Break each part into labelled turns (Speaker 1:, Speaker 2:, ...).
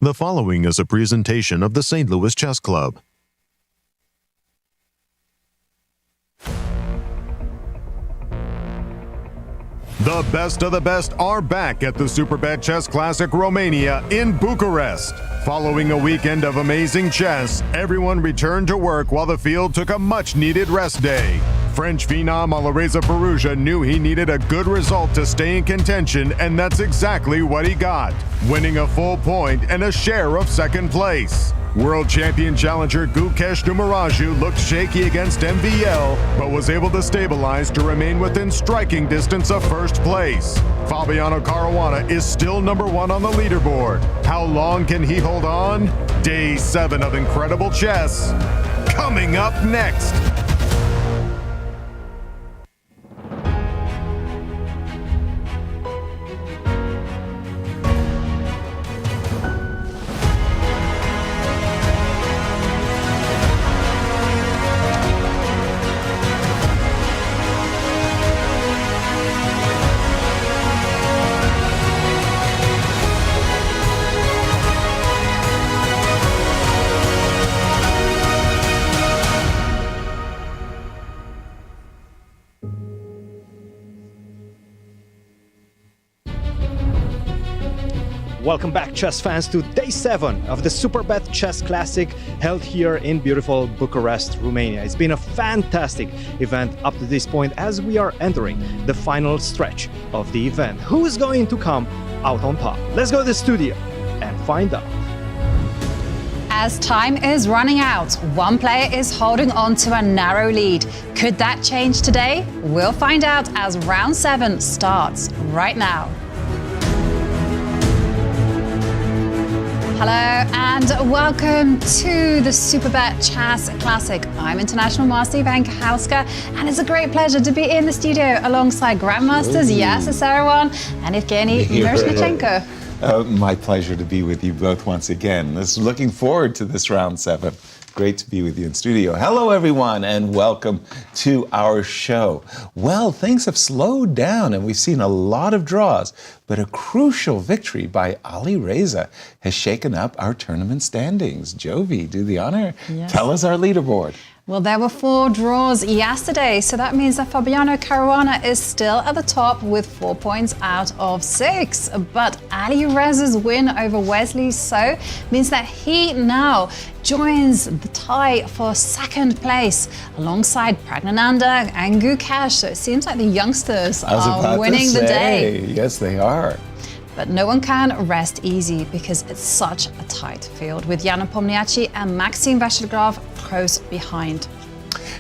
Speaker 1: The following is a presentation of the St. Louis Chess Club. The best of the best are back at the Superbet Chess Classic Romania in Bucharest. Following a weekend of amazing chess, everyone returned to work while the field took a much-needed rest day. French phenom Alireza Firouzja knew he needed a good result to stay in contention, and that's exactly what he got, winning a full point and a share of second place. World champion challenger Gukesh looked shaky against MVL, but was able to stabilize to remain within striking distance of first place. Fabiano Caruana is still number one on the leaderboard. How long can he hold on? Day 7 of incredible chess, coming up next.
Speaker 2: Welcome back, chess fans, to Day 7 of the Superbet Chess Classic held here in beautiful Bucharest, Romania. It's been a fantastic event up to this point as we are entering the final stretch of the event. Who is going to come out on top? Let's go to the studio and find out.
Speaker 3: As time is running out, one player is holding on to a narrow lead. Could that change today? We'll find out as round 7 starts right now. Hello and welcome to the Superbet Chess Classic. I'm International Master Jovanka Houska, and it's a great pleasure to be in the studio alongside Grandmasters Yasser Seirawan and Evgeny Miroshnichenko.
Speaker 4: My pleasure to be with you both once again. Looking forward to this round 7. Great to be with you in studio. Hello, everyone, and welcome to our show. Well, things have slowed down, and we've seen a lot of draws, but a crucial victory by Alireza has shaken up our tournament standings. Jovi, do the honor.
Speaker 3: Yes.
Speaker 4: Tell us our leaderboard.
Speaker 3: Well, there were 4 draws yesterday, so that means that Fabiano Caruana is still at the top with 4 points out of 6. But Alireza's win over Wesley means that he now joins the tie for second place alongside Praggnanandhaa and Gukesh. So it seems like the youngsters are winning the day.
Speaker 4: Yes, they are.
Speaker 3: But no one can rest easy because it's such a tight field with Nepomniachtchi and Maxime Vachier-Lagrave close behind.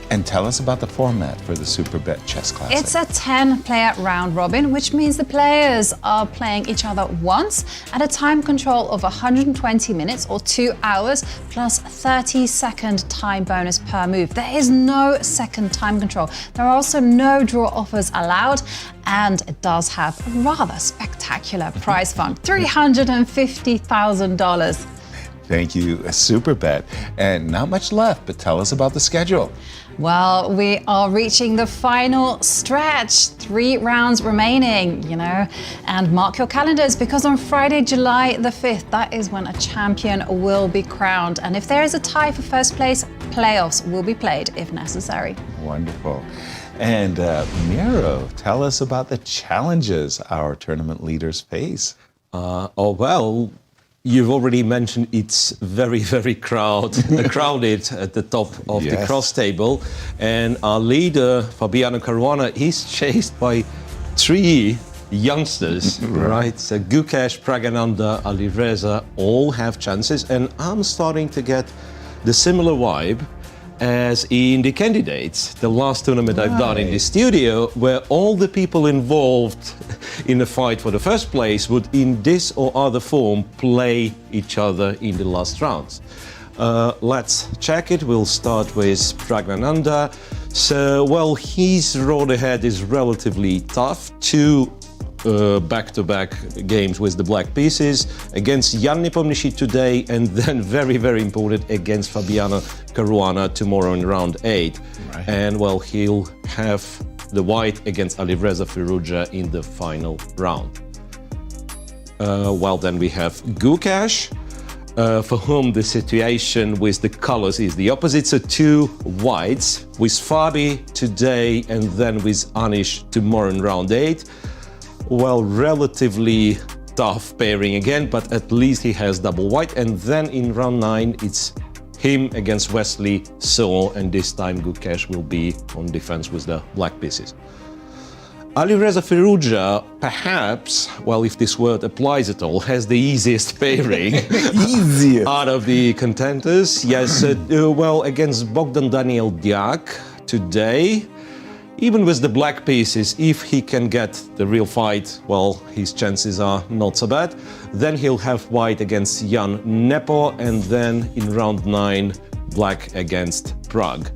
Speaker 4: And tell us about the format for the Superbet Chess Classic.
Speaker 3: It's a 10-player round robin, which means the players are playing each other once at a time control of 120 minutes or 2 hours plus 30-second time bonus per move. There is no second time control. There are also no draw offers allowed, and it does have a rather spectacular prize fund, $350,000.
Speaker 4: Thank you, Superbet. And not much left, but tell us about the schedule.
Speaker 3: Well, we are reaching the final stretch. 3 rounds remaining, and mark your calendars because on Friday, July the 5th, that is when a champion will be crowned. And if there is a tie for first place, playoffs will be played if necessary.
Speaker 4: Wonderful. And Miro, tell us about the challenges our tournament leaders face.
Speaker 5: You've already mentioned it's very, very crowded at the top of the cross table. And our leader, Fabiano Caruana, is chased by 3 youngsters, right? So Gukesh, Praggnanandhaa, Alireza all have chances. And I'm starting to get the similar vibe as in the candidates, the last tournament I've done in the studio, where all the people involved in the fight for the first place would, in this or other form, play each other in the last rounds. Let's check it. We'll start with Praggnanandhaa. So, well, his road ahead is relatively tough. 2 back-to-back games with the black pieces against Nepomniachtchi today, and then very, very important against Fabiano Caruana tomorrow in round 8. Right. And well, he'll have the white against Alireza Firouzja in the final round. Well, then we have Gukesh. for whom the situation with the colors is the opposite. So 2 whites with Fabi today and then with Anish tomorrow in round 8. Well, relatively tough pairing again, but at least he has double white. And then in round 9, it's him against Wesley, and this time Gukesh will be on defense with the black pieces. Alireza Firouzja, perhaps, well, if this word applies at all, has the easiest pairing out of the contenders. Yes, well, against Bogdan Deac today, even with the black pieces, if he can get the real fight, well, his chances are not so bad. Then he'll have white against Jan Nepo, and then in round 9, black against Pragg.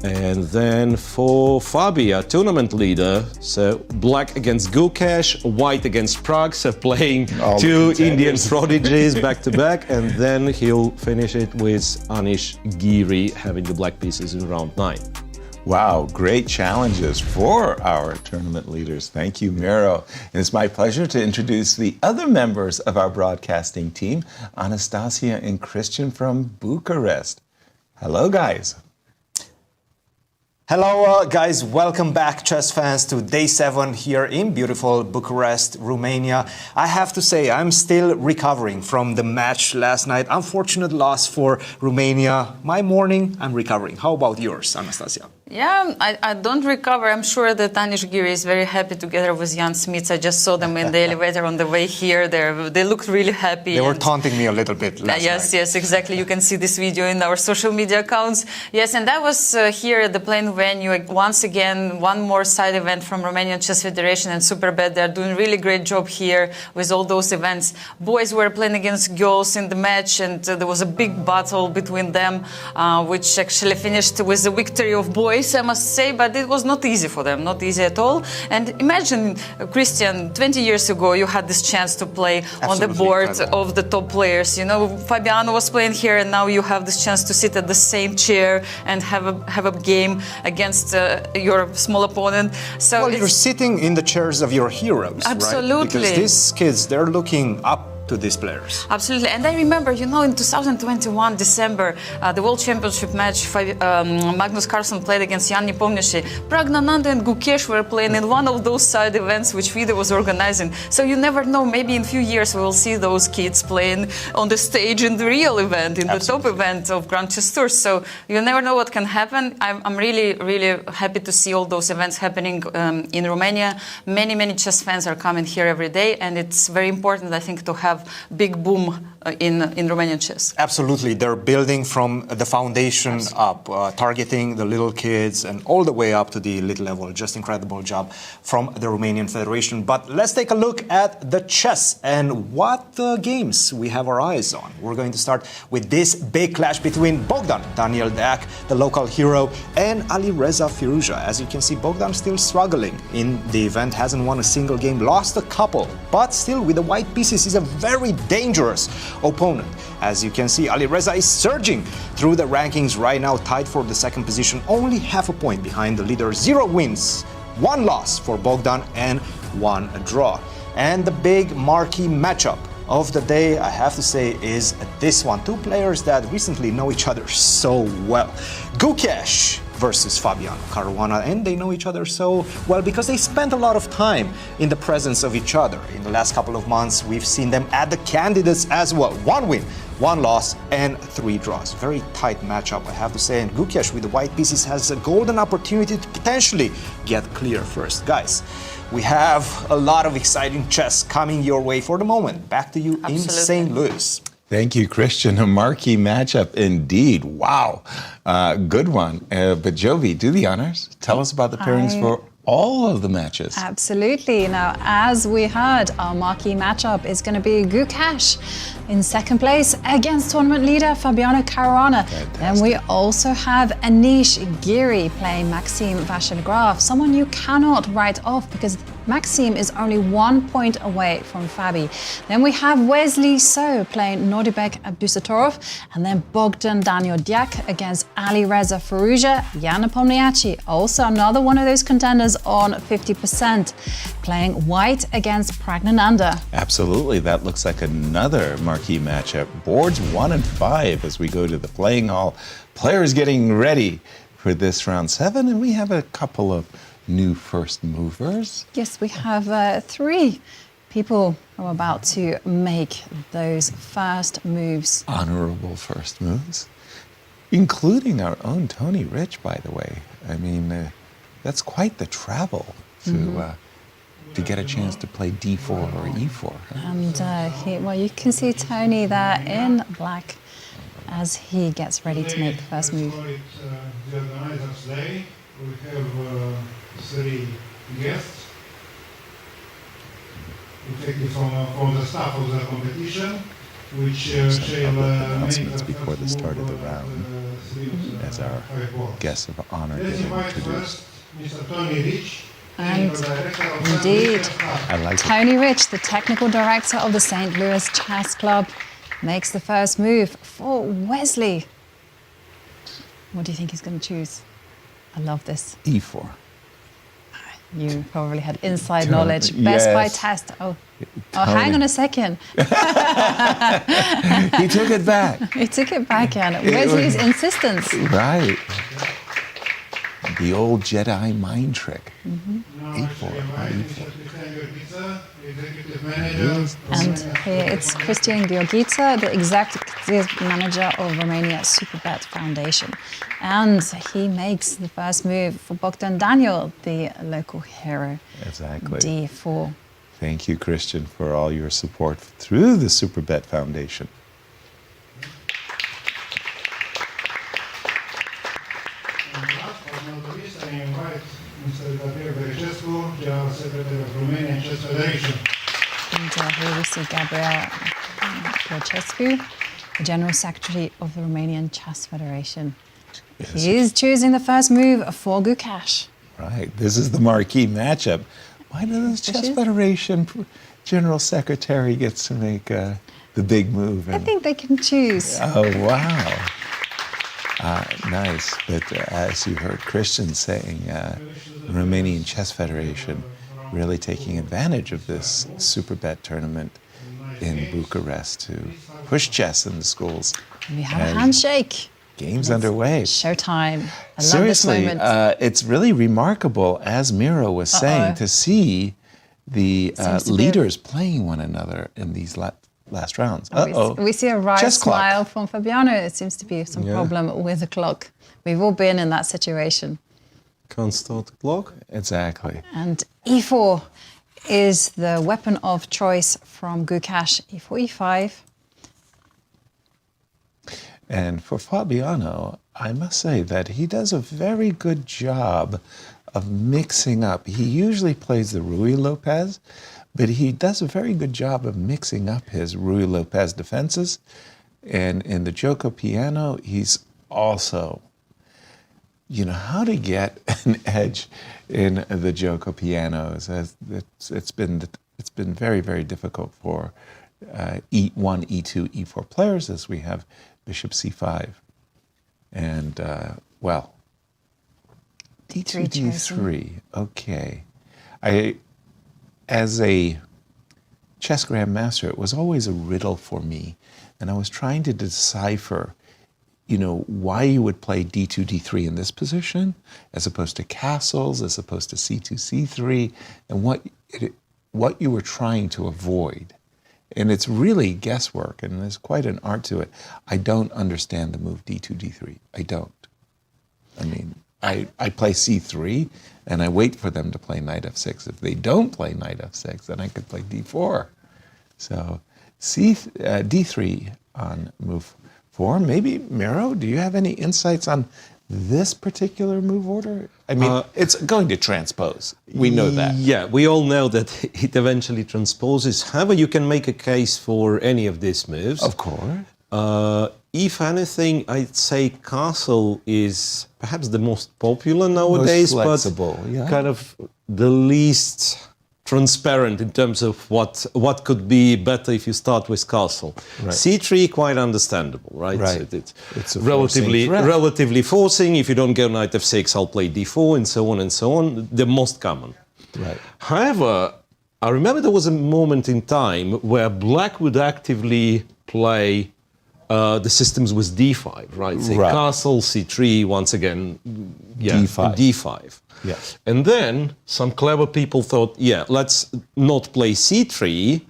Speaker 5: And then for Fabi, tournament leader, so black against Gukesh, white against Pragg, so playing 2 Indian prodigies back to back, and then he'll finish it with Anish Giri having the black pieces in round 9.
Speaker 4: Wow, great challenges for our tournament leaders. Thank you, Miro. And it's my pleasure to introduce the other members of our broadcasting team, Anastasiya and Cristian from Bucharest. Hello, guys.
Speaker 2: Hello guys, welcome back chess fans to day 7 here in beautiful Bucharest, Romania. I have to say I'm still recovering from the match last night. Unfortunate loss for Romania. My morning, I'm recovering. How about yours, Anastasiya?
Speaker 6: Yeah, I don't recover. I'm sure that Anish Giri is very happy together with Jan Smits. I just saw them in the elevator on the way here. They looked really happy.
Speaker 2: They were taunting me a little bit last night.
Speaker 6: Yes, exactly. You can see this video in our social media accounts. Yes, and that was here at the playing venue. Once again, one more side event from Romanian Chess Federation and Superbet. They're doing a really great job here with all those events. Boys were playing against girls in the match, and there was a big battle between them, which actually finished with the victory of boys, I must say, but it was not easy for them, not easy at all. And imagine, Cristian, 20 years ago, you had this chance to play on the board of the top players. You know, Fabiano was playing here, and now you have this chance to sit at the same chair and have a game against your small opponent. So
Speaker 2: well, you're sitting in the chairs of your heroes,
Speaker 6: absolutely,
Speaker 2: right? Because these kids, they're looking up to these players.
Speaker 6: Absolutely. And I remember, you know, in 2021, December, the World Championship match, Magnus Carlsen played against Jan Nepomniachtchi. Praggnanandhaa and Gukesh were playing in one of those side events which FIDE was organizing. So you never know, maybe in a few years we will see those kids playing on the stage in the real event, in the top event of Grand Chess Tour. So you never know what can happen. I'm really, really happy to see all those events happening in Romania. Many chess fans are coming here every day, and it's very important, I think, to have big boom in Romanian chess.
Speaker 2: Absolutely. They're building from the foundation up, targeting the little kids and all the way up to the elite level. Just incredible job from the Romanian Federation. But let's take a look at the chess and what games we have our eyes on. We're going to start with this big clash between Bogdan Deac, the local hero, and Alireza Firouzja. As you can see, Bogdan still struggling in the event, hasn't won a single game, lost a couple, but still with the white pieces, he's a very dangerous opponent. As you can see, Alireza is surging through the rankings right now, tied for the second position, only half a point behind the leader. 0 wins, 1 loss for Bogdan, and 1 draw. And the big marquee matchup of the day, I have to say, is this one. 2 players that recently know each other so well. Gukesh versus Fabiano Caruana, and they know each other so well because they spent a lot of time in the presence of each other. In the last couple of months, we've seen them at the candidates as well. 1 win, 1 loss, and 3 draws. Very tight matchup, I have to say, and Gukesh with the white pieces has a golden opportunity to potentially get clear first. Guys, we have a lot of exciting chess coming your way for the moment. Back to you in St. Louis.
Speaker 4: Thank you, Cristian. A marquee matchup indeed. Wow. Good one. But Jovi, do the honors. Tell us about the pairings for all of the matches.
Speaker 3: Absolutely. Now, as we heard, our marquee matchup is going to be Gukesh in second place against tournament leader Fabiano Caruana. Then we also have Anish Giri playing Maxime Vachier-Lagrave, someone you cannot write off because Maxime is only 1 point away from Fabi. Then we have Wesley So playing Nodirbek Abdusattorov, and then Bogdan Deac against Alireza Firouzja. Nepomniachtchi, also another one of those contenders on 50%, playing white against Praggnanandhaa.
Speaker 4: Absolutely, that looks like another marquee matchup. Boards 1 and 5 as we go to the playing hall. Players getting ready for this round 7, and we have a couple of new first movers.
Speaker 3: Yes, we have 3 people who are about to make those first moves.
Speaker 4: Honorable first moves, including our own Tony Rich, by the way. I mean, that's quite the travel to get a chance to play D4 or E4.
Speaker 3: And well, you can see Tony there in black as he gets ready to make the first move.
Speaker 7: The organizers' day. We have 3 guests, effectively from the staff of the competition, which shall
Speaker 4: announcements before the start of the round, as our guests of honor get introduced.
Speaker 7: Mr. Tony Rich,
Speaker 3: And indeed,
Speaker 4: I like
Speaker 3: Tony Rich, the technical director of the St. Louis Chess Club, makes the first move for Wesley. What do you think he's going to choose? I love this.
Speaker 4: E4.
Speaker 3: You probably had inside knowledge. Best by test. Oh, hang on a second.
Speaker 4: He took it back.
Speaker 3: He took it back, and Wesley's insistence.
Speaker 4: Right. The old Jedi mind trick. E4.
Speaker 3: And here it's Cristian Chirila, the executive manager of Romania Superbet Foundation. And he makes the first move for Bogdan Daniel, the local hero.
Speaker 4: Exactly.
Speaker 3: D4.
Speaker 4: Thank you, Cristian, for all your support through the Superbet Foundation.
Speaker 7: And last but not least, I invite Mr. Vachier-Lagrave, General Secretary of Romanian Chess Federation.
Speaker 3: And here we see Gabriel Băsescu, the General Secretary of the Romanian Chess Federation.
Speaker 4: Yes.
Speaker 3: He is choosing the first move for Gukesh.
Speaker 4: Right. This is the marquee matchup. Why does the Chess Federation General Secretary gets to make the big move?
Speaker 3: I think they can choose.
Speaker 4: Oh, wow. Nice. But as you heard Cristian saying, the Romanian Chess Federation really taking advantage of this Superbet tournament in Bucharest to push chess in the schools.
Speaker 3: We have a handshake.
Speaker 4: Games underway.
Speaker 3: Showtime. I
Speaker 4: Seriously,
Speaker 3: love this moment.
Speaker 4: it's really remarkable, as Miro was saying, to see the leaders playing one another in these last rounds.
Speaker 3: We see a wry
Speaker 4: Chess clock.
Speaker 3: smile from Fabiano. It seems to be some problem with the clock. We've all been in that situation.
Speaker 5: Can't start the clock.
Speaker 4: Exactly.
Speaker 3: And E4 is the weapon of choice from Gukesh. E4, E5.
Speaker 4: And for Fabiano, I must say that he does a very good job of mixing up. He usually plays the Ruy Lopez, but he does a very good job of mixing up his Ruy Lopez defenses. And in the Joko piano, he's also, you know, how to get an edge in the Joko pianos. It's been very, very difficult for E1, E2, E4 players, as we have Bishop C5. And, well, D2, D3, okay. As a chess grandmaster, it was always a riddle for me. And I was trying to decipher, you know, why you would play D2, D3 in this position, as opposed to castles, as opposed to C2, C3, and what you were trying to avoid. And it's really guesswork, and there's quite an art to it. I don't understand the move D2, D3. I don't. I mean, I play C3, and I wait for them to play knight F6. If they don't play knight F6, then I could play D4. So D3 on move 4. Maybe, Miro, do you have any insights on this particular move order? I mean, it's going to transpose. We know that.
Speaker 5: Yeah, we all know that it eventually transposes. However, you can make a case for any of these moves.
Speaker 4: Of course.
Speaker 5: If anything, I'd say castle is perhaps the most popular nowadays,
Speaker 4: most flexible,
Speaker 5: but kind of the least transparent in terms of what could be better if you start with castle.
Speaker 4: Right.
Speaker 5: C3, quite understandable, right?
Speaker 4: Right.
Speaker 5: It's
Speaker 4: a
Speaker 5: relatively forcing. If you don't go knight f6, I'll play d4, and so on and so on. The most common.
Speaker 4: Right.
Speaker 5: However, I remember there was a moment in time where black would actively play the systems with d5, right? Say castle, c3, once again, d5.
Speaker 4: Yeah.
Speaker 5: And then some clever people thought, let's not play c3,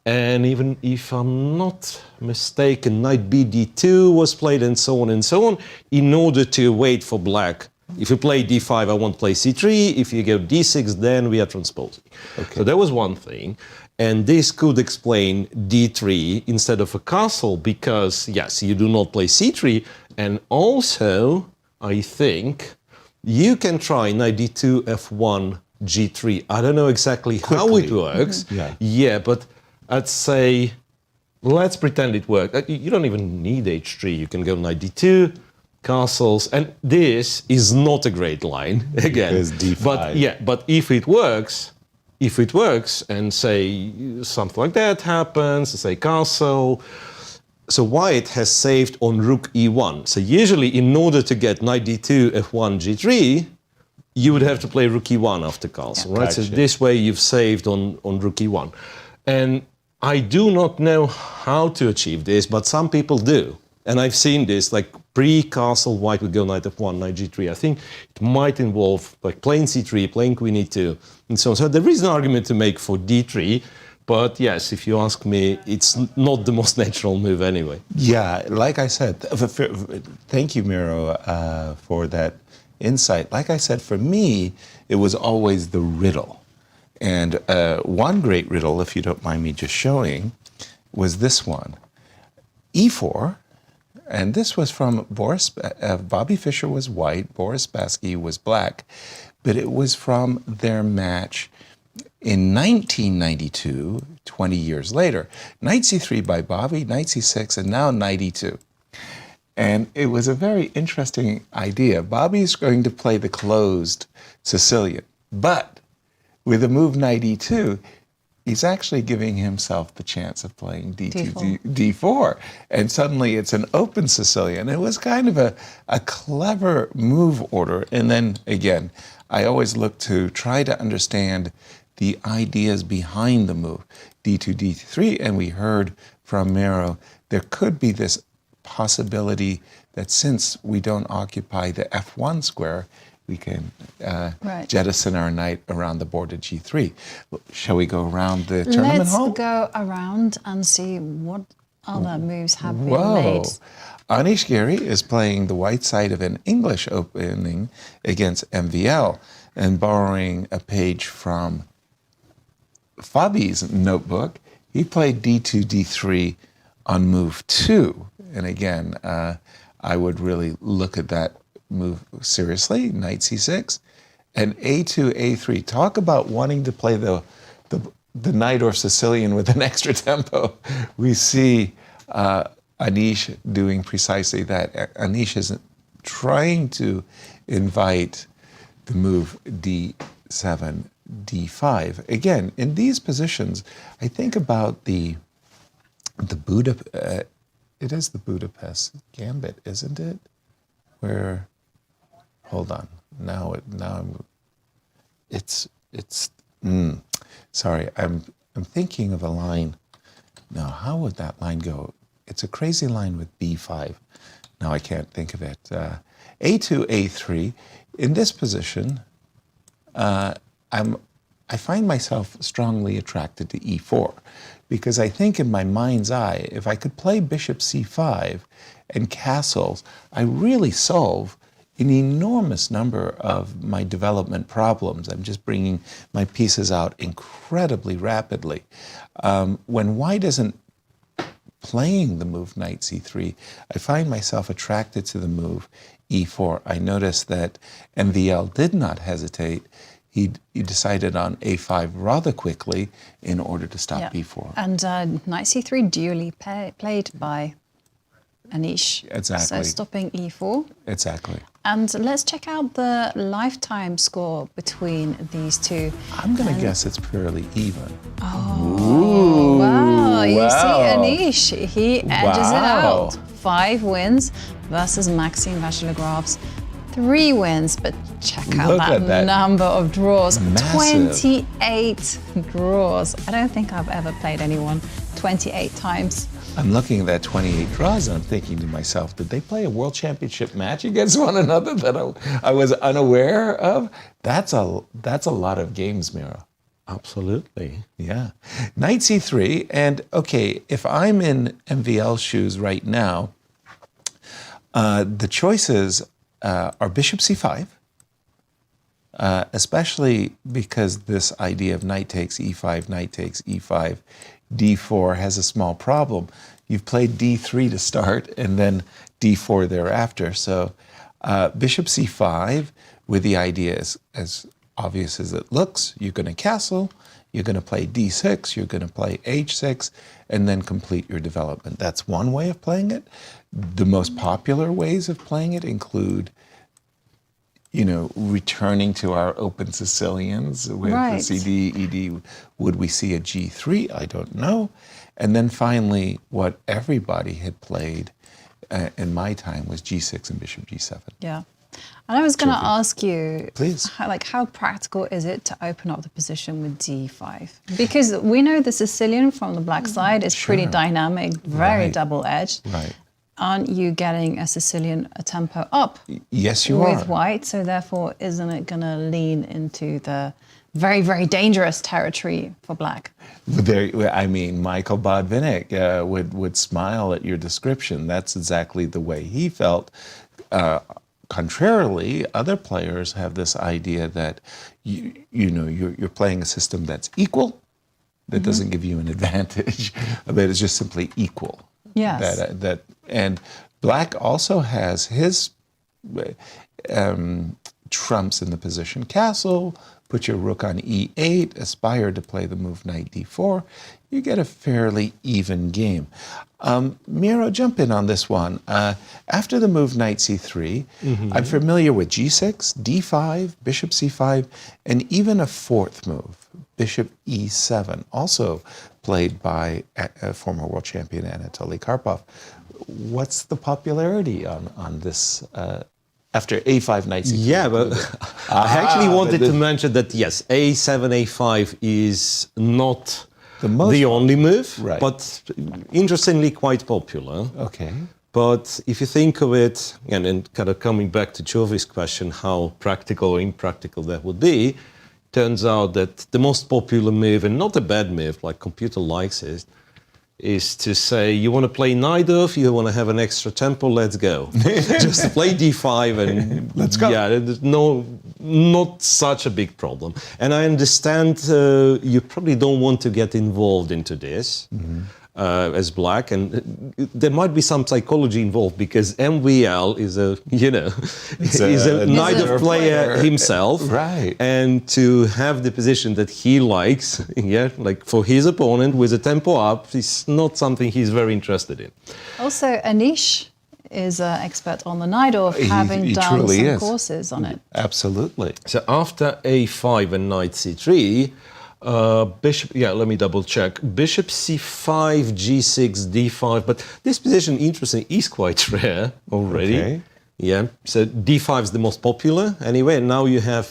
Speaker 5: and even if I'm not mistaken, knight b d2 was played, and so on, in order to wait for black. If you play d5, I won't play c3. If you go d6, then we are transposing.
Speaker 4: Okay.
Speaker 5: So that was one thing. And this could explain d3 instead of a castle, because, yes, you do not play c3. And also, I think, you can try knight d2, f1, g3. I don't know exactly how it works. Yeah, but I'd say, let's pretend it worked. You don't even need h3. You can go knight d2, castles, and this is not a great line, again.
Speaker 4: Because d5.
Speaker 5: But if it works, and say something like that happens, say castle, so white has saved on rook e1. So usually, in order to get knight d2, f1, g3, you would have to play rook e1 after castle, right?
Speaker 4: Gotcha.
Speaker 5: So this way you've saved on rook e1. And I do not know how to achieve this, but some people do. And I've seen this, like pre-castle, white would go knight f1, knight g3. I think it might involve like playing c3, playing queen e2, and so on. So there is an argument to make for d3, but yes, if you ask me, it's not the most natural move anyway.
Speaker 4: Yeah, like I said, thank you, Miro, for that insight. Like I said, for me, it was always the riddle. And one great riddle, if you don't mind me just showing, was this one. E4, and this was from Boris, Bobby Fischer was white, Boris Spassky was black, but it was from their match in 1992, 20 years later. Knight c3 by Bobby, knight c6, and now knight e2. And it was a very interesting idea. Bobby's going to play the closed Sicilian, but with the move knight e2, he's actually giving himself the chance of playing d2, d4. And suddenly it's an open Sicilian. It was kind of a clever move order. And then again, I always look to try to understand the ideas behind the move, d2, d3. And we heard from Miro, there could be this possibility that since we don't occupy the f1 square, we can jettison our knight around the board at g3. Shall we go around the tournament hall?
Speaker 3: Let's go around and see what other moves have been made.
Speaker 4: Anish Giri is playing the white side of an English opening against MVL and borrowing a page from Fabi's notebook. He played d2, d3 on move 2. And again, I would really look at that move seriously, knight c6, and a2, a3. Talk about wanting to play the knight or Sicilian with an extra tempo. We see Anish doing precisely that. Anish is trying to invite the move d7, d5. Again, in these positions, I think about the Budapest. It is the Budapest gambit, isn't it? Where, hold on. Sorry, I'm thinking of a line. Now, how would that line go? It's a crazy line with b5. Now I can't think of it. a2, a3. In this position, I find myself strongly attracted to e4 because I think in my mind's eye, if I could play bishop c5 and castles, I really solve an enormous number of my development problems. I'm just bringing my pieces out incredibly rapidly. When white isn't playing the move knight c3, I find myself attracted to the move e4. I noticed that MVL did not hesitate. He decided on a5 rather quickly in order to stop b4.
Speaker 3: And knight c3 duly played by Anish.
Speaker 4: Exactly.
Speaker 3: So stopping e4.
Speaker 4: Exactly.
Speaker 3: And let's check out the lifetime score between these two.
Speaker 4: I'm going to guess it's fairly even.
Speaker 3: Oh, wow. You
Speaker 4: wow.
Speaker 3: see Anish, he edges it
Speaker 4: Wow.
Speaker 3: out. 5 wins versus Maxime Vachier-Lagrave's 3 wins. But check out
Speaker 4: Look at that.
Speaker 3: number of draws.
Speaker 4: Massive.
Speaker 3: 28 draws. I don't think I've ever played anyone 28 times.
Speaker 4: I'm looking at that 28 draws and I'm thinking to myself, did they play a world championship match against one another that I was unaware of? That's a lot of games, Miro.
Speaker 5: Absolutely.
Speaker 4: Yeah. Knight c3, and okay, if I'm in MVL shoes right now, the choices are bishop c5, especially because this idea of knight takes e5, knight takes e5, d4 has a small problem. You've played d3 to start and then d4 thereafter. So bishop c5 with the idea as obvious as it looks, you're going to castle, you're going to play d6, you're going to play h6, and then complete your development. That's one way of playing it. The most popular ways of playing it include, you know, returning to our open Sicilians with the CD, ED. Would we see a G3? I don't know. And then finally, what everybody had played in my time was G6 and Bishop G7.
Speaker 3: Yeah. And I was going to ask you,
Speaker 4: please,
Speaker 3: how practical is it to open up the position with D5? Because we know the Sicilian from the black side is pretty dynamic, very double-edged.
Speaker 4: Right.
Speaker 3: Aren't you getting a Sicilian a tempo up?
Speaker 4: Yes, you are.
Speaker 3: With white, so therefore, isn't it going to lean into the very, very dangerous territory for black?
Speaker 4: I mean, Michael Bodvinek would smile at your description. That's exactly the way he felt. Contrarily, other players have this idea that you're playing a system that's equal, that doesn't give you an advantage, but it's just simply equal.
Speaker 3: Yes.
Speaker 4: And black also has his trumps in the position. Castle, put your rook on e8, aspire to play the move knight d4. You get a fairly even game. Miro, jump in on this one. After the move knight c3, I'm familiar with g6, d5, bishop c5, and even a fourth move, bishop e7, also played by former world champion Anatoly Karpov. What's the popularity on this after a5 knight c3?
Speaker 5: Yeah, but I actually wanted to mention that, yes, a7, a5 is not the only move, but interestingly quite popular.
Speaker 4: Okay.
Speaker 5: But if you think of it, and kind of coming back to Jovi's question, how practical or impractical that would be, turns out that the most popular move, and not a bad move, like computer likes it, is to say, you want to play neither, you want to have an extra tempo, let's go. Just play d5 and
Speaker 4: let's go.
Speaker 5: Yeah, there's not such a big problem. And I understand you probably don't want to get involved into this as black, and there might be some psychology involved because MVL is a neither player himself,
Speaker 4: right?
Speaker 5: And to have the position that he likes, like for his opponent with a tempo up, is not something he's very interested in.
Speaker 3: Also, Anish is an expert on the Nodirbek, having done some courses on it.
Speaker 4: Absolutely.
Speaker 5: So after a5 and knight c3. Bishop, let me double check. Bishop c5, g6, d5. But this position, interesting, is quite rare already.
Speaker 4: Okay.
Speaker 5: Yeah, so d5 is the most popular anyway. And now you have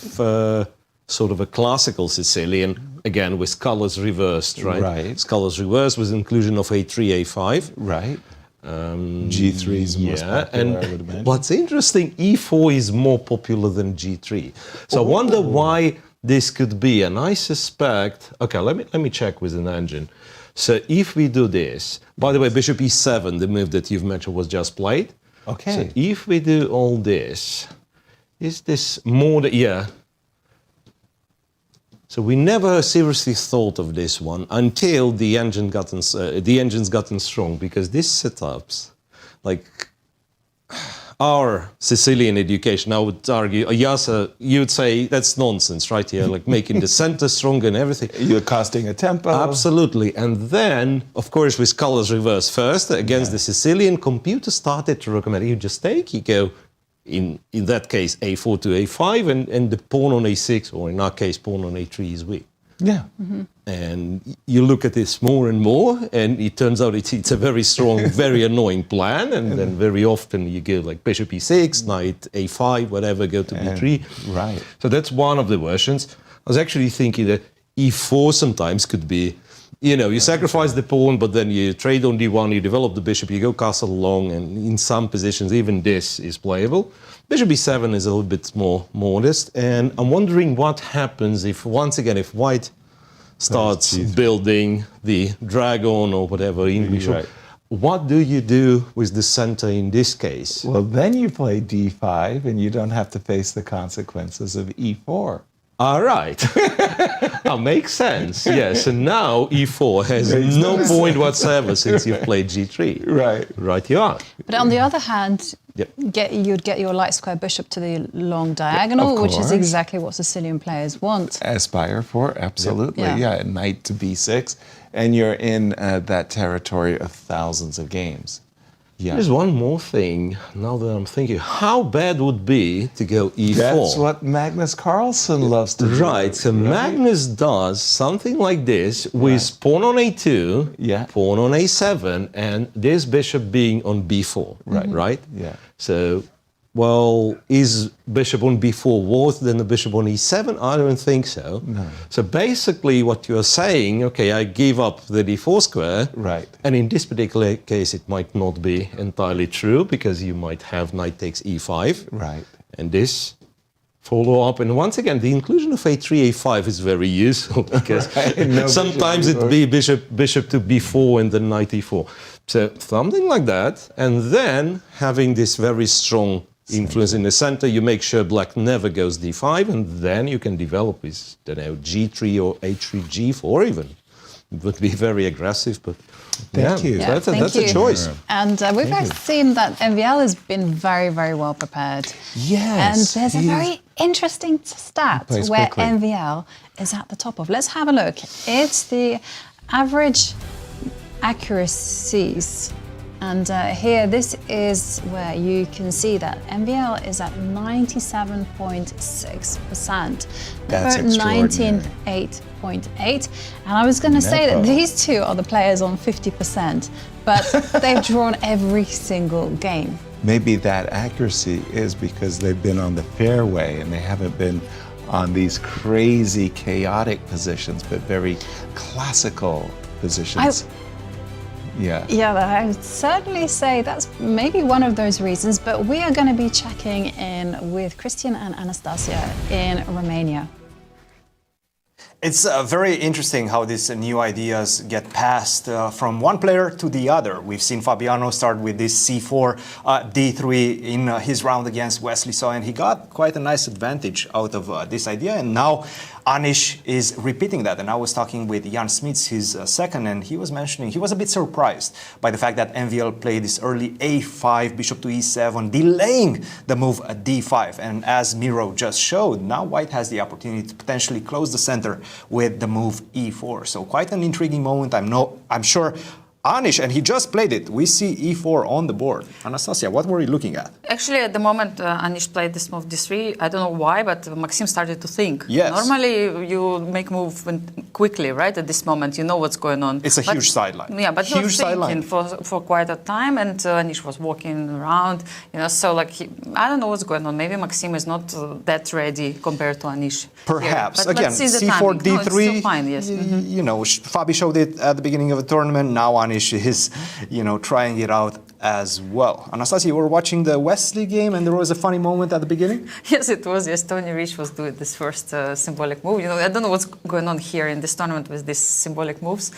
Speaker 5: sort of a classical Sicilian, again, with colors reversed, right?
Speaker 4: Right.
Speaker 5: Colors reversed with inclusion of a3, a5.
Speaker 4: Right. G3 is most popular, I would imagine.
Speaker 5: What's interesting, e4 is more popular than g3. So I wonder why this could be, and I suspect. Okay, let me check with an engine. So if we do this, by the way, bishop e7, the move that you've mentioned, was just played.
Speaker 4: Okay.
Speaker 5: So if we do all this, is this more? So we never seriously thought of this one until the engine's gotten strong, because these setups, like, our Sicilian education, I would argue, Yasser, you'd say that's nonsense, right here, like making the center stronger and everything.
Speaker 4: You're costing a tempo.
Speaker 5: Absolutely. And then, of course, with colors reversed first, against the Sicilian, computer started to recommend you just take, you go, in that case, a4 to a5, and the pawn on a6, or in our case, pawn on a3 is weak.
Speaker 4: Yeah.
Speaker 5: And you look at this more and more, and it turns out it's a very strong, very annoying plan. And then very often you go like bishop e6, knight a5, whatever, go to b3.
Speaker 4: Right.
Speaker 5: So that's one of the versions. I was actually thinking that e4 sometimes could be, you sacrifice the pawn, but then you trade on d1, you develop the bishop, you go castle along, and in some positions, even this is playable. Bishop e7 is a little bit more modest, and I'm wondering what happens if, once again, if white starts building the dragon or whatever English.
Speaker 4: Right.
Speaker 5: What do you do with the center in this case?
Speaker 4: Well, then you play d5, and you don't have to face the consequences of e4.
Speaker 5: All right. That makes sense. Yes. And now e4 has no point whatsoever since you've played g3.
Speaker 4: Right.
Speaker 5: Right you are.
Speaker 3: But on the other hand, you'd get your light square bishop to the long diagonal, which is exactly what Sicilian players want.
Speaker 4: Aspire for, absolutely.
Speaker 3: Yeah.
Speaker 4: Knight to b6, and you're in that territory of thousands of games. Yeah.
Speaker 5: There's one more thing, now that I'm thinking. How bad would it be to go e4?
Speaker 4: That's what Magnus Carlsen loves to do.
Speaker 5: Right, so Magnus does something like this with pawn on a2, pawn on a7, and this bishop being on b4. Right?
Speaker 4: Yeah.
Speaker 5: So, well, is bishop on b4 worse than the bishop on e7? I don't think so.
Speaker 4: No.
Speaker 5: So basically what you're saying, okay, I give up the d4 square.
Speaker 4: Right.
Speaker 5: And in this particular case, it might not be entirely true, because you might have knight takes e5.
Speaker 4: Right.
Speaker 5: And this follow up. And once again, the inclusion of a3, a5 is very useful, because sometimes it'd be bishop to b4 and then knight e4. So something like that. And then having this very strong influence in the center, you make sure black never goes d5, and then you can develop with, g3 or a3, g4 even. It would be very aggressive, but
Speaker 4: Thank you.
Speaker 3: Yeah,
Speaker 5: that's a choice.
Speaker 3: And we've actually seen that MVL has been very, very well prepared.
Speaker 4: Yes.
Speaker 3: And there's a very interesting stat where
Speaker 4: quickly.
Speaker 3: MVL is at the top of. Let's have a look. It's the average accuracies. And here, this is where you can see that MVL is at 97.6%.
Speaker 4: That's extraordinary.
Speaker 3: 19.8. And I was going to say that these two are the players on 50%, but they've drawn every single game.
Speaker 4: Maybe that accuracy is because they've been on the fairway and they haven't been on these crazy, chaotic positions, but very classical positions. Yeah,
Speaker 3: I would certainly say that's maybe one of those reasons, but we are going to be checking in with Cristian and Anastasiya in Romania.
Speaker 8: It's very interesting how these new ideas get passed from one player to the other. We've seen Fabiano start with this c4, d3 in his round against Wesley, and he got quite a nice advantage out of this idea. And now Anish is repeating that. And I was talking with Jan Smits, his second, and he was mentioning he was a bit surprised by the fact that MVL played this early a5, bishop to e7, delaying the move d5. And as Miro just showed, now White has the opportunity to potentially close the center with the move e4. So quite an intriguing moment. I'm sure Anish, and he just played it. We see e4 on the board. Anastasiya, what were you looking at?
Speaker 6: Actually, at the moment Anish played this move d3, I don't know why, but Maxime started to think.
Speaker 8: Yes.
Speaker 6: Normally you make move quickly, right? At this moment, you know what's going on.
Speaker 8: It's a huge sideline.
Speaker 6: Yeah, but
Speaker 8: huge
Speaker 6: thinking for quite a time, and Anish was walking around, so like I don't know what's going on. Maybe Maxime is not that ready compared to Anish.
Speaker 8: Perhaps.
Speaker 6: But
Speaker 8: Again,
Speaker 6: c4,
Speaker 8: d3,
Speaker 6: no, it's still fine, yes.
Speaker 8: Fabi showed it at the beginning of the tournament. Now Anish is, trying it out as well. Anastasiya, you were watching the Wesley game, and there was a funny moment at the beginning?
Speaker 6: Yes, it was. Yes, Tony Rich was doing this first symbolic move. I don't know what's going on here in this tournament with these symbolic moves.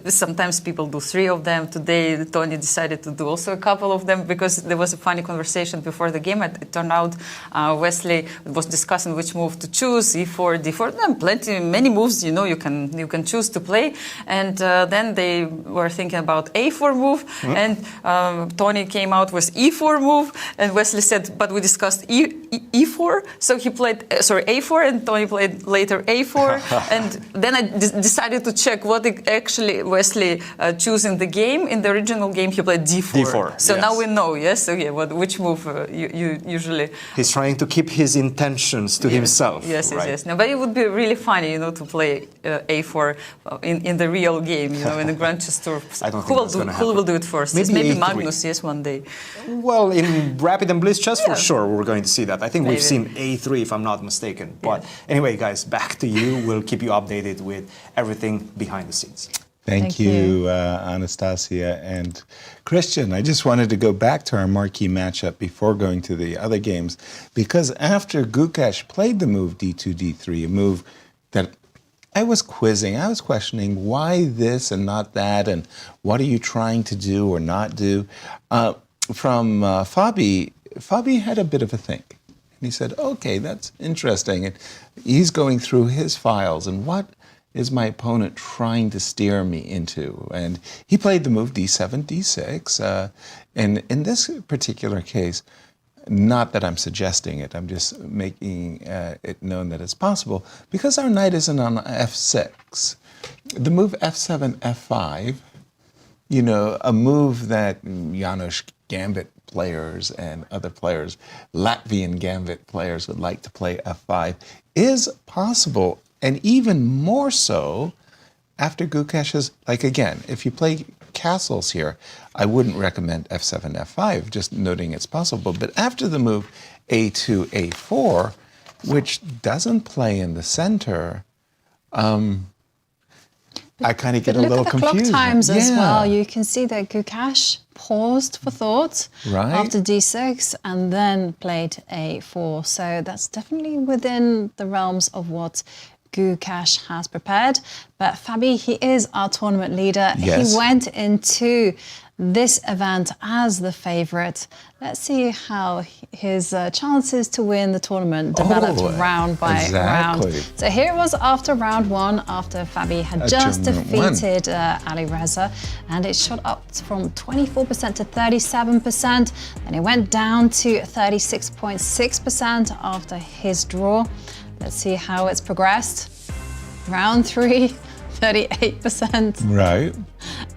Speaker 6: Sometimes people do 3 of them. Today, Tony decided to do also a couple of them because there was a funny conversation before the game. It turned out Wesley was discussing which move to choose, e4, d4. Many moves, you can choose to play. And then they were thinking about a4 move, and Tony came out with E4 move, and Wesley said, but we discussed E4, so he played, A4, and Tony played later A4, and then I decided to check what actually Wesley chose in the game. In the original game, he played D4. So now we know, yes? So which move you usually...
Speaker 8: He's trying to keep his intentions to himself.
Speaker 6: Yes. No, but it would be really funny, to play A4 in the real game, in the Grand Chess Tour.
Speaker 8: I don't think
Speaker 6: who will do it first? Maybe Magnus, yes, one day.
Speaker 8: Well, in Rapid and Blitz Chess, for sure, we're going to see that. I think we've seen A3, if I'm not mistaken. But anyway, guys, back to you. We'll keep you updated with everything behind the scenes.
Speaker 4: Thank you, Anastasia and Cristian. I just wanted to go back to our marquee matchup before going to the other games, because after Gukesh played the move D2, D3, a move that I was quizzing, I was questioning why this and not that, and what are you trying to do or not do? From Fabi had a bit of a think. And he said, okay, that's interesting. And he's going through his files and what is my opponent trying to steer me into? And he played the move D7, D6. And in this particular case, not that I'm suggesting it, I'm just making it known that it's possible, because our knight isn't on F6. The move F7, F5, a move that Janos Gambit players and other players, Latvian Gambit players would like to play F5, is possible. And even more so after Gukesh's, again, if you play castles here, I wouldn't recommend F7, F5, just noting it's possible. But after the move A2, A4, which doesn't play in the center, I kind of get a little confused.
Speaker 3: Look at the clock times as well. You can see that Gukesh paused for thought after D6 and then played A4. So that's definitely within the realms of what Gukesh has prepared. But Fabi, he is our tournament leader.
Speaker 4: Yes.
Speaker 3: He went into this event as the favorite. Let's see how his chances to win the tournament developed round by round. So here it was after round one, after Fabi had just defeated Alireza, and it shot up from 24% to 37%. Then it went down to 36.6% after his draw. Let's see how it's progressed. Round 3, 38%.
Speaker 4: Right.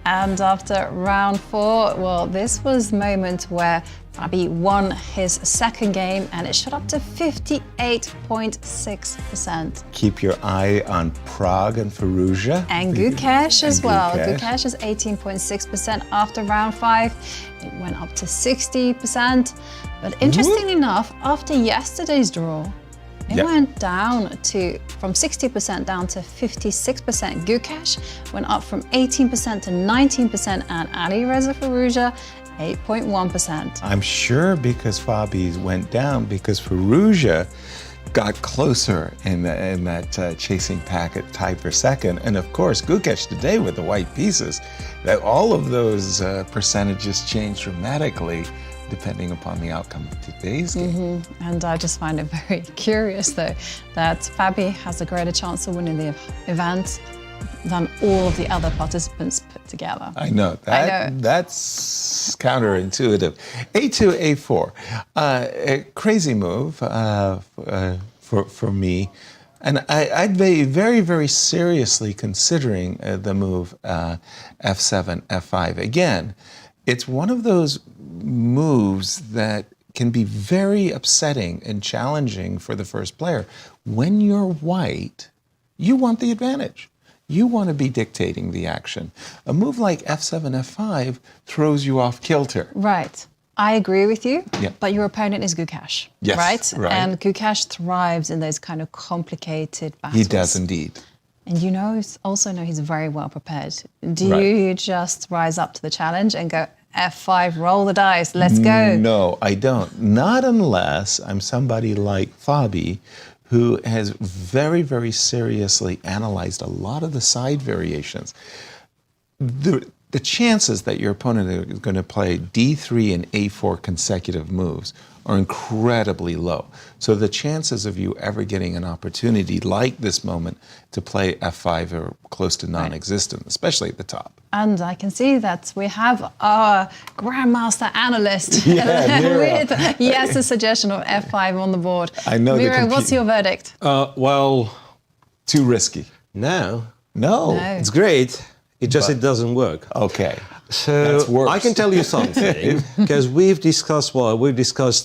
Speaker 3: And after round 4, well, this was the moment where Fabi won his second game, and it shot up to 58.6%.
Speaker 4: Keep your eye on Prague and Firouzja.
Speaker 3: And Gukesh as well. Gukesh is 18.6% after round 5. It went up to 60%. But interestingly enough, after yesterday's draw, it went down from 60% down to 56%. Gukesh went up from 18% to 19%, and Alireza Firouzja 8.1%.
Speaker 4: I'm sure because Fabi's went down, because Firouzja got closer in that chasing packet tied for second. And of course, Gukesh today with the white pieces, that all of those percentages changed dramatically depending upon the outcome of today's game.
Speaker 3: And I just find it very curious, though, that Fabi has a greater chance of winning the event than all of the other participants put together.
Speaker 4: I know. That's counterintuitive. A2, A4. A crazy move for me. And I'd be very, very seriously considering the move F7, F5. Again, it's one of those moves that can be very upsetting and challenging for the first player. When you're white, you want the advantage. You want to be dictating the action. A move like F7, F5 throws you off kilter.
Speaker 3: Right. I agree with you, but your opponent is Gukesh, right? And Gukesh thrives in those kind of complicated battles.
Speaker 4: He does indeed.
Speaker 3: And also know he's very well prepared. Do you just rise up to the challenge and go, F5, roll the dice, let's go?
Speaker 4: No, I don't. Not unless I'm somebody like Fabi, who has very, very seriously analyzed a lot of the side variations. the chances that your opponent is going to play d3 and a4 consecutive moves are incredibly low. So the chances of you ever getting an opportunity like this moment to play f5 are close to non-existent, especially at the top.
Speaker 3: And I can see that we have our Grandmaster analyst
Speaker 4: Miro.
Speaker 3: with Yasser's suggestion of f5 on the board.
Speaker 4: I know.
Speaker 3: Miro, what's your verdict?
Speaker 5: Well,
Speaker 4: too risky.
Speaker 5: no.
Speaker 4: No.
Speaker 5: It's great. It doesn't work.
Speaker 4: Okay.
Speaker 5: So
Speaker 4: That's worse.
Speaker 5: I can tell you something because we've discussed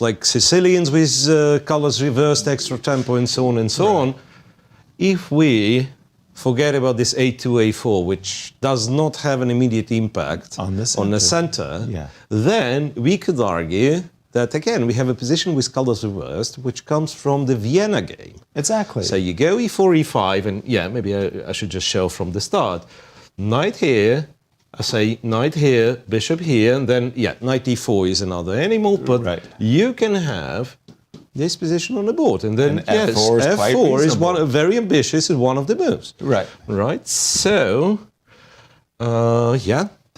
Speaker 5: like Sicilians with colors reversed, extra tempo, and so on and so on. If we forget about this a2, a4, which does not have an immediate impact
Speaker 4: On the
Speaker 5: center,
Speaker 4: Yeah.
Speaker 5: then we could argue that again we have a position with colors reversed, which comes from the Vienna game.
Speaker 4: Exactly.
Speaker 5: So you go e4, e5, and maybe I should just show from the start. Knight here, I say knight here, bishop here, and then, knight d4 is another animal, but you can have this position on the board. And then, f4 is very ambitious and one of the moves.
Speaker 4: Right.
Speaker 5: Right, so,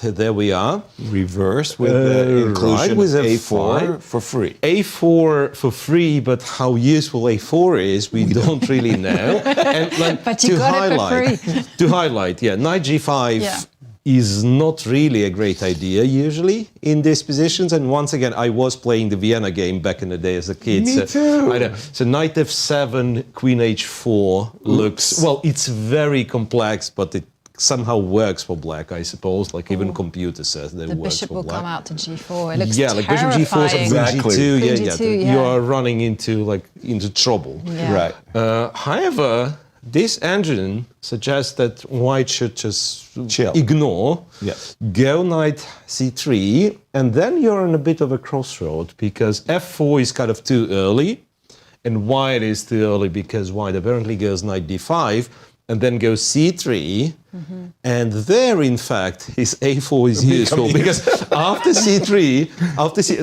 Speaker 5: there we are.
Speaker 4: Reverse with the inclusion
Speaker 5: with
Speaker 4: of a4 for free.
Speaker 5: A4 for free, but how useful A4 is, we don't really know. And
Speaker 3: But you got it for free.
Speaker 5: To highlight, knight G5 is not really a great idea usually in these positions. And once again, I was playing the Vienna game back in the day as a kid.
Speaker 4: Me too.
Speaker 5: I know. So knight F7, Queen H4 looks, well, it's very complex, but it somehow works for black, I suppose. Like even computer says that it works
Speaker 3: Bishop
Speaker 5: for
Speaker 3: will
Speaker 5: black.
Speaker 3: come out to G4. It looks
Speaker 5: like bishop G4 and
Speaker 4: Exactly.
Speaker 5: G2. You are running into trouble.
Speaker 3: Yeah.
Speaker 4: Right.
Speaker 5: However, this engine suggests that white should just
Speaker 4: Chill.
Speaker 5: ignore,
Speaker 4: Yes.
Speaker 5: go knight c3, and then you're in a bit of a crossroad because f4 is kind of too early, and white is too early because white apparently goes knight d5, and then goes c3, and there, in fact, his a4 is useful because after c3,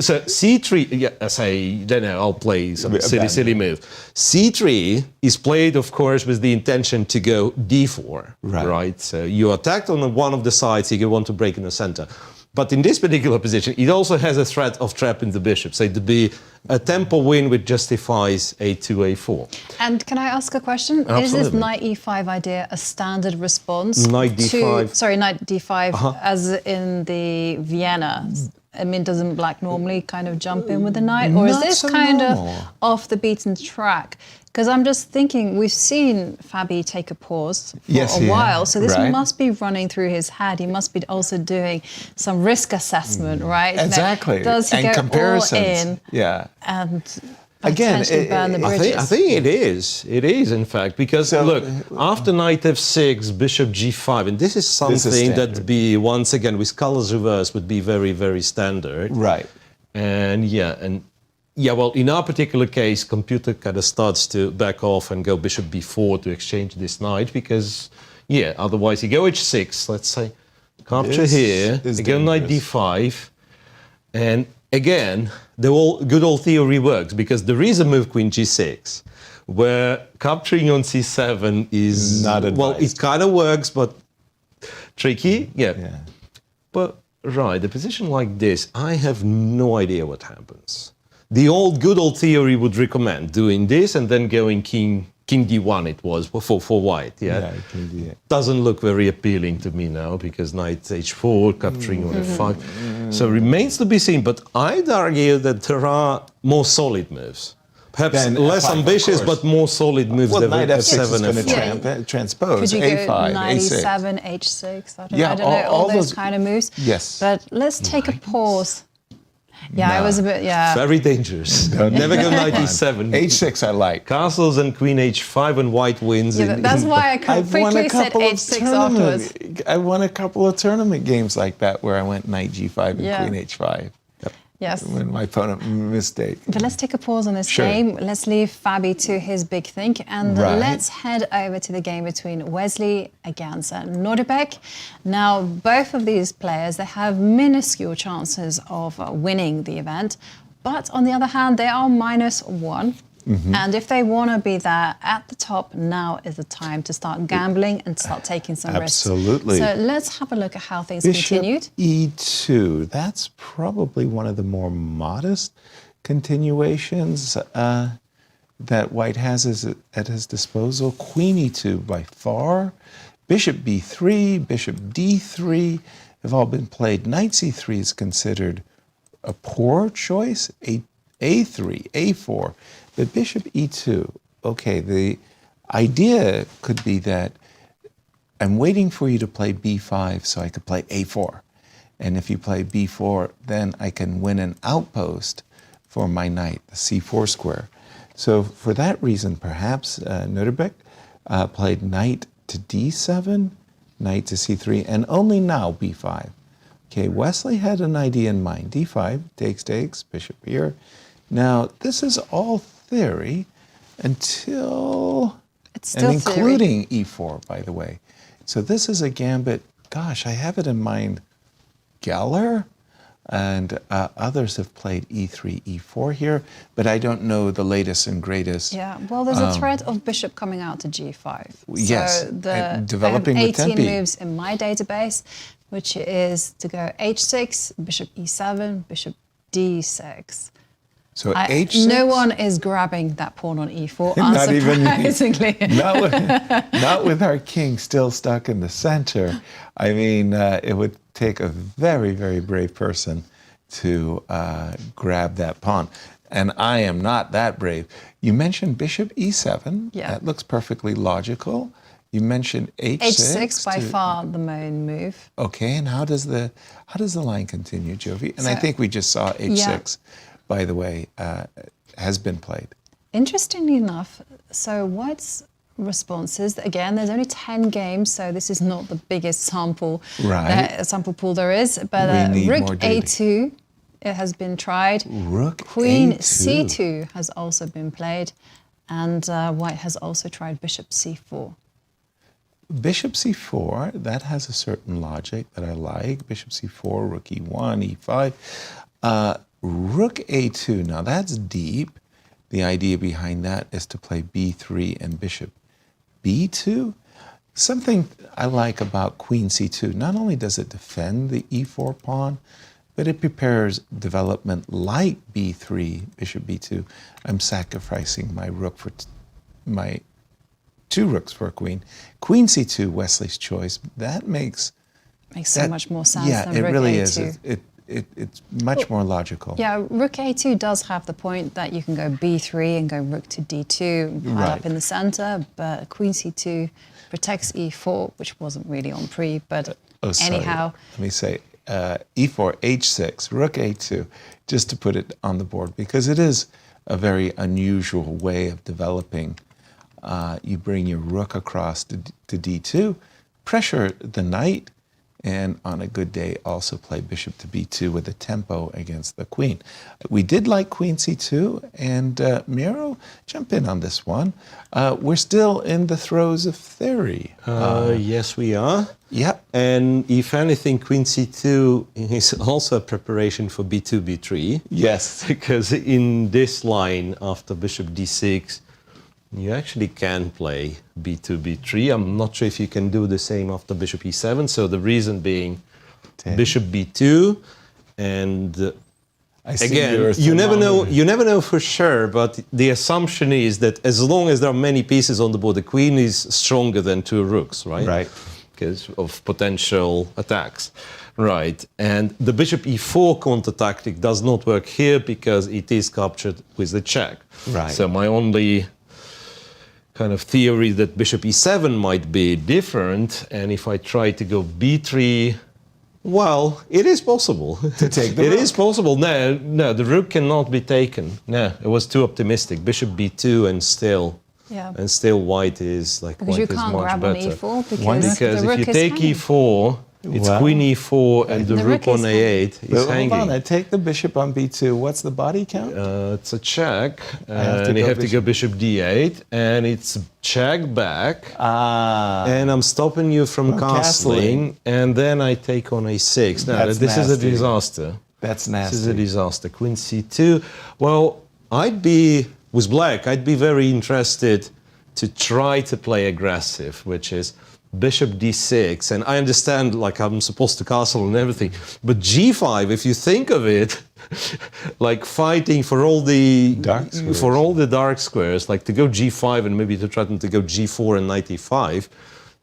Speaker 5: so c3, I don't know, I'll play some silly move. c3 is played, of course, with the intention to go d4, right? So you attacked on one of the sides, you want to break in the center. But in this particular position, it also has a threat of trapping the bishop. So it would be a tempo win which justifies a2, a4.
Speaker 3: And can I ask a question?
Speaker 5: Absolutely.
Speaker 3: Is this knight e5 idea a standard response
Speaker 5: Knight d5.
Speaker 3: knight d5 as in the Vienna? I mean, doesn't black normally kind of jump in with the knight? Or is
Speaker 4: Not
Speaker 3: this
Speaker 4: so
Speaker 3: kind
Speaker 4: normal.
Speaker 3: of off the beaten track? Because I'm just thinking, we've seen Fabi take a pause for a while, so this must be running through his head. He must be also doing some risk assessment, right?
Speaker 4: Exactly.
Speaker 3: Now, does he
Speaker 4: and
Speaker 3: go
Speaker 4: comparisons.
Speaker 3: all in and potentially burn the bridges?
Speaker 5: I think it is. It is, in fact, because look, after knight f6, bishop g5, and this is something that be, once again, with colors reversed, would be very, very standard.
Speaker 4: Right.
Speaker 5: And well, in our particular case, computer kind of starts to back off and go bishop b4 to exchange this knight because, otherwise you go h6, let's say, capture here, you go knight d5, and again, the good old theory works because there is a move queen g6 where capturing on c7 is
Speaker 4: not advised.
Speaker 5: Well, it kind of works, but tricky, But the position like this, I have no idea what happens. The good old theory would recommend doing this and then going king d1 it was for white,
Speaker 4: king d8.
Speaker 5: Doesn't look very appealing to me now because knight h4, capturing on f5. So remains to be seen, but I'd argue that there are more solid moves. Perhaps
Speaker 4: Then
Speaker 5: less
Speaker 4: f5,
Speaker 5: ambitious, but more solid moves than
Speaker 4: knight f6 is
Speaker 5: f7,
Speaker 4: going to transpose
Speaker 3: Could you
Speaker 4: a5,
Speaker 3: go knight
Speaker 4: a6.
Speaker 3: e7, h6? I don't know,
Speaker 4: all
Speaker 3: those
Speaker 4: those
Speaker 3: kind of moves.
Speaker 4: Yes.
Speaker 3: But let's take a pause. I was a bit,
Speaker 5: Very dangerous. Never go knight e7.
Speaker 4: h6 I like.
Speaker 5: Castles and queen h5 and white wins.
Speaker 3: That's why I quickly said h6 afterwards.
Speaker 4: I won a couple of tournament games like that where I went knight g5 and queen h5.
Speaker 3: Yes.
Speaker 4: When my opponent mistake.
Speaker 3: But let's take a pause on this game. Let's leave Fabi to his big think, and let's head over to the game between Wesley against Nodirbek. Now, both of these players, they have minuscule chances of winning the event, but on the other hand, they are -1. And if they want to be there at the top, now is the time to start gambling and start taking some risks.
Speaker 4: Absolutely.
Speaker 3: So let's have a look at how things
Speaker 4: Bishop
Speaker 3: continued.
Speaker 4: E2. That's probably one of the more modest continuations that White has at his disposal. Queen E2 by far. Bishop B3, Bishop D3 have all been played. Knight C3 is considered a poor choice. A3, A4, but Bishop E2. Okay, the idea could be that I'm waiting for you to play B5 so I could play A4. And if you play B4, then I can win an outpost for my knight, the C4 square. So for that reason, perhaps Nodirbek played knight to D7, knight to C3, and only now B5. Okay, Wesley had an idea in mind. D5, takes, bishop here. Now, this is all theory until...
Speaker 3: It's still
Speaker 4: and
Speaker 3: theory.
Speaker 4: including E4, by the way. So this is a gambit, gosh, I have it in mind, Geller, and others have played E3, E4 here, but I don't know the latest and greatest.
Speaker 3: Yeah, well, there's a threat of bishop coming out to G5.
Speaker 4: Yes,
Speaker 3: So
Speaker 4: and developing
Speaker 3: I
Speaker 4: with
Speaker 3: have 18
Speaker 4: tempi.
Speaker 3: moves in my database, which is to go H6, bishop E7, bishop D6.
Speaker 4: So H6?
Speaker 3: No one is grabbing that pawn on E4,
Speaker 4: Not even me.
Speaker 3: unsurprisingly.
Speaker 4: not with our king still stuck in the center. I mean, it would take a very, very brave person to grab that pawn. And I am not that brave. You mentioned bishop E7.
Speaker 3: Yeah.
Speaker 4: That looks perfectly logical. You mentioned H6.
Speaker 3: H6 by far the main move.
Speaker 4: Okay, and how does the line continue, Jovi? And I
Speaker 3: So-
Speaker 4: think we just saw H6, by the way, has been played.
Speaker 3: Interestingly enough, so White's responses, again, there's only 10 games, so this is not the biggest sample pool there is, but
Speaker 4: We need
Speaker 3: rook
Speaker 4: more data.
Speaker 3: A2 it has been tried.
Speaker 4: Rook
Speaker 3: Queen
Speaker 4: A2.
Speaker 3: C2 has also been played, and White has also tried bishop C4.
Speaker 4: Bishop C4, that has a certain logic that I like. Bishop C4, rook E1, E5. Rook A2, now that's deep. The idea behind that is to play B3 and bishop B2. Something I like about Queen C2, not only does it defend the E4 pawn, but it prepares development like B3, bishop B2. I'm sacrificing my rook for my two rooks for a queen. Queen C2, Wesley's choice. That makes
Speaker 3: So much more sense than
Speaker 4: it
Speaker 3: rook
Speaker 4: really
Speaker 3: A2.
Speaker 4: is. It's much more logical.
Speaker 3: Yeah, rook A2 does have the point that you can go B3 and go rook to D2 and pile
Speaker 4: Right.
Speaker 3: up in the center, but Queen C2 protects E4, which wasn't really on pre, but anyhow.
Speaker 4: Let me say E4, H6, rook A2, just to put it on the board, because it is a very unusual way of developing. You bring your rook across to D2, pressure the knight, and on a good day also play bishop to B2 with a tempo against the queen. We did like Queen C2, and Miro, jump in on this one. We're still in the throes of theory.
Speaker 5: Yes, we are.
Speaker 4: Yep.
Speaker 5: And if anything, Queen C2 is also a preparation for B2, B3.
Speaker 4: Yes.
Speaker 5: Because in this line, after bishop D6, you actually can play B2, B3. I'm not sure if you can do the same after bishop E7. So the reason being bishop B2, and again, you never know. You never know for sure. But the assumption is that as long as there are many pieces on the board, the queen is stronger than two rooks, right?
Speaker 4: Right.
Speaker 5: Because of potential attacks. Right. And the bishop E4 counter tactic does not work here because it is captured with the check.
Speaker 4: Right.
Speaker 5: So my only kind of theory that bishop E7 might be different, and if I try to go B3, well, it is possible.
Speaker 4: To take the
Speaker 5: It
Speaker 4: rook.
Speaker 5: is possible. No, the rook cannot be taken. No, it was too optimistic. Bishop B2 and still white is like
Speaker 3: Because
Speaker 5: white
Speaker 3: you
Speaker 5: is
Speaker 3: can't
Speaker 5: much
Speaker 3: grab
Speaker 5: better.
Speaker 3: on E4
Speaker 5: Because
Speaker 3: the rook
Speaker 5: if you
Speaker 3: is
Speaker 5: take
Speaker 3: hanging.
Speaker 5: E4, it's
Speaker 4: Well,
Speaker 5: queen E4 and the
Speaker 3: the
Speaker 5: rook
Speaker 3: rook
Speaker 5: on
Speaker 3: is
Speaker 5: A8 is
Speaker 4: But
Speaker 5: hanging.
Speaker 4: hold on, I take the bishop on B2. What's the body count?
Speaker 5: It's a check,
Speaker 4: have to
Speaker 5: and you
Speaker 4: go
Speaker 5: have to go bishop D8, and it's check back. And I'm stopping you from castling, and then I take on A6. Now,
Speaker 4: That's
Speaker 5: this is a
Speaker 4: nasty.
Speaker 5: disaster.
Speaker 4: That's
Speaker 5: This is a
Speaker 4: nasty.
Speaker 5: disaster. Queen C2. Well, I'd be with black, I'd be very interested to try to play aggressive, which is bishop d6. And I understand, like, I'm supposed to castle and everything, but g5, if you think of it, like fighting for all the dark squares, like to go g5 and maybe to threaten to go g4 and knight e5,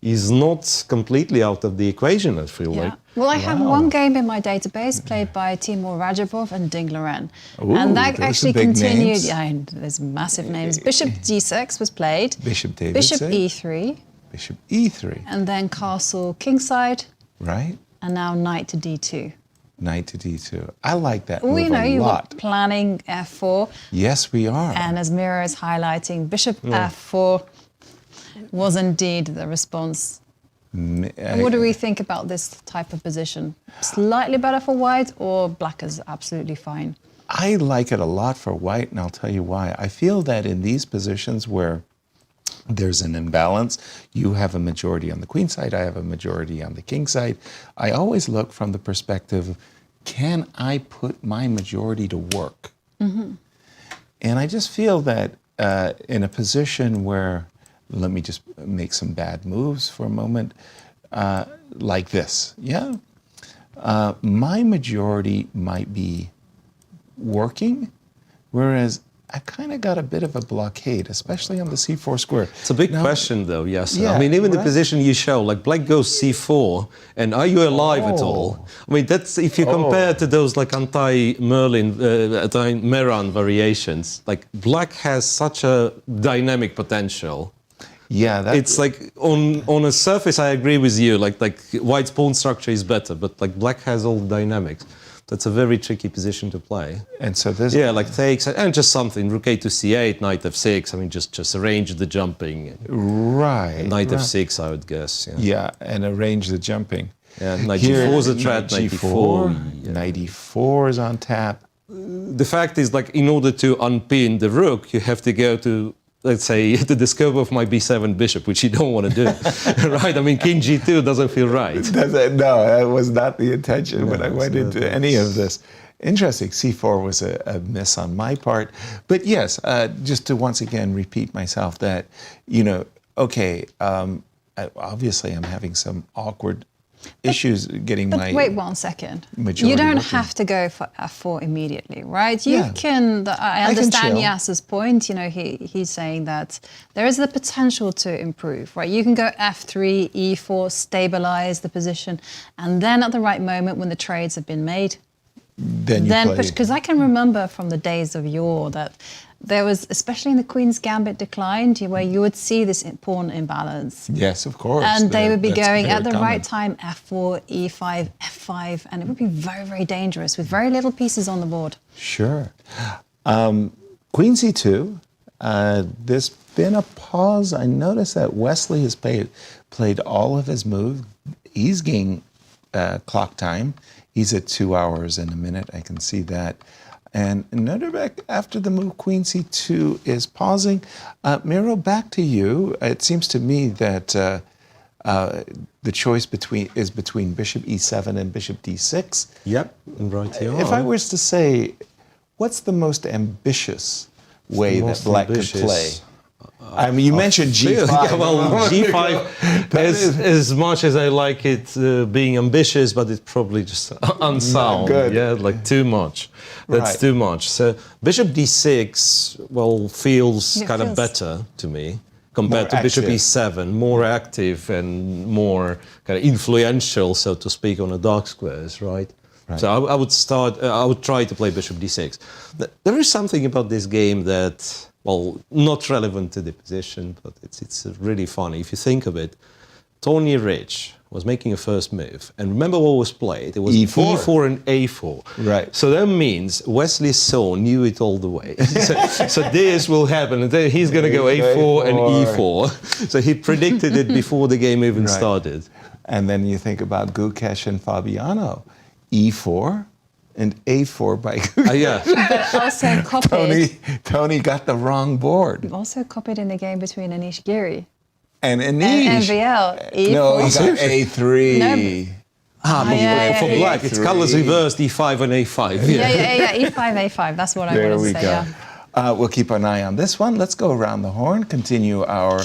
Speaker 5: is not completely out of the equation, I feel like.
Speaker 3: Well, I have one game in my database played by Timur Rajabov and Ding Liren. And that actually continued. Yeah, there's massive names. Bishop d6 was played.
Speaker 4: Bishop David.
Speaker 3: Bishop e3.
Speaker 4: Bishop e3.
Speaker 3: And then castle kingside.
Speaker 4: Right.
Speaker 3: And now knight to d2.
Speaker 4: Knight to d2. I like that
Speaker 3: Well,
Speaker 4: move
Speaker 3: you know,
Speaker 4: a
Speaker 3: you were
Speaker 4: lot.
Speaker 3: planning f4.
Speaker 4: Yes, we are.
Speaker 3: And as Miro is highlighting, bishop f4 was indeed the response. What do we think about this type of position? Slightly better for white, or black is absolutely fine?
Speaker 4: I like it a lot for white, and I'll tell you why. I feel that in these positions where there's an imbalance, you have a majority on the queen side, I have a majority on the king side. I always look from the perspective, can I put my majority to work? Mm-hmm. And I just feel that in a position where, let me just make some bad moves for a moment, like this, my majority might be working, whereas I kind of got a bit of a blockade, especially on the c4 square.
Speaker 5: It's a big question, though, yes. I mean, even the position you show, like black goes c4, and are you alive at all? I mean, that's if you compare to those like anti-Meran variations, like black has such a dynamic potential.
Speaker 4: Yeah,
Speaker 5: it's like on a surface, I agree with you. Like white's pawn structure is better, but like black has all the dynamics. That's a very tricky position to play.
Speaker 4: And so this,
Speaker 5: like takes and just something. Rook a to c8, knight f6. I mean, just arrange the jumping.
Speaker 4: Right.
Speaker 5: Knight f6, I would guess.
Speaker 4: Yeah, and arrange the jumping.
Speaker 5: Yeah, knight g4 is a threat. Knight e4.
Speaker 4: Knight e4 is on tap.
Speaker 5: The fact is, like, in order to unpin the rook, you have to go to, let's say, to the scope of my b7 bishop, which you don't want to do, right? I mean, king g2 doesn't feel right.
Speaker 4: No, that was not the intention when I went into any of this. Interesting. C4 was a miss on my part. But yes, just to once again repeat myself that, obviously I'm having some awkward issues getting my...
Speaker 3: Wait 1 second. You don't have to go for f4 immediately, right? You can... I understand Yasser's point. He's saying that there is the potential to improve, right? You can go f3, e4, stabilize the position, and then at the right moment when the trades have been made, then push. Because I can remember from the days of yore that there was, especially in the Queen's Gambit declined, where you would see this pawn imbalance.
Speaker 4: Yes, of course.
Speaker 3: And they would be going at the right time, f4, e5, f5, and it would be very, very dangerous with very little pieces on the board.
Speaker 4: Sure. Queen c2, there's been a pause. I noticed that Wesley has played all of his moves. He's gained clock time. He's at 2 hours and a minute. I can see that. And Nodirbek, after the move Queen c2, is pausing. Miro, back to you. It seems to me that the choice is between Bishop e7 and Bishop d6.
Speaker 5: Yep, and right here.
Speaker 4: If I was to say, what's the most ambitious way that Black could play? I mean, you mentioned g5.
Speaker 5: Yeah, well, g5, as much as I like it being ambitious, but it's probably just unsound.
Speaker 4: Good.
Speaker 5: Yeah, like too much. That's too much. So Bishop d6, feels kind of better to me compared to Bishop e7, more active and more kind of influential, so to speak, on the dark squares, right? So I would try to play Bishop d6. There is something about this game that, not relevant to the position, but it's really funny. If you think of it, Tony Rich was making a first move. And remember what was played? It was E4 and A4.
Speaker 4: Right.
Speaker 5: So that means Wesley's son knew it all the way. so this will happen. And then he's going to go A4 and E4. So he predicted it before the game even started.
Speaker 4: And then you think about Gukesh and Fabiano. E4 and A4 by Gukesh.
Speaker 3: But also copied.
Speaker 4: Tony got the wrong board.
Speaker 3: Also copied in the game between Anish Giri.
Speaker 4: And Anish.
Speaker 3: And MVL. E4.
Speaker 4: No, he got A3.
Speaker 5: For black, it's colors reversed, E5 and A5.
Speaker 3: Yeah, E5, A5. That's what I want to say.
Speaker 4: We'll keep an eye on this one. Let's go around the horn, continue our...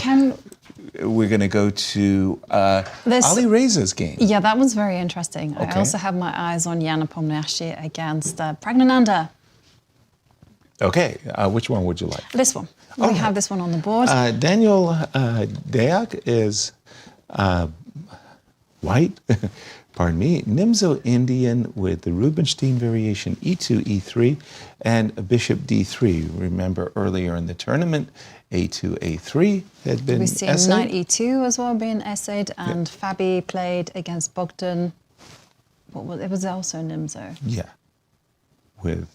Speaker 4: We're going to go to Alireza's game.
Speaker 3: Yeah, that was very interesting.
Speaker 4: Okay.
Speaker 3: I also have my eyes on Nepomniachtchi against Praggnanandhaa.
Speaker 4: Okay, which one would you like?
Speaker 3: This one. We have this one on the board.
Speaker 4: Daniel Deac is white, pardon me, Nimzo Indian with the Rubinstein variation E2, E3, and bishop D3. Remember earlier in the tournament, A2, A3 had been
Speaker 3: We've seen
Speaker 4: essayed.
Speaker 3: knight E2 as well being essayed, and Fabi played against Bogdan. It was also Nimzo.
Speaker 4: Yeah, with...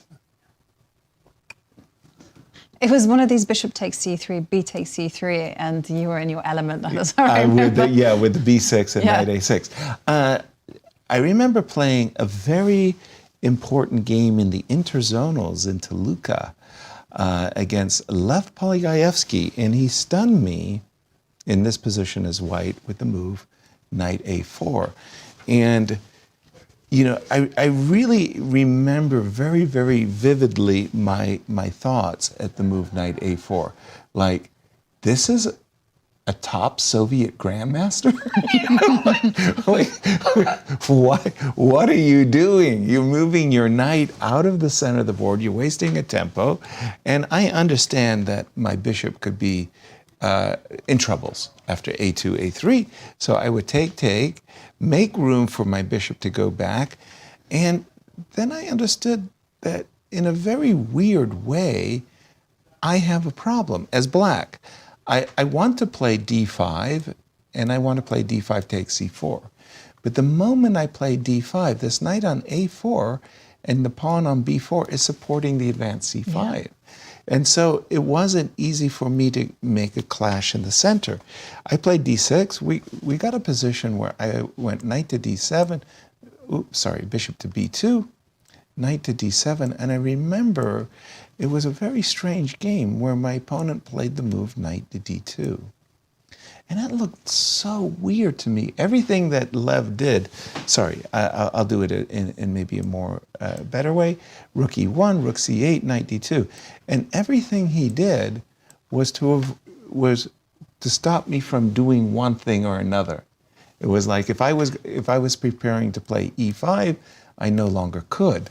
Speaker 3: It was one of these bishop takes C3, B takes C3, and you were in your element. That's what I remember.
Speaker 4: with the B6 and knight A6. I remember playing a very important game in the interzonals in Toluca against Lev Polygaevsky, and he stunned me in this position as white with the move knight A4. And you know, I really remember very, very vividly my thoughts at the move knight A4. Like, this is a top Soviet grandmaster? What are you doing? You're moving your knight out of the center of the board. You're wasting a tempo. And I understand that my bishop could be in troubles after A2, A3. So I would take, make room for my bishop to go back. And then I understood that in a very weird way, I have a problem as black. I want to play D5, and I want to play D5 takes C4. But the moment I play D5, this knight on A4 and the pawn on B4 is supporting the advanced C5. Yeah. And so it wasn't easy for me to make a clash in the center. I played D6. We got a position where I went knight to D7, bishop to B2, knight to D7, and I remember it was a very strange game where my opponent played the move knight to D2. And that looked so weird to me. Everything that Lev did, I'll do it in maybe a more better way. Rook E1, rook C8, knight D2. And everything he did was to stop me from doing one thing or another. It was like if I was preparing to play E5, I no longer could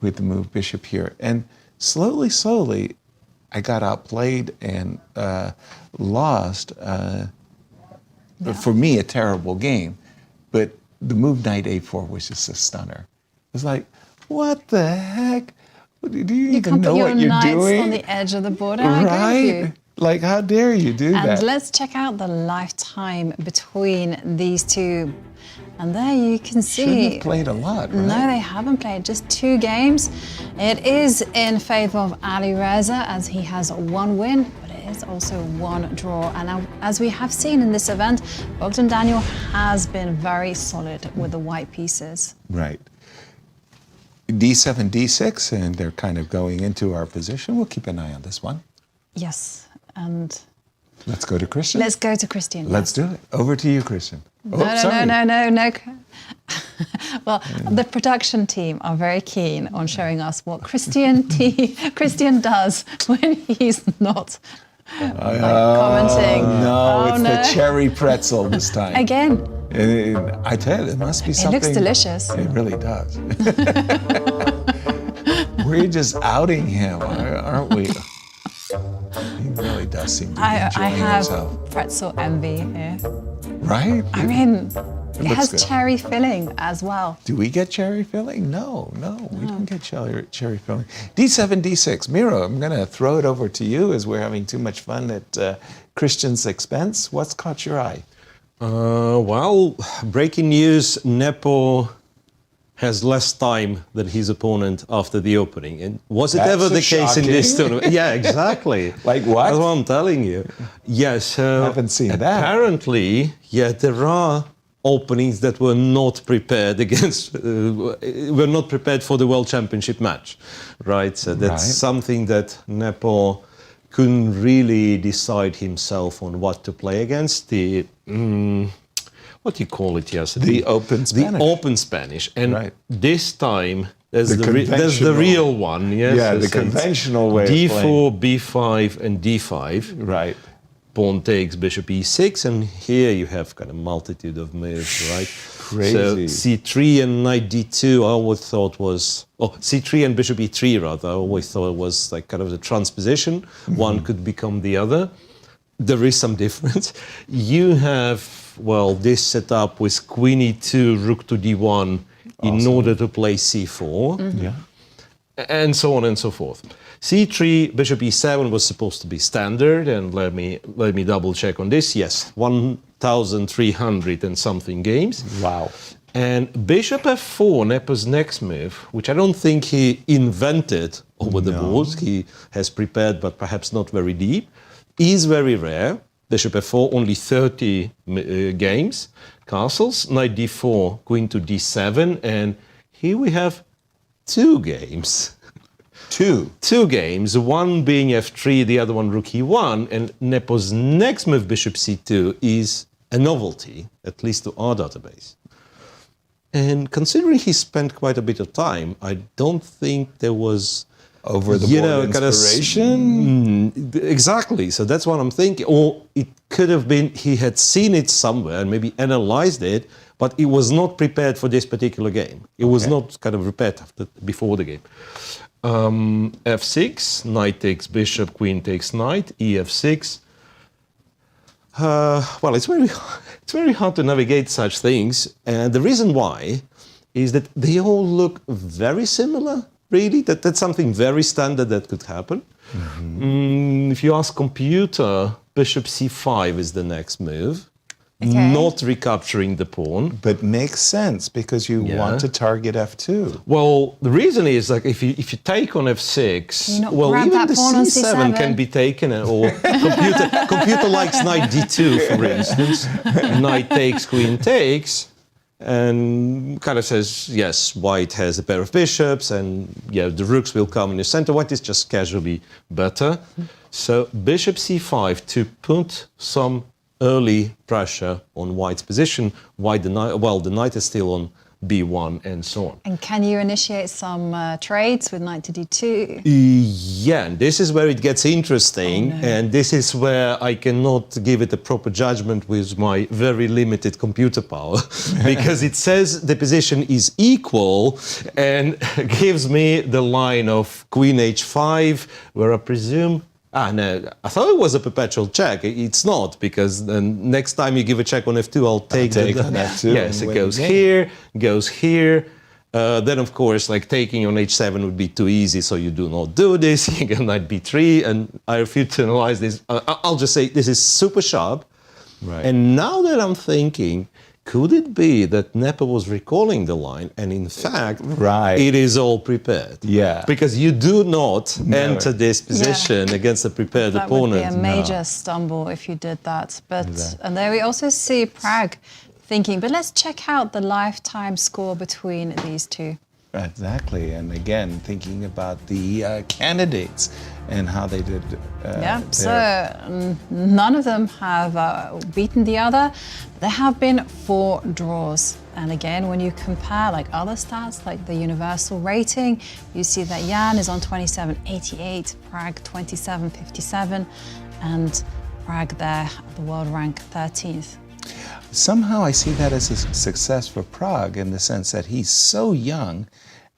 Speaker 4: with the move bishop here. And slowly, I got outplayed and lost. For me, a terrible game. But the move knight A4 was just a stunner. It was like, what the heck? Do you even know what you're doing? You can't put your knights on the
Speaker 3: edge of the board. I agree with you.
Speaker 4: Like, how dare you do that?
Speaker 3: And let's check out the lifetime between these two. And there you can see.
Speaker 4: Shouldn't have played a lot, right?
Speaker 3: No, they haven't played, just 2 games. It is in favor of Alireza as he has 1 win, but it is also 1 draw. And now, as we have seen in this event, Bogdan Daniel has been very solid with the white pieces.
Speaker 4: Right. D7, D6, and they're kind of going into our position. We'll keep an eye on this one.
Speaker 3: Yes, and...
Speaker 4: Let's go to Cristian.
Speaker 3: Let's go to Cristian.
Speaker 4: Let's do it. Over to you, Cristian.
Speaker 3: No. Well, the production team are very keen on showing us what Cristian does when he's not commenting.
Speaker 4: No, the cherry pretzel this time.
Speaker 3: Again.
Speaker 4: I tell you, there must be something.
Speaker 3: It looks delicious.
Speaker 4: It really does. We're just outing him, aren't we? He really does seem to be enjoying himself.
Speaker 3: I have pretzel envy here.
Speaker 4: Right?
Speaker 3: I mean, it has good. Cherry filling as well.
Speaker 4: Do we get cherry filling? No, we don't get cherry filling. D7, D6. Miro, I'm going to throw it over to you as we're having too much fun at Cristian's expense. What's caught your eye?
Speaker 5: Well, breaking news, Nepo has less time than his opponent after the opening. And was it ever the case in this tournament? Yeah, exactly.
Speaker 4: Like what?
Speaker 5: That's what I'm telling you. Yes.
Speaker 4: I haven't seen that.
Speaker 5: Apparently, there are openings that were not prepared against, were not prepared for the World Championship match, right? So that's something that Nepo couldn't really decide himself on what to play against. The what do you call it? Yes,
Speaker 4: the Open Spanish.
Speaker 5: The Open Spanish, and this time There's the real one, yes.
Speaker 4: Yeah, the conventional way
Speaker 5: D4,
Speaker 4: of playing.
Speaker 5: B5, and D5.
Speaker 4: Right.
Speaker 5: Pawn takes bishop E6, and here you have kind of multitude of moves, right?
Speaker 4: Crazy.
Speaker 5: So C3 and knight D2, I always thought was, C3 and bishop E3 rather, I always thought it was like kind of the transposition. One could become the other. There is some difference. You have, well, this set up with queen E2, rook to D1 in order to play C4.
Speaker 4: Yeah.
Speaker 5: And so on and so forth. C3, bishop E7 was supposed to be standard, and let me double check on this. Yes, 1,300 and something games.
Speaker 4: Wow.
Speaker 5: And bishop F4, Nepo's next move, which I don't think he invented over the board. He has prepared, but perhaps not very deep, is very rare. Bishop F4, only 30 games. Castles, knight D4, queen to D7, and here we have 2 games. Two games, one being F3, the other one rook E1, and Nepo's next move, bishop C2, is a novelty, at least to our database. And considering he spent quite a bit of time, I don't think there was
Speaker 4: over the board inspiration.
Speaker 5: Exactly. So that's what I'm thinking. Or it could have been he had seen it somewhere and maybe analyzed it, but it was not prepared for this particular game. It was not kind of prepared before the game. F6, knight takes bishop, queen takes knight, EF6. Well, it's very hard to navigate such things, and the reason why is that they all look very similar. Really, that's something very standard that could happen. If you ask computer, bishop C5 is the next move. Not recapturing the pawn.
Speaker 4: But makes sense because you want to target F2.
Speaker 5: Well, the reason is like if you take on F6, well, even the C7 can be taken, or computer likes knight D2, for instance. Knight takes, queen takes, and kind of says, yes, white has a pair of bishops, and the rooks will come in the center. White is just casually better. So bishop C5 to put some early pressure on white's position. The knight is still on B1 and so on.
Speaker 3: And can you initiate some trades with knight to D2?
Speaker 5: Yeah, and this is where it gets interesting, and this is where I cannot give it a proper judgment with my very limited computer power, because it says the position is equal and gives me the line of queen H5, where I presume no, I thought it was a perpetual check. It's not, because then next time you give a check on F2, I'll take
Speaker 4: that too.
Speaker 5: Yes, it goes here, goes here. Then, of course, like taking on H7 would be too easy, so you do not do this. You get knight B3, and I refuse to analyze this. I'll just say this is super sharp.
Speaker 4: Right.
Speaker 5: And now that I'm thinking, could it be that Nepo was recalling the line, and in fact, it is all prepared?
Speaker 4: Yeah.
Speaker 5: Because you do not enter this position against a prepared opponent.
Speaker 3: That would be a major stumble if you did that. But and there we also see Pragg thinking, but let's check out the lifetime score between these two.
Speaker 4: Exactly, and again, thinking about the candidates and how they did.
Speaker 3: So none of them have beaten the other. There have been 4 draws. And again, when you compare like other stats, like the universal rating, you see that Jan is on 27.88, Pragg 27.57, and Pragg there at the world rank 13th.
Speaker 4: Somehow I see that as a success for Pragg in the sense that he's so young,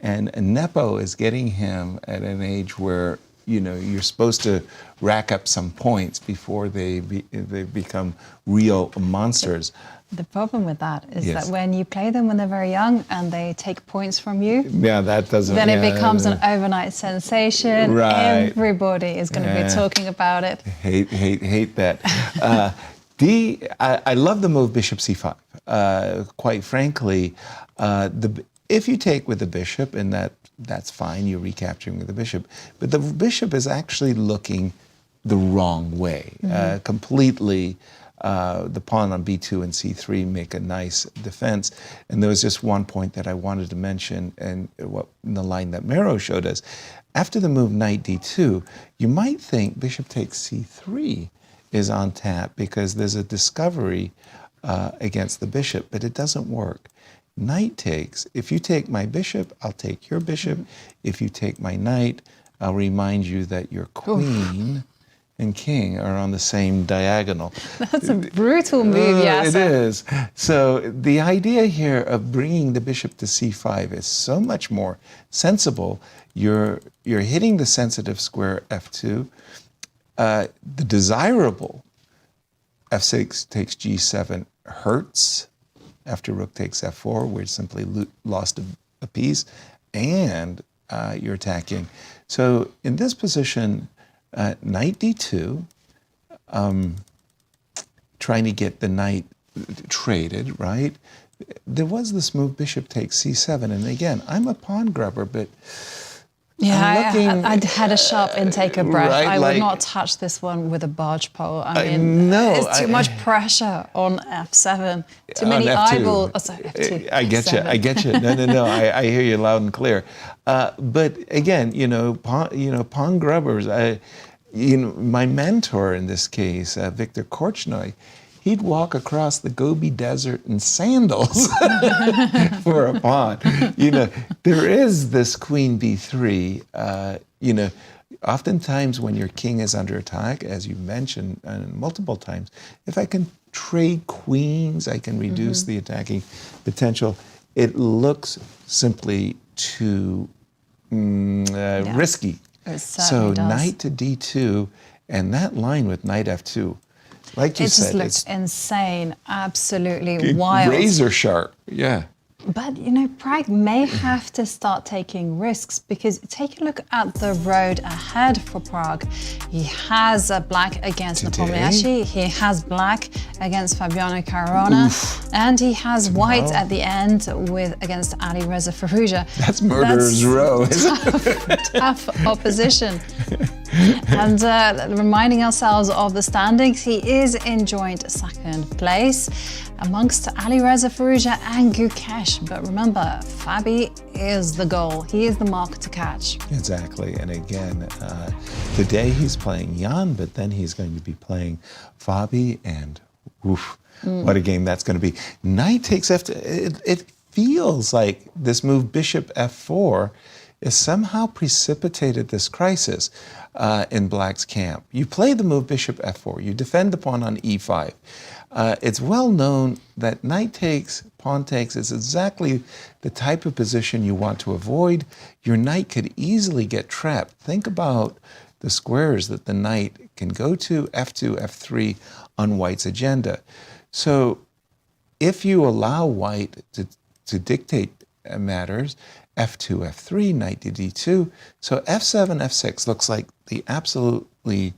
Speaker 4: and Nepo is getting him at an age where you're supposed to rack up some points before they become real monsters.
Speaker 3: The problem with that is that when you play them when they're very young and they take points from you,
Speaker 4: that doesn't.
Speaker 3: Then it becomes an overnight sensation.
Speaker 4: Right.
Speaker 3: Everybody is going to be talking about it.
Speaker 4: Hate that. I love the move bishop c5. Quite frankly, if you take with the bishop, and that's fine, you're recapturing with the bishop, but the bishop is actually looking the wrong way. Completely, the pawn on b2 and c3 make a nice defense. And there was just one point that I wanted to mention, and in the line that Miro showed us. After the move knight d2, you might think bishop takes c3 is on tap because there's a discovery against the bishop, but it doesn't work. knight takes. If you take my bishop, I'll take your bishop. If you take my knight, I'll remind you that your queen and king are on the same diagonal.
Speaker 3: That's a brutal move, Yasser.
Speaker 4: It is. So the idea here of bringing the bishop to c5 is so much more sensible. You're hitting the sensitive square f2. The desirable f6 takes g7 hurts after rook takes f4, where it's simply lost a piece, and you're attacking. So in this position, knight d2, trying to get the knight traded, right? There was this move, bishop takes c7, and again, I'm a pawn grubber, but
Speaker 3: yeah, I had a sharp intake of breath.
Speaker 4: Right,
Speaker 3: I would not touch this one with a barge pole. I mean,
Speaker 4: no,
Speaker 3: it's too much pressure on f7. Too many eyeballs. Oh, sorry, f2.
Speaker 4: I get you. I get you. No. I hear you loud and clear. But again, pawn grubbers. My mentor in this case, Viktor Korchnoi, he'd walk across the Gobi Desert in sandals for a pawn. There is this queen b3. Oftentimes when your king is under attack, as you mentioned multiple times, if I can trade queens, I can reduce the attacking potential. It looks simply too risky. So knight to d2, and that line with knight f2, like you said,
Speaker 3: it just looks insane, absolutely wild.
Speaker 4: Razor sharp, yeah.
Speaker 3: But, Pragg may have to start taking risks, because take a look at the road ahead for Pragg. He has black against Nepomniachtchi, he has black against Fabiano Caruana, and he has white at the end against Alireza Firouzja.
Speaker 4: That's murderer's row, isn't it?
Speaker 3: Tough opposition. And reminding ourselves of the standings, he is in joint second place amongst Alireza Firouzja and Gukesh. But remember, Fabi is the goal. He is the mark to catch.
Speaker 4: Exactly. And again, today he's playing Jan, but then he's going to be playing Fabi, and what a game that's going to be. Knight takes f2. It feels like this move, bishop f4, has somehow precipitated this crisis in Black's camp. You play the move bishop f4. You defend the pawn on e5. It's well known that knight takes, pawn takes is exactly the type of position you want to avoid. Your knight could easily get trapped. Think about the squares that the knight can go to, f2, f3 on white's agenda. So if you allow white to dictate matters, f2, f3, knight to d2, so f7, f6 looks like the absolutely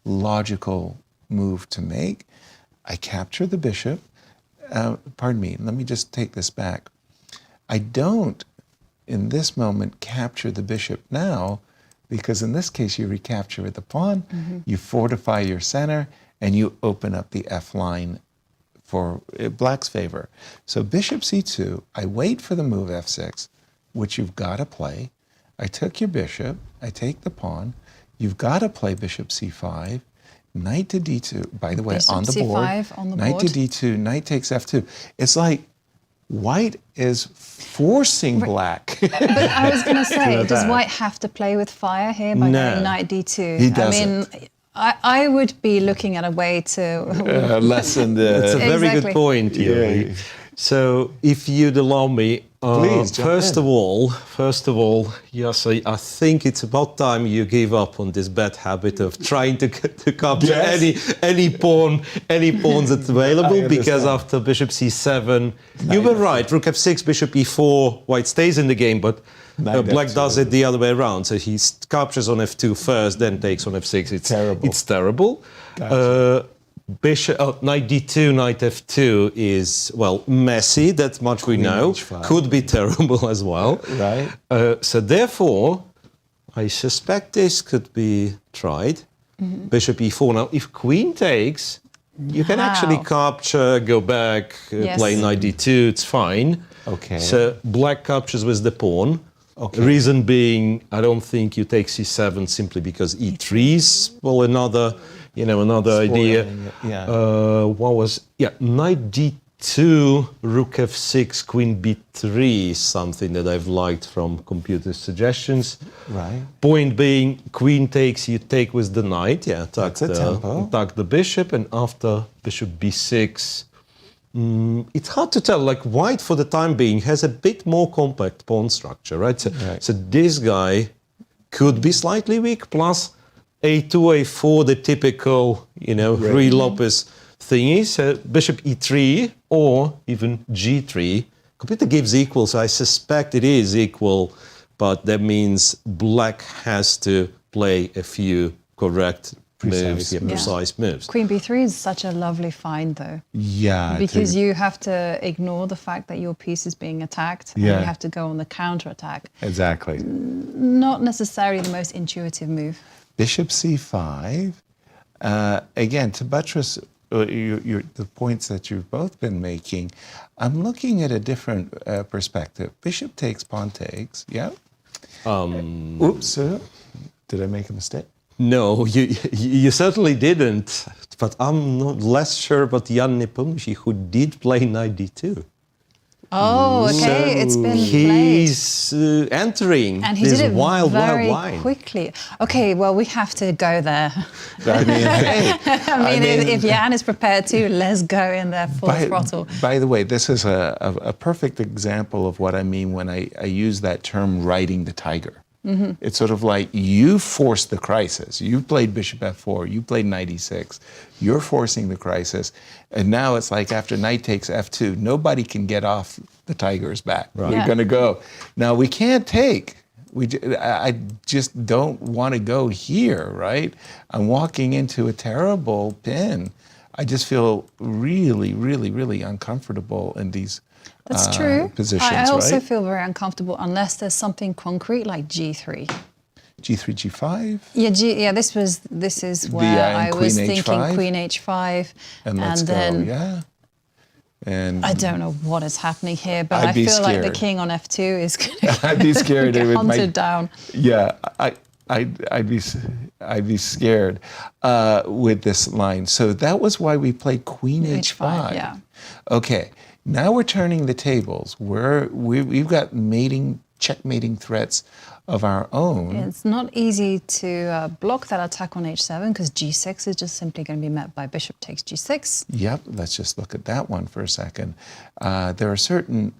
Speaker 4: logical move to make. I capture the bishop. Pardon me, let me just take this back. I don't, in this moment, capture the bishop now, because in this case you recapture with the pawn, you fortify your center, and you open up the f line for Black's favor. So bishop c2, I wait for the move f6, which you've got to play. I took your bishop, I take the pawn, you've got to play bishop c5, knight to d2, by the way,
Speaker 3: bishop
Speaker 4: on the
Speaker 3: c5
Speaker 4: board,
Speaker 3: on the
Speaker 4: knight
Speaker 3: board.
Speaker 4: to d2, knight takes f2. It's like white is forcing black.
Speaker 3: But I was going to say, does white have to play with fire here by going knight d2?
Speaker 4: He doesn't.
Speaker 3: I mean, I would be looking at a way to
Speaker 4: lessen the...
Speaker 5: That's a very good point, Yuri.
Speaker 4: Yeah.
Speaker 5: So if you'd allow me,
Speaker 4: Please, jump
Speaker 5: first
Speaker 4: in.
Speaker 5: of all, yes, I think it's about time you gave up on this bad habit of trying to capture any pawns that's available, because after bishop c7, you were right, rook f6, bishop e4, white stays in the game, but black does it the other way around. So he captures on f2 first, then takes on f6. It's terrible. It's terrible.
Speaker 4: Gotcha.
Speaker 5: Knight d2, knight f2 is, well, messy, that much we know.
Speaker 4: h5.
Speaker 5: Could be terrible as well.
Speaker 4: Right.
Speaker 5: So therefore, I suspect this could be tried. Bishop e4. Now, if queen takes, you can actually capture, go back, play knight d2, it's fine.
Speaker 4: Okay.
Speaker 5: So black captures with the pawn.
Speaker 4: Okay.
Speaker 5: Reason being, I don't think you take c7 simply because e3 is, well, another idea.
Speaker 4: Yeah.
Speaker 5: Knight d2. f2, rook f6, queen b3 is something that I've liked from computer suggestions.
Speaker 4: Right.
Speaker 5: Point being, queen takes, you take with the knight. Yeah, attack the bishop, and after bishop b6, it's hard to tell. Like white, for the time being, has a bit more compact pawn structure, right? So this guy could be slightly weak. Plus, a2, a4, the typical, Ruy Lopez thingy. So bishop e3 or even g3. Computer gives equal, so I suspect it is equal, but that means black has to play a few correct precise moves.
Speaker 3: Queen b3 is such a lovely find, though.
Speaker 4: Yeah.
Speaker 3: Because you have to ignore the fact that your piece is being attacked, and you have to go on the counter-attack.
Speaker 4: Exactly.
Speaker 3: Not necessarily the most intuitive move.
Speaker 4: Bishop c5. Again, to buttress the points that you've both been making, I'm looking at a different perspective. Bishop takes, pawn takes. Yeah. Oops. Did I make a mistake?
Speaker 5: No, you certainly didn't. But I'm not less sure about Jan Nepomniachtchi, who did play knight d2.
Speaker 3: Oh, okay, it's been
Speaker 5: He's entering
Speaker 3: and he
Speaker 5: this
Speaker 3: did it
Speaker 5: wild
Speaker 3: very
Speaker 5: wine.
Speaker 3: quickly. Okay, well, we have to go there.
Speaker 4: I mean, hey,
Speaker 3: I mean, if Jan is prepared to, let's go in there full throttle.
Speaker 4: By the way, this is a perfect example of what I mean when I use that term riding the tiger. Mm-hmm. It's sort of like you forced the crisis. You played bishop f4, you played knight e6, you're forcing the crisis, and now it's like after knight takes f2, nobody can get off the tiger's back. Right. We're going to go. Now, we can't take. I just don't want to go here, right? I'm walking into a terrible pin. I just feel really, really, really uncomfortable in these
Speaker 3: That's true.
Speaker 4: Positions,
Speaker 3: I also
Speaker 4: right?
Speaker 3: feel very uncomfortable unless there's something concrete like g3.
Speaker 4: G3, G5?
Speaker 3: Yeah, this is where I was thinking
Speaker 4: H5.
Speaker 3: queen h5.
Speaker 4: And let's
Speaker 3: then
Speaker 4: go, yeah. And
Speaker 3: I don't know what is happening here, but
Speaker 4: I'd
Speaker 3: I feel like the
Speaker 4: scared.
Speaker 3: king on f2 is going to
Speaker 4: I'd be scared.
Speaker 3: get hunted down.
Speaker 4: Yeah, I'd be scared with this line. So that was why we played queen h5.
Speaker 3: Yeah.
Speaker 4: Okay, now we're turning the tables. We've got checkmating threats of our own.
Speaker 3: It's not easy to block that attack on h7 because g6 is just simply going to be met by bishop takes g6.
Speaker 4: Yep, let's just look at that one for a second. There are certain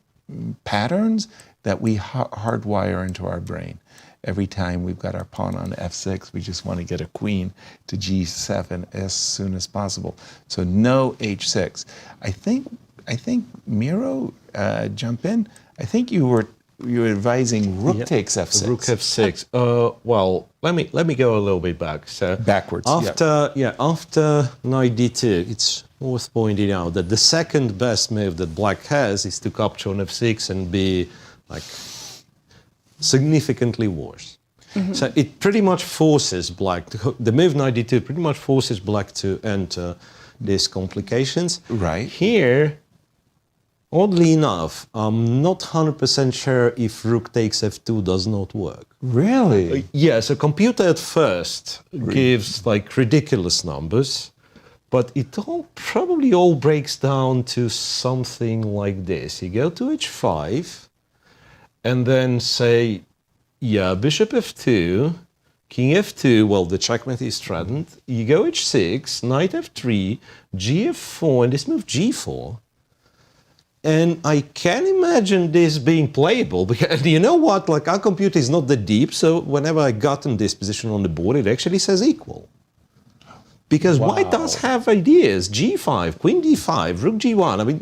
Speaker 4: patterns that we hardwire into our brain. Every time we've got our pawn on f6, we just want to get a queen to g7 as soon as possible. So no h6. I think Miro, jump in. I think you were advising rook takes f6.
Speaker 5: Rook f6. Well, let me go a little bit back. So
Speaker 4: backwards.
Speaker 5: After knight d2, it's worth pointing out that the second best move that black has is to capture on f6 and be like significantly worse. Mm-hmm. So it pretty much forces black the move knight d2 pretty much forces black to enter these complications.
Speaker 4: Right.
Speaker 5: Here, oddly enough, I'm not 100% sure if rook takes f2 does not work.
Speaker 4: Really?
Speaker 5: Yeah, so computer at first gives like ridiculous numbers, but it probably all breaks down to something like this. You go to h5, and then say, yeah, bishop f2, king f2, well, the checkmate is threatened. You go h6, knight f3, gf4, and this move g4. And I can imagine this being playable, because you know what, like our computer is not that deep, so whenever I got in this position on the board, it actually says equal. Because white does have ideas, g5, queen d5, rook g1, I mean,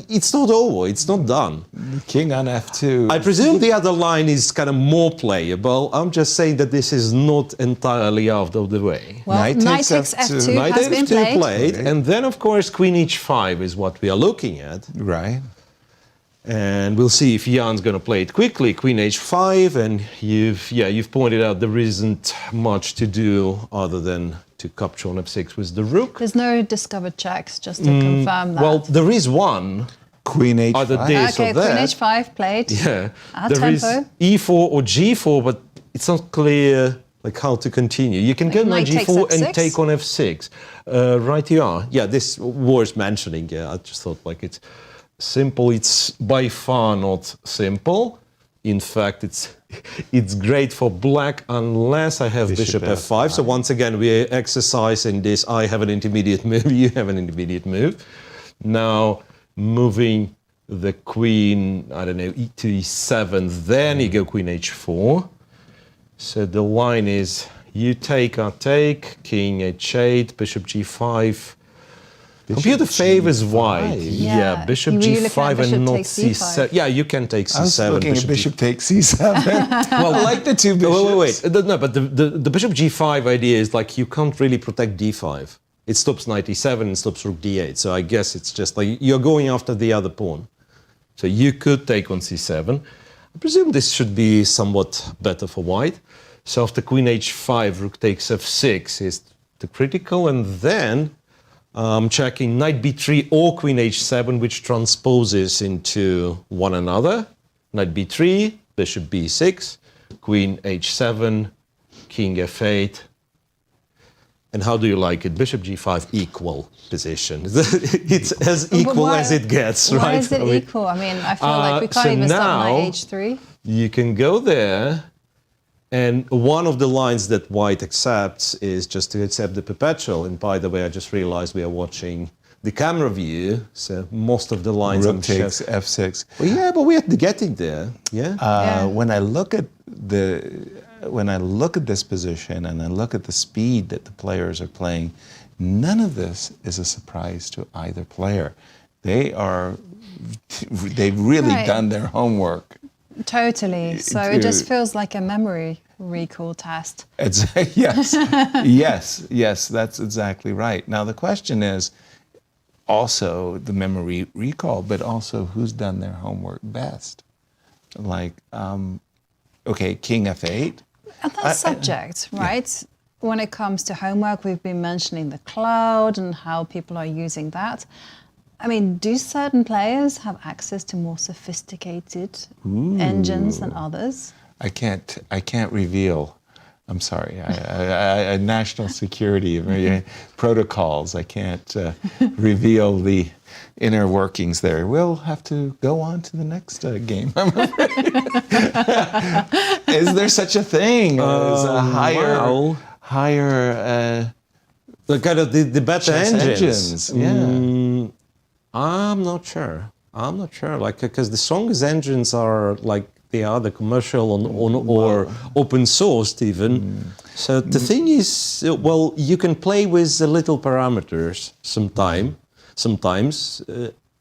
Speaker 5: it's not over, it's not done.
Speaker 4: King on f2.
Speaker 5: I presume the other line is kind of more playable. I'm just saying that this is not entirely out of the way.
Speaker 3: Well, knight takes f2
Speaker 5: Knight
Speaker 3: has been played.
Speaker 5: And then, of course, queen h5 is what we are looking at.
Speaker 4: Right.
Speaker 5: And we'll see if Jan's going to play it quickly. Queen h5, and you've pointed out there isn't much to do other than to capture on f6 with the rook.
Speaker 3: There's no discovered checks, just to confirm that.
Speaker 5: Well, there is one.
Speaker 4: Queen h5.
Speaker 5: Either this or that.
Speaker 3: Queen h5 played.
Speaker 5: Yeah.
Speaker 3: At
Speaker 5: There is
Speaker 3: tempo.
Speaker 5: e4 or g4, but it's not clear like how to continue. You can go knight g4 and take on f6. Right you are. Yeah, this worth mentioning. Yeah, I just thought like it's simple. It's by far not simple. In fact, it's great for black unless I have bishop f5. So once again, we're exercising this. I have an intermediate move, you have an intermediate move. Now moving the queen, I don't know, to e7, then you go queen h4. So the line is you take, I take, king h8, bishop g5. Computer favors white. Yeah, bishop g5 and not c7. Yeah, you can take c7.
Speaker 4: I was looking at bishop takes c7. Well, I like the two bishops.
Speaker 5: Wait. No, but the bishop g5 idea is like you can't really protect d5. It stops knight e7 and stops rook d8. So I guess it's just like you're going after the other pawn. So you could take on c7. I presume this should be somewhat better for white. So after queen h5, rook takes f6 is the critical, and then checking knight b3 or queen h7, which transposes into one another. Knight b3, bishop b6, queen h7, king f8. And how do you like it? Bishop g5 equal position. It's as equal as it gets, right?
Speaker 3: Why is it equal? I mean, I feel like we can't even stop knight h3.
Speaker 5: You can go there. And one of the lines that white accepts is just to accept the perpetual. And by the way, I just realized we are watching the camera view, so most of the lines
Speaker 4: rook takes f6.
Speaker 5: Well, yeah, but we're getting there. Yeah.
Speaker 4: When I look at this position and I look at the speed that the players are playing, none of this is a surprise to either player. They've really done their homework.
Speaker 3: Totally. So it just feels like a memory recall test.
Speaker 4: Yes, that's exactly right. Now the question is also the memory recall, but also who's done their homework best. Like, okay, king f8.
Speaker 3: And that's subject, right? Yeah. When it comes to homework, we've been mentioning the cloud and how people are using that. I mean, do certain players have access to more sophisticated engines than others?
Speaker 4: I can't reveal. I'm sorry. National security protocols. I can't reveal the inner workings there. We'll have to go on to the next game, I'm afraid. Is there such a thing as a higher
Speaker 5: the kind of the better engines?
Speaker 4: Yeah.
Speaker 5: I'm not sure. Like, because the strongest engines are like they are the commercial or open sourced even. So the thing is, well, you can play with the little parameters sometimes.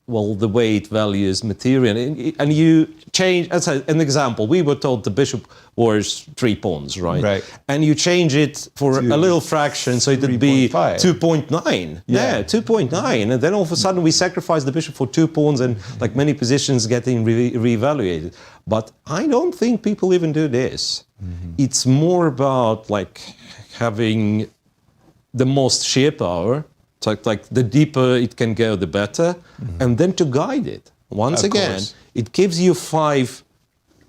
Speaker 5: Well, the way it values material, and you change. As an example, we were told the bishop was 3 pawns, right?
Speaker 4: Right.
Speaker 5: And you change it for a little fraction, so it would be 2.9. Yeah, 2.9, and then all of a sudden we sacrifice the bishop for 2 pawns, and like many positions getting reevaluated. But I don't think people even do this. It's more about like having the most sheer power. Like the deeper it can go, the better, and then to guide it. Once again, it gives you 5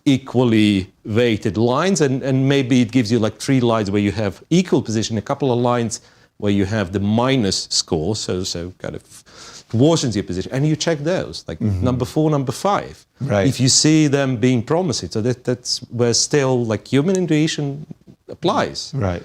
Speaker 5: equally weighted lines, and maybe it gives you like 3 lines where you have equal position, a couple of lines where you have the minus score, so kind of worsens your position, and you check those, like number 4, number 5.
Speaker 4: Right.
Speaker 5: If you see them being promising, so that's where still like human intuition applies.
Speaker 4: Right.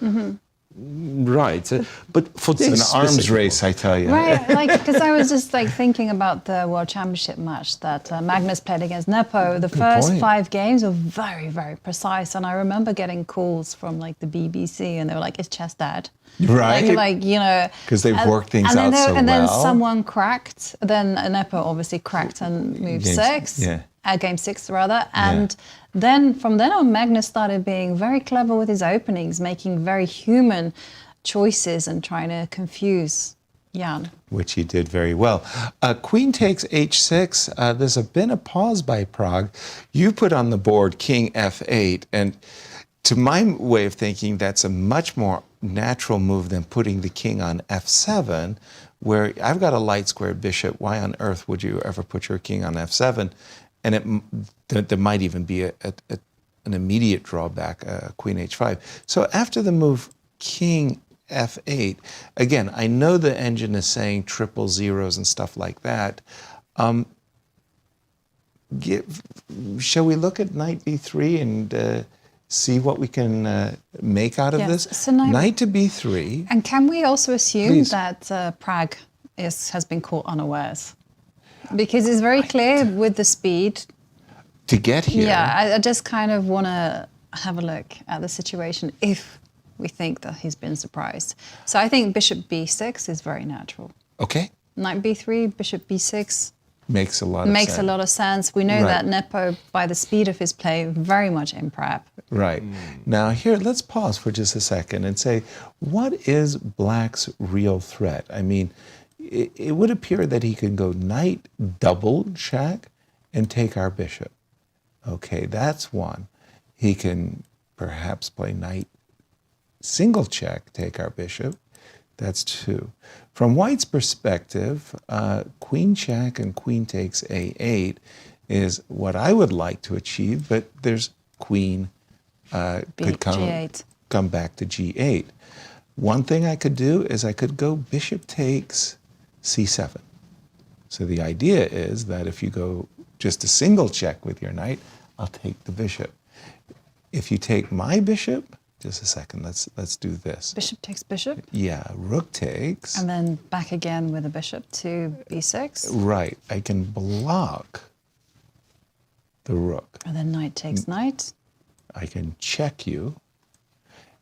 Speaker 5: Right, but for this,
Speaker 4: it's an arms race, I tell you.
Speaker 3: Right, like because I was just like thinking about the World Championship match that Magnus played against Nepo. The first 5 games were very, very precise, and I remember getting calls from like the BBC, and they were like, "It's chess, Dad."
Speaker 4: Right.
Speaker 3: Like you know,
Speaker 4: because they've worked things out so well.
Speaker 3: And then someone cracked. Then Nepo obviously cracked and moved 6.
Speaker 4: Yeah.
Speaker 3: Game 6 rather, and then from then on, Magnus started being very clever with his openings, making very human choices and trying to confuse Jan.
Speaker 4: Which he did very well. Queen takes h6. There's been a pause by Pragg. You put on the board king f8, and to my way of thinking, that's a much more natural move than putting the king on f7, where I've got a light square bishop. Why on earth would you ever put your king on f7? And there might even be an immediate drawback, queen h5. So after the move king f8, again, I know the engine is saying triple zeros and stuff like that. Shall we look at knight b3 and see what we can make out of this?
Speaker 3: So
Speaker 4: knight to b3.
Speaker 3: And can we also assume
Speaker 4: Please.
Speaker 3: that Pragg has been caught unawares? Because it's very clear with the speed.
Speaker 4: To get here.
Speaker 3: Yeah, I just kind of want to have a look at the situation if we think that he's been surprised. So I think bishop b6 is very natural.
Speaker 4: Okay.
Speaker 3: Knight b3, bishop b6.
Speaker 4: Makes a lot of sense.
Speaker 3: We know
Speaker 4: Right.
Speaker 3: that Nepo, by the speed of his play, very much in prep.
Speaker 4: Right. Now here, let's pause for just a second and say, what is Black's real threat? I mean, it would appear that he could go knight double check and take our bishop. Okay, that's one. He can perhaps play knight single check, take our bishop. That's two. From White's perspective, queen check and queen takes a8 is what I would like to achieve, but there's queen could come back to g8. One thing I could do is I could go bishop takes c7. So the idea is that if you go just a single check with your knight, I'll take the bishop. If you take my bishop, just a second, let's do this.
Speaker 3: Bishop takes bishop?
Speaker 4: Yeah, rook takes.
Speaker 3: And then back again with a bishop to b6.
Speaker 4: Right, I can block the rook.
Speaker 3: And then knight takes knight.
Speaker 4: I can check you.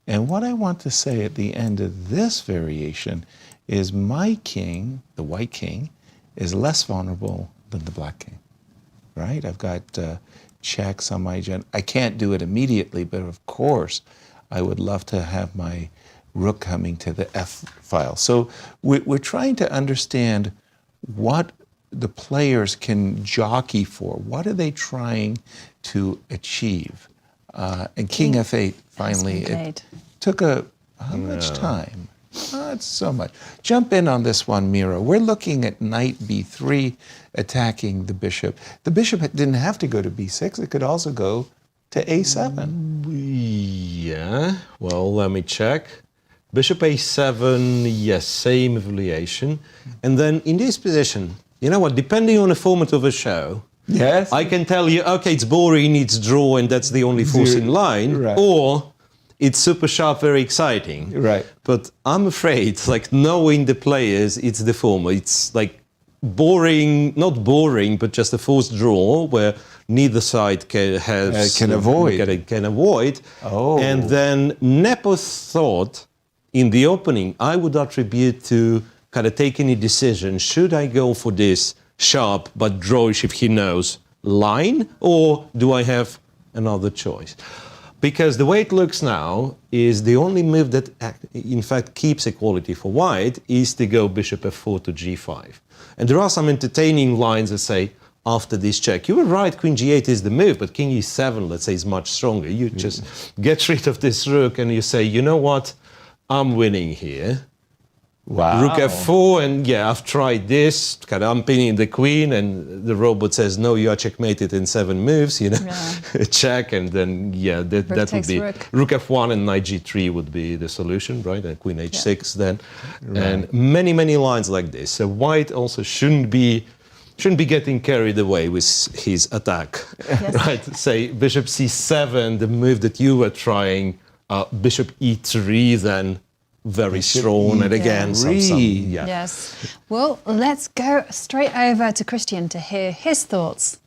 Speaker 4: And what I want to say at the end of this variation is my king, the white king, is less vulnerable than the black king, right? I've got checks on my gen. I can't do it immediately, but of course, I would love to have my rook coming to the F file. So we're trying to understand what the players can jockey for. What are they trying to achieve? And King F8, finally, it took how much time? Not so much. Jump in on this one, Miro. We're looking at knight b3, attacking the bishop. The bishop didn't have to go to b6. It could also go to a7.
Speaker 5: Yeah, well, let me check. Bishop a7, yes, same evaluation. And then in this position, you know what, depending on the format of a show,
Speaker 4: yes,
Speaker 5: I can tell you, okay, it's boring, it's draw, and that's the only force in line,
Speaker 4: right.
Speaker 5: Or it's super sharp, very exciting.
Speaker 4: Right.
Speaker 5: But I'm afraid, like, knowing the players, it's the former. It's like boring, not boring, but just a forced draw where neither side can avoid.
Speaker 4: Oh.
Speaker 5: And then Nepo thought in the opening, I would attribute to kind of taking a decision. Should I go for this sharp but drawish if he knows line, or do I have another choice? Because the way it looks now is the only move that in fact keeps equality for white is to go bishop f4 to g5. And there are some entertaining lines that say, after this check, you were right, queen g8 is the move, but king e7, let's say, is much stronger. You just get rid of this rook and you say, you know what, I'm winning here.
Speaker 4: Wow.
Speaker 5: Rook f4, and yeah, I've tried this, kind of I'm pinning the queen, and the robot says, no, you are checkmated in 7 moves, you know, yeah. Check, and then, yeah, that would be, rook f1 and knight g3 would be the solution, right, and queen h6 then, right. And many, many lines like this. So white also shouldn't be getting carried away with his attack, yes. Right, say bishop c7, the move that you were trying, bishop e3 then, very strong, and again, yeah.
Speaker 3: Yes. Well, let's go straight over to Cristian to hear his thoughts.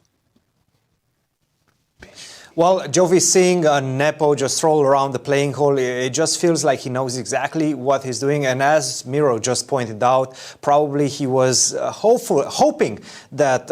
Speaker 8: Well, Jovi, seeing Nepo just stroll around the playing hall, it just feels like he knows exactly what he's doing. And as Miro just pointed out, probably he was hoping that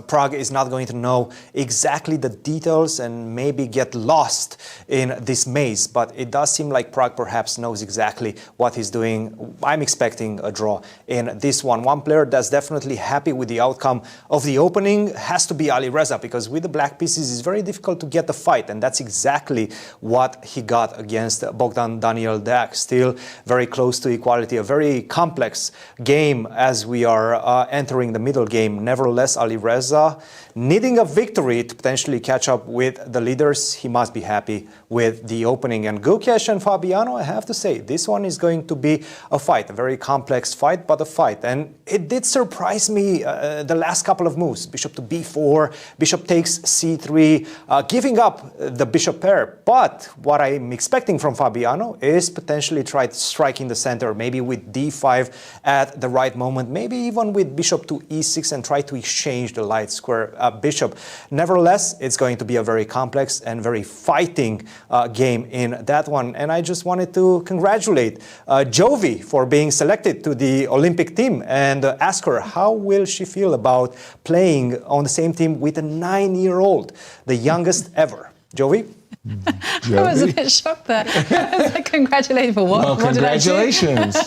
Speaker 8: Pragg is not going to know exactly the details and maybe get lost in this maze. But it does seem like Pragg perhaps knows exactly what he's doing. I'm expecting a draw in this one. One player that's definitely happy with the outcome of the opening has to be Alireza, because with the black pieces, it's very difficult difficult to get the fight, and that's exactly what he got against Bogdan Daniel Deac. Still very close to equality, a very complex game as we are entering the middle game. Nevertheless, Alireza, needing a victory to potentially catch up with the leaders, he must be happy with the opening. And Gukesh and Fabiano, I have to say, this one is going to be a fight, a very complex fight, but a fight. And it did surprise me, the last couple of moves. Bishop to b4, bishop takes c3, giving up the bishop pair. But what I'm expecting from Fabiano is potentially try to strike in the center, maybe with d5 at the right moment, maybe even with bishop to e6 and try to exchange the light square bishop. Nevertheless, it's going to be a very complex and very fighting game in that one. And I just wanted to congratulate Jovi for being selected to the Olympic team and ask her how will she feel about playing on the same team with a 9-year-old, the youngest ever. Jovi?
Speaker 3: I was a bit shocked there. I was like, congratulations for what?
Speaker 4: Well,
Speaker 3: What did I do?
Speaker 4: congratulations.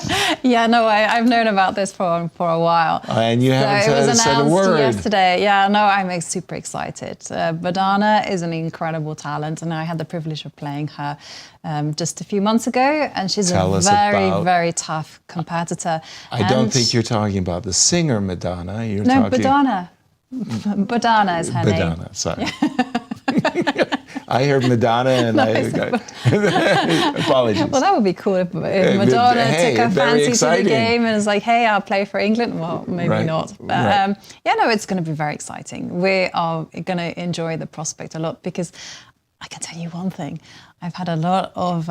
Speaker 3: Yeah, no, I've known about this for a while.
Speaker 4: And you haven't
Speaker 3: it was
Speaker 4: said a
Speaker 3: announced
Speaker 4: word.
Speaker 3: yesterday. Yeah, no, I'm super excited. Bogdana is an incredible talent, and I had the privilege of playing her just a few months ago, and she's
Speaker 4: Tell
Speaker 3: a
Speaker 4: us
Speaker 3: very,
Speaker 4: about-
Speaker 3: very tough competitor.
Speaker 4: I don't think you're talking about the singer Madonna. You're
Speaker 3: No,
Speaker 4: talking...
Speaker 3: Bogdana. Bogdana is her name.
Speaker 4: Madonna, sorry. I heard Madonna and apologies.
Speaker 3: Well, that would be cool if Madonna
Speaker 4: hey,
Speaker 3: took a
Speaker 4: very
Speaker 3: fancy
Speaker 4: exciting.
Speaker 3: to the game and was like, hey, I'll play for England. Well, maybe
Speaker 4: Right,
Speaker 3: not. But
Speaker 4: right.
Speaker 3: yeah, no, it's going to be very exciting. We are going to enjoy the prospect a lot because I can tell you one thing. I've had a lot of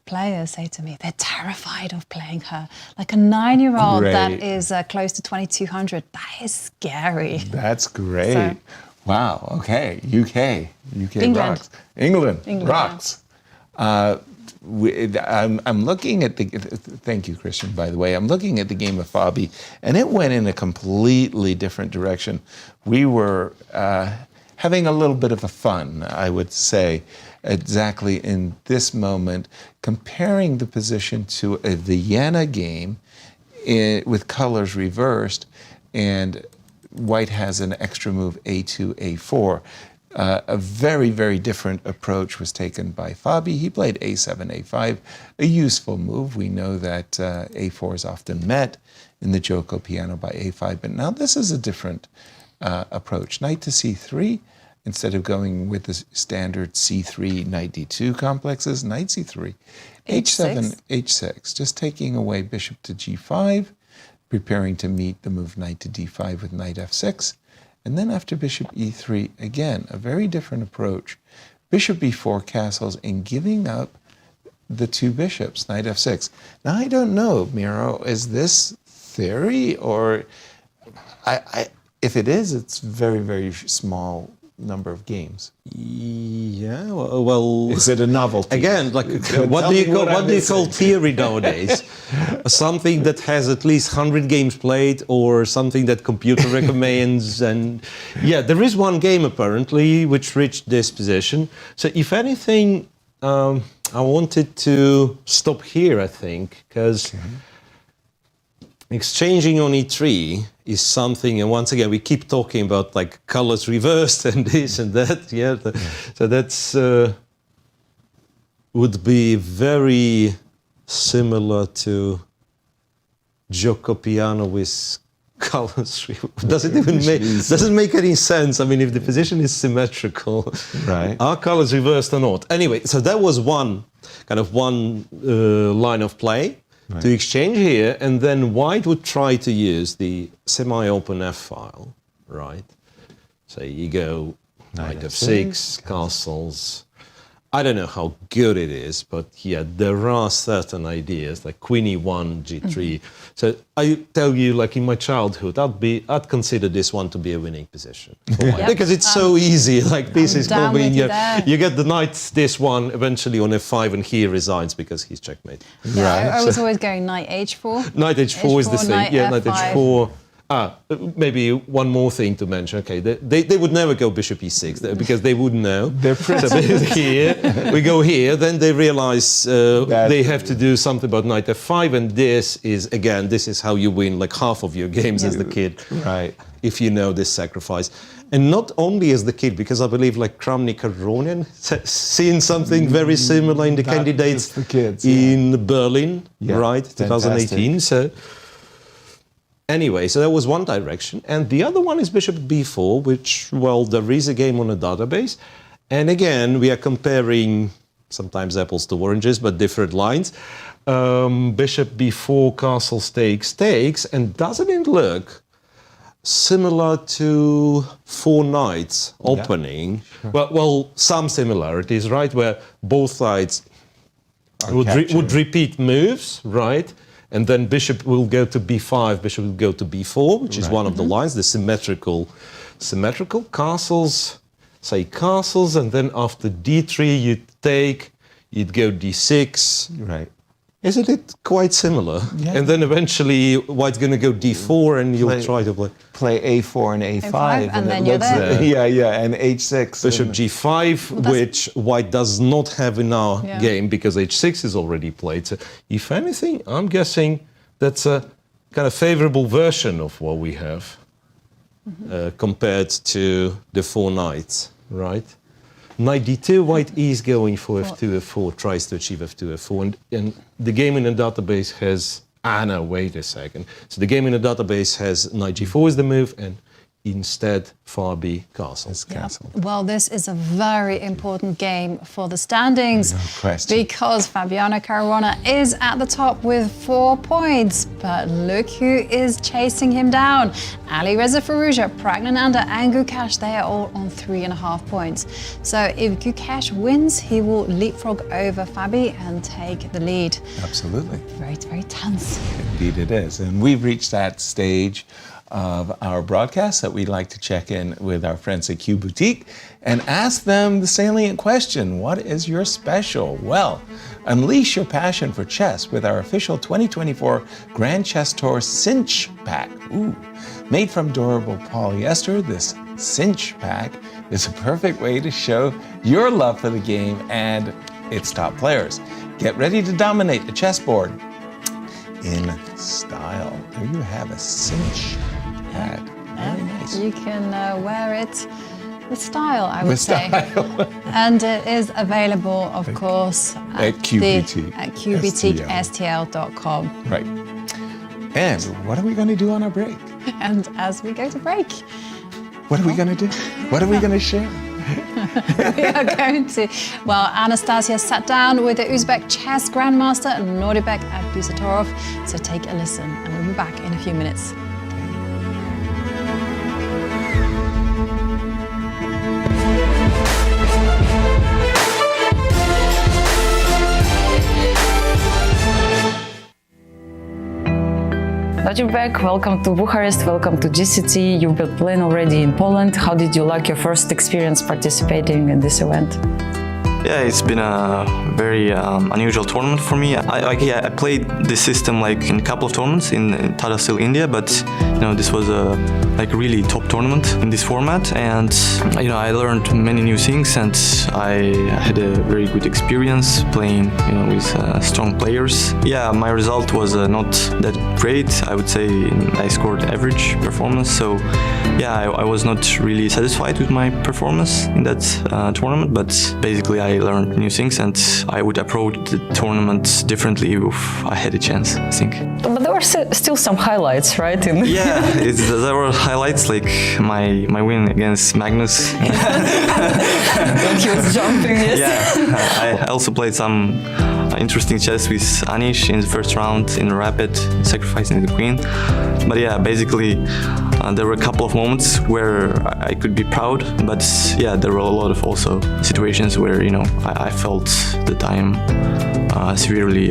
Speaker 3: players say to me, they're terrified of playing her. Like a 9-year-old that
Speaker 4: Great.
Speaker 3: is close to 2,200. That is scary.
Speaker 4: That's great.
Speaker 3: So-
Speaker 4: Wow, okay. UK
Speaker 3: England.
Speaker 4: rocks. England
Speaker 3: England,
Speaker 4: rocks. I'm looking at the... Thank you, Cristian, by the way. I'm looking at the game of Fabi, and it went in a completely different direction. We were having a little bit of a fun, I would say, exactly in this moment, comparing the position to a Vienna game with colors reversed, and White has an extra move, a2, a4. A very, very different approach was taken by Fabi. He played a7, a5, a useful move. We know that a4 is often met in the Joko piano by a5, but now this is a different approach. Knight to c3, instead of going with the standard c3, knight d2 complexes, knight c3, h7, h6, just taking away bishop to g5, preparing to meet the move knight to d5 with knight f6, and then after bishop e3, again, a very different approach. Bishop b4 castles and giving up the two bishops, knight f6. Now, I don't know, Miro, is this theory or... if it is, it's very, very small number of games.
Speaker 5: Yeah, well...
Speaker 4: Is it a novelty?
Speaker 5: Again, like, what do you call theory nowadays? Something that has at least 100 games played, or something that computer recommends. And yeah, there is one game apparently which reached this position. So if anything, I wanted to stop here, I think, because exchanging on e3 is something, and once again, we keep talking about like colors reversed and this and that. Yeah, so that's would be very similar to Joko piano with colors. Doesn't make any sense. I mean, if the position is symmetrical,
Speaker 4: right?
Speaker 5: Are colors reversed or not? Anyway, so that was one line of play. Right. To exchange here, and then White would try to use the semi-open f-file, right? So you go knight f6, castles. I don't know how good it is, but yeah, there are certain ideas like queen e1, g3. So I tell you, like in my childhood, I'd consider this one to be a winning position because it's so easy. Like this is probably you get the knight, this one eventually on f5, and he resigns because he's checkmate.
Speaker 3: Yeah, right. I was always going knight h4.
Speaker 5: Knight h4 is the thing. Yeah, knight h4. Maybe one more thing to mention. Okay, they would never go bishop e6 because they wouldn't know. They're so here, we go here, then they realize they have to do something about knight f5, and this is how you win like half of your games as the kid.
Speaker 4: Right.
Speaker 5: if you know this sacrifice. And not only as the kid, because I believe like Kramnik Aronian seen something very similar in the candidates
Speaker 4: the kids,
Speaker 5: in Berlin,
Speaker 4: Yeah,
Speaker 5: right, 2018. So anyway, so that was one direction. And the other one is bishop b4, which, well, there is a game on a database. And again, we are comparing sometimes apples to oranges, but different lines. Bishop b4, castle takes, and doesn't it look similar to four knights opening?
Speaker 4: Sure.
Speaker 5: Well, some similarities, right? Where both sides would repeat moves, right? And then bishop will go to b5, bishop will go to b4, which is one of the lines, the symmetrical castles. Say castles, and then after d3 you'd go d6.
Speaker 4: Right.
Speaker 5: Isn't it quite similar?
Speaker 4: Yeah.
Speaker 5: And then eventually white's going to go d4 and you'll try to
Speaker 4: play a4 and a5.
Speaker 3: And then you're there.
Speaker 4: And h6.
Speaker 5: Bishop g5, which white does not have in our game because h6 is already played. So if anything, I'm guessing that's a kind of favorable version of what we have. Compared to the four knights, right? Knight d2, white is going for f2, f4, tries to achieve f2, f4, and the game in the database has... no, wait a second. So the game in the database has knight g4 is the move, and instead Fabi castle.
Speaker 3: Well, this is a very important game for the standings,
Speaker 4: No question.
Speaker 3: because Fabiano Caruana is at the top with 4 points, but look who is chasing him down. Alireza, Firouzja, Praggnanandhaa and Gukesh, they are all on 3.5 points. So if Gukesh wins, he will leapfrog over Fabi and take the lead.
Speaker 4: Absolutely.
Speaker 3: Very, very tense.
Speaker 4: Indeed it is. And we've reached that stage of our broadcast that we'd like to check in with our friends at Q Boutique and ask them the salient question: what is your special? Well, unleash your passion for chess with our official 2024 Grand Chess Tour Cinch Pack. Ooh. Made from durable polyester, this Cinch Pack is a perfect way to show your love for the game and its top players. Get ready to dominate the chessboard in style. There you have a Cinch Pad. Very nice.
Speaker 3: You can wear it with style, I would
Speaker 4: With
Speaker 3: say.
Speaker 4: style.
Speaker 3: And it is available, of course,
Speaker 4: At Q Boutique.
Speaker 3: at qboutiquestl.com.
Speaker 4: Right. And what are we going to do on our break?
Speaker 3: And as we go to break,
Speaker 4: What are we going to do? What are we going to share?
Speaker 3: we are going to... Well, Anastasiya sat down with the Uzbek chess grandmaster Nodirbek Abdusattorov. So take a listen, and we'll be back in a few minutes. Nodirbek, welcome to Bucharest, welcome to GCT. You've been playing already in Poland. How did you like your first experience participating in this event?
Speaker 9: Yeah, it's been a very unusual tournament for me. I played this system like in a couple of tournaments in Tata India, but this was a really top tournament in this format, and I learned many new things, and I had a very good experience playing with strong players. Yeah, my result was not that great. I would say I scored average performance. So yeah, I was not really satisfied with my performance in that tournament, but basically I learned new things, and I would approach the tournament differently if I had a chance, I think.
Speaker 3: But there were still some highlights, right?
Speaker 9: Yeah, there were highlights like my win against Magnus.
Speaker 3: When he was jumping, yes.
Speaker 9: Yeah, I also played some interesting chess with Anish in the first round in rapid, sacrificing the queen. But yeah, basically there were a couple of moments where I could be proud, but yeah, there were a lot of also situations where I felt that I am severely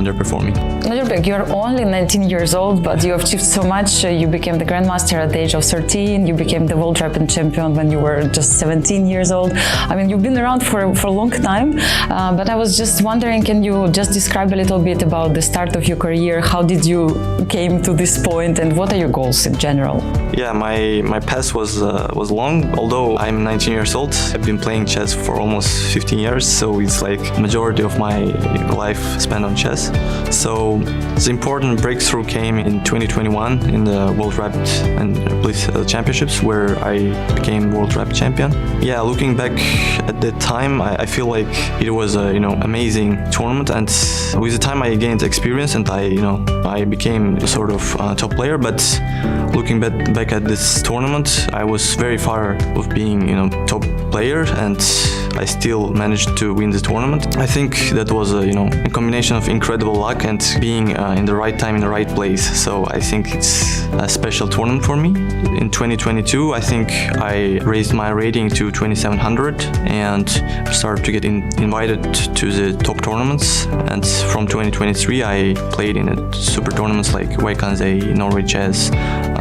Speaker 9: underperforming.
Speaker 3: Nodirbek, you're only 19 years old, but you have achieved so much. You became the grandmaster at the age of 13. You became the world rapid champion when you were just 17 years old. I mean, you've been around for a long time, but I was just wondering, can you just describe a little bit about the start of your career? How did you came to this point, and what are your goals in general?
Speaker 9: Yeah, my past was long. Although I'm 19 years old, I've been playing chess for almost 15 years, so it's like majority of my life spent on chess. So the important breakthrough came in 2021 in the World Rapid and Blitz Championships, where I became World Rapid Champion. Yeah, looking back at that time, I feel like it was a amazing tournament, and with the time I gained experience and I became a sort of top player. But looking back at this tournament, I was very far of being top player, and I still managed to win the tournament. I think that was a combination of incredible luck and being in the right time in the right place. So I think it's a special tournament for me. In 2022, I think I raised my rating to 2700 and started to get invited to the top tournaments. And from 2023, I played in super tournaments like Vachier-Lagrave, Norway Chess,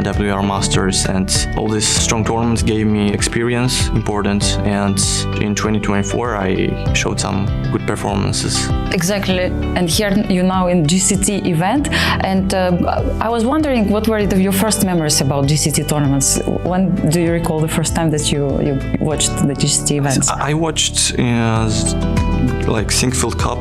Speaker 9: WR Masters, and all these strong tournaments gave me experience, important, and in 2024 I showed some good performances.
Speaker 6: Exactly, and here you're now in GCT event, and I was wondering what were your first memories about GCT tournaments? When do you recall the first time that you watched the GCT events?
Speaker 9: I watched like Sinquefield Cup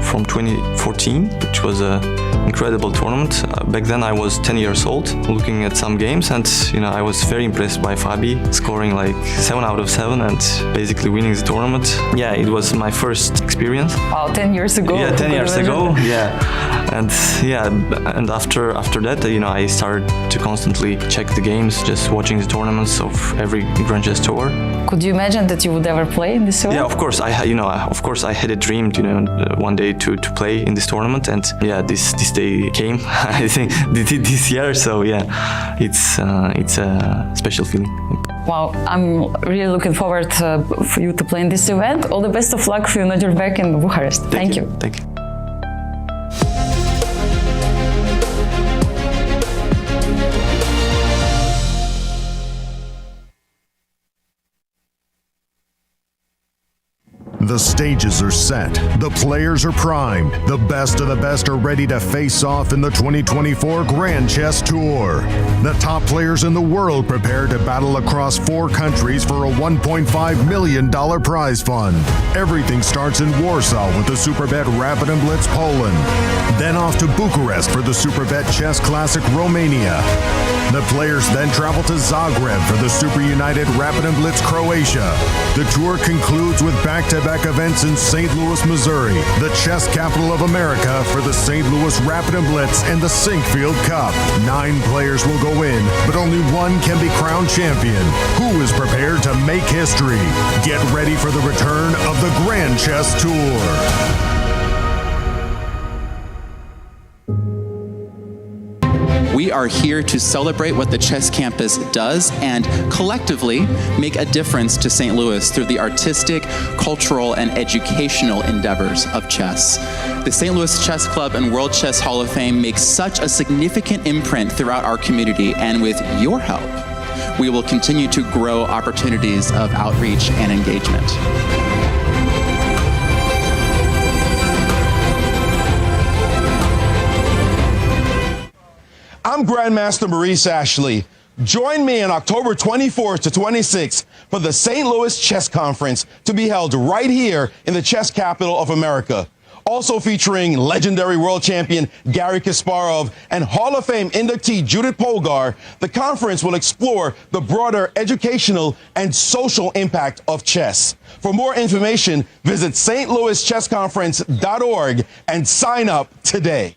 Speaker 9: from 2014, which was an incredible tournament. Back then I was 10 years old, looking at some games, and I was very impressed by Fabi, scoring like 7 out of 7 and basically winning the tournament. Yeah, it was my first experience.
Speaker 6: Wow, 10 years ago.
Speaker 9: Yeah, 10 years ago, yeah. And after that, I started to constantly check the games, just watching the tournaments of every Grand Chess Tour.
Speaker 6: Could you imagine that you would ever play in this event?
Speaker 9: Yeah, of course. I had a dream, one day to play in this tournament, and yeah, this day came. I think this year. So yeah, it's a special feeling.
Speaker 6: Wow, I'm really looking forward for you to play in this event. All the best of luck for you, Nodirbek in Bucharest. Thank you.
Speaker 9: Thank you.
Speaker 1: The stages are set, the players are primed, the best of the best are ready to face off in the 2024 Grand Chess Tour. The top players in the world prepare to battle across 4 countries for a $1.5 million prize fund. Everything starts in Warsaw with the Superbet Rapid and Blitz Poland. Then off to Bucharest for the Superbet Chess Classic Romania. The players then travel to Zagreb for the Super United Rapid and Blitz Croatia. The tour concludes with back-to-back events in St. Louis, Missouri, the chess capital of America, for the St. Louis Rapid and Blitz and the Sinquefield Cup. 9 players will go in, but only one can be crowned champion. Who is prepared to make history? Get ready for the return of the Grand Chess Tour.
Speaker 10: We are here to celebrate what the Chess Campus does and collectively make a difference to St. Louis through the artistic, cultural, and educational endeavors of chess. The St. Louis Chess Club and World Chess Hall of Fame makes such a significant imprint throughout our community, and with your help, we will continue to grow opportunities of outreach and engagement.
Speaker 11: I'm Grandmaster Maurice Ashley. Join me on October 24th to 26th for the St. Louis Chess Conference, to be held right here in the chess capital of America. Also featuring legendary world champion Garry Kasparov and Hall of Fame inductee Judith Polgar, the conference will explore the broader educational and social impact of chess. For more information, visit stlouischessconference.org and sign up today.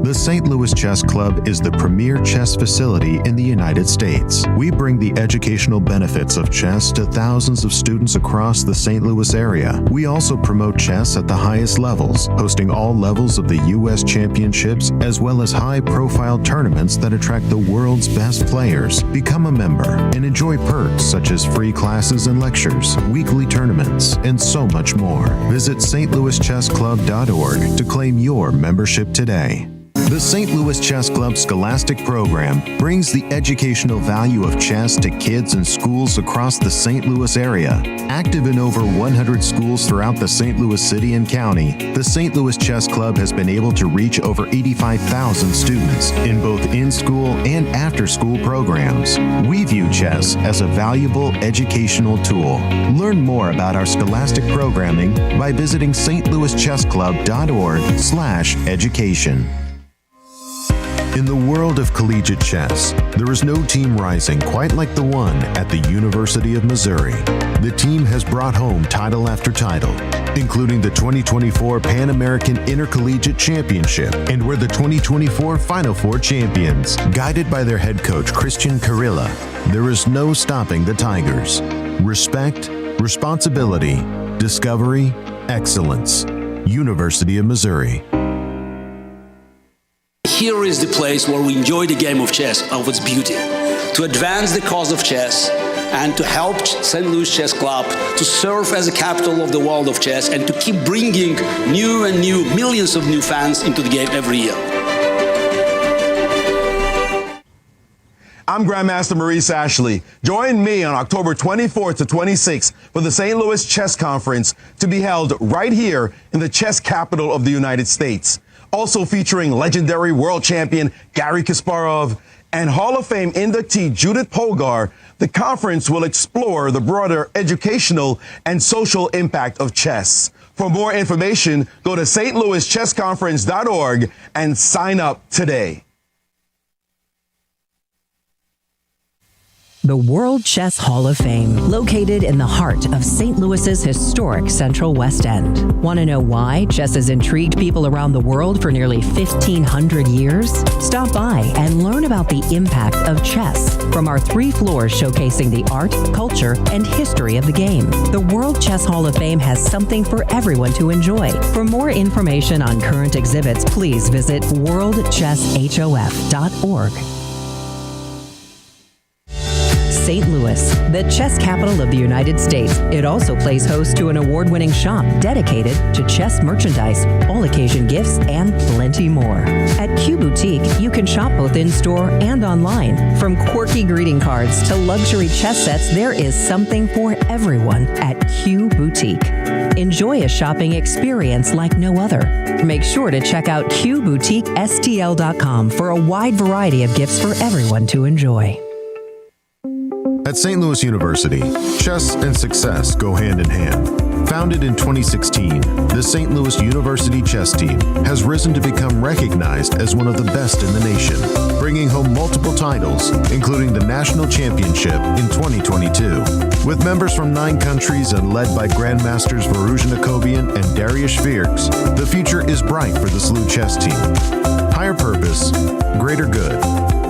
Speaker 1: The St. Louis Chess Club is the premier chess facility in the United States. We bring the educational benefits of chess to thousands of students across the St. Louis area. We also promote chess at the highest levels, hosting all levels of the U.S. championships, as well as high-profile tournaments that attract the world's best players. Become a member and enjoy perks such as free classes and lectures, weekly tournaments, and so much more. Visit stlouischessclub.org to claim your membership today. The St. Louis Chess Club Scholastic Program brings the educational value of chess to kids in schools across the St. Louis area. Active in over 100 schools throughout the St. Louis city and county, the St. Louis Chess Club has been able to reach over 85,000 students in both in-school and after-school programs. We view chess as a valuable educational tool. Learn more about our scholastic programming by visiting stlouischesskclub.org/education. In the world of collegiate chess, there is no team rising quite like the one at the University of Missouri. The team has brought home title after title, including the 2024 Pan American Intercollegiate Championship, and were the 2024 Final Four champions. Guided by their head coach, Cristian Chirila, there is no stopping the Tigers. Respect, responsibility, discovery, excellence. University of Missouri.
Speaker 12: Here is the place where we enjoy the game of chess of its beauty, to advance the cause of chess and to help St. Louis Chess Club to serve as a capital of the world of chess and to keep bringing new and new millions of new fans into the game every year.
Speaker 11: I'm Grandmaster Maurice Ashley. Join me on October 24th to 26th for the St. Louis Chess Conference to be held right here in the chess capital of the United States. Also featuring legendary world champion Garry Kasparov and Hall of Fame inductee Judith Polgar, the conference will explore the broader educational and social impact of chess. For more information, go to stlouischessconference.org and sign up today.
Speaker 13: The World Chess Hall of Fame, located in the heart of St. Louis's historic Central West End. Want to know why chess has intrigued people around the world for nearly 1,500 years? Stop by and learn about the impact of chess from our 3 floors showcasing the art, culture, and history of the game. The World Chess Hall of Fame has something for everyone to enjoy. For more information on current exhibits, please visit worldchesshof.org. St. Louis, the chess capital of the United States. It also plays host to an award-winning shop dedicated to chess merchandise, all-occasion gifts, and plenty more. At Q Boutique, you can shop both in-store and online. From quirky greeting cards to luxury chess sets, there is something for everyone at Q Boutique. Enjoy a shopping experience like no other. Make sure to check out QBoutiqueSTL.com for a wide variety of gifts for everyone to enjoy.
Speaker 1: At St. Louis University, chess and success go hand in hand. Founded in 2016, the St. Louis University chess team has risen to become recognized as one of the best in the nation, bringing home multiple titles, including the National Championship in 2022. With members from 9 countries and led by Grandmasters Firouzja and Darius Fierks, the future is bright for the SLU chess team. Higher purpose, greater good.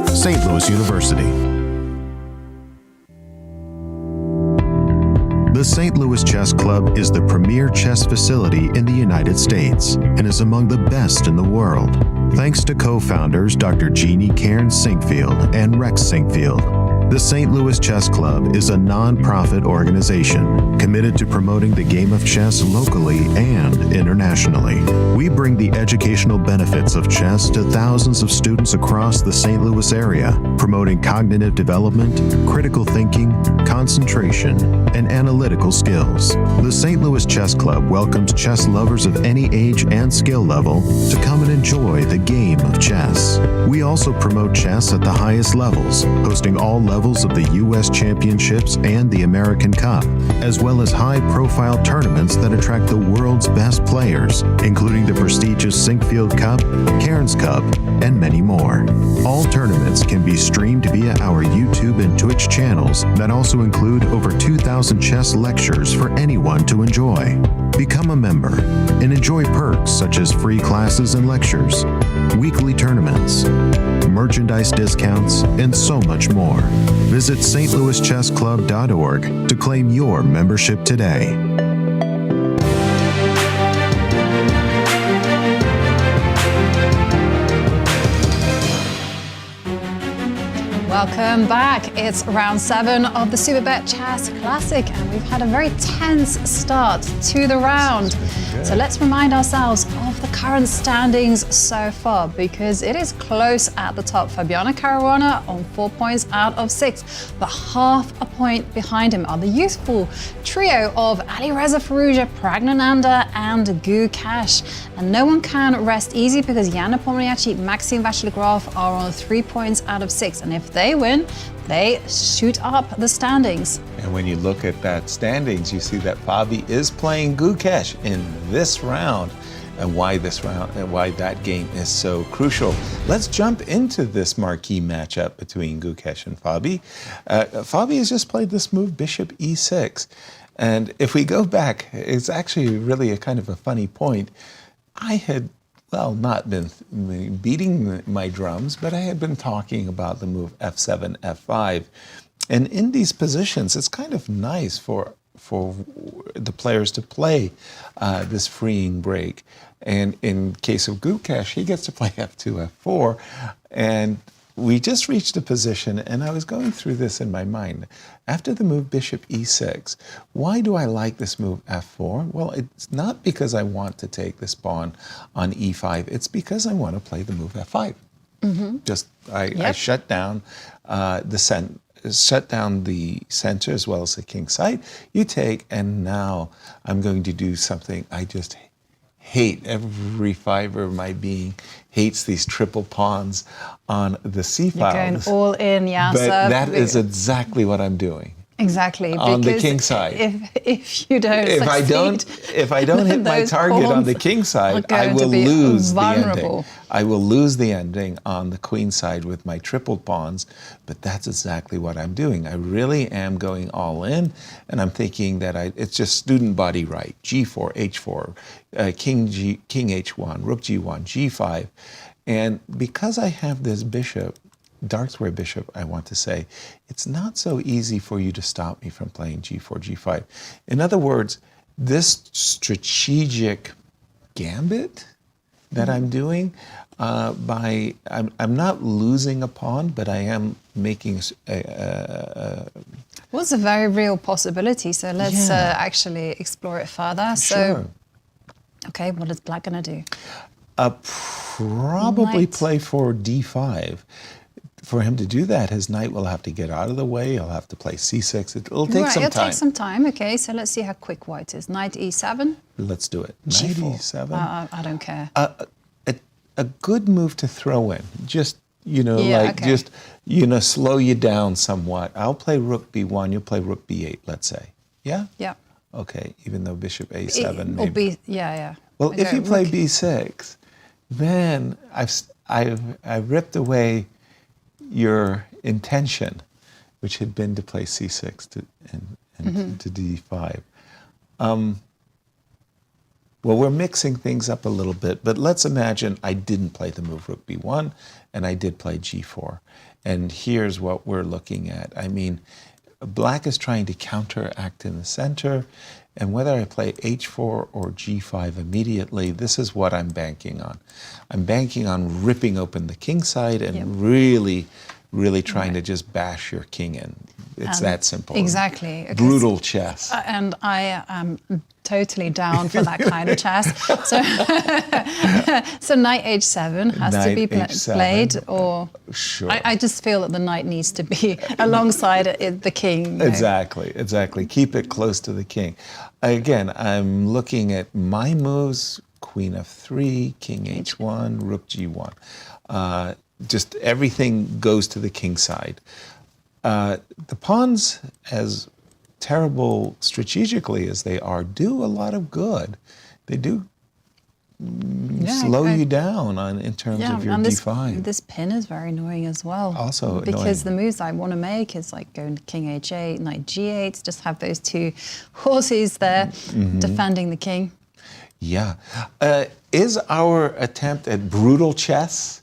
Speaker 1: St. Louis University. The St. Louis Chess Club is the premier chess facility in the United States and is among the best in the world. Thanks to co-founders Dr. Jeannie Cairns-Sinkfield and Rex Sinkfield, the St. Louis Chess Club is a non-profit organization committed to promoting the game of chess locally and internationally. We bring the educational benefits of chess to thousands of students across the St. Louis area, promoting cognitive development, critical thinking, concentration, and analytical skills. The St. Louis Chess Club welcomes chess lovers of any age and skill level to come and enjoy the game of chess. We also promote chess at the highest levels, hosting all levels of the U.S. Championships and the American Cup, as well as high-profile tournaments that attract the world's best players, including the prestigious Sinkfield Cup, Cairns Cup, and many more. All tournaments can be streamed via our YouTube and Twitch channels that also include over 2,000 chess lectures for anyone to enjoy. Become a member and enjoy perks such as free classes and lectures, weekly tournaments, merchandise discounts, and so much more. Visit stlouischessclub.org to claim your membership today.
Speaker 3: Welcome back. It's round 7 of the Superbet Chess Classic, and we've had a very tense start to the round. So let's remind ourselves of of the current standings so far, because it is close at the top. Fabiano Caruana on 4 points out of 6, but half a point behind him are the youthful trio of Alireza, Firouzja, Praggnanandhaa and Gukesh. And no one can rest easy because Nepomniachtchi, Maxime, Vachier-Lagrave are on 3 points out of 6, and if they win, they shoot up the standings.
Speaker 4: And when you look at that standings, you see that Fabi is playing Gukesh in this round, and why this round and why that game is so crucial. Let's jump into this marquee matchup between Gukesh and Fabi. Fabi has just played this move, Bishop E6. And if we go back, it's actually really a kind of a funny point. I had not been beating my drums, but I had been talking about the move F7, F5. And in these positions, it's kind of nice for the players to play this freeing break. And in case of Gukesh, he gets to play F2, F4. And we just reached a position, and I was going through this in my mind. After the move Bishop E6, why do I like this move F4? Well, it's not because I want to take this pawn on E5. It's because I want to play the move F5. I shut down shut down the center as well as the king side. You take, and now I'm going to do something I just hate. Every fiber of my being hates these triple pawns on the c file.
Speaker 3: You're going all in, Yasser.
Speaker 4: But that is exactly what I'm doing.
Speaker 3: Exactly.
Speaker 4: On the king side.
Speaker 3: If you don't succeed,
Speaker 4: if I don't hit my target on the king side, I will lose the ending. I will lose the ending on the queen side with my triple pawns, but that's exactly what I'm doing. I really am going all in, and I'm thinking that it's just student body right. G4, H4, king H1, rook G1, G5. And because I have this bishop, dark square bishop, I want to say, it's not so easy for you to stop me from playing G4, G5. In other words, this strategic gambit that I'm doing, I'm not losing a pawn, but I am making
Speaker 3: well, it's a very real possibility, so let's actually explore it further. So, okay, what is Black going to do?
Speaker 4: Probably play for D5. For him to do that, his knight will have to get out of the way. He'll have to play C6. It'll take some time.
Speaker 3: It'll take some time. Okay, so let's see how quick white is. Knight E7.
Speaker 4: Let's do it. Knight
Speaker 3: G4.
Speaker 4: E7.
Speaker 3: I don't care.
Speaker 4: A good move to throw in. Just slow you down somewhat. I'll play Rook B1. You'll play Rook B8. Let's say. Yeah.
Speaker 3: Yeah.
Speaker 4: Okay. Even though Bishop A7. Maybe.
Speaker 3: Yeah.
Speaker 4: Well, if you play B6, then I've ripped away your intention, which had been to play C6 to D5. Well, we're mixing things up a little bit, but let's imagine I didn't play the move Rook B1, and I did play G4. And here's what we're looking at. I mean, Black is trying to counteract in the center, and whether I play H4 or G5 immediately, this is what I'm banking on. I'm banking on ripping open the king side and really trying to just bash your king in. It's that simple.
Speaker 3: Exactly.
Speaker 4: Brutal chess.
Speaker 3: And I am totally down for that kind of chess. So knight H7 has to be played, or
Speaker 4: sure.
Speaker 3: I just feel that the knight needs to be alongside the king.
Speaker 4: Exactly. Keep it close to the king. Again, I'm looking at my moves: Queen F3, King H1, Rook G1. Just everything goes to the king side. The pawns, as terrible strategically as they are, do a lot of good. They do slow you down in terms of your D5.
Speaker 3: This pin is very annoying as well.
Speaker 4: Also
Speaker 3: because the moves I want to make is like going to King H8, Knight G8, just have those two horses there defending the king.
Speaker 4: Yeah. Is our attempt at brutal chess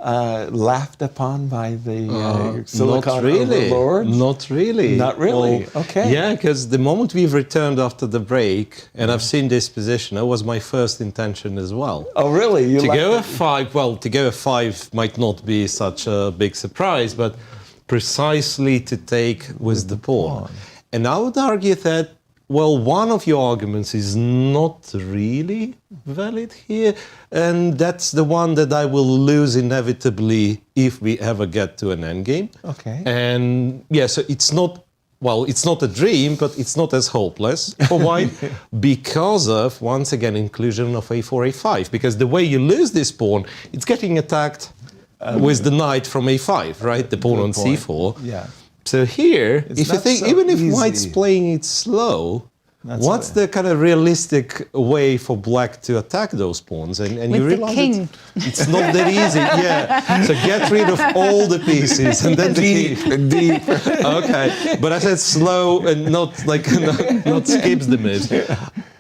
Speaker 4: laughed upon by the Silicon overlords?
Speaker 5: Not really.
Speaker 4: Not really?
Speaker 5: Well,
Speaker 4: okay.
Speaker 5: Yeah, because the moment we've returned after the break, and I've seen this position, that was my first intention as well.
Speaker 4: Oh, really?
Speaker 5: To go F5, well, to go F5 might not be such a big surprise, but precisely to take with the pawn. And I would argue that well, one of your arguments is not really valid here, and that's the one that I will lose inevitably if we ever get to an endgame.
Speaker 4: Okay.
Speaker 5: And yeah, so it's not, well, it's not a dream, but it's not as hopeless for white because of, once again, inclusion of a4, a5. Because the way you lose this pawn, it's getting attacked with the knight from a5, right? The pawn on c4.
Speaker 4: Yeah.
Speaker 5: So here,
Speaker 4: It's
Speaker 5: if you
Speaker 4: not
Speaker 5: think,
Speaker 4: so
Speaker 5: even if
Speaker 4: easy.
Speaker 5: white's playing it slow, what's the kind of realistic way for black to attack those pawns? And
Speaker 3: With
Speaker 5: you
Speaker 3: the
Speaker 5: realize
Speaker 3: king.
Speaker 5: it's not that easy. Yeah. So get rid of all the pieces and then
Speaker 4: Deep.
Speaker 5: Okay. But I said slow and not like not skips the moves.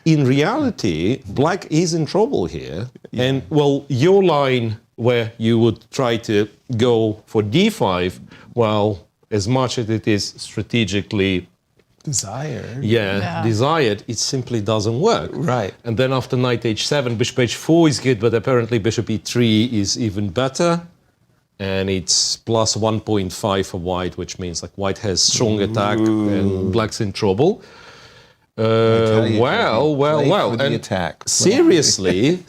Speaker 5: In reality, black is in trouble here. Yeah. And well, your line where you would try to go for d5, well, as much as it is strategically
Speaker 4: desired,
Speaker 5: desired, it simply doesn't work.
Speaker 4: Right.
Speaker 5: And then after knight h7, bishop h4 is good, but apparently bishop e3 is even better. And it's plus 1.5 for white, which means like white has strong attack and black's in trouble. Well.
Speaker 4: And attack.
Speaker 5: Seriously,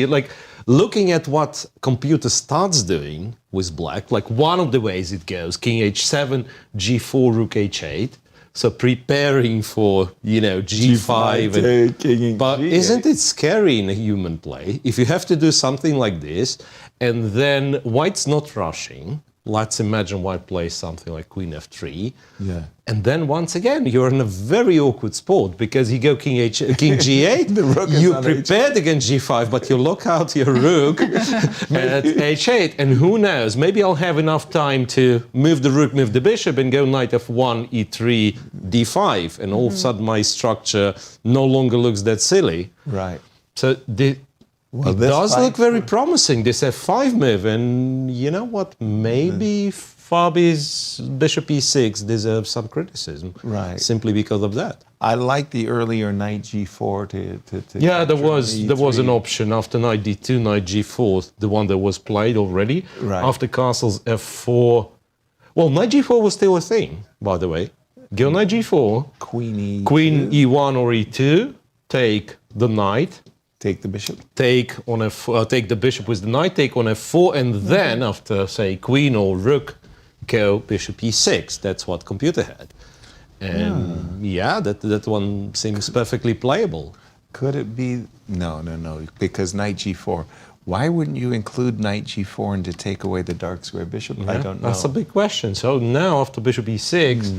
Speaker 5: like looking at what computer starts doing with black, like one of the ways it goes, king h7, g4, rook h8. So preparing for, g5. But isn't it scary in a human play if you have to do something like this and then white's not rushing? Let's imagine white plays something like queen f3.
Speaker 4: Yeah.
Speaker 5: And then once again, you're in a very awkward spot because you go king g8, you prepared against g5, but you lock out your rook at h8. And who knows, maybe I'll have enough time to move the rook, move the bishop, and go knight f1, e3, d5. And all of a sudden my structure no longer looks that silly.
Speaker 4: Right.
Speaker 5: So it does look very promising, this f5 move, and you know what? Maybe Fabi's bishop e6 deserves some criticism,
Speaker 4: right?
Speaker 5: Simply because of that.
Speaker 4: I like the earlier knight g4 to
Speaker 5: yeah, there was an option after knight d2, knight g4, the one that was played already.
Speaker 4: Right.
Speaker 5: After castles f4, well, knight g4 was still a thing, by the way. Go knight g4,
Speaker 4: queen
Speaker 5: e1 or e2, take the knight.
Speaker 4: Take the bishop.
Speaker 5: Take the bishop with the knight, take on f4, and then after, say, queen or rook, go bishop e6. That's what computer had. And that one seems perfectly playable.
Speaker 4: Could it be? No, because knight g4. Why wouldn't you include knight g4 and to take away the dark square bishop?
Speaker 5: Yeah,
Speaker 4: I don't know.
Speaker 5: That's a big question. So now after bishop e6,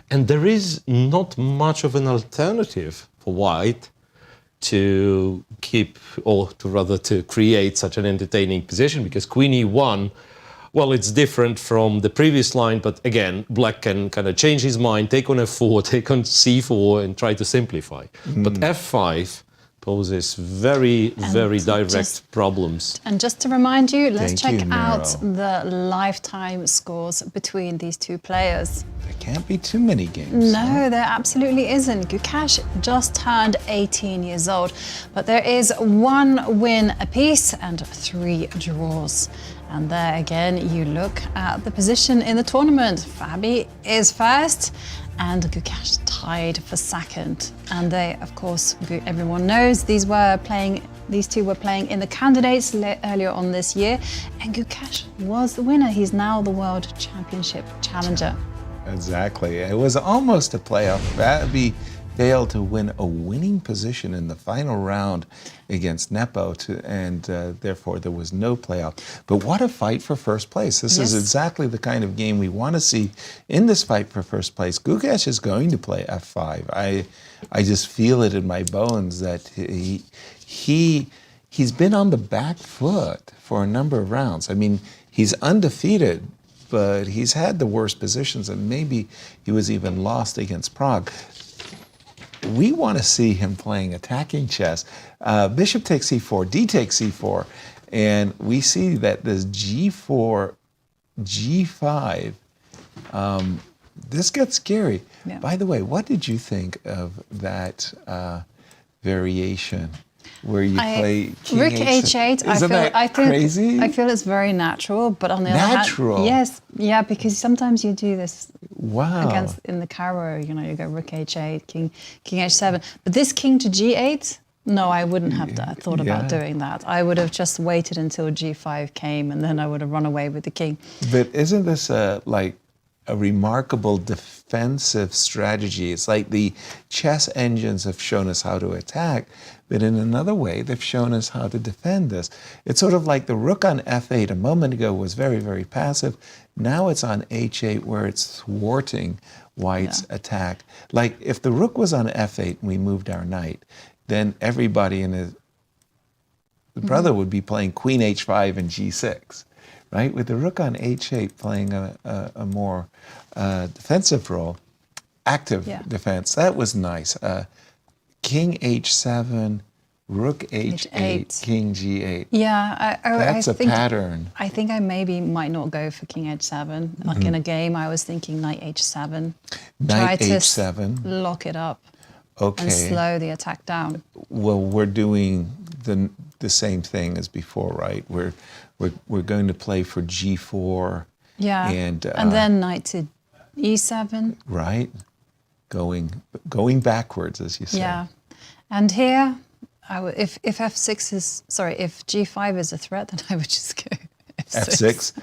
Speaker 5: and there is not much of an alternative for white to keep, or to rather to create such an entertaining position, because queen e1, well, it's different from the previous line, but again, black can kind of change his mind, take on f4, take on c4, and try to simplify. But f5 poses very direct problems.
Speaker 3: And just to remind you, let's check out the lifetime scores between these two players.
Speaker 4: There can't be too many games.
Speaker 3: No, there absolutely isn't. Gukesh just turned 18 years old, but there is 1 win apiece and 3 draws. And there again, you look at the position in the tournament. Fabi is first, and Gukesh tied for second. And they, of course, everyone knows these two were playing in the candidates earlier on this year, and Gukesh was the winner. He's now the World Championship challenger.
Speaker 4: Exactly. It was almost a playoff. Fabi failed to win a winning position in the final round against Nepo, and therefore there was no playoff. But what a fight for first place. This is exactly the kind of game we want to see in this fight for first place. Gukesh is going to play f5. I just feel it in my bones that he's been on the back foot for a number of rounds. I mean, he's undefeated, but he's had the worst positions, and maybe he was even lost against Prague. We want to see him playing attacking chess. Bishop takes c4, d takes c4, and we see that this g4, g5, this gets scary. Yeah. By the way, what did you think of that variation where you play king
Speaker 3: rook h8? I feel
Speaker 4: crazy?
Speaker 3: I feel it's very natural, but on the other hand, yes, yeah, because sometimes you do this
Speaker 4: Wow.
Speaker 3: Against in the Caro, you know, you go rook h8, king h7. But this king to g8, no, I wouldn't have thought about doing that. I would have just waited until g5 came, and then I would have run away with the king.
Speaker 4: But isn't this like a remarkable defensive strategy? It's like the chess engines have shown us how to attack, but in another way, they've shown us how to defend this. It's sort of like the rook on f8 a moment ago was very, very passive. Now it's on h8 where it's thwarting White's attack. Like if the rook was on f8 and we moved our knight, then everybody and his brother would be playing queen h5 and g6, right? With the rook on h8 playing a more defensive role, active defense. That was nice. King h7, rook h8, king g8.
Speaker 3: Yeah,
Speaker 4: that's
Speaker 3: I think,
Speaker 4: a pattern.
Speaker 3: I think I maybe might not go for king h7. Like in a game, I was thinking knight h7.
Speaker 4: Knight
Speaker 3: Try
Speaker 4: h7.
Speaker 3: to lock it up.
Speaker 4: Okay.
Speaker 3: And slow the attack down.
Speaker 4: Well, we're doing the same thing as before, right? We're going to play for g4.
Speaker 3: Yeah. And then knight to e7.
Speaker 4: Right. Going backwards, as you say.
Speaker 3: Yeah. And here, if f6 is if g5 is a threat, then I would just go
Speaker 4: f6.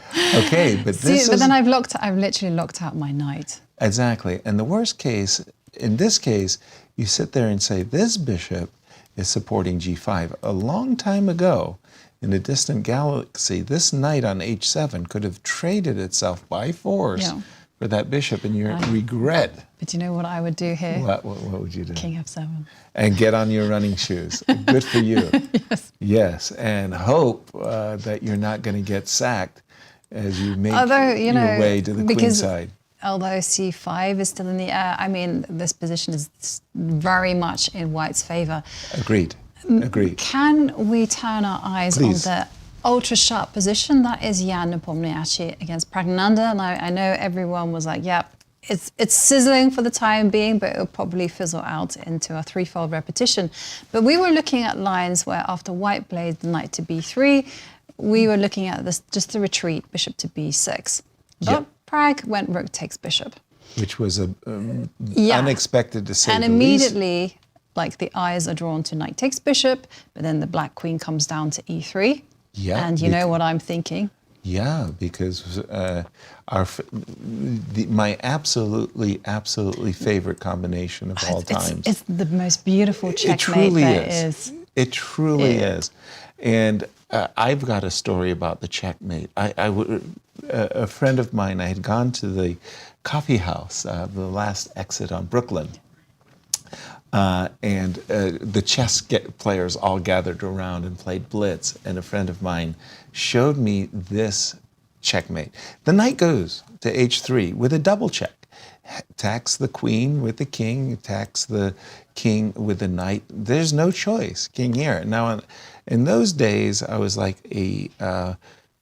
Speaker 4: Okay, but this
Speaker 3: but then I've literally locked out my knight.
Speaker 4: Exactly. And the worst case, in this case, you sit there and say, this bishop is supporting g5. A long time ago, in a distant galaxy, this knight on h7 could have traded itself by force for that bishop, and you're regret.
Speaker 3: But you know what I would do here?
Speaker 4: What would you do?
Speaker 3: King f7.
Speaker 4: And get on your running shoes. Good for you.
Speaker 3: Yes.
Speaker 4: Yes, and hope that you're not going to get sacked as you make your way to the queen side.
Speaker 3: Although c5 is still in the air, I mean, this position is very much in White's favor.
Speaker 4: Agreed.
Speaker 3: Can we turn our eyes on the ultra-sharp position? That is Jan Nepomniachtchi against Praggnanandhaa. And I know everyone was like, yeah, it's sizzling for the time being, but it'll probably fizzle out into a threefold repetition. But we were looking at lines where after White played the knight to b3, we were looking at this just the retreat, bishop to b6. But Pragg went rook takes bishop.
Speaker 4: Which was unexpected to say the least.
Speaker 3: And immediately, like the eyes are drawn to knight takes bishop, but then the black queen comes down to e3.
Speaker 4: Yeah.
Speaker 3: And you know what I'm thinking?
Speaker 4: Yeah, because my absolutely favorite combination of all times.
Speaker 3: It's the most beautiful checkmate there is.
Speaker 4: It truly is. And I've got a story about the checkmate. A friend of mine, I had gone to the coffee house, the last exit on Brooklyn, and the chess players all gathered around and played blitz, and a friend of mine showed me this checkmate. The knight goes to h3 with a double check. Attacks the queen with the king, attacks the king with the knight. There's no choice, king here. Now, in those days, I was like a,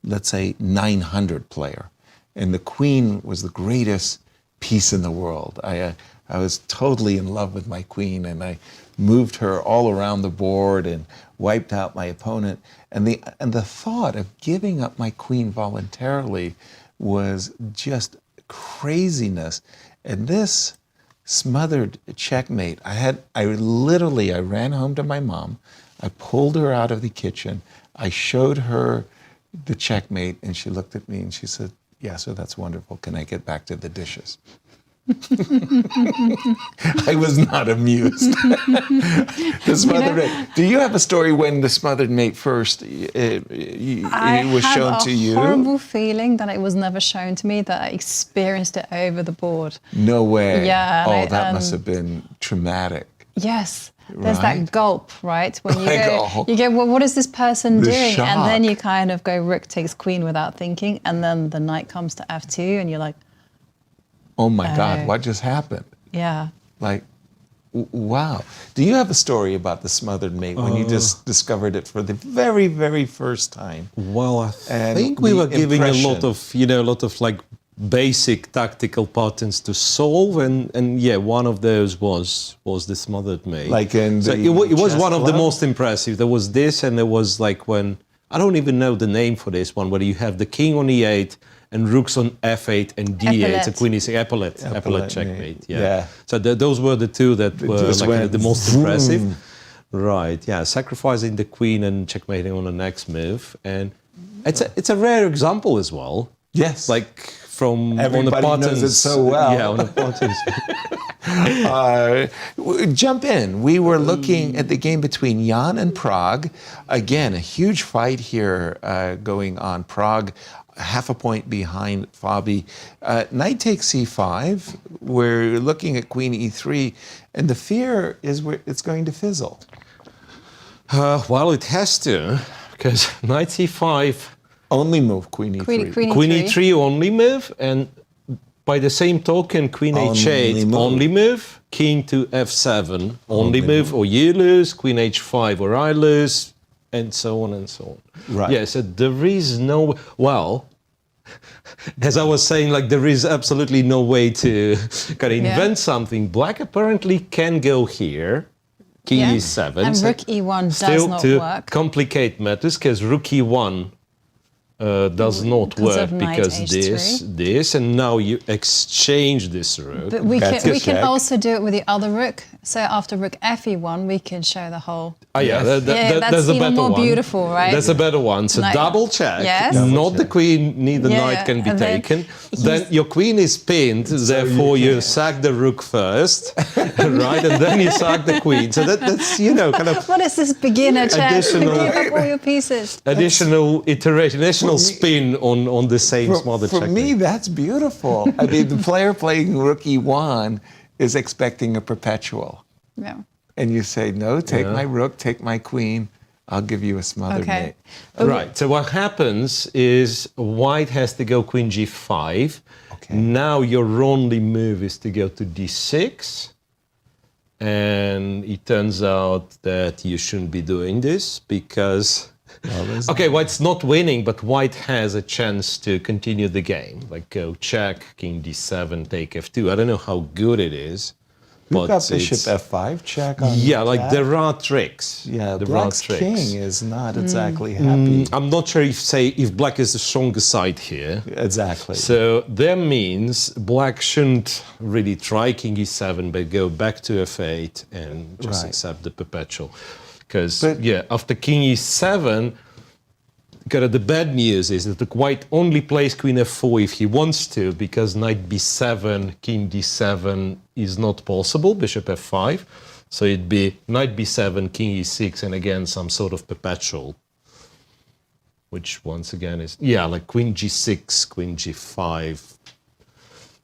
Speaker 4: let's say, 900 player. And the queen was the greatest piece in the world. I was totally in love with my queen, and I moved her all around the board and wiped out my opponent. And the thought of giving up my queen voluntarily was just craziness. And this smothered checkmate, I ran home to my mom, I pulled her out of the kitchen, I showed her the checkmate, and she looked at me and she said, "Yeah, so that's wonderful. Can I get back to the dishes?" I was not amused. The smothered mate. Do you have a story when the smothered mate first it was shown to you?
Speaker 3: I had a horrible feeling that it was never shown to me, that I experienced it over the board.
Speaker 4: No way.
Speaker 3: Yeah.
Speaker 4: Oh, that must have been traumatic.
Speaker 3: Yes. There's that gulp, right? When you
Speaker 4: Like,
Speaker 3: you go, well, what is this person doing?
Speaker 4: shock.
Speaker 3: And then you kind of go rook takes queen without thinking, and then the knight comes to f2, and you're like,
Speaker 4: oh my God, what just happened?
Speaker 3: Yeah.
Speaker 4: Like, wow. Do you have a story about the smothered mate when you just discovered it for the very, very first time?
Speaker 5: Well, I think we were giving a lot of like basic tactical patterns to solve, and yeah, one of those was the smothered mate.
Speaker 4: Like in
Speaker 5: so
Speaker 4: the
Speaker 5: it was
Speaker 4: chess
Speaker 5: one of the
Speaker 4: club?
Speaker 5: most impressive. There was this, and there was like when I don't even know the name for this one, where you have the king on e8 and rooks on f8 and d8.
Speaker 3: Epaulette.
Speaker 5: So queen e6, epaulette
Speaker 4: Epaulette,
Speaker 5: checkmate.
Speaker 4: yeah.
Speaker 5: Yeah. So those were the two that were
Speaker 4: just
Speaker 5: like,
Speaker 4: went
Speaker 5: the most
Speaker 4: vroom.
Speaker 5: impressive. Right, yeah, sacrificing the queen and checkmating on the next move. And it's a rare example as well.
Speaker 4: Yes.
Speaker 5: Like from
Speaker 4: Everybody
Speaker 5: on the buttons.
Speaker 4: knows it so well.
Speaker 5: Yeah, on the buttons.
Speaker 4: Jump in. We were looking at the game between Jan and Prague. Again, a huge fight here going on. Prague, half a point behind Fabi. Knight takes c5. We're looking at queen e3, and the fear is it's going to fizzle.
Speaker 5: Well, it has to, because knight c5
Speaker 4: only move queen e3.
Speaker 5: Queen e3 only move, and by the same token, queen h8 only move, king to f7 only move, or you lose, queen h5 or I lose, and so on and so on.
Speaker 4: Right.
Speaker 5: Yeah, so there is no, well, as I was saying, like there is absolutely no way to kind of invent something. Black apparently can go here, king e7.
Speaker 3: And rook e1 does
Speaker 5: still
Speaker 3: not
Speaker 5: to
Speaker 3: work.
Speaker 5: complicate matters, because rook e1 does not work because this, and now you exchange this rook.
Speaker 3: But we can also do it with the other rook. So after rook fe1, we can show the whole.
Speaker 5: Oh yeah,
Speaker 3: that's
Speaker 5: a
Speaker 3: even
Speaker 5: better
Speaker 3: more
Speaker 5: one.
Speaker 3: beautiful, right?
Speaker 5: That's a better one. So
Speaker 3: Knight.
Speaker 5: double check.
Speaker 3: Yes.
Speaker 5: Not the queen, neither knight can be
Speaker 3: and then
Speaker 5: taken. Then your queen is pinned, therefore you sack the rook first, right? And then you sack the queen. So that's, you know, kind of
Speaker 3: What is this beginner chess? Give
Speaker 5: additional-
Speaker 3: up all your pieces.
Speaker 5: additional iteration, additional spin on the same smothered
Speaker 4: For
Speaker 5: checkmate.
Speaker 4: me, that's beautiful. I mean, the player playing rook e1 is expecting a perpetual.
Speaker 3: Yeah.
Speaker 4: And you say, no, take my rook, take my queen, I'll give you a smothered mate.
Speaker 5: Right, so what happens is white has to go queen g5.
Speaker 4: Okay.
Speaker 5: Now your only move is to go to d6. And it turns out that you shouldn't be doing this because... okay, white's not winning, but white has a chance to continue the game. Like go check, king d7, take f2. I don't know how good it is.
Speaker 4: You've
Speaker 5: but
Speaker 4: got bishop
Speaker 5: it's-
Speaker 4: f5 check on
Speaker 5: like
Speaker 4: that.
Speaker 5: there are tricks.
Speaker 4: Yeah,
Speaker 5: there
Speaker 4: black's
Speaker 5: are tricks.
Speaker 4: king is not exactly happy.
Speaker 5: I'm not sure if black is the stronger side here.
Speaker 4: Exactly.
Speaker 5: So that means black shouldn't really try king e7, but go back to f8 and just accept the perpetual. Because, after king e7, kind of the bad news is that the white only plays queen f4 if he wants to, because knight b7, king d7 is not possible, bishop f5. So it'd be knight b7, king e6, and again some sort of perpetual, which once again is, like queen g6, queen g5.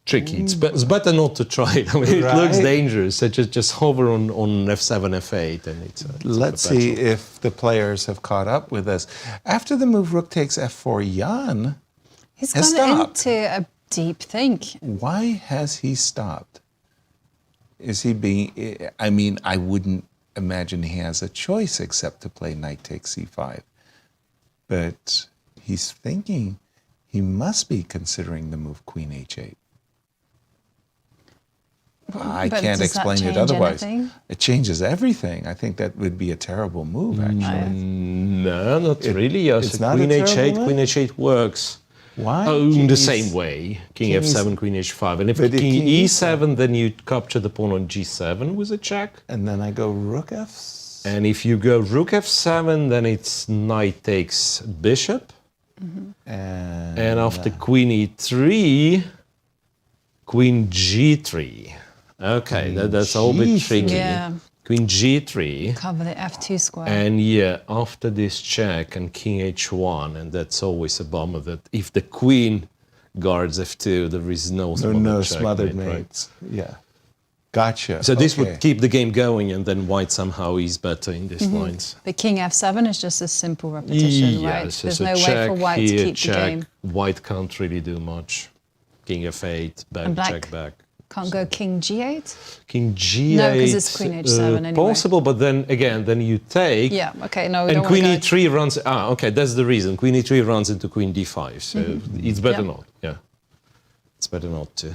Speaker 5: Tricky. It's better not to try it. I mean, it looks dangerous. So just hover on f7, f8, and it's.
Speaker 4: Let's see if the players have caught up with us. After the move rook takes f4, Jan
Speaker 3: He's
Speaker 4: has
Speaker 3: gone
Speaker 4: stopped.
Speaker 3: into a deep think.
Speaker 4: Why has he stopped? Is he being? I mean, I wouldn't imagine he has a choice except to play knight takes c5. But he's thinking he must be considering the move queen h8. I
Speaker 3: But
Speaker 4: can't
Speaker 3: does that
Speaker 4: explain it
Speaker 3: change
Speaker 4: otherwise.
Speaker 3: anything?
Speaker 4: It changes everything. I think that would be a terrible move, actually.
Speaker 5: No, not really. Yes,
Speaker 4: it's not
Speaker 5: queen
Speaker 4: a
Speaker 5: h8,
Speaker 4: terrible
Speaker 5: queen
Speaker 4: move?
Speaker 5: h8 works.
Speaker 4: Why?
Speaker 5: In the same way. King f7, queen h5. And if
Speaker 4: But
Speaker 5: king
Speaker 4: king
Speaker 5: e7, then you capture the pawn on g7 with a check.
Speaker 4: And then I go rook f.
Speaker 5: And if you go rook f7, then it's knight takes bishop. And after queen e3, queen g3. Okay, that's a little bit tricky.
Speaker 3: Yeah.
Speaker 5: Queen g3.
Speaker 3: Cover the f2 square.
Speaker 5: And after this check and king h1, and that's always a bummer that if the queen guards f2, there is no
Speaker 4: smothered
Speaker 5: checkmate,
Speaker 4: mates. Yeah. Gotcha.
Speaker 5: So this would keep the game going, and then white somehow is better in these lines.
Speaker 3: But king f7 is just a simple repetition, right?
Speaker 5: So
Speaker 3: There's
Speaker 5: so
Speaker 3: no way
Speaker 5: check
Speaker 3: for white
Speaker 5: here,
Speaker 3: to keep
Speaker 5: check.
Speaker 3: the game.
Speaker 5: White can't really do much. King f8, back,
Speaker 3: And black
Speaker 5: check back.
Speaker 3: Can't go king g8?
Speaker 5: King g8.
Speaker 3: No, because it's queen h7 anyway.
Speaker 5: Possible, but then again, then you take.
Speaker 3: Yeah, okay, no, we
Speaker 5: And
Speaker 3: don't
Speaker 5: queen
Speaker 3: want to go.
Speaker 5: e3 runs. Okay, that's the reason. Queen e3 runs into queen d5. So it's better not. Yeah, it's better not to.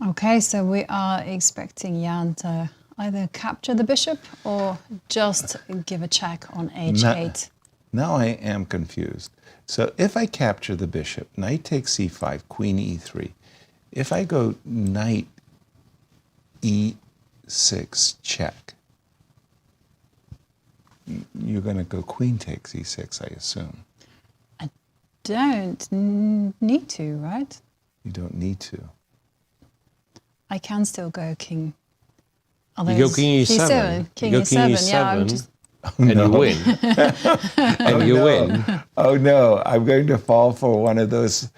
Speaker 3: Okay, so we are expecting Jan to either capture the bishop or just give a check on h8.
Speaker 4: Now I am confused. So if I capture the bishop, knight takes c5, queen e3. If I go knight e6 check, you're going to go queen takes e6, I assume.
Speaker 3: I don't need to, right?
Speaker 4: You don't need to.
Speaker 3: I can still go king.
Speaker 5: You go king e7.
Speaker 3: King
Speaker 5: You go king
Speaker 3: e7, yeah. I'm
Speaker 5: e7.
Speaker 3: just...
Speaker 5: And you win. And you win.
Speaker 4: Oh no! I'm going to fall for one of those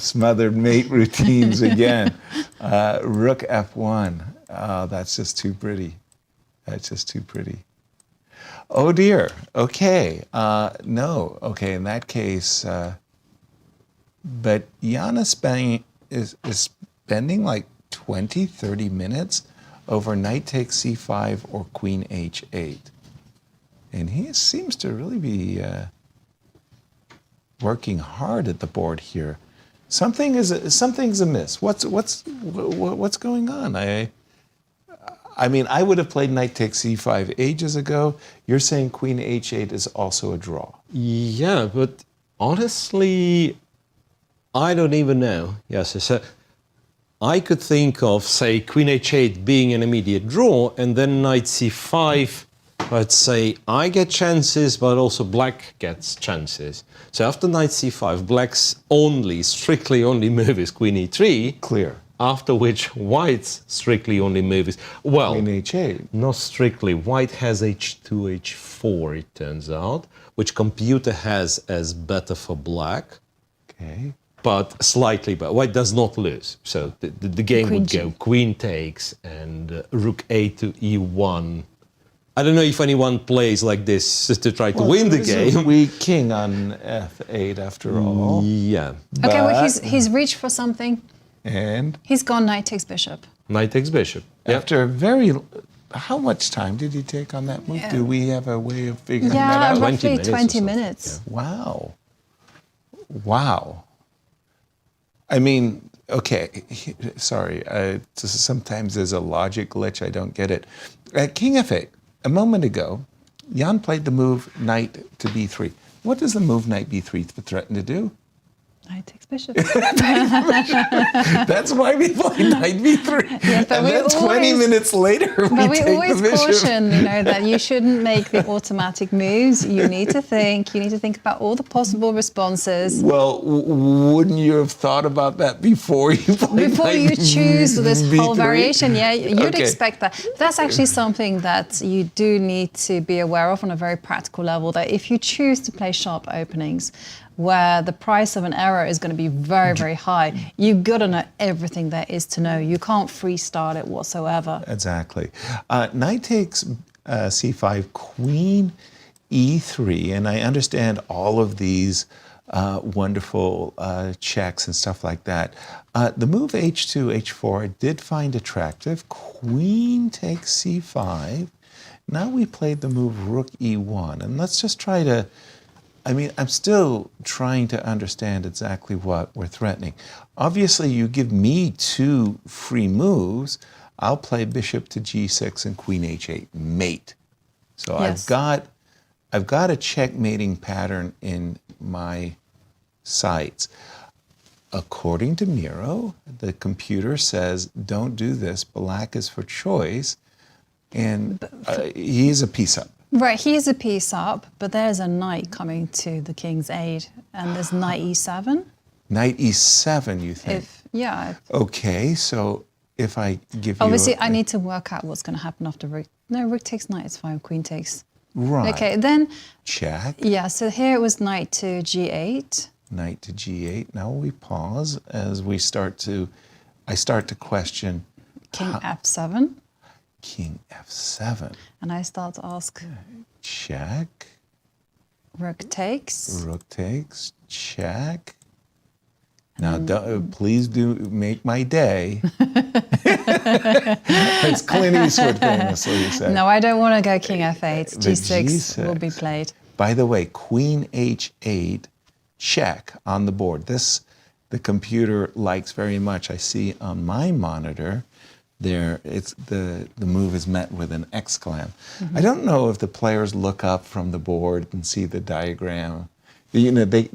Speaker 4: smothered mate routines again. Rook f1. Oh, that's just too pretty. That's just too pretty. Oh dear. Okay. No. Okay. In that case, but Jan is spending like 20, 30 minutes over knight takes c5 or queen h8. And he seems to really be working hard at the board here. Something's amiss. What's going on? I mean, I would have played knight takes c5 ages ago. You're saying queen h8 is also a draw.
Speaker 5: Yeah, but honestly, I don't even know. Yes, so I could think of, say, queen h8 being an immediate draw, and then knight c5, let's say I get chances, but also black gets chances. So after knight c5, black's strictly only move is queen e3.
Speaker 4: Clear.
Speaker 5: After which white's strictly only move is, well,
Speaker 4: queen h8.
Speaker 5: Not strictly. White has h2, h4, it turns out, which computer has as better for black.
Speaker 4: Okay.
Speaker 5: But slightly better. White does not lose. So the game would go queen takes and rook a to e1. I don't know if anyone plays like this just to try to win the game.
Speaker 4: A weak king on f8 after all.
Speaker 5: Yeah.
Speaker 3: Okay, well, he's reached for something.
Speaker 4: And?
Speaker 3: He's gone knight takes bishop.
Speaker 5: Knight takes bishop.
Speaker 4: After a very... How much time did he take on that move? Do we have a way of figuring that out?
Speaker 3: Yeah, roughly 20 minutes.
Speaker 4: Yeah. Wow. Wow. I mean, okay, sorry, sometimes there's a logic glitch, I don't get it. King f8, a moment ago, Jan played the move knight to b3. What does the move knight b3 threaten to do?
Speaker 3: Knight takes bishop.
Speaker 4: That's why we play knight b3.
Speaker 3: Yeah, but
Speaker 4: and then 20 minutes later, we take
Speaker 3: always
Speaker 4: the bishop.
Speaker 3: caution, that you shouldn't make the automatic moves. You need to think. You need to think about all the possible responses.
Speaker 4: Well, wouldn't you have thought about that before you played
Speaker 3: Before you choose this
Speaker 4: b3?
Speaker 3: whole variation, yeah, you'd
Speaker 4: Okay.
Speaker 3: expect that. But that's actually something that you do need to be aware of on a very practical level, that if you choose to play sharp openings, where the price of an error is going to be very, very high, you've got to know everything there is to know. You can't freestyle it whatsoever.
Speaker 4: Exactly. Knight takes c5, queen e3, and I understand all of these wonderful checks and stuff like that. The move h2, h4 I did find attractive. Queen takes c5. Now we played the move rook e1, and let's just try to... I mean, I'm still trying to understand exactly what we're threatening. Obviously, you give me two free moves, I'll play bishop to g6 and queen h8, mate. So
Speaker 3: Yes.
Speaker 4: I've got a checkmating pattern in my sights. According to Miro, the computer says, don't do this, black is for choice, and he's a piece up.
Speaker 3: Right, he's a piece up, but there's a knight coming to the king's aid, and there's knight e7.
Speaker 4: Knight e7, you think?
Speaker 3: Yeah.
Speaker 4: Okay, so if I give
Speaker 3: Obviously,
Speaker 4: you...
Speaker 3: I need to work out what's going to happen after rook. No, rook takes knight, it's fine, queen takes.
Speaker 4: Right.
Speaker 3: Okay, then...
Speaker 4: Check.
Speaker 3: Yeah, so here it was knight to g8.
Speaker 4: Knight to g8. Now we pause as we start to... I start to question...
Speaker 3: King f7.
Speaker 4: King f7.
Speaker 3: And I start to ask...
Speaker 4: Check.
Speaker 3: Rook takes.
Speaker 4: Rook takes. Check. Now, please do make my day. As Clint Eastwood famously said.
Speaker 3: No, I don't want to go king f8.
Speaker 4: The
Speaker 3: G6 will be played.
Speaker 4: By the way, queen h8, check on the board. This, the computer likes very much. I see on my monitor, the move is met with an exclam. I don't know if the players look up from the board and see the diagram. You know, they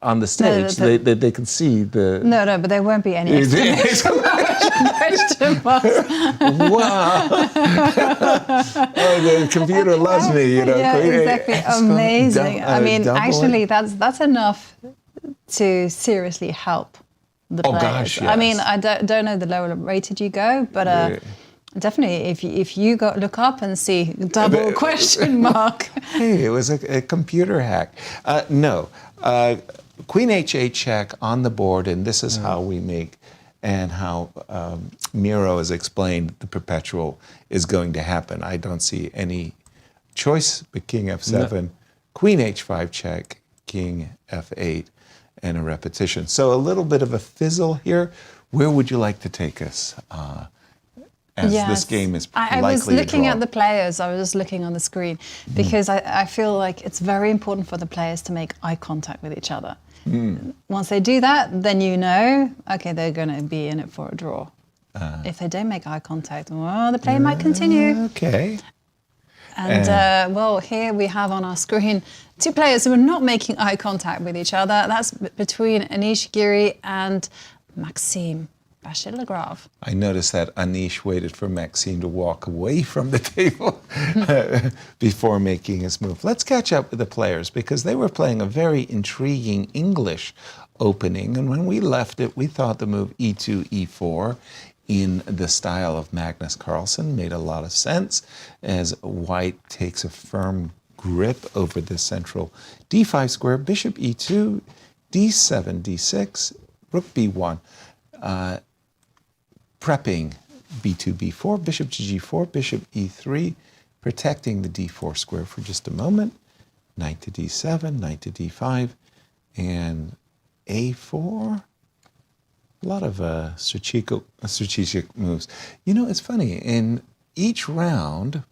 Speaker 4: on the stage, they can see the...
Speaker 3: No, but there won't be any exclamation marks.
Speaker 4: Wow. Oh, the computer loves me, you know.
Speaker 3: Yeah, exactly. Amazing. I mean, actually, that's enough to seriously help the players.
Speaker 4: Oh, gosh, yes.
Speaker 3: I mean, I don't know the lower rated you go, but... definitely, if you look up and see double question mark.
Speaker 4: Hey, it was a computer hack. No. Queen H8 check on the board, and this is how we make, and how Miro has explained the perpetual is going to happen. I don't see any choice but King F7, no. Queen H5 check, King F8, and a repetition. So a little bit of a fizzle here. Where would you like to take us? As this game is likely
Speaker 3: I was looking
Speaker 4: to draw.
Speaker 3: at the players, I was just looking on the screen, because I feel like it's very important for the players to make eye contact with each other. Once they do that, then you know, okay, they're going to be in it for a draw. If they don't make eye contact, well, the play might continue.
Speaker 4: Okay.
Speaker 3: And well, here we have on our screen two players who are not making eye contact with each other. That's between Anish, Giri and Maxime. Vachier-Lagrave.
Speaker 4: I noticed that Anish waited for Maxime to walk away from the table before making his move. Let's catch up with the players, because they were playing a very intriguing English opening, and when we left it, we thought the move E2, E4 in the style of Magnus Carlsen made a lot of sense, as White takes a firm grip over the central D5 square, Bishop E2, D7, D6, Rook B1. Prepping B2, B4, Bishop to G4, Bishop E3, protecting the D4 square for just a moment. Knight to D7, Knight to D5, and A4. A lot of strategic moves. You know, it's funny, in each round,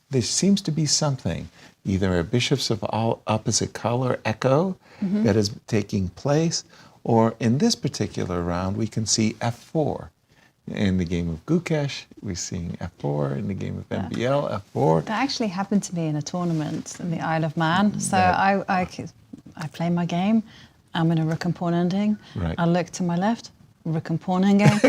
Speaker 4: there seems to be something, either a bishops of all opposite color echo that is taking place, or in this particular round, we can see F4. In the game of Gukesh, we're seeing F4. In the game of NBL, F4.
Speaker 3: That actually happened to me in a tournament in the Isle of Man. So I play my game. I'm in a rook and pawn ending.
Speaker 4: Right.
Speaker 3: I look to my left, rook and pawn endgame.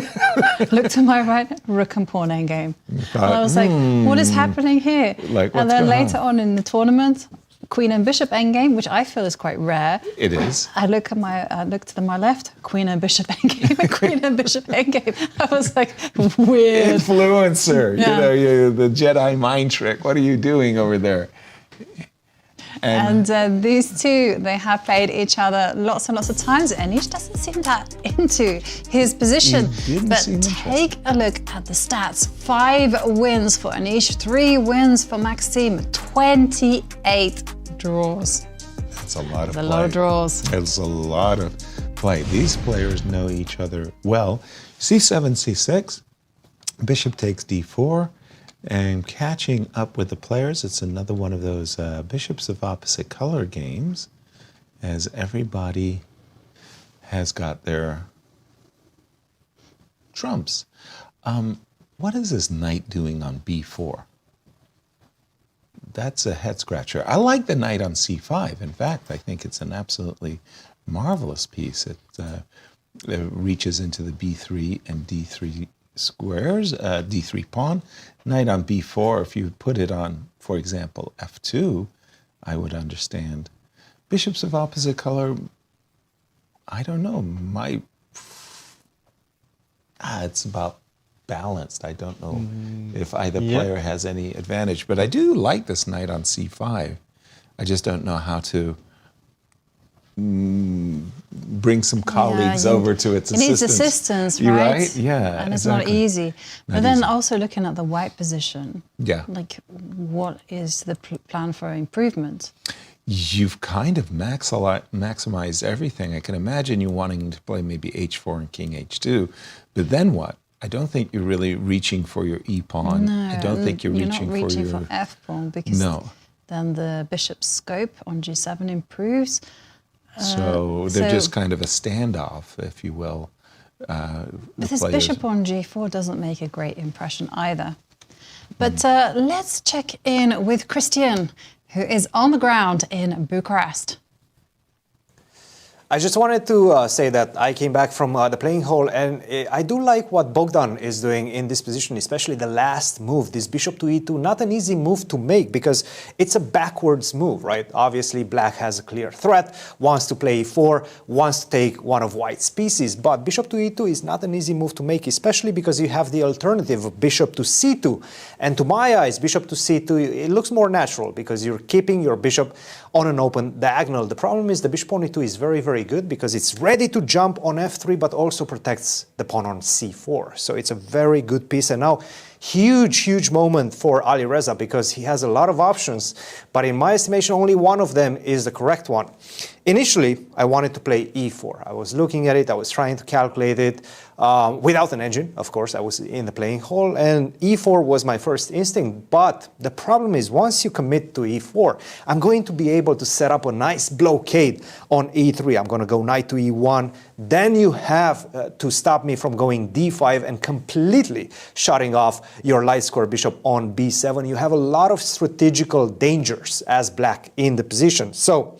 Speaker 3: Look to my right, rook and pawn endgame. And I was like, what is happening here? And then later on in the tournament, Queen and Bishop endgame, which I feel is quite rare.
Speaker 4: It is.
Speaker 3: I look to my left, Queen and Bishop endgame, and Queen and Bishop endgame. I was like, weird.
Speaker 4: Influencer, you know, you're the Jedi mind trick. What are you doing over there?
Speaker 3: And these two, they have played each other lots and lots of times. Anish doesn't seem that into his position. But take a look at the stats. 5 wins for Anish, 3 wins for Maxime, 28 draws.
Speaker 4: That's a lot of play.
Speaker 3: A lot of draws.
Speaker 4: That's a lot of play. These players know each other well. C7, C6, Bishop takes D4. And catching up with the players, it's another one of those bishops of opposite color games, as everybody has got their trumps. What is this knight doing on B4? That's a head scratcher. I like the knight on C5. In fact, I think it's an absolutely marvelous piece. It reaches into the B3 and D3 squares, D3 pawn. Knight on B4, if you put it on, for example, F2, I would understand. Bishops of opposite color, I don't know. It's about balanced. I don't know if either player has any advantage, but I do like this knight on C5. I just don't know how to bring some colleagues over to its assistance.
Speaker 3: It needs assistance, right?
Speaker 4: You're right? Yeah,
Speaker 3: and it's not easy. But then also looking at the white position, like what is the plan for improvement?
Speaker 4: You've kind of maximized everything. I can imagine you wanting to play maybe H4 and King H2, but then what? I don't think you're really reaching for your E-pawn.
Speaker 3: No,
Speaker 4: I don't think you're reaching
Speaker 3: not reaching
Speaker 4: for
Speaker 3: your F-pawn, because then the bishop's scope on G7 improves.
Speaker 4: So they're just kind of a standoff, if you will.
Speaker 3: But this bishop on g4 doesn't make a great impression either. But let's check in with Cristian, who is on the ground in Bucharest.
Speaker 8: I just wanted to say that I came back from the playing hall, and I do like what Bogdan is doing in this position, especially the last move, this bishop to e2. Not an easy move to make because it's a backwards move, right? Obviously, black has a clear threat, wants to play e4, wants to take one of white's pieces, but bishop to e2 is not an easy move to make, especially because you have the alternative of bishop to c2. And to my eyes, bishop to c2, it looks more natural because you're keeping your bishop on an open diagonal. The problem is the bishop on e2 is very, very good because it's ready to jump on f3, but also protects the pawn on c4. So it's a very good piece. And now, huge moment for Alireza because he has a lot of options, but in my estimation, only one of them is the correct one. Initially, I wanted to play e4. I was looking at it, I was trying to calculate it without an engine, of course. I was in the playing hall, and e4 was my first instinct. But the problem is, once you commit to e4, I'm going to be able to set up a nice blockade on e3. I'm going to go knight to e1. Then you have to stop me from going d5 and completely shutting off your light square bishop on b7. You have a lot of strategical dangers as black in the position. So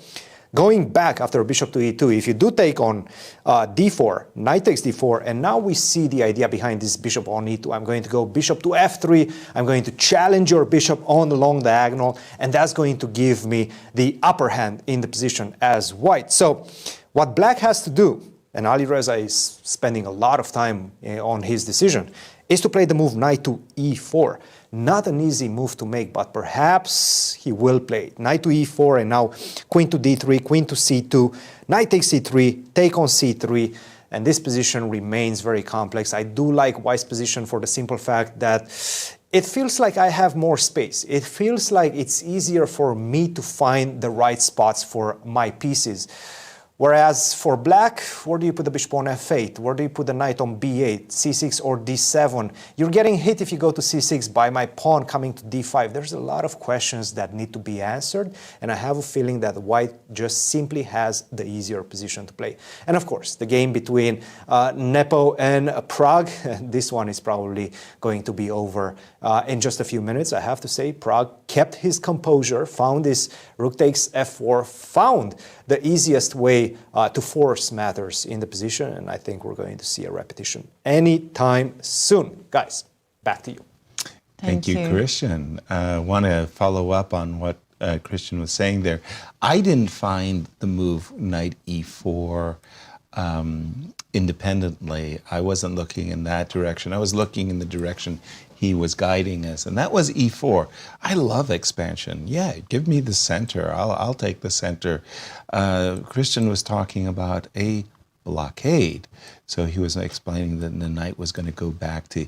Speaker 8: going back after bishop to e2, if you do take on d4, knight takes d4, and now we see the idea behind this bishop on e2. I'm going to go bishop to f3. I'm going to challenge your bishop on the long diagonal, and that's going to give me the upper hand in the position as white. So what black has to do, and Alireza is spending a lot of time on his decision, is to play the move knight to e4. Not an easy move to make, but perhaps he will play it. Knight to e4, and now queen to d3, queen to c2, knight takes c3, take on c3, and this position remains very complex. I do like white's position for the simple fact that it feels like I have more space. It feels like it's easier for me to find the right spots for my pieces. Whereas for black, where do you put the bishop on f8? Where do you put the knight on b8, c6 or d7? You're getting hit if you go to c6 by my pawn coming to d5. There's a lot of questions that need to be answered, and I have a feeling that white just simply has the easier position to play. And of course, the game between Nepo and Pragg, this one is probably going to be over in just a few minutes. I have to say, Pragg kept his composure, found this rook takes f4, found the easiest way to force matters in the position, and I think we're going to see a repetition anytime soon. Guys, back to you.
Speaker 4: Thank you, Cristian. I want to follow up on what Cristian was saying there. I didn't find the move knight e4 independently. I wasn't looking in that direction. I was looking in the direction he was guiding us, and that was e4. I love expansion. Yeah, give me the center. I'll take the center. Cristian was talking about a blockade, so he was explaining that the knight was going to go back to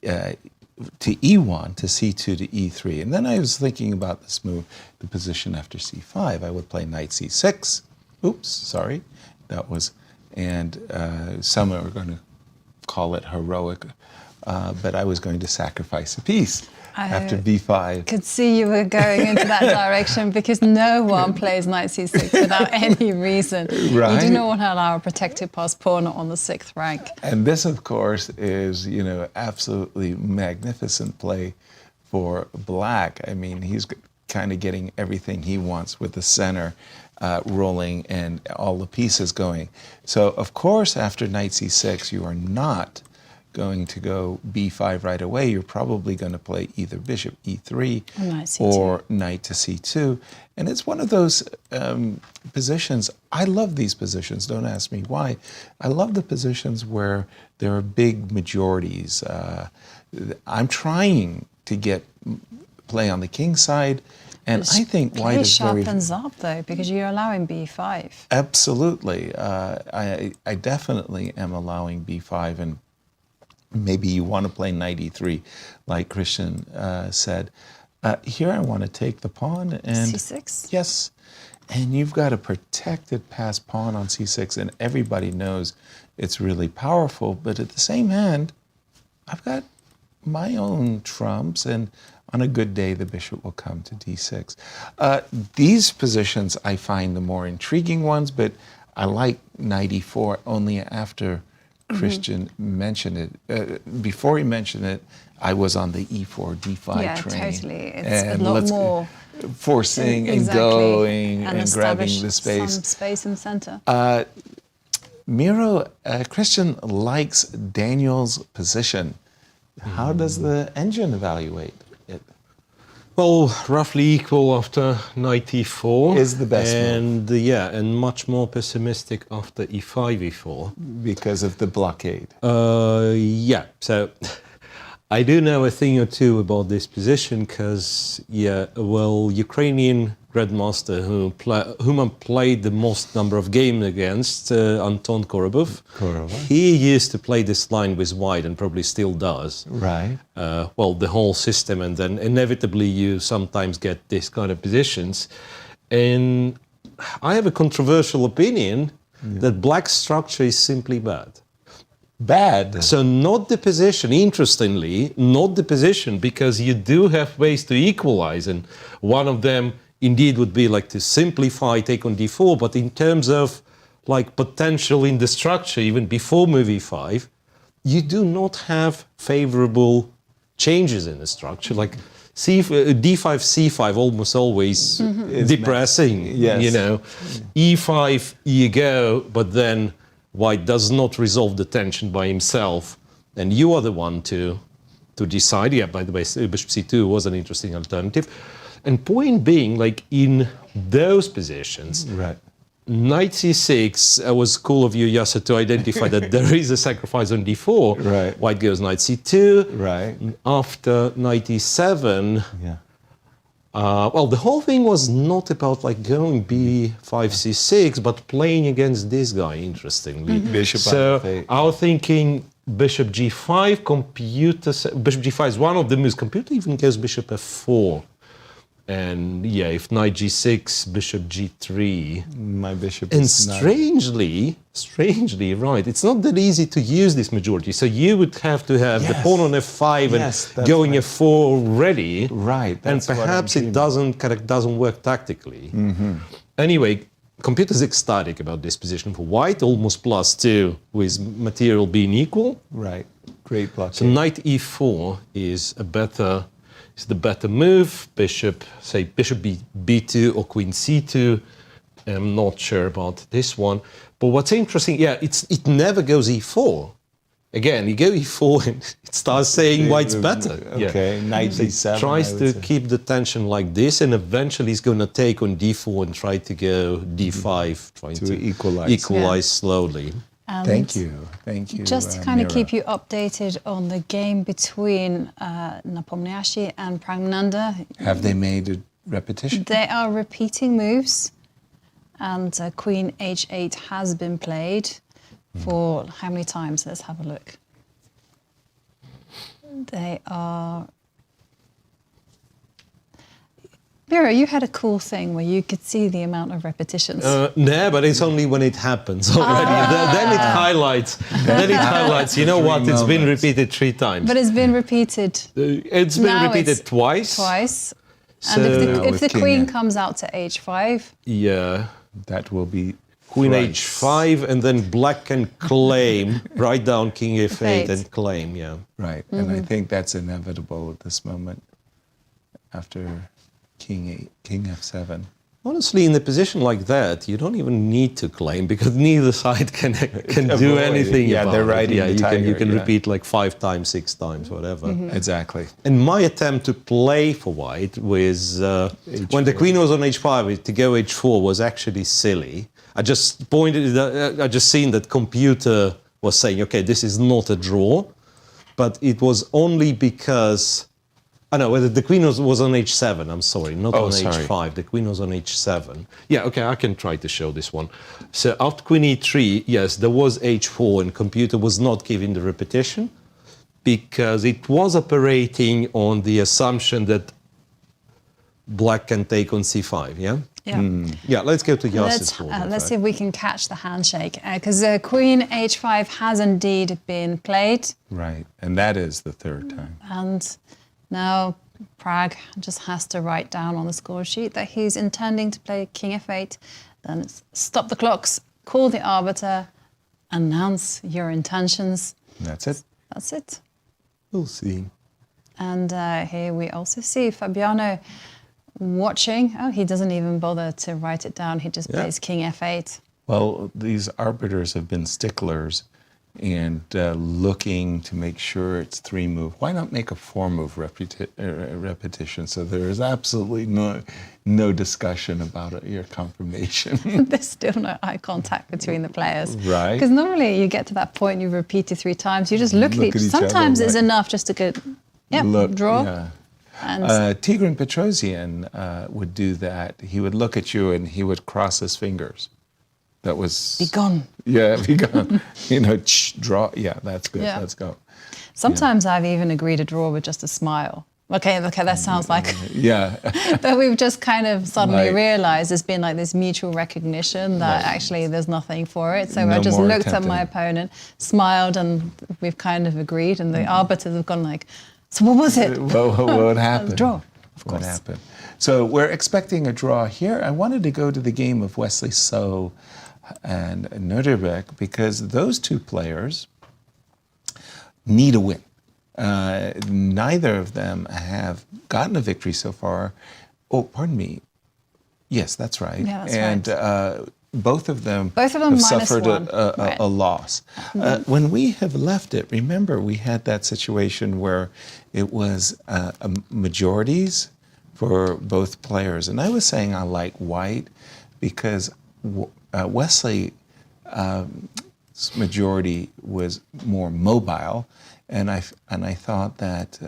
Speaker 4: e1, to c2, to e3. And then I was thinking about this move, the position after c5. I would play knight c6. Oops, sorry. That was, and some are going to call it heroic, but I was going to sacrifice a piece after b5.
Speaker 3: Could see you were going into that direction because no one plays knight c6 without any reason.
Speaker 4: Right?
Speaker 3: You do not want to allow a protected passed pawn on the 6th rank.
Speaker 4: And this, of course, is, you know, absolutely magnificent play for black. I mean, he's kind of getting everything he wants with the center rolling and all the pieces going. So, of course, after knight c6, you are not going to go b5 right away. You're probably going to play either bishop e3 or knight to c2. And it's one of those positions. I love these positions. Don't ask me why. I love the positions where there are big majorities. I'm trying to get play on the king side. And I think white is very...
Speaker 3: sharpens up, though, because you're allowing b5.
Speaker 4: Absolutely. I definitely am allowing b5, and maybe you want to play knight e3, like Cristian said. Here I want to take the pawn and...
Speaker 3: c6?
Speaker 4: Yes. And you've got a protected passed pawn on c6, and everybody knows it's really powerful. But at the same hand, I've got my own trumps, and on a good day, the bishop will come to d6. These positions I find the more intriguing ones, but I like knight e4 only after Cristian mentioned it. Before he mentioned it, I was on the e4, d5 train.
Speaker 3: Yeah, totally. It's a lot more
Speaker 4: forcing and going and grabbing the
Speaker 3: some
Speaker 4: space.
Speaker 3: space in the center.
Speaker 4: Cristian likes Daniel's position. How does the engine evaluate it?
Speaker 5: Well, roughly equal after knight e4
Speaker 4: is the best
Speaker 5: move. And much more pessimistic after e5, e4
Speaker 4: because of the blockade.
Speaker 5: So I do know a thing or two about this position because, Ukrainian grandmaster whom I played the most number of games against, Anton Korobov, he used to play this line with white and probably still does.
Speaker 4: Right.
Speaker 5: The whole system, and then inevitably you sometimes get this kind of positions. And I have a controversial opinion that black structure is simply bad.
Speaker 4: Bad.
Speaker 5: So not the position, interestingly, not the position, because you do have ways to equalize, and one of them indeed would be like to simplify, take on d4, but in terms of like potential in the structure, even before move e5, you do not have favorable changes in the structure. Like d5, c5 almost always depressing, e5 you go, but then white does not resolve the tension by himself, and you are the one to decide. Yeah, by the way, bishop c2 was an interesting alternative. And point being, like in those positions, knight c6, was cool of you, Yasser, to identify that there is a sacrifice on d4.
Speaker 4: Right.
Speaker 5: White goes knight c2.
Speaker 4: Right.
Speaker 5: After knight e7, the whole thing was not about like going b5, c6, but playing against this guy, interestingly. So our thinking, bishop g5, bishop g5 is one of the moves. Computer even goes bishop f4. And if knight g6, bishop g3.
Speaker 4: My bishop
Speaker 5: and
Speaker 4: is
Speaker 5: strangely, right, it's not that easy to use this majority. So you would have to have the pawn on f5 and going f4 ready.
Speaker 4: Right.
Speaker 5: And perhaps it doesn't work tactically. Anyway, computer's ecstatic about this position for white, almost +2 with material being equal.
Speaker 4: Right. Great blockade.
Speaker 5: So knight e4 is the better move. Bishop b2 or queen c2. I'm not sure about this one. But what's interesting, it never goes e4. Again, you go e4 and it starts saying white's better.
Speaker 4: Okay, knight d7.
Speaker 5: It tries to keep the tension like this, and eventually it's going to take on d4 and try to go d5, trying to equalize slowly.
Speaker 4: Thank you.
Speaker 3: Just to kind of keep you updated on the game between Nepomniachtchi and Praggnanandhaa.
Speaker 4: Have they made a repetition?
Speaker 3: They are repeating moves, and Queen h8 has been played for how many times? Let's have a look. They are... Miro, you had a cool thing where you could see the amount of repetitions.
Speaker 5: No, but it's only when it happens already. Then it highlights. You know what? It's been repeated 3 times.
Speaker 3: But it's been repeated.
Speaker 5: It's been repeated twice.
Speaker 3: And if the queen comes out to h5...
Speaker 4: that will be
Speaker 5: queen h5, and then black can claim, write down king f8 and claim,
Speaker 4: Right, and I think that's inevitable at this moment after king f7.
Speaker 5: Honestly, in a position like that, you don't even need to claim because neither side can do anything about
Speaker 4: they're right.
Speaker 5: it. You can repeat like 5 times, 6 times, whatever.
Speaker 4: Exactly.
Speaker 5: And my attempt to play for white was when the queen was on h5, to go h4 was actually silly. I just seen that computer was saying, okay, this is not a draw, but it was only because. Whether the queen was on h7, I'm sorry, not on h5. The queen was on h7. Yeah, okay, I can try to show this one. So after queen e3, yes, there was h4, and computer was not giving the repetition because it was operating on the assumption that black can take on c5, yeah? Yeah, let's go to Yasser's board.
Speaker 3: Let's see if we can catch the handshake, because queen h5 has indeed been played.
Speaker 4: Right, and that is the 3rd time.
Speaker 3: And now Pragg just has to write down on the score sheet that he's intending to play king f8, then stop the clocks, call the arbiter, announce your intentions.
Speaker 4: That's it.
Speaker 3: That's it.
Speaker 4: We'll see.
Speaker 3: And here we also see Fabiano watching. Oh, he doesn't even bother to write it down. He just plays King F8.
Speaker 4: Well, these arbiters have been sticklers and looking to make sure it's 3-move. Why not make a 4-move repetition? So there is absolutely no discussion about your confirmation.
Speaker 3: There's still no eye contact between the players.
Speaker 4: Right.
Speaker 3: Because normally you get to that point, you repeat it 3 times, you just look at each other. Sometimes it's enough just to go, draw.
Speaker 4: Yeah.
Speaker 3: And
Speaker 4: Tigran Petrosian would do that. He would look at you and he would cross his fingers. That was...
Speaker 3: Be gone.
Speaker 4: Yeah, be gone. Draw. Yeah, that's good.
Speaker 3: Yeah.
Speaker 4: Let's go.
Speaker 3: Sometimes I've even agreed to draw with just a smile. Okay, that sounds like...
Speaker 4: Yeah.
Speaker 3: But we've just kind of suddenly realized there's been like this mutual recognition that actually there's nothing for it. So I just looked at my opponent, smiled, and we've kind of agreed. And the arbiters have gone like, so what was it?
Speaker 4: What happened?
Speaker 3: Draw, of course.
Speaker 4: What happened? So we're expecting a draw here. I wanted to go to the game of Wesley So and Nodirbek because those two players need a win. Neither of them have gotten a victory so far. Oh, pardon me. Yes, that's right.
Speaker 3: Yeah, that's
Speaker 4: right. Both of them
Speaker 3: have
Speaker 4: suffered
Speaker 3: -1.
Speaker 4: a loss. When we have left it, remember we had that situation where it was majorities for both players. And I was saying I like white because Wesley's majority was more mobile, and I thought that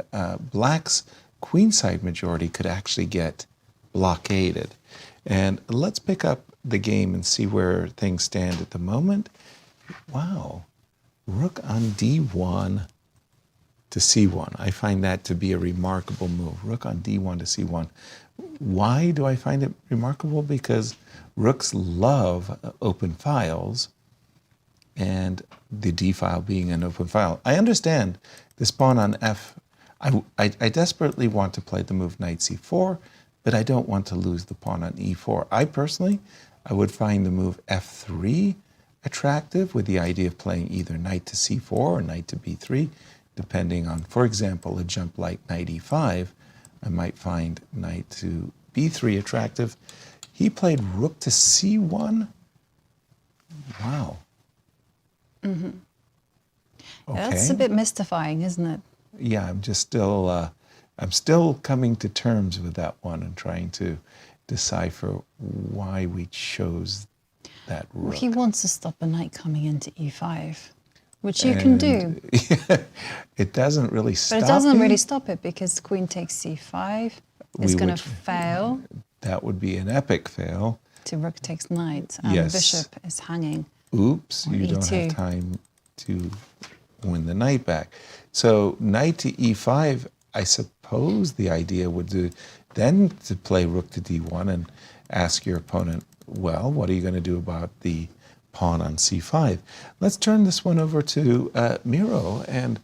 Speaker 4: black's queenside majority could actually get blockaded. And let's pick up the game and see where things stand at the moment. Wow, rook on d1 to c1. I find that to be a remarkable move. Rook on d1 to c1. Why do I find it remarkable? Because rooks love open files, and the d file being an open file. I understand this pawn on f. I desperately want to play the move knight c4, but I don't want to lose the pawn on e4. I would find the move f3 attractive, with the idea of playing either knight to c4 or knight to b3, depending on, for example, a jump like knight e5. I might find knight to b3 attractive. He played rook to c1. Wow.
Speaker 3: Mm-hmm.
Speaker 4: Okay.
Speaker 3: That's a bit mystifying, isn't it?
Speaker 4: Yeah, I'm still coming to terms with that one and trying to decipher why we chose that rook.
Speaker 3: He wants to stop a knight coming into e5, which you can do.
Speaker 4: It doesn't really stop it.
Speaker 3: But it doesn't really stop it because queen takes c5 is going to fail.
Speaker 4: That would be an epic fail.
Speaker 3: To rook takes knight, and the bishop is hanging.
Speaker 4: Oops, you don't have time to win the knight back. So knight to e5, I suppose the idea would be then to play rook to d1 and ask your opponent, well, what are you going to do about the pawn on c5? Let's turn this one over to Miro and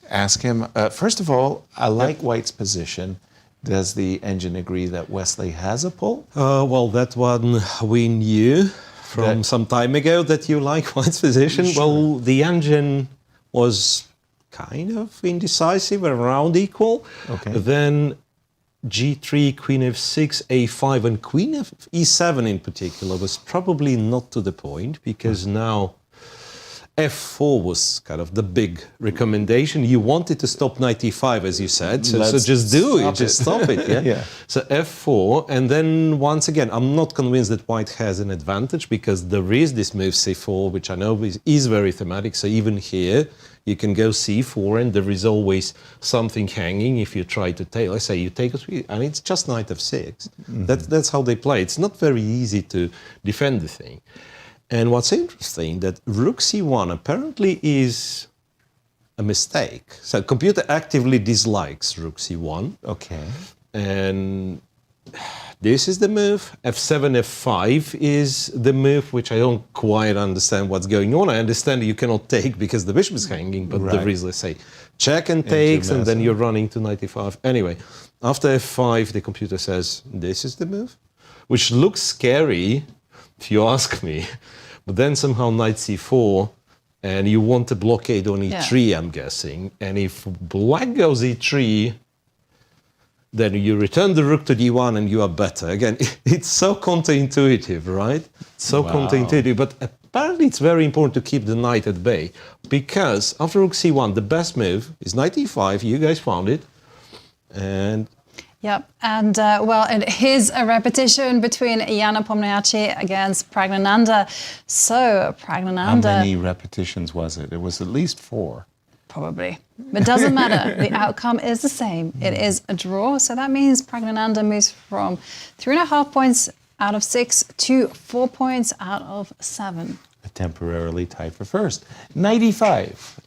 Speaker 4: ask him, first of all, I like white's position. Does the engine agree that Wesley has a pull?
Speaker 5: Well, that one we knew from some time ago that you like white's position. Sure. Well, the engine was kind of indecisive, around equal.
Speaker 4: Okay.
Speaker 5: Then g3, queen f6, a5, and queen e7 in particular was probably not to the point, because now f4 was kind of the big recommendation. You wanted to stop knight e5, as you said, so just do it, just stop it. Yeah?
Speaker 4: Yeah.
Speaker 5: So f4, and then once again, I'm not convinced that white has an advantage, because there is this move c4, which I know is very thematic. So even here, you can go c4, and there is always something hanging if you try to take. Let's say you take a three, and it's just knight f6. Mm-hmm. That's how they play. It's not very easy to defend the thing. And what's interesting, that rook c1 apparently is a mistake. So computer actively dislikes rook c1.
Speaker 4: Okay.
Speaker 5: And this is the move. f7, f5 is the move, which I don't quite understand what's going on. I understand you cannot take because the bishop is hanging, but there is, let's say, check and takes, and then you're running to knight e5. Anyway, after f5, the computer says, this is the move, which looks scary, if you ask me. But then somehow knight c4 and you want a blockade on e3, I'm guessing. And if black goes e3, then you return the rook to d1 and you are better. Again, it's so counterintuitive, right? So counterintuitive, but apparently it's very important to keep the knight at bay, because after rook c1, the best move is knight e5. You guys found it. And
Speaker 3: yep, and well, it is a repetition between Jan Nepomniachtchi against Praggnanandhaa. So Praggnanandhaa.
Speaker 4: How many repetitions was it? It was at least 4.
Speaker 3: Probably. But it doesn't matter. The outcome is the same. It is a draw. So that means Praggnanandhaa moves from 3.5 points out of 6 to 4 points out of 7.
Speaker 4: Temporarily tied for first. 95,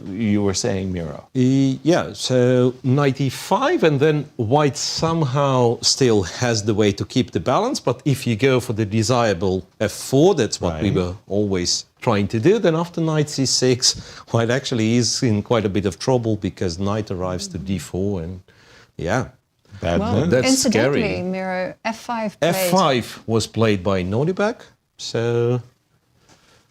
Speaker 4: you were saying, Miro.
Speaker 5: Yeah, so 95, and then white somehow still has the way to keep the balance, but if you go for the desirable f4, that's what we were always trying to do, then after knight c6, white actually is in quite a bit of trouble because knight arrives to d4, and yeah. That's
Speaker 3: incidentally,
Speaker 5: scary.
Speaker 3: Miro, f5 played.
Speaker 5: f5 was played by Nodirbek, so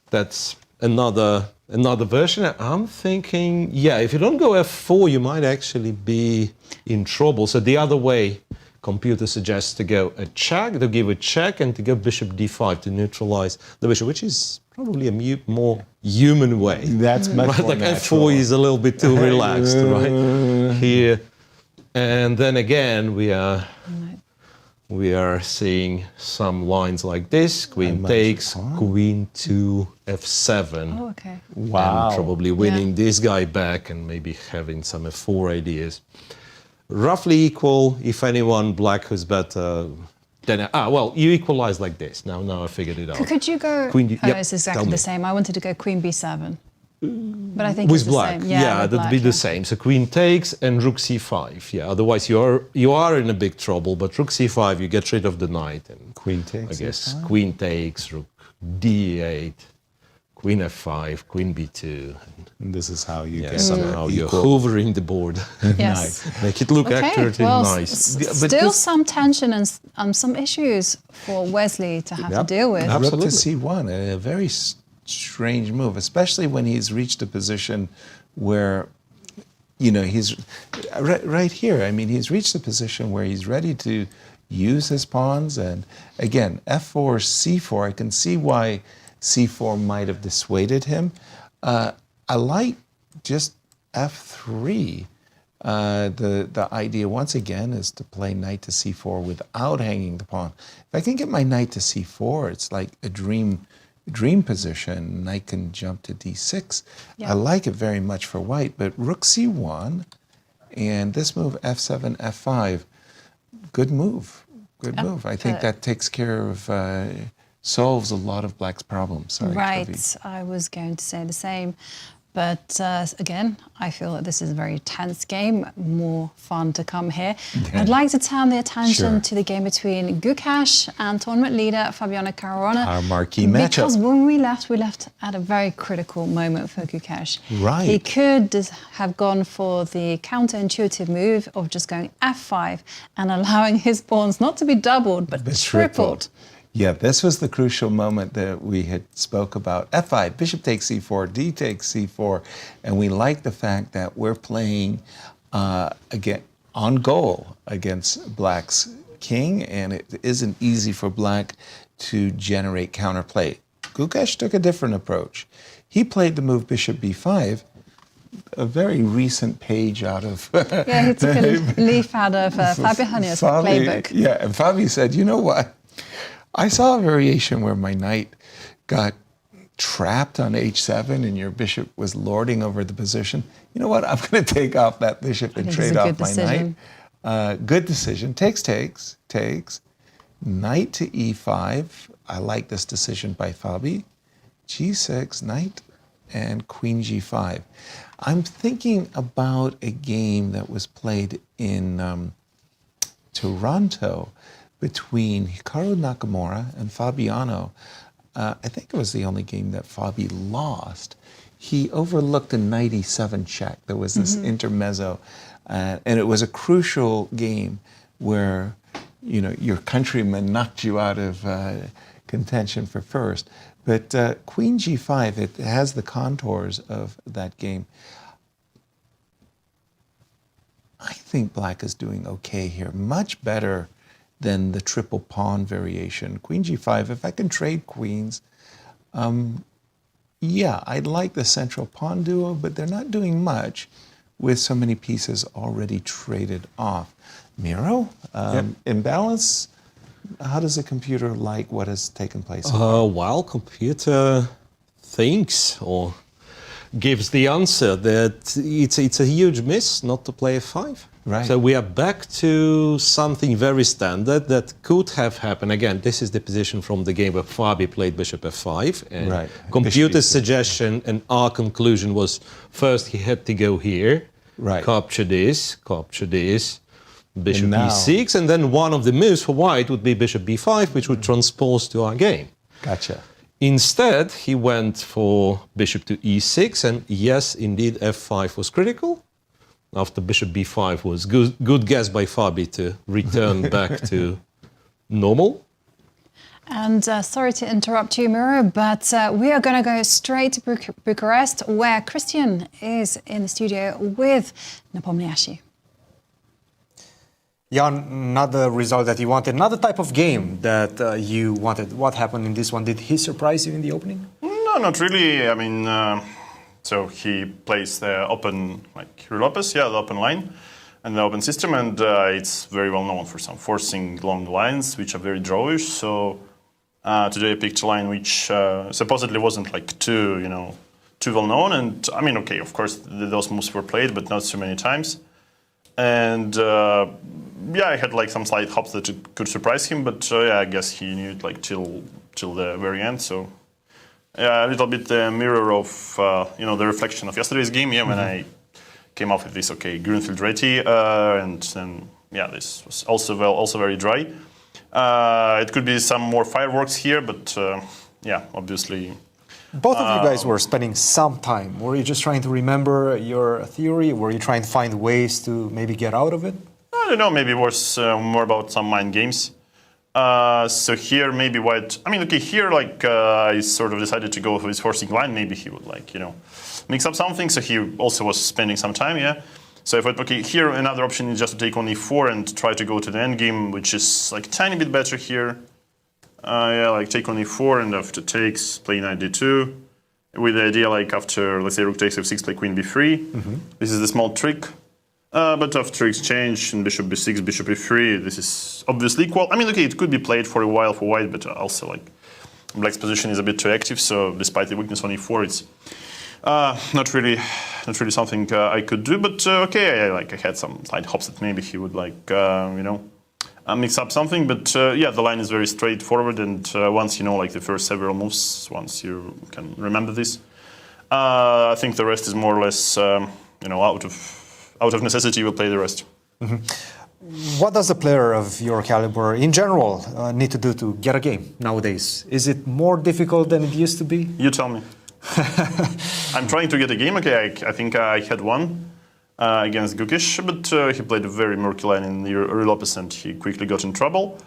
Speaker 5: that's another version. I'm thinking, yeah, if you don't go f4, you might actually be in trouble. So the other way, computer suggests to go a check, to give a check, and to go bishop d5 to neutralize the bishop, which is probably a more human way.
Speaker 4: That's much more
Speaker 5: like
Speaker 4: natural.
Speaker 5: f4 is a little bit too relaxed, right? Here. And then again, we are seeing some lines like this: queen takes, queen to f7.
Speaker 3: Oh, okay.
Speaker 4: Wow.
Speaker 5: And probably winning this guy back and maybe having some f4 ideas. Roughly equal, if anyone, black who's better. Then, well, you equalize like this. Now I figured it out.
Speaker 3: Could you go?
Speaker 5: Queen
Speaker 3: it's exactly the same. I wanted to go queen b7. But I think
Speaker 5: with
Speaker 3: it's
Speaker 5: black,
Speaker 3: the same. Yeah,
Speaker 5: that'd be the same. So queen takes and rook c5. Yeah, otherwise you are in a big trouble. But rook c5, you get rid of the knight, and
Speaker 4: queen takes.
Speaker 5: I guess queen takes, rook d8, queen f5, queen b2.
Speaker 4: And this is how you get
Speaker 5: somehow you're hovering the board.
Speaker 3: Yes,
Speaker 5: make it look accurately nice.
Speaker 3: Still some tension and some issues for Wesley to have to deal with.
Speaker 4: Rook to c1, a very strange move, especially when he's reached a position where, he's right here. I mean, he's reached a position where he's ready to use his pawns. And again, f4, c4, I can see why c4 might have dissuaded him. I like just f3. The idea, once again, is to play knight to c4 without hanging the pawn. If I can get my knight to c4, it's like a dream position. Knight can jump to d6. I like it very much for white, but rook c1 and this move f7, f5, good move. I think that takes care of, solves a lot of black's problems. Sorry,
Speaker 3: right,
Speaker 4: Fabi.
Speaker 3: I was going to say the same. But again, I feel that this is a very tense game, more fun to come here. Okay. I'd like to turn the attention to the game between Gukesh and tournament leader Fabiano Caruana.
Speaker 4: Our marquee matchup.
Speaker 3: Because when we left at a very critical moment for Gukesh.
Speaker 4: Right.
Speaker 3: He could have gone for the counterintuitive move of just going f5 and allowing his pawns not to be doubled, but tripled.
Speaker 4: Yeah, this was the crucial moment that we had spoke about. f5, bishop takes c4, d takes c4, and we like the fact that we're playing again on goal against black's king, and it isn't easy for black to generate counterplay. Gukesh took a different approach. He played the move bishop b5, a very recent page out of...
Speaker 3: yeah, he took a leaf out of Fabiano's playbook.
Speaker 4: Yeah, and Fabi said, you know what? I saw a variation where my knight got trapped on h7 and your bishop was lording over the position. You know what? I'm going to take off that bishop and trade off my knight. Good decision. Takes. Knight to e5. I like this decision by Fabi. g6, knight, and queen g5. I'm thinking about a game that was played in Toronto between Hikaru Nakamura and Fabiano. I think it was the only game that Fabi lost. He overlooked a knight e7 check. There was this intermezzo, and it was a crucial game where your countryman knocked you out of contention for first. But Queen G5, it has the contours of that game. I think Black is doing okay here, much better than the triple pawn variation. Queen G5, if I can trade queens, yeah, I'd like the central pawn duo, but they're not doing much with so many pieces already traded off. Miro, imbalance. How does the computer like what has taken place?
Speaker 5: Well, computer thinks or gives the answer that it's a huge miss not to play f5.
Speaker 4: Right.
Speaker 5: So we are back to something very standard that could have happened. Again, this is the position from the game where Fabi played bishop f5. And
Speaker 4: right.
Speaker 5: Computer's suggestion and our conclusion was first he had to go here,
Speaker 4: right.
Speaker 5: capture this, bishop e6, and then one of the moves for white would be bishop b5, which would transpose to our game.
Speaker 4: Gotcha.
Speaker 5: Instead, he went for bishop to e6, and yes, indeed, f5 was critical. After bishop b5 was good guess by Fabi to return back to normal.
Speaker 3: And sorry to interrupt you, Miro, but we are going to go straight to Bucharest, where Cristian is in the studio with Nepomniachtchi.
Speaker 8: Jan, not the result that you wanted, not the type of game that you wanted. What happened in this one? Did he surprise you in the opening?
Speaker 14: No, not really. I mean, so he plays the open, like Lopez, the open line and the open system, and it's very well known for some forcing long lines, which are very drawish. So today I picked a line which supposedly wasn't like too well known. And I mean, okay, of course those moves were played, but not so many times. And I had like some slight hopes that it could surprise him, but I guess he knew it like till the very end. So a little bit the mirror of the reflection of yesterday's game. When I came up with this Greenfield ready, and then this was also very dry. It could be some more fireworks here, but obviously.
Speaker 8: Both of you guys were spending some time. Were you just trying to remember your theory? Were you trying to find ways to maybe get out of it?
Speaker 14: I don't know, maybe it was more about some mind games. So here maybe white, here I sort of decided to go with his forcing line. Maybe he would mix up something. So he also was spending some time, So I thought, here another option is just to take on e4 and try to go to the endgame, which is like a tiny bit better here. Take on e4 and after takes, play knight d2. With the idea after, let's say, rook takes f6, play queen b3. This is the small trick. But after exchange and bishop b6, bishop e3, this is obviously equal. It could be played for a while for white, but also black's position is a bit too active. So despite the weakness on e4, it's not really something I could do. But I had some slight hopes that maybe he would mix up something. But the line is very straightforward, and once you know the first several moves, once you can remember this, I think the rest is more or less out of necessity, we'll play the rest.
Speaker 8: What does a player of your caliber in general need to do to get a game nowadays? Is it more difficult than it used to be?
Speaker 14: You tell me. I'm trying to get a game. I think I had one against Gukesh, but he played a very murky line in the early Lopez and he quickly got in trouble.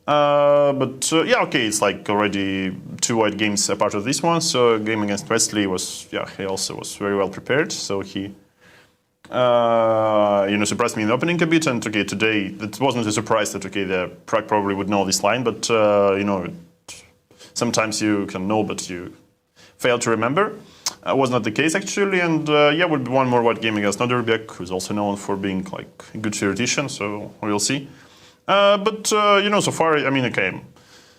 Speaker 14: It's already 2 white games a part of this one. So a game against Wesley was, he also was very well prepared. So he surprised me in the opening a bit, and today it wasn't a surprise that the Prague probably would know this line, but sometimes you can know, but you fail to remember. Was not the case actually, and would be one more white game against Nodirbek, who's also known for being a good theoretician, so we'll see. So far,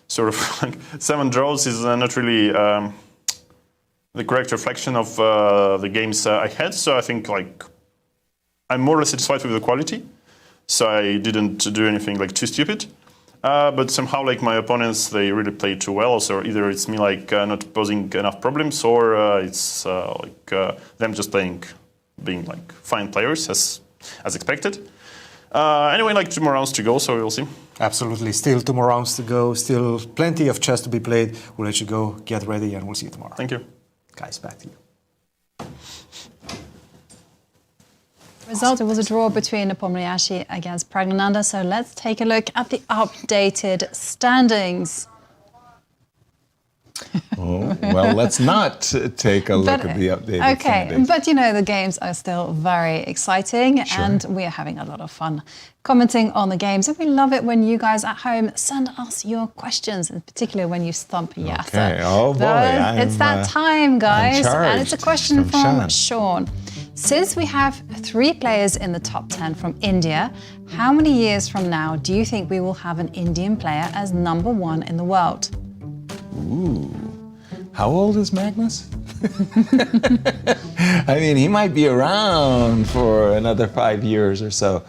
Speaker 14: sort of 7 draws is not really the correct reflection of the games I had, so I think I'm more or less satisfied with the quality, so I didn't do anything too stupid. But somehow my opponents, they really played too well. So either it's me not posing enough problems, or it's them just being fine players as expected. Anyway, 2 more rounds to go, so we'll see.
Speaker 8: Absolutely, still 2 more rounds to go, still plenty of chess to be played. We'll let you go, get ready, and we'll see you tomorrow.
Speaker 14: Thank you.
Speaker 8: Guys, back to you.
Speaker 3: Result, it was a draw between Nepomniachtchi against Praggnanandhaa. So let's take a look at the updated standings.
Speaker 4: Oh, well, let's not take a look at the updated
Speaker 3: Okay,
Speaker 4: candidates.
Speaker 3: but you know, the games are still very exciting and we are having a lot of fun commenting on the games. And we love it when you guys at home send us your questions, in particular when you stump Yasser.
Speaker 4: Okay, oh boy.
Speaker 3: It's that time, guys. And it's a question from
Speaker 4: Sean.
Speaker 3: Sean. Since we have 3 players in the top 10 from India, how many years from now do you think we will have an Indian player as number 1 in the world?
Speaker 4: Ooh. How old is Magnus? I mean, he might be around for another 5 years or so.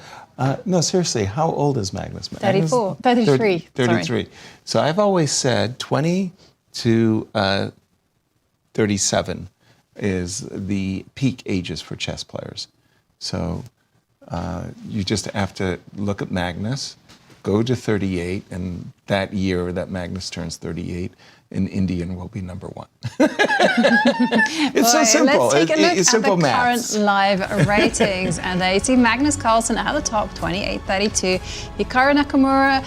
Speaker 4: No, seriously, how old is Magnus?
Speaker 3: 34, 33.
Speaker 4: 33.
Speaker 3: Sorry.
Speaker 4: So I've always said 20 to 37 is the peak ages for chess players. So you just have to look at Magnus, go to 38, and that year that Magnus turns 38, an Indian will be number 1. It's so simple.
Speaker 3: Let's take a look
Speaker 4: It's
Speaker 3: at
Speaker 4: simple
Speaker 3: the
Speaker 4: maths.
Speaker 3: current live ratings. And they see Magnus Carlsen at the top, 28.32. Hikaru Nakamura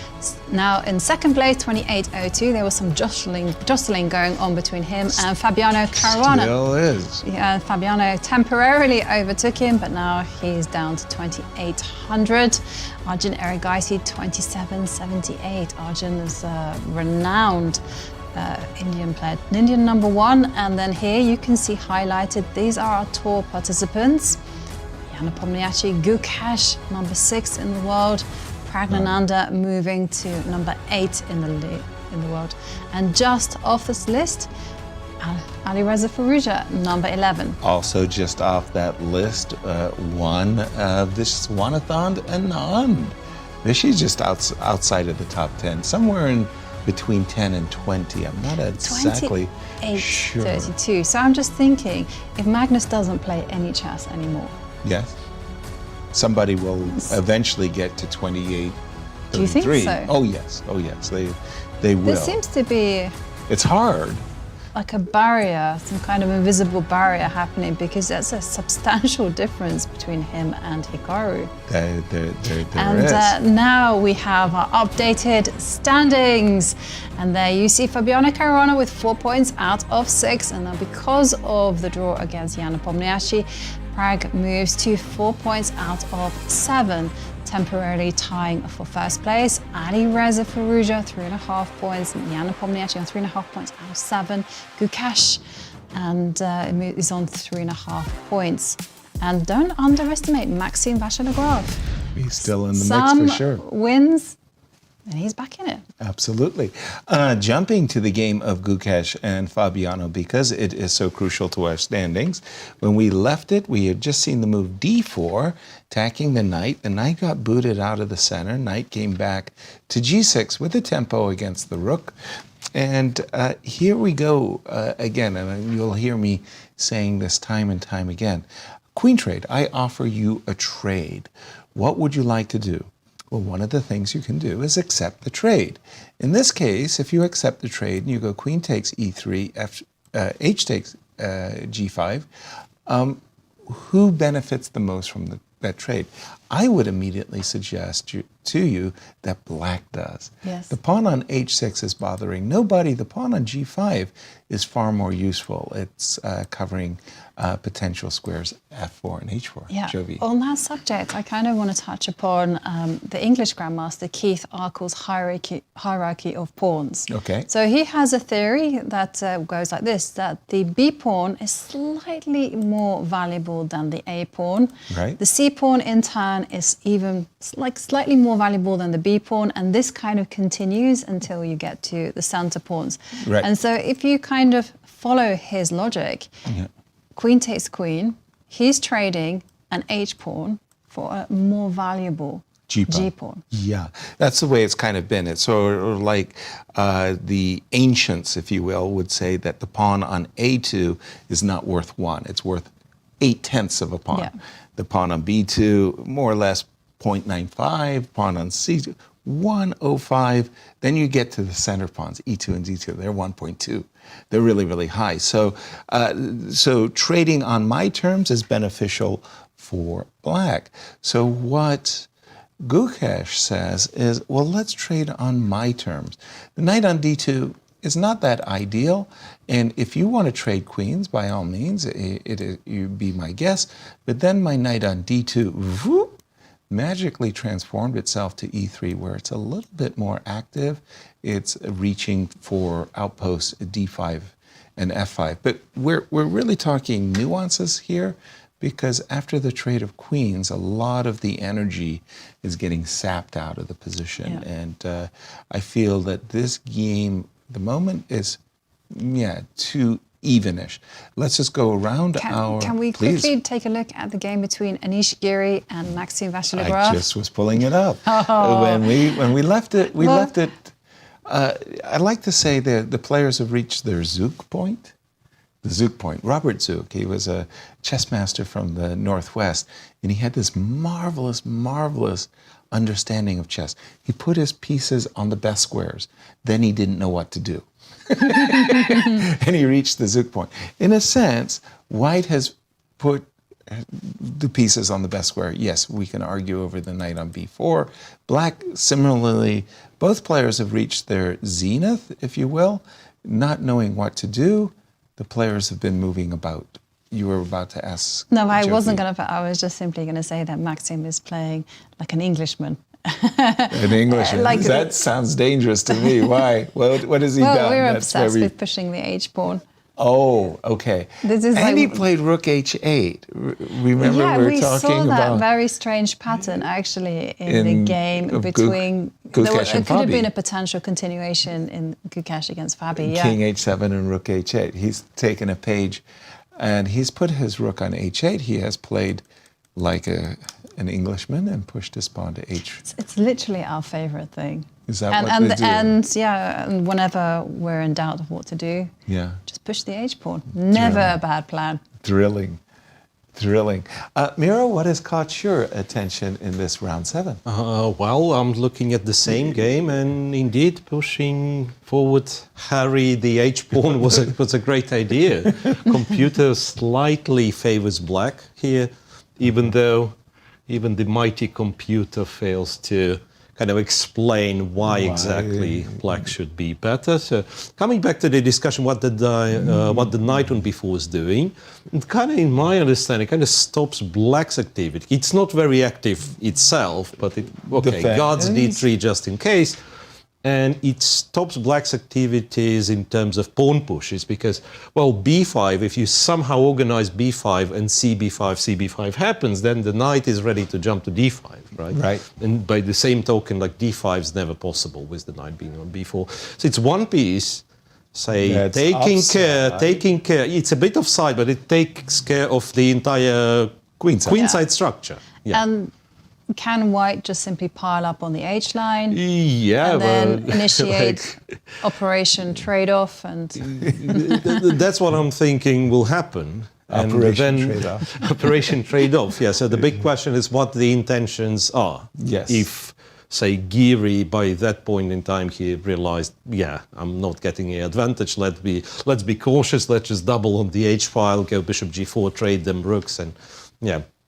Speaker 3: now in second place, 28.02. There was some jostling going on between him and Fabiano Caruana.
Speaker 4: Still is.
Speaker 3: Yeah, Fabiano temporarily overtook him, but now he's down to 2,800. Arjun Erigaisi, 27.78. Arjun is a renowned Indian player, Indian number 1, and then here you can see highlighted, these are our tour participants. Nepomniachtchi, Gukesh, number 6 in the world. Praggnanandhaa moving to number 8 in the world. And just off this list, Alireza Firouzja, number 11.
Speaker 4: Also just off that list, one of this Swanathon Anand. She's just outside of the top 10, somewhere in between 10 and 20. I'm not exactly sure.
Speaker 3: 32. So I'm just thinking, if Magnus doesn't play any chess anymore.
Speaker 4: Yes. Somebody will eventually get to 28, 33.
Speaker 3: Do you think so?
Speaker 4: Oh yes, they will.
Speaker 3: There seems to be
Speaker 4: It's hard.
Speaker 3: like a barrier, some kind of invisible barrier happening, because there's a substantial difference between him and Hikaru.
Speaker 4: There is.
Speaker 3: And now we have our updated standings. And there you see Fabiano Caruana with 4 points out of 6. And now because of the draw against Nepomniachtchi, Pragg moves to 4 points out of 7. Temporarily tying for first place. Alireza Firouzja, 3.5 points. Nepomniachtchi on 3.5 points out of 7. Gukesh and is on 3.5 points. And don't underestimate Maxime Vachier-Lagrave.
Speaker 4: He's still in the mix for sure.
Speaker 3: Wins, and he's back in it.
Speaker 4: Absolutely. Jumping to the game of Gukesh and Fabiano, because it is so crucial to our standings. When we left it, we had just seen the move d4, attacking the knight. The knight got booted out of the center. Knight came back to g6 with a tempo against the rook. And here we go again, and you'll hear me saying this time and time again. Queen trade, I offer you a trade. What would you like to do? Well, one of the things you can do is accept the trade. In this case, if you accept the trade and you go queen takes e3, h takes g5, who benefits the most from that trade? I would immediately suggest to you that black does.
Speaker 3: Yes.
Speaker 4: The pawn on h6 is bothering nobody. The pawn on g5 is far more useful. It's covering potential squares f4 and h4.
Speaker 3: Yeah.
Speaker 4: Jovi.
Speaker 3: On that subject, I kind of want to touch upon the English grandmaster Keith Arkell's hierarchy of pawns.
Speaker 4: Okay.
Speaker 3: So he has a theory that goes like this, that the B pawn is slightly more valuable than the A pawn.
Speaker 4: Right.
Speaker 3: The C pawn in turn is even slightly more valuable than the B pawn, and this kind of continues until you get to the center pawns.
Speaker 4: Right.
Speaker 3: And so if you kind of follow his logic, queen takes queen, he's trading an H pawn for a more valuable G pawn.
Speaker 4: Yeah, that's the way it's kind of been. It's sort of like the ancients, if you will, would say that the pawn on A2 is not worth 1. It's worth 8/10 of a pawn.
Speaker 3: Yeah.
Speaker 4: The pawn on B2, more or less 0.95. Pawn on C2, 105. Then you get to the center pawns, E2 and D2. They're 1.2. They're really, really high. So, so trading on my terms is beneficial for black. So what Gukesh says is, well, let's trade on my terms. The knight on D2 is not that ideal. And if you want to trade queens, by all means, you'd be my guest. But then my knight on d2, whoop, magically transformed itself to e3, where it's a little bit more active. It's reaching for outposts d5 and f5. But we're really talking nuances here, because after the trade of queens, a lot of the energy is getting sapped out of the position. Yeah. And I feel that this game, the moment is, too evenish. Let's just go around
Speaker 3: Can we quickly take a look at the game between Anish, Giri and Maxime Vachier-Lagrave?
Speaker 4: I just was pulling it up. When we left it, left it. I like to say the players have reached their Zouk point. The Zouk point. Robert Zouk, he was a chess master from the Northwest, and he had this marvelous, marvelous understanding of chess. He put his pieces on the best squares. Then he didn't know what to do. And he reached the Zouk point. In a sense, White has put the pieces on the best square. Yes, we can argue over the knight on b4. Black, similarly, both players have reached their zenith, if you will, not knowing what to do. The players have been moving about. You were about to ask.
Speaker 3: No, I wasn't going to. I was just simply going to say that Maxime is playing like an Englishman.
Speaker 4: An Englishman? That sounds dangerous to me. Why? What has he done?
Speaker 3: Well, we're obsessed with pushing the h-pawn.
Speaker 4: Oh, okay. And he played rook h8. Remember we were talking about...
Speaker 3: Yeah, we saw that very strange pattern, actually, in the game between...
Speaker 4: Gukesh and
Speaker 3: it could have been a potential continuation in Gukesh against Fabi,
Speaker 4: King h7 and rook h8. He's taken a page, and he's put his rook on h8. He has played like an Englishman and pushed his pawn to h.
Speaker 3: It's literally our favorite thing.
Speaker 4: Is that what they do?
Speaker 3: And whenever we're in doubt of what to do, just push the h-pawn. Never a bad plan.
Speaker 4: Thrilling. Miro, what has caught your attention in this round 7?
Speaker 5: Well, I'm looking at the same game, and indeed pushing forward Harry the h-pawn was a great idea. Computer slightly favors black here, even though even the mighty computer fails to kind of explain why exactly black should be better. So coming back to the discussion, what the knight on b4 is doing, it kind of, in my understanding, kind of stops black's activity. It's not very active itself, but it guards d3 just in case. And it stops black's activities in terms of pawn pushes because, well, b5, if you somehow organize b5 and cb5 happens, then the knight is ready to jump to d5, right?
Speaker 4: Right.
Speaker 5: And by the same token, like d5 is never possible with the knight being on b4. So it's one piece, taking care. It's a bit offside, but it takes care of the entire queenside structure. Yeah.
Speaker 3: And can White just simply pile up on the H-line?
Speaker 5: Yeah,
Speaker 3: and then initiate Operation Trade-off? And
Speaker 5: that's what I'm thinking will happen. Operation Trade-off, yeah. So the big question is what the intentions are.
Speaker 4: Yes.
Speaker 5: If, say, Giri, by that point in time, he realized, I'm not getting an advantage. Let's be cautious. Let's just double on the H-file, go bishop G4, trade them rooks, and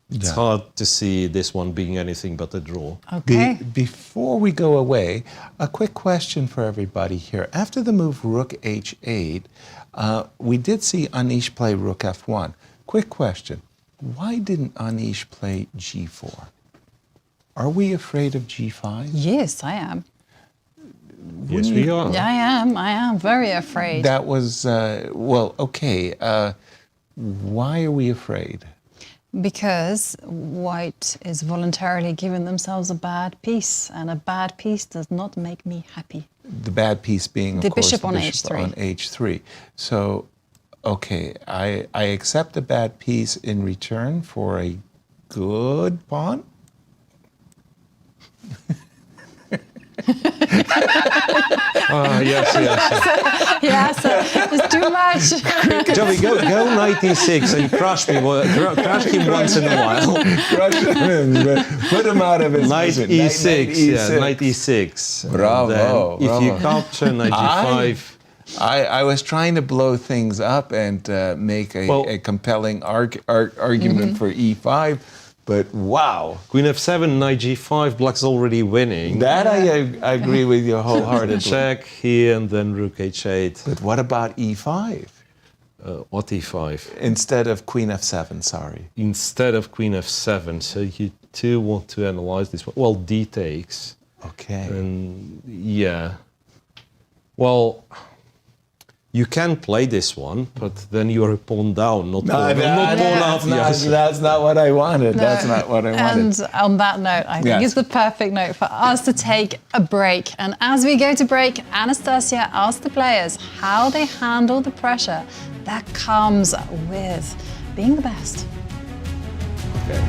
Speaker 5: it's hard to see this one being anything but a draw.
Speaker 3: Okay.
Speaker 4: Before we go away, a quick question for everybody here. After the move rook h8, we did see Anish play rook f1. Quick question. Why didn't Anish play g4? Are we afraid of g5?
Speaker 3: Yes, I am.
Speaker 5: Yes, we are.
Speaker 3: Yeah, I am very afraid.
Speaker 4: That was, why are we afraid?
Speaker 3: Because White is voluntarily giving themselves a bad piece, and a bad piece does not make me happy.
Speaker 4: The bad piece being, of course,
Speaker 3: bishop on
Speaker 4: h3. On h3. So, I accept a bad piece in return for a good pawn.
Speaker 3: Yes, it's too much.
Speaker 5: Joey, go knight e6 and crush him once in a while.
Speaker 4: Crush him, put him out of his
Speaker 5: knight e6, knight e6.
Speaker 4: Bravo.
Speaker 5: If you capture knight e5.
Speaker 4: I was trying to blow things up and make a compelling argument for e5. But wow.
Speaker 5: Queen f7, knight g5, black's already winning.
Speaker 4: That I agree with you wholeheartedly.
Speaker 5: Check here and then rook h8.
Speaker 4: But what about e5?
Speaker 5: What e5?
Speaker 4: Instead of queen f7, sorry.
Speaker 5: Instead of queen f7, so you do want to analyze this one. Well, d takes.
Speaker 4: Okay.
Speaker 5: And yeah. Well, you can play this one, but then you are a pawn down, not pawn up.
Speaker 4: That's not what I wanted. No. That's not what I wanted.
Speaker 3: And on that note, I think it's the perfect note for us to take a break. And as we go to break, Anastasiya asks the players how they handle the pressure that comes with being the best.
Speaker 4: Okay.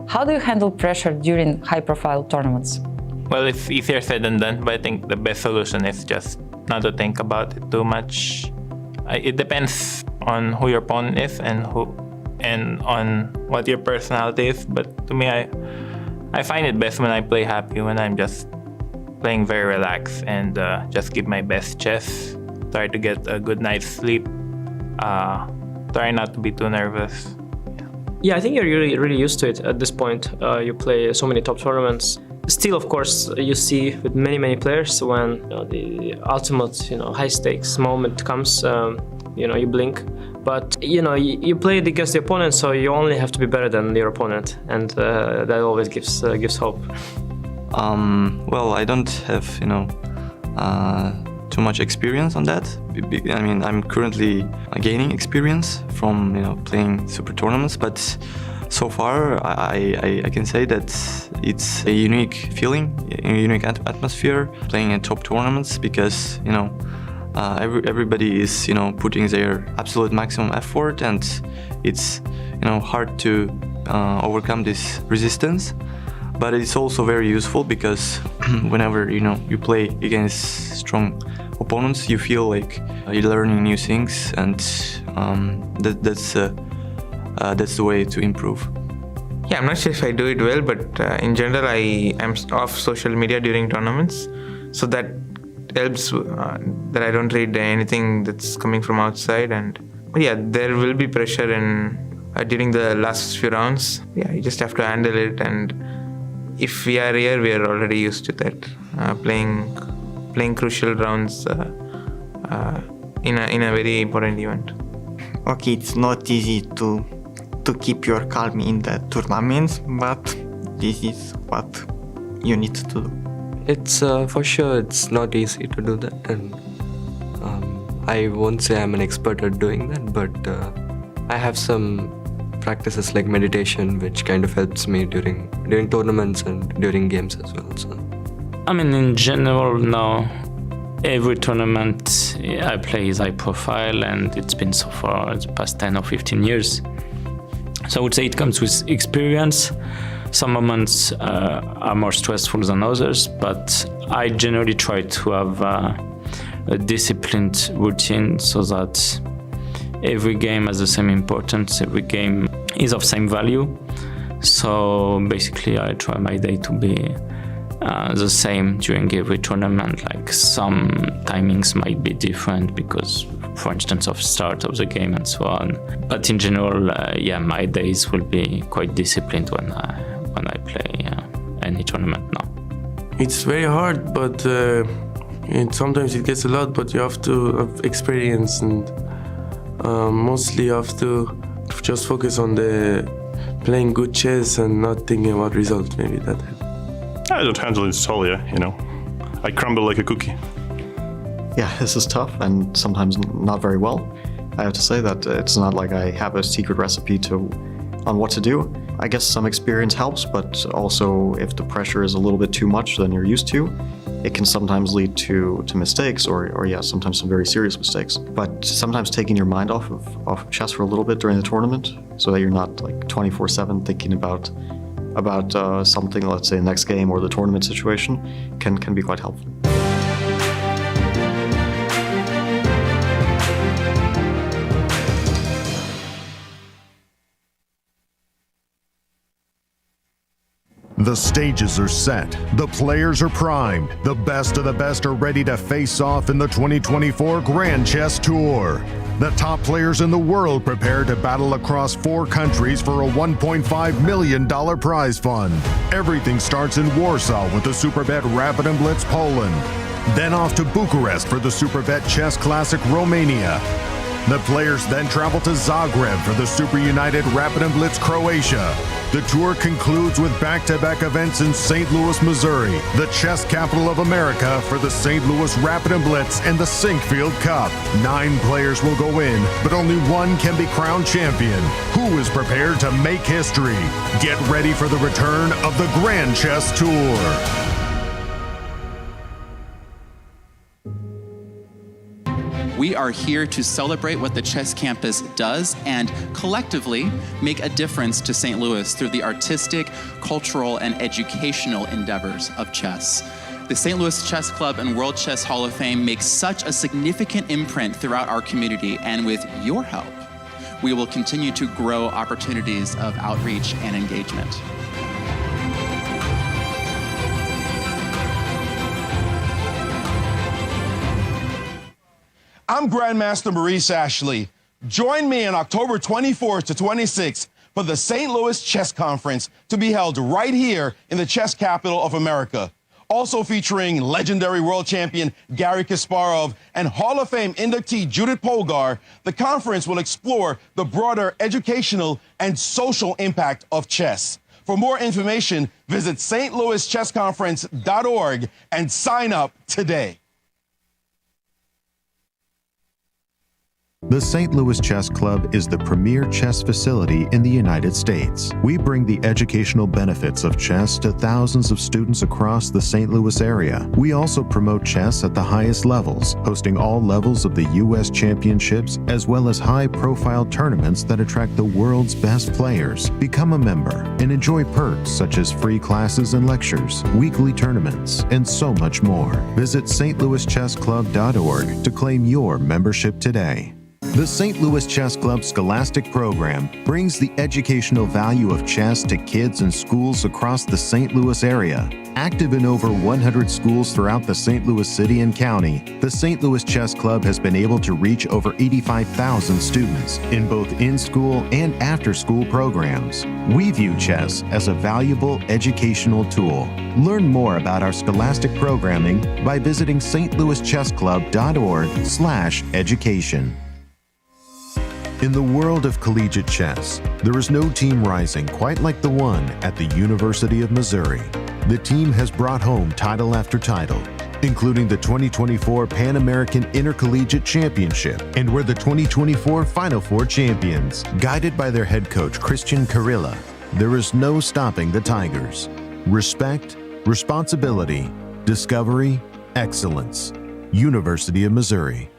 Speaker 6: How do you handle pressure during high-profile tournaments?
Speaker 15: Well, it's easier said than done, but I think the best solution is just not to think about it too much. It depends on who your opponent is and on what your personality is. But to me, I find it best when I play happy, when I'm just playing very relaxed and just give my best chess. Try to get a good night's sleep. Try not to be too nervous.
Speaker 16: Yeah, I think you're really used to it at this point. You play so many top tournaments. Still, of course, you see with many players when the ultimate high stakes moment comes, you blink. But you play it against the opponent, so you only have to be better than your opponent, and that always gives hope.
Speaker 9: Well, I don't have too much experience on that. I mean, I'm currently gaining experience from playing super tournaments, but so far I can say that it's a unique feeling, a unique atmosphere playing in top tournaments, because everybody is putting their absolute maximum effort, and it's hard to overcome this resistance. But it's also very useful because whenever you play against strong opponents, you feel like you're learning new things, and that's the way to improve.
Speaker 15: Yeah, I'm not sure if I do it well, but in general, I am off social media during tournaments, so that helps that I don't read anything that's coming from outside. And yeah, there will be pressure during the last few rounds. Yeah, you just have to handle it, and if we are here, we are already used to that, playing crucial rounds in a very important event.
Speaker 17: Okay, it's not easy to keep your calm in the tournaments, but this is what you need to do.
Speaker 18: It's for sure it's not easy to do that, and I won't say I'm an expert at doing that, but I have some practices like meditation, which kind of helps me during tournaments and during games as well. So,
Speaker 19: I mean, in general, now every tournament I play is high profile, and it's been so far the past 10 or 15 years. So I would say it comes with experience. Some moments are more stressful than others, but I generally try to have a disciplined routine so that every game has the same importance, every game is of same value. So basically I try my day to be the same during every tournament. Like some timings might be different because, for instance, of start of the game and so on. But in general, my days will be quite disciplined when I play any tournament now.
Speaker 20: It's very hard, but sometimes it gets a lot, but you have to have experience, and mostly you have to just focus on the playing good chess and not thinking about results. Maybe that.
Speaker 14: I don't handle it at all, I crumble like a cookie.
Speaker 21: Yeah, this is tough and sometimes not very well. I have to say that it's not like I have a secret recipe on what to do. I guess some experience helps, but also if the pressure is a little bit too much than you're used to, it can sometimes lead to mistakes or sometimes some very serious mistakes. But sometimes taking your mind off of chess for a little bit during the tournament so that you're not like 24/7 thinking about something, let's say the next game or the tournament situation, can be quite helpful.
Speaker 1: The stages are set. The players are primed. The best of the best are ready to face off in the 2024 Grand Chess Tour. The top players in the world prepare to battle across 4 countries for a $1.5 million prize fund. Everything starts in Warsaw with the Superbet Rapid and Blitz Poland. Then off to Bucharest for the Superbet Chess Classic Romania. The players then travel to Zagreb for the Super United Rapid and Blitz Croatia. The tour concludes with back-to-back events in St. Louis, Missouri, the chess capital of America, for the St. Louis Rapid and Blitz and the Sinkfield Cup. 9 players will go in, but only one can be crowned champion. Who is prepared to make history? Get ready for the return of the Grand Chess Tour.
Speaker 10: We are here to celebrate what the Chess Campus does and collectively make a difference to St. Louis through the artistic, cultural, and educational endeavors of chess. The St. Louis Chess Club and World Chess Hall of Fame make such a significant imprint throughout our community, and with your help, we will continue to grow opportunities of outreach and engagement.
Speaker 11: I'm Grandmaster Maurice Ashley. Join me on October 24th to 26th for the St. Louis Chess Conference to be held right here in the chess capital of America. Also featuring legendary world champion Garry Kasparov and Hall of Fame inductee Judith Polgar, the conference will explore the broader educational and social impact of chess. For more information, visit stlouischessconference.org and sign up today.
Speaker 1: The St. Louis Chess Club is the premier chess facility in the United States. We bring the educational benefits of chess to thousands of students across the St. Louis area. We also promote chess at the highest levels, hosting all levels of the U.S. championships, as well as high-profile tournaments that attract the world's best players. Become a member and enjoy perks such as free classes and lectures, weekly tournaments, and so much more. Visit stlouischessclub.org to claim your membership today. The St. Louis Chess Club Scholastic Program brings the educational value of chess to kids in schools across the St. Louis area. Active in over 100 schools throughout the St. Louis City and County, the St. Louis Chess Club has been able to reach over 85,000 students in both in-school and after-school programs. We view chess as a valuable educational tool. Learn more about our scholastic programming by visiting stlouischessclub.org/education. In the world of collegiate chess, there is no team rising quite like the one at the University of Missouri. The team has brought home title after title, including the 2024 Pan American Intercollegiate Championship, and were the 2024 Final Four champions. Guided by their head coach, Cristian Chirila, there is no stopping the Tigers. Respect, responsibility, discovery, excellence. University of Missouri.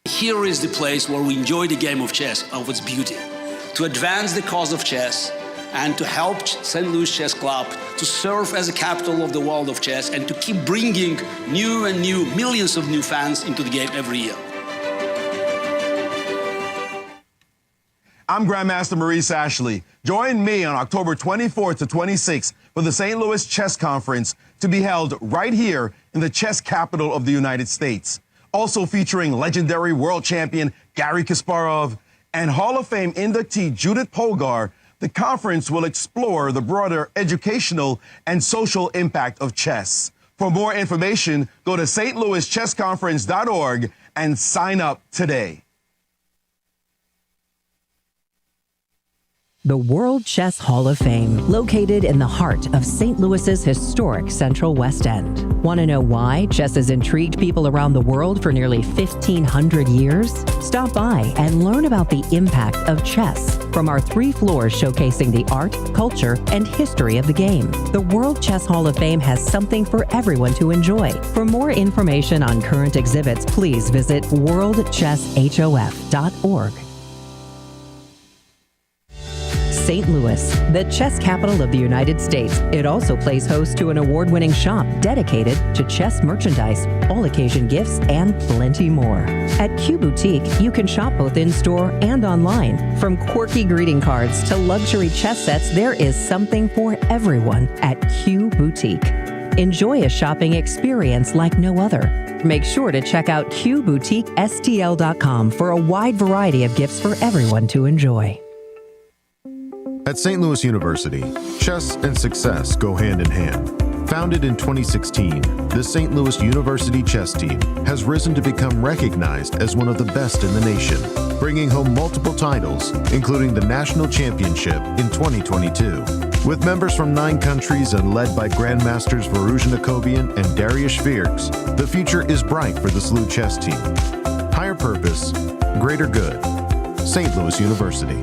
Speaker 12: Here is the place where we enjoy the game of chess of its beauty, to advance the cause of chess and to help St. Louis Chess Club to serve as a capital of the world of chess and to keep bringing millions of new fans into the game every year.
Speaker 11: I'm Grandmaster Maurice Ashley. Join me on October 24th to 26th for the St. Louis Chess Conference to be held right here in the chess capital of the United States. Also featuring legendary world champion Garry Kasparov and Hall of Fame inductee Judith Polgar, the conference will explore the broader educational and social impact of chess. For more information, go to stlouischessconference.org and sign up today.
Speaker 13: The World Chess Hall of Fame, located in the heart of St. Louis's historic Central West End. Want to know why chess has intrigued people around the world for nearly 1,500 years? Stop by and learn about the impact of chess from our 3 floors showcasing the art, culture, and history of the game. The World Chess Hall of Fame has something for everyone to enjoy. For more information on current exhibits, please visit worldchesshof.org. St. Louis, the chess capital of the United States. It also plays host to an award-winning shop dedicated to chess merchandise, all-occasion gifts, and plenty more. At Q Boutique, you can shop both in-store and online. From quirky greeting cards to luxury chess sets, there is something for everyone at Q Boutique. Enjoy a shopping experience like no other. Make sure to check out QBoutiqueSTL.com for a wide variety of gifts for everyone to enjoy.
Speaker 1: At St. Louis University, chess and success go hand in hand. Founded in 2016, the St. Louis University chess team has risen to become recognized as one of the best in the nation, bringing home multiple titles, including the National Championship in 2022. With members from 9 countries and led by Grandmasters Firouzja and Darius Fierks, the future is bright for the SLU chess team. Higher purpose, greater good. St. Louis University.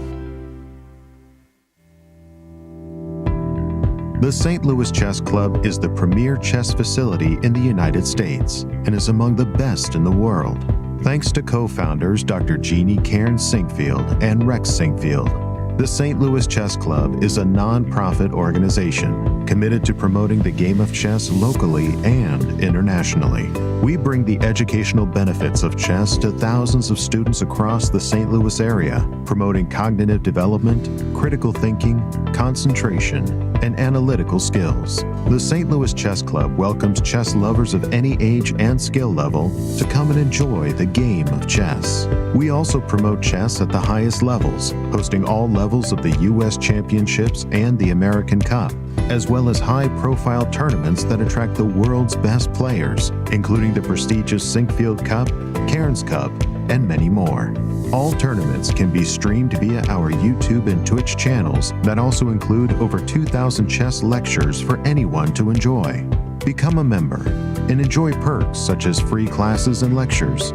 Speaker 1: The St. Louis Chess Club is the premier chess facility in the United States and is among the best in the world. Thanks to co-founders Dr. Jeannie Cairns Sinkfield and Rex Sinkfield, the St. Louis Chess Club is a non-profit organization committed to promoting the game of chess locally and internationally. We bring the educational benefits of chess to thousands of students across the St. Louis area, promoting cognitive development, critical thinking, concentration, and analytical skills. The St. Louis Chess Club welcomes chess lovers of any age and skill level to come and enjoy the game of chess. We also promote chess at the highest levels, hosting all levels of the U.S. Championships and the American Cup, as well as high-profile tournaments that attract the world's best players, including the prestigious Sinkfield Cup, Cairns Cup, and many more. All tournaments can be streamed via our YouTube and Twitch channels that also include over 2,000 chess lectures for anyone to enjoy. Become a member and enjoy perks such as free classes and lectures,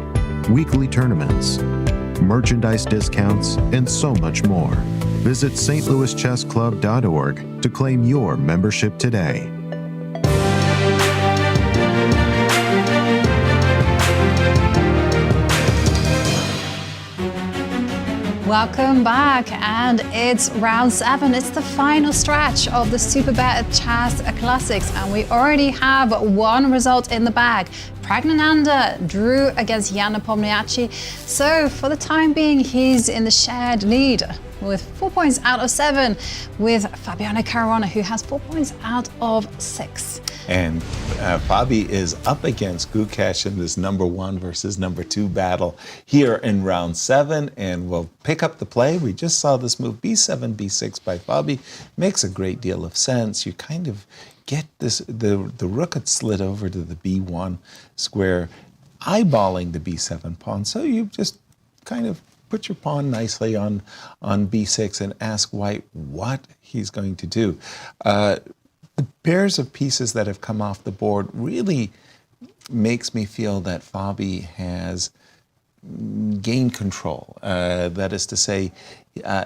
Speaker 1: weekly tournaments, merchandise discounts, and so much more. Visit stlouischessclub.org to claim your membership today.
Speaker 3: Welcome back, and it's round 7. It's the final stretch of the Superbet Chess Classics, and we already have one result in the bag. Praggnanandhaa drew against Jan Nepomniachtchi, so for the time being, he's in the shared lead with 4 points out of 7 with Fabiano Caruana, who has 4 points out of 6.
Speaker 4: And Fabi is up against Gukesh in this number 1 versus number 2 battle here in round 7, and we'll pick up the play. We just saw this move b7, b6 by Fabi. Makes a great deal of sense. You kind of get this, the rook had slid over to the b1 square, eyeballing the b7 pawn. So you just kind of put your pawn nicely on b6 and ask white what he's going to do. The pairs of pieces that have come off the board really makes me feel that Fabi has gained control. That is to say,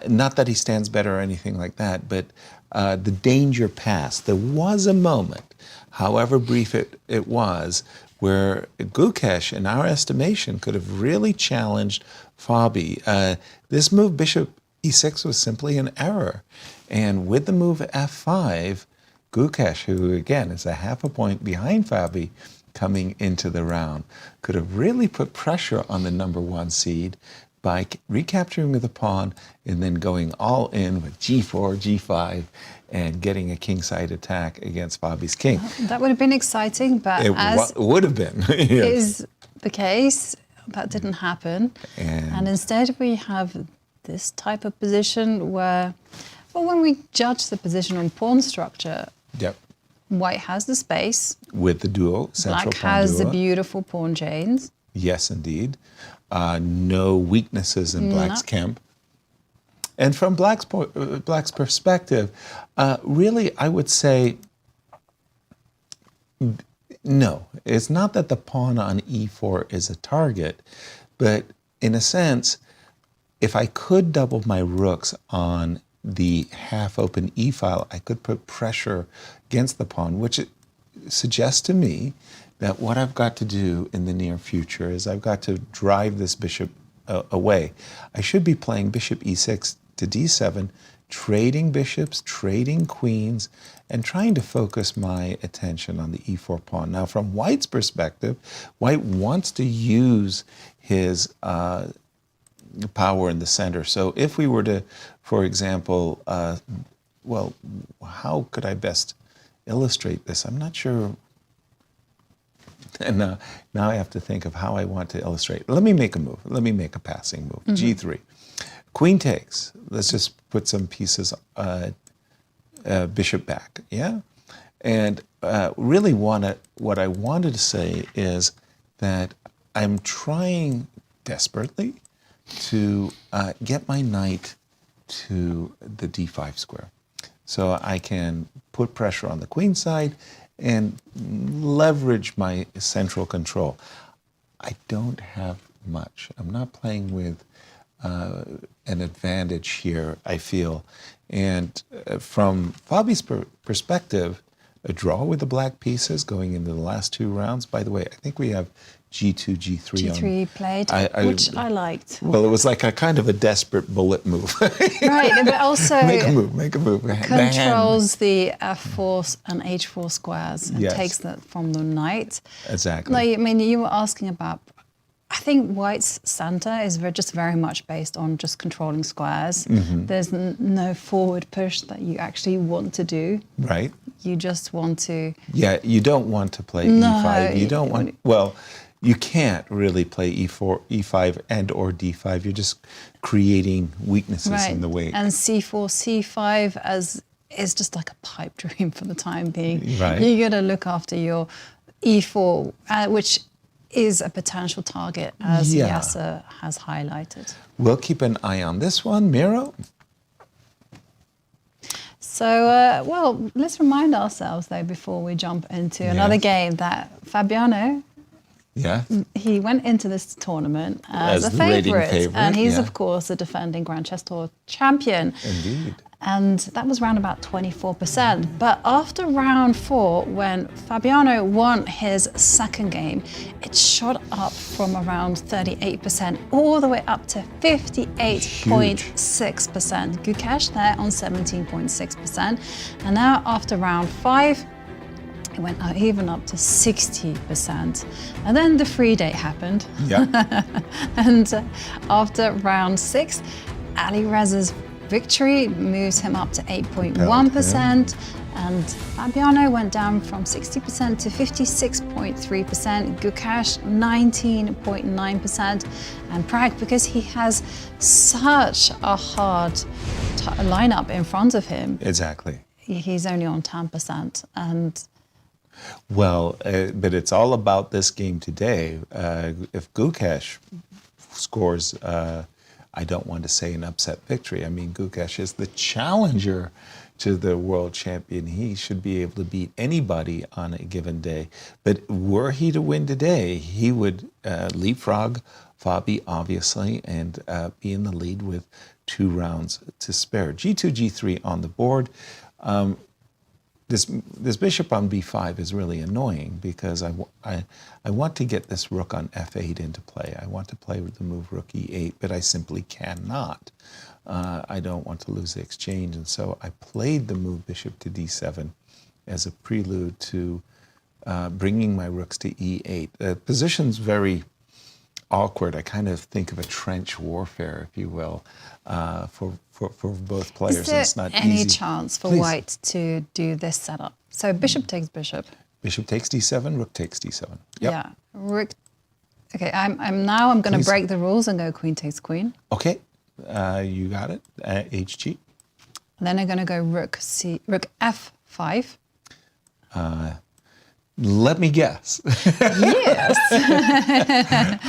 Speaker 4: not that he stands better or anything like that, but the danger passed. There was a moment, however brief it was, where Gukesh, in our estimation, could have really challenged Fabi. This move, bishop e6, was simply an error. And with the move f5, Gukesh, who again is a half a point behind Fabi coming into the round, could have really put pressure on the number 1 seed by recapturing the pawn and then going all in with g4, g5, and getting a kingside attack against Fabi's king.
Speaker 3: That would have been exciting, but as
Speaker 4: would have been. Yes.
Speaker 3: is the case, that didn't happen. And instead we have this type of position where, well, when we judge the position on pawn structure,
Speaker 4: yep,
Speaker 3: white has the space.
Speaker 4: With the duo, central
Speaker 3: Black
Speaker 4: pawn
Speaker 3: has
Speaker 4: duo.
Speaker 3: the beautiful pawn chains.
Speaker 4: Yes, indeed. No weaknesses in Black's camp. And from Black's perspective, really, I would say, no. It's not that the pawn on e4 is a target, but in a sense, if I could double my rooks on the half-open e-file, I could put pressure against the pawn, which suggests to me that what I've got to do in the near future is I've got to drive this bishop away. I should be playing bishop e6 to d7, trading bishops, trading queens, and trying to focus my attention on the e4 pawn. Now, from White's perspective, White wants to use his power in the center. So if we were to, for example, well, how could I best illustrate this? I'm not sure. And now I have to think of how I want to illustrate. Let me make a move. Let me make a passing move. G3. Queen takes. Let's just put some pieces, bishop back, yeah? And really what I wanted to say is that I'm trying desperately to get my knight to the d5 square. So I can put pressure on the queen side and leverage my central control. I don't have much. I'm not playing with an advantage here, I feel. And from Fabi's perspective, a draw with the black pieces going into the last 2 rounds. By the way, I think we have G2, G3 on.
Speaker 3: G3 played, which I liked.
Speaker 4: Well, it was like a kind of a desperate bullet move.
Speaker 3: Right, but also
Speaker 4: make a move.
Speaker 3: Controls the F4 and H4 squares and
Speaker 4: Yes.
Speaker 3: takes that from the knight.
Speaker 4: Exactly.
Speaker 3: Like, I mean, you were asking about, I think White's center is just very much based on just controlling squares. There's no forward push that you actually want to do.
Speaker 4: Right.
Speaker 3: You just want to...
Speaker 4: Yeah, you don't want to play E5. You don't want... Well, you can't really play E4, E5 and or D5. You're just creating weaknesses in the way.
Speaker 3: And C4, C5 is just like a pipe dream for the time being.
Speaker 4: Right.
Speaker 3: You got to look after your E4, which is a potential target, as Yasser has highlighted.
Speaker 4: We'll keep an eye on this one. Miro?
Speaker 3: So, well, let's remind ourselves, though, before we jump into another game, that Fabiano, he went into this tournament as a favorite. And he's, of course, the defending Grand Chess Tour champion.
Speaker 4: Indeed.
Speaker 3: And that was around about 24%. But after round 4, when Fabiano won his second game, it shot up from around 38% all the way up to 58.6%. Gukesh there on 17.6%. And now after round 5, it went even up to 60%. And then the free date happened.
Speaker 4: Yeah.
Speaker 3: And after round 6, Alireza's victory moves him up to 8.1%, and Fabiano went down from 60% to 56.3%, Gukesh 19.9%, and Pragg, because he has such a hard lineup in front of him.
Speaker 4: Exactly.
Speaker 3: He's only on 10%, and
Speaker 4: well, but it's all about this game today. If Gukesh scores, I don't want to say an upset victory. I mean, Gukesh is the challenger to the world champion. He should be able to beat anybody on a given day. But were he to win today, he would leapfrog Fabi, obviously, and be in the lead with 2 rounds to spare. G2, G3 on the board. This bishop on b5 is really annoying because I want to get this rook on f8 into play. I want to play with the move rook e8, but I simply cannot. I don't want to lose the exchange, and so I played the move bishop to d7 as a prelude to bringing my rooks to e8. The position's very awkward. I kind of think of a trench warfare, if you will, for both players.
Speaker 3: is there
Speaker 4: it's not
Speaker 3: any
Speaker 4: easy.
Speaker 3: chance for
Speaker 4: Please.
Speaker 3: White to do this setup? So bishop takes bishop.
Speaker 4: Bishop takes d7, rook takes d7. Yep.
Speaker 3: Yeah, rook. Okay, I'm going to
Speaker 4: Please.
Speaker 3: break the rules and go queen takes queen.
Speaker 4: Okay, you got it. HG.
Speaker 3: And then I'm going to go rook f5.
Speaker 4: Let me guess.
Speaker 3: Yes.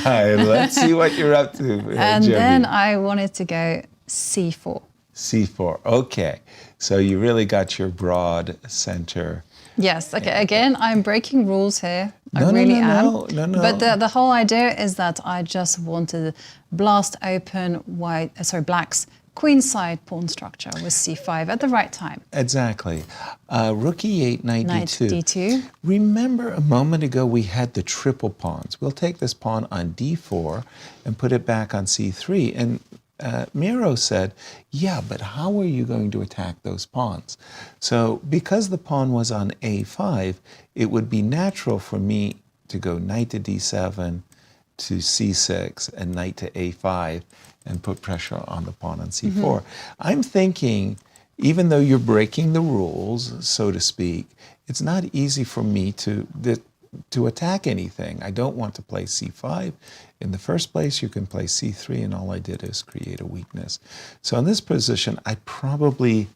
Speaker 4: Let's see what you're up to.
Speaker 3: And
Speaker 4: Jimmy.
Speaker 3: then I wanted to go c4.
Speaker 4: C4. Okay, so you really got your broad center.
Speaker 3: Yes. Okay. Again, I'm breaking rules here. I
Speaker 4: No,
Speaker 3: really am.
Speaker 4: No.
Speaker 3: But the whole idea is that I just want to blast open Black's queenside pawn structure with c5 at the right time.
Speaker 4: Exactly. Rook e8, knight d2.
Speaker 3: d2.
Speaker 4: Remember a moment ago we had the triple pawns. We'll take this pawn on d4 and put it back on c3. And Miro said, yeah, but how are you going to attack those pawns? So because the pawn was on a5, it would be natural for me to go knight to d7 to c6 and knight to a5 and put pressure on the pawn on c4.
Speaker 2: Mm-hmm.
Speaker 4: I'm thinking, even though you're breaking the rules, so to speak, it's not easy for me to attack anything. I don't want to play c5. In the first place, you can play c3, and all I did is create a weakness. So in this position, I probably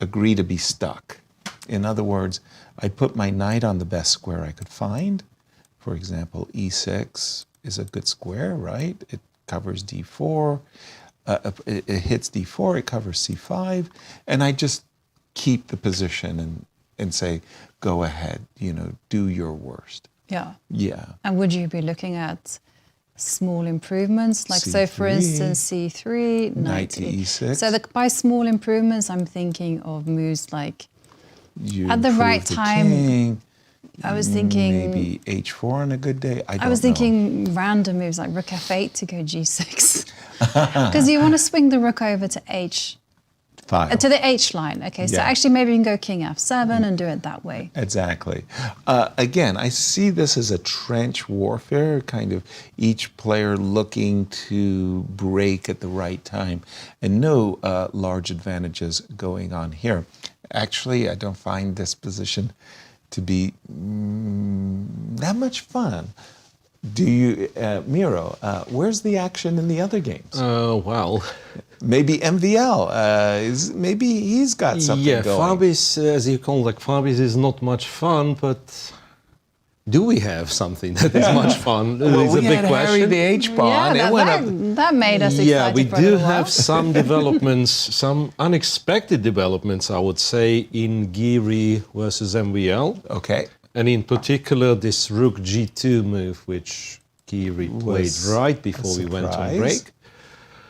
Speaker 4: agree to be stuck. In other words, I put my knight on the best square I could find. For example, e6 is a good square, right? It covers d4. It hits d4, it covers c5, and I just keep the position and say, go ahead, do your worst.
Speaker 3: Yeah.
Speaker 4: Yeah.
Speaker 3: And would you be looking at small improvements? Like, so for
Speaker 4: C3,
Speaker 3: instance, c3,
Speaker 4: knight to e6.
Speaker 3: So by small improvements, I'm thinking of moves like
Speaker 4: You
Speaker 3: at the
Speaker 4: improve
Speaker 3: right
Speaker 4: the
Speaker 3: time.
Speaker 4: king,
Speaker 3: I was thinking
Speaker 4: maybe h4 on a good day. I
Speaker 3: was
Speaker 4: don't know.
Speaker 3: thinking random moves like rook f8 to go g6. Because you want to swing the rook over to h. To the h line. Okay, so
Speaker 4: Yeah.
Speaker 3: actually maybe you can go king f7 and do it that way.
Speaker 4: Exactly. Again, I see this as a trench warfare, kind of each player looking to break at the right time, and no large advantages going on here. Actually, I don't find this position to be that much fun. Do you, Miro, where's the action in the other games?
Speaker 5: Well...
Speaker 4: Maybe MVL, maybe he's got something going.
Speaker 5: Fabis, as you call it, Fabis is not much fun, but do we have something that is much fun?
Speaker 4: Well,
Speaker 5: it's
Speaker 4: we
Speaker 5: a big
Speaker 4: had
Speaker 5: question.
Speaker 4: Harry the H-pawn.
Speaker 3: That made us excited.
Speaker 5: Yeah, we
Speaker 3: for a
Speaker 5: do
Speaker 3: little while.
Speaker 5: have some developments, some unexpected developments, I would say, in Giri versus MVL.
Speaker 4: Okay.
Speaker 5: And in particular, this rook g2 move, which Giri played right before we went on break,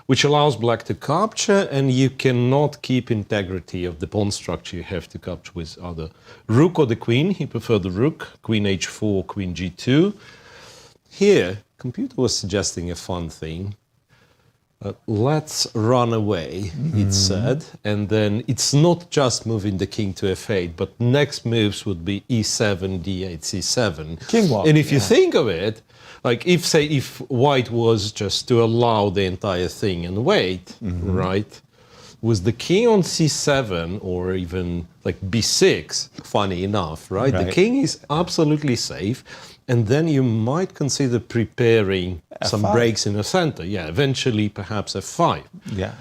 Speaker 5: which allows black to capture, and you cannot keep integrity of the pawn structure. You have to capture with either rook or the queen. He preferred the rook, queen h4, queen g2. Here, computer was suggesting a fun thing. Let's run away, it said, and then it's not just moving the king to f8, but next moves would be e7, d8, c7.
Speaker 4: King walk.
Speaker 5: And if you think of it, like if white was just to allow the entire thing and wait, right? With the king on c7 or even like b6, funny enough, right? The king is absolutely safe. And then you might consider preparing some breaks in the center. Yeah, eventually perhaps f5.
Speaker 4: Yeah.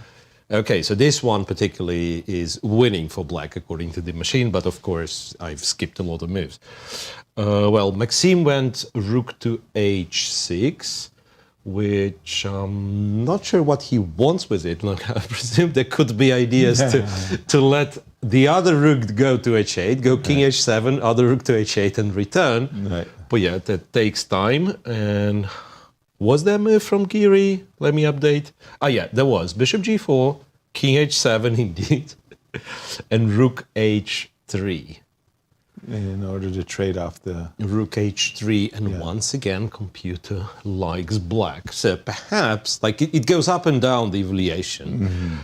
Speaker 5: Okay, so this one particularly is winning for black according to the machine, but of course I've skipped a lot of moves. Well, Maxime went rook to h6, which I'm not sure what he wants with it. Like, I presume there could be ideas to let the other rook go to h8, go king h7, other rook to h8 and return.
Speaker 4: Right.
Speaker 5: But yeah, that takes time. And was there a move from Giri? Let me update. Ah, yeah, there was. Bishop g4, king h7 indeed, and rook h3.
Speaker 4: In order to trade off the...
Speaker 5: Rook h3, and once again, computer likes black. So perhaps, like it goes up and down, the evaluation.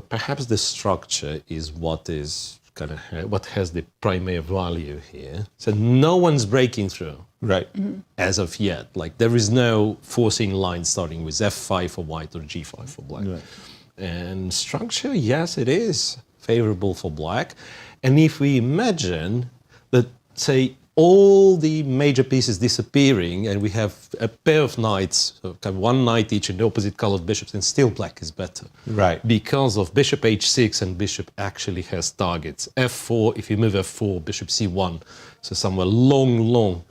Speaker 5: Perhaps the structure is what is kind of what has the primary value here. So no one's breaking through.
Speaker 4: Right.
Speaker 5: As of yet. Like there is no forcing line starting with f5 for white or g5 for black.
Speaker 4: Right.
Speaker 5: And structure, yes, it is favorable for black. And if we imagine that, say, all the major pieces disappearing and we have a pair of knights, so kind of one knight each in the opposite colored bishops, and still black is better.
Speaker 4: Right.
Speaker 5: Because of bishop h6 and bishop actually has targets. f4, if you move f4, bishop c1, so somewhere long,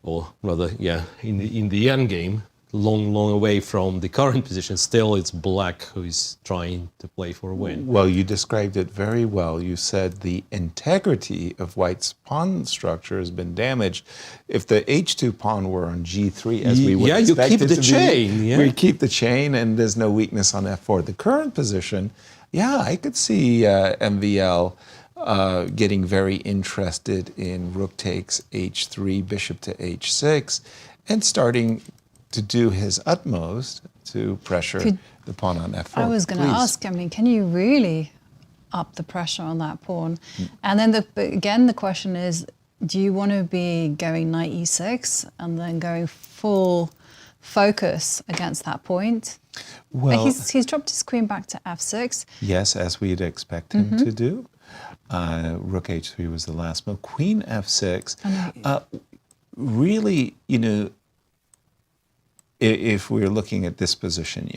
Speaker 5: or rather, yeah, in the endgame, long away from the current position, still it's black who is trying to play for a win.
Speaker 4: Well, you described it very well. You said the integrity of white's pawn structure has been damaged. If the h2 pawn were on g3, as we would expect
Speaker 5: you keep
Speaker 4: it
Speaker 5: the
Speaker 4: to
Speaker 5: chain.
Speaker 4: be,
Speaker 5: Yeah.
Speaker 4: we keep the chain, and there's no weakness on f4. The current position, yeah, I could see MVL getting very interested in rook takes h3, bishop to h6, and starting to do his utmost to pressure the pawn on f4.
Speaker 3: I was going to ask, I mean, can you really up the pressure on that pawn? And then again, the question is, do you want to be going knight e6 and then going full focus against that point?
Speaker 4: Well,
Speaker 3: he's dropped his queen back to f6.
Speaker 4: Yes, as we'd expect him to do. Rook h3 was the last move. Queen f6. Really, you know, if we're looking at this position,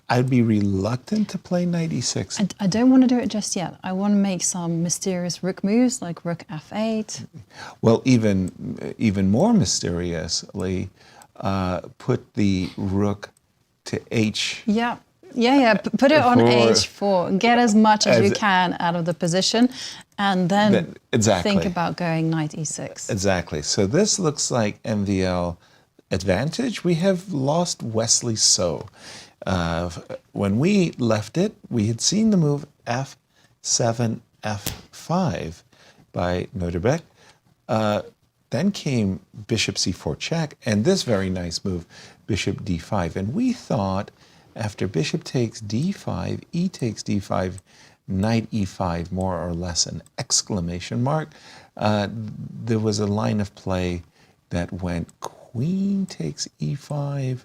Speaker 4: I'd be reluctant to play knight e6.
Speaker 3: I don't want to do it just yet. I want to make some mysterious rook moves, like rook f8.
Speaker 4: Well, even more mysteriously, put the rook to h.
Speaker 3: Yeah. Put it on h4. Get as much as you can out of the position, and then think about going knight e6.
Speaker 4: Exactly. So this looks like MVL advantage. We have lost Wesley so. When we left it, we had seen the move f7, f5 by Nodirbek. Then came bishop c4 check, and this very nice move, bishop d5. And we thought after bishop takes d5, e takes d5, knight e5, more or less an exclamation mark, there was a line of play that went queen takes e5,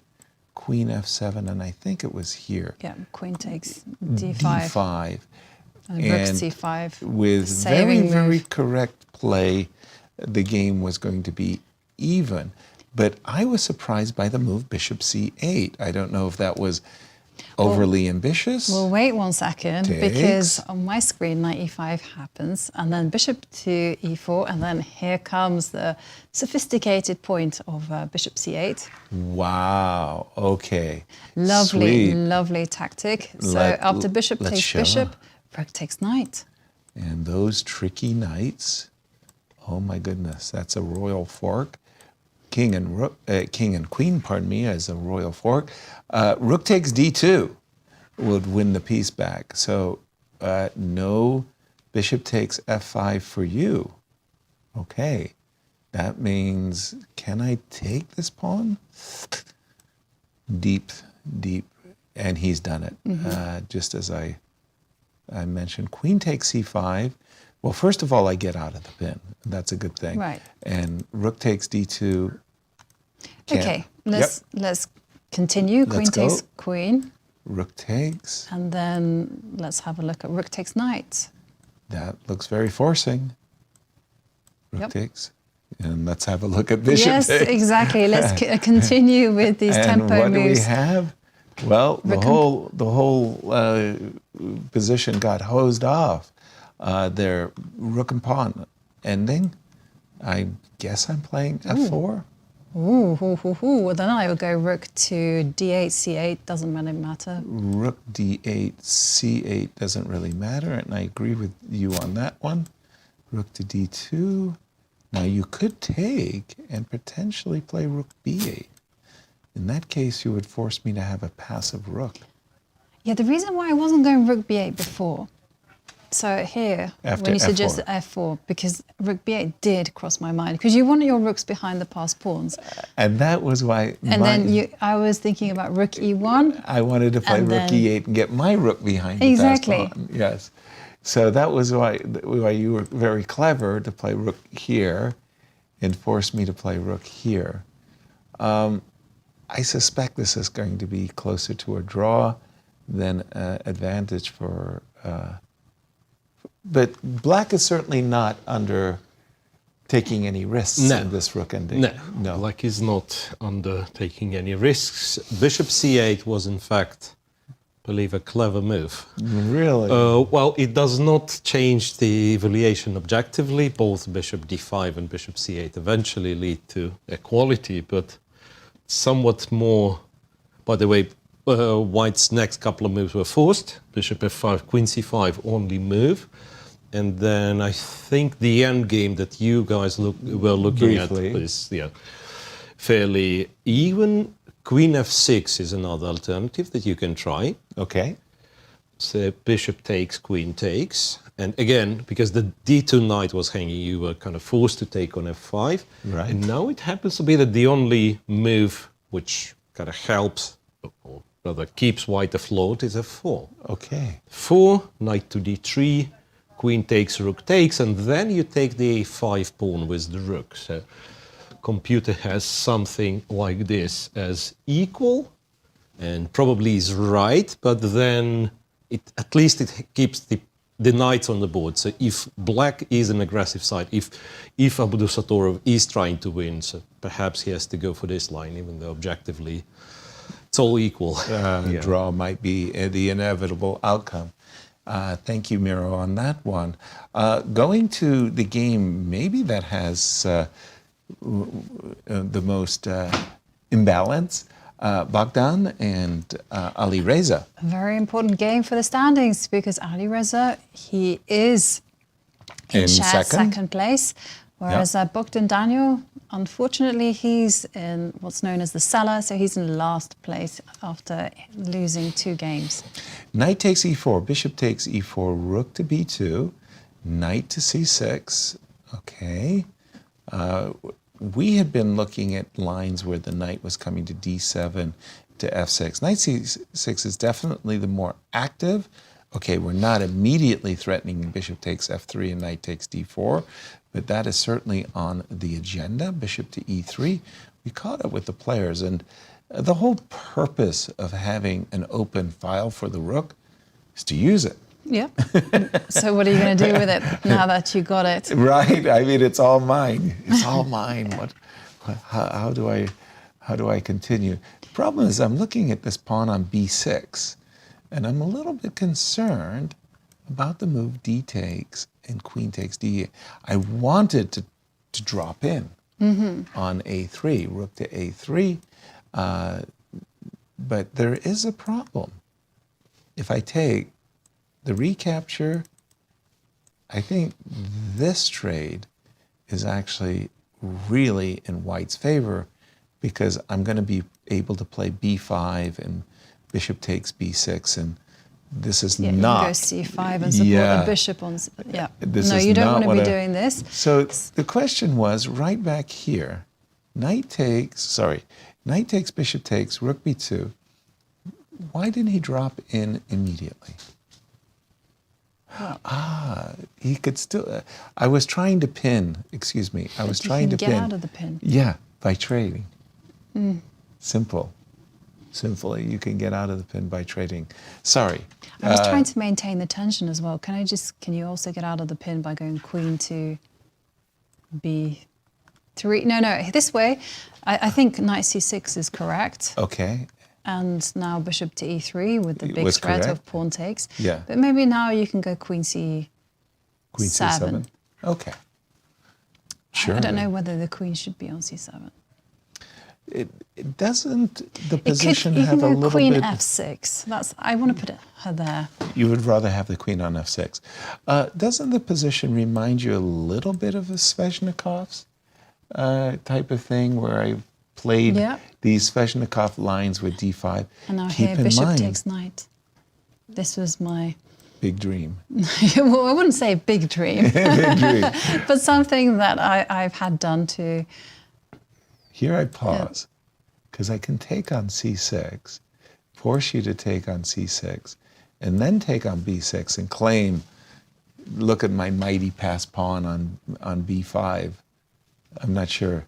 Speaker 4: queen f7, and I think it was here.
Speaker 3: Yeah, queen takes d5.
Speaker 4: d5.
Speaker 3: And rook c5.
Speaker 4: With very correct play, the game was going to be even. But I was surprised by the move bishop c8. I don't know if that was overly ambitious.
Speaker 3: Well, wait 1 second, because on my screen, knight e5 happens, and then bishop to e4, and then here comes the sophisticated point of bishop c8.
Speaker 4: Wow, okay.
Speaker 3: Lovely tactic. So after bishop takes bishop, rook takes knight.
Speaker 4: And those tricky knights, oh my goodness, that's a royal fork. King and queen, pardon me, as a royal fork. Rook takes d2 would win the piece back. So no bishop takes f5 for you. Okay, that means, can I take this pawn? Deep, and he's done it. Just as I mentioned, queen takes c5. Well, first of all, I get out of the pin. That's a good thing.
Speaker 3: Right.
Speaker 4: And rook takes d2.
Speaker 3: Okay, let's continue. Queen takes queen.
Speaker 4: Rook takes.
Speaker 3: And then let's have a look at rook takes knight.
Speaker 4: That looks very forcing. Rook takes. And let's have a look at bishop takes.
Speaker 3: Yes, exactly. Let's continue with these tempo moves.
Speaker 4: And what do we have? Well, the whole position got hosed off. Their rook and pawn ending. I guess I'm playing f4.
Speaker 3: Well, then I would go rook to d8, c8, doesn't really matter.
Speaker 4: Rook d8, c8 doesn't really matter, and I agree with you on that one. Rook to d2. Now you could take and potentially play rook b8. In that case, you would force me to have a passive rook.
Speaker 3: Yeah, the reason why I wasn't going rook b8 before, so here, when you suggested f4, because rook b8 did cross my mind, because you wanted your rooks behind the passed pawns.
Speaker 4: And that was why...
Speaker 3: And then I was thinking about rook e1.
Speaker 4: I wanted to play rook e8 and get my rook behind the passed pawn. Yes. So that was why you were very clever to play rook here and force me to play rook here. I suspect this is going to be closer to a draw than advantage for... But black is certainly not under taking any risks in this rook ending.
Speaker 5: No, black is not under taking any risks. Bishop c8 was, in fact, I believe, a clever move.
Speaker 4: Really?
Speaker 5: Well, it does not change the evaluation objectively. Both bishop d5 and bishop c8 eventually lead to equality, but somewhat more... By the way, White's next couple of moves were forced. Bishop f5, queen c5, only move. And then I think the endgame that you guys were looking at is fairly even. Queen f6 is another alternative that you can try.
Speaker 4: Okay.
Speaker 5: So bishop takes, queen takes. And again, because the d2 knight was hanging, you were kind of forced to take on f5.
Speaker 4: Right.
Speaker 5: And now it happens to be that the only move which kind of helps, or rather keeps white afloat, is f4.
Speaker 4: Okay.
Speaker 5: 4, knight to d3, queen takes, rook takes, and then you take the a5 pawn with the rook. So computer has something like this as equal, and probably is right, but then at least it keeps the knights on the board. So if black is an aggressive side, if Abdusattorov is trying to win, so perhaps he has to go for this line, even though objectively it's all equal.
Speaker 4: Draw might be the inevitable outcome. Thank you, Miro, on that one. Going to the game maybe that has the most imbalance, Bogdan and Alireza.
Speaker 3: A very important game for the standings because Alireza, he is in second place, whereas Bogdan Daniel, unfortunately, he's in what's known as the cellar, so he's in last place after losing 2 games.
Speaker 4: Knight takes e4, bishop takes e4, rook to b2, knight to c6. Okay. We had been looking at lines where the knight was coming to d7 to f6. Knight c6 is definitely the more active. Okay, we're not immediately threatening bishop takes f3 and knight takes d4, but that is certainly on the agenda. Bishop to e3. We caught up with the players, and the whole purpose of having an open file for the rook is to use it.
Speaker 3: Yeah. So what are you going to do with it now that you got it?
Speaker 4: Right. I mean, it's all mine. It's all mine. How do I continue? The problem is I'm looking at this pawn on b6, and I'm a little bit concerned about the move d takes and queen takes d8. I wanted to drop in on a3, rook to a3, but there is a problem. If I take the recapture, I think this trade is actually really in white's favor because I'm going to be able to play b5 and bishop takes b6, and this is not...
Speaker 3: You can go c5 and support the bishop on... Yeah. No, you don't want to be doing this.
Speaker 4: So the question was, right back here, knight takes, bishop takes, rook b2. Why didn't he drop in immediately? He could still... I was trying to pin, excuse me. I was trying to pin.
Speaker 3: You can get out of the pin.
Speaker 4: Yeah, by trading. Simple. Simply, you can get out of the pin by trading. Sorry.
Speaker 3: I was trying to maintain the tension as well. Can you also get out of the pin by going queen to b3? No, this way. I think knight c6 is correct.
Speaker 4: Okay.
Speaker 3: And now bishop to e3 with the big threat of pawn takes.
Speaker 4: Yeah.
Speaker 3: But maybe now you can go queen c7.
Speaker 4: Queen c7. Okay. Sure.
Speaker 3: I don't know whether the queen should be on c7.
Speaker 4: It doesn't the position
Speaker 3: you
Speaker 4: have
Speaker 3: can
Speaker 4: a
Speaker 3: go
Speaker 4: little
Speaker 3: queen
Speaker 4: bit...
Speaker 3: f6. I want to put her there.
Speaker 4: You would rather have the queen on f6. Doesn't the position remind you a little bit of a Sveshnikov's type of thing where I played these Sveshnikov lines with d5?
Speaker 3: And now
Speaker 4: Keep
Speaker 3: here,
Speaker 4: in
Speaker 3: bishop
Speaker 4: mind,
Speaker 3: takes knight. This was my...
Speaker 4: big dream.
Speaker 3: Well, I wouldn't say big dream.
Speaker 4: Big dream.
Speaker 3: But something that I've had done to...
Speaker 4: Here I pause, because I can take on c6, force you to take on c6, and then take on b6 and claim, look at my mighty passed pawn on b5. I'm not sure.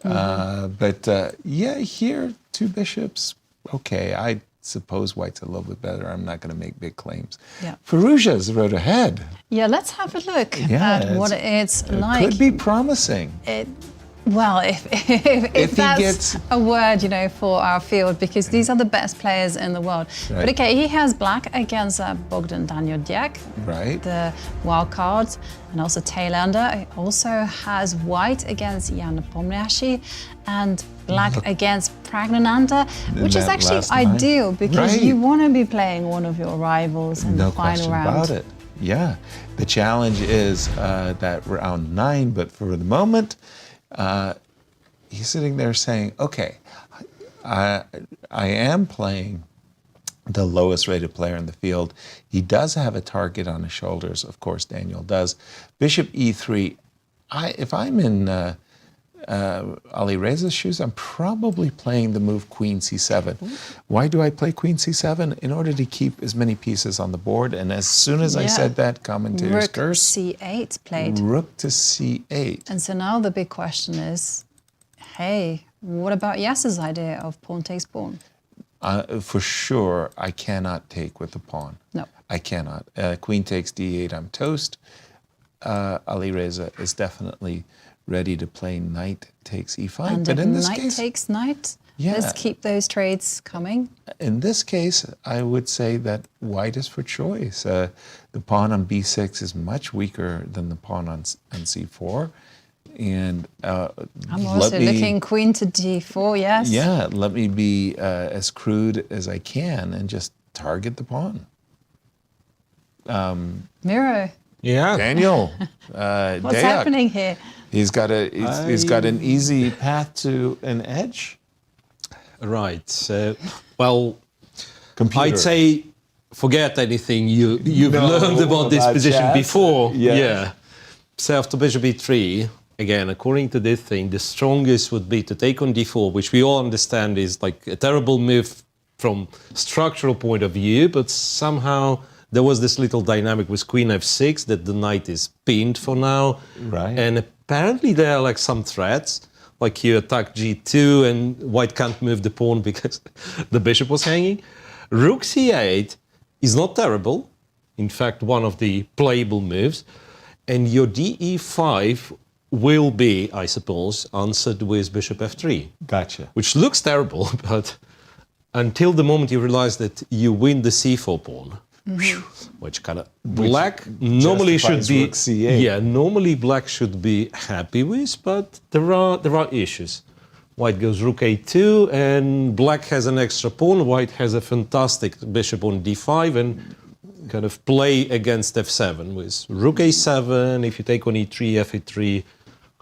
Speaker 4: But here, 2 bishops, okay, I suppose white's a little bit better. I'm not going to make big claims.
Speaker 3: Yeah.
Speaker 4: Firouzja's road ahead.
Speaker 3: Yeah, let's have a look at what it's like.
Speaker 4: Could be promising.
Speaker 3: Well, if that's a word, for our field, because these are the best players in the world.
Speaker 4: Right.
Speaker 3: But okay, he has black against Bogdan Daniel Deac,
Speaker 4: right?
Speaker 3: The wild card, and also Thailender. He also has white against Nepomniachtchi, and black against Praggnanandhaa, which is actually ideal because you want to be playing one of your rivals in the final round.
Speaker 4: No question about it. Yeah, the challenge is that round 9, but for the moment. He's sitting there saying, okay, I am playing the lowest rated player in the field. He does have a target on his shoulders. Of course, Daniel does. Bishop e3. If I'm in Alireza's shoes, I'm probably playing the move Queen C7. Why do I play Queen C7? In order to keep as many pieces on the board. And as soon as I said that, commentators
Speaker 3: Rook
Speaker 4: curse.
Speaker 3: C8 played.
Speaker 4: Rook to C8.
Speaker 3: And so now the big question is, hey, what about Yasser's idea of pawn takes pawn?
Speaker 4: For sure, I cannot take with the pawn.
Speaker 3: No.
Speaker 4: I cannot. Queen takes D8, I'm toast. Alireza is definitely ready to play knight takes E5.
Speaker 3: And
Speaker 4: but
Speaker 3: if
Speaker 4: in this
Speaker 3: knight
Speaker 4: case,
Speaker 3: takes knight,
Speaker 4: Yeah.
Speaker 3: let's keep those trades coming.
Speaker 4: in this case, I would say that white is for choice. The pawn on B6 is much weaker than the pawn on C4. And
Speaker 3: I'm also looking queen to D4, yes.
Speaker 4: Yeah, let me be as crude as I can and just target the pawn.
Speaker 3: Miro,
Speaker 5: Yeah.
Speaker 4: Daniel,
Speaker 3: what's
Speaker 4: Deac.
Speaker 3: happening here?
Speaker 4: He's got an easy path to an edge.
Speaker 5: Right. Well,
Speaker 4: Computer.
Speaker 5: I'd say forget anything you've
Speaker 4: No,
Speaker 5: learned about this
Speaker 4: about
Speaker 5: position
Speaker 4: chess.
Speaker 5: before.
Speaker 4: Yeah.
Speaker 5: So after bishop e3, again, according to this thing, the strongest would be to take on d4, which we all understand is like a terrible move from structural point of view, but somehow there was this little dynamic with queen f6 that the knight is pinned for now.
Speaker 4: Right.
Speaker 5: And apparently there are like some threats, like you attack g2 and white can't move the pawn because the bishop was hanging. Rook c8 is not terrible. In fact, one of the playable moves. And your de5 will be, I suppose, answered with bishop f3.
Speaker 4: Gotcha.
Speaker 5: Which looks terrible, but until the moment you realize that you win the c4 pawn, which kind of black normally should be,
Speaker 4: Rook C8.
Speaker 5: yeah, normally black should be happy with, but there are issues. White goes rook a2, and black has an extra pawn. White has a fantastic bishop on d5, and kind of play against f7 with rook a7. If you take on e3, f3,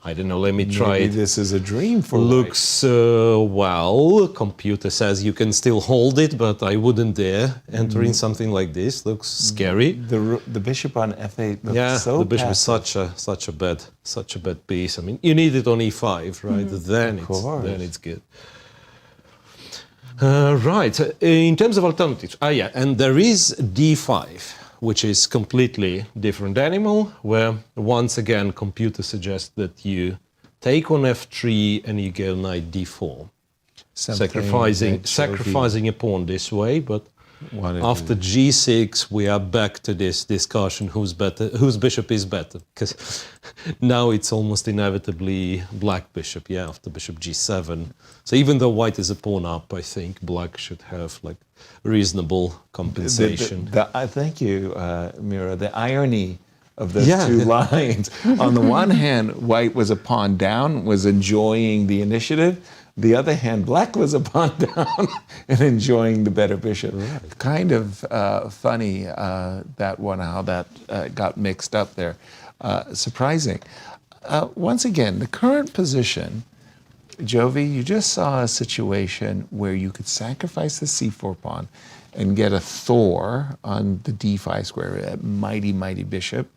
Speaker 5: I don't know, let me try
Speaker 4: Maybe
Speaker 5: it.
Speaker 4: this is a dream for
Speaker 5: Looks, well, computer says you can still hold it, but I wouldn't dare enter in something like this. Looks scary.
Speaker 4: The bishop on f8 looks so
Speaker 5: the bishop
Speaker 4: passive.
Speaker 5: is such a bad piece. I mean, you need it on e5, right? Then it's good. Right, in terms of alternatives, and there is d5, which is completely different animal, where once again computer suggests that you take on f3 and you go knight d4, sacrificing a pawn this way. But after g6, we are back to this discussion: whose bishop is better? Because now it's almost inevitably black bishop. Yeah, after bishop g7. So even though white is a pawn up, I think black should have like reasonable compensation.
Speaker 4: Thank you, Mira. The irony of those two lines. On the one hand, white was a pawn down, was enjoying the initiative. The other hand, black was a pawn down and enjoying the better bishop. Right. Kind of funny that one, how that got mixed up there. Surprising. Once again, the current position, Jovi, you just saw a situation where you could sacrifice the c4 pawn and get a Thor on the d5 square, a mighty, mighty bishop,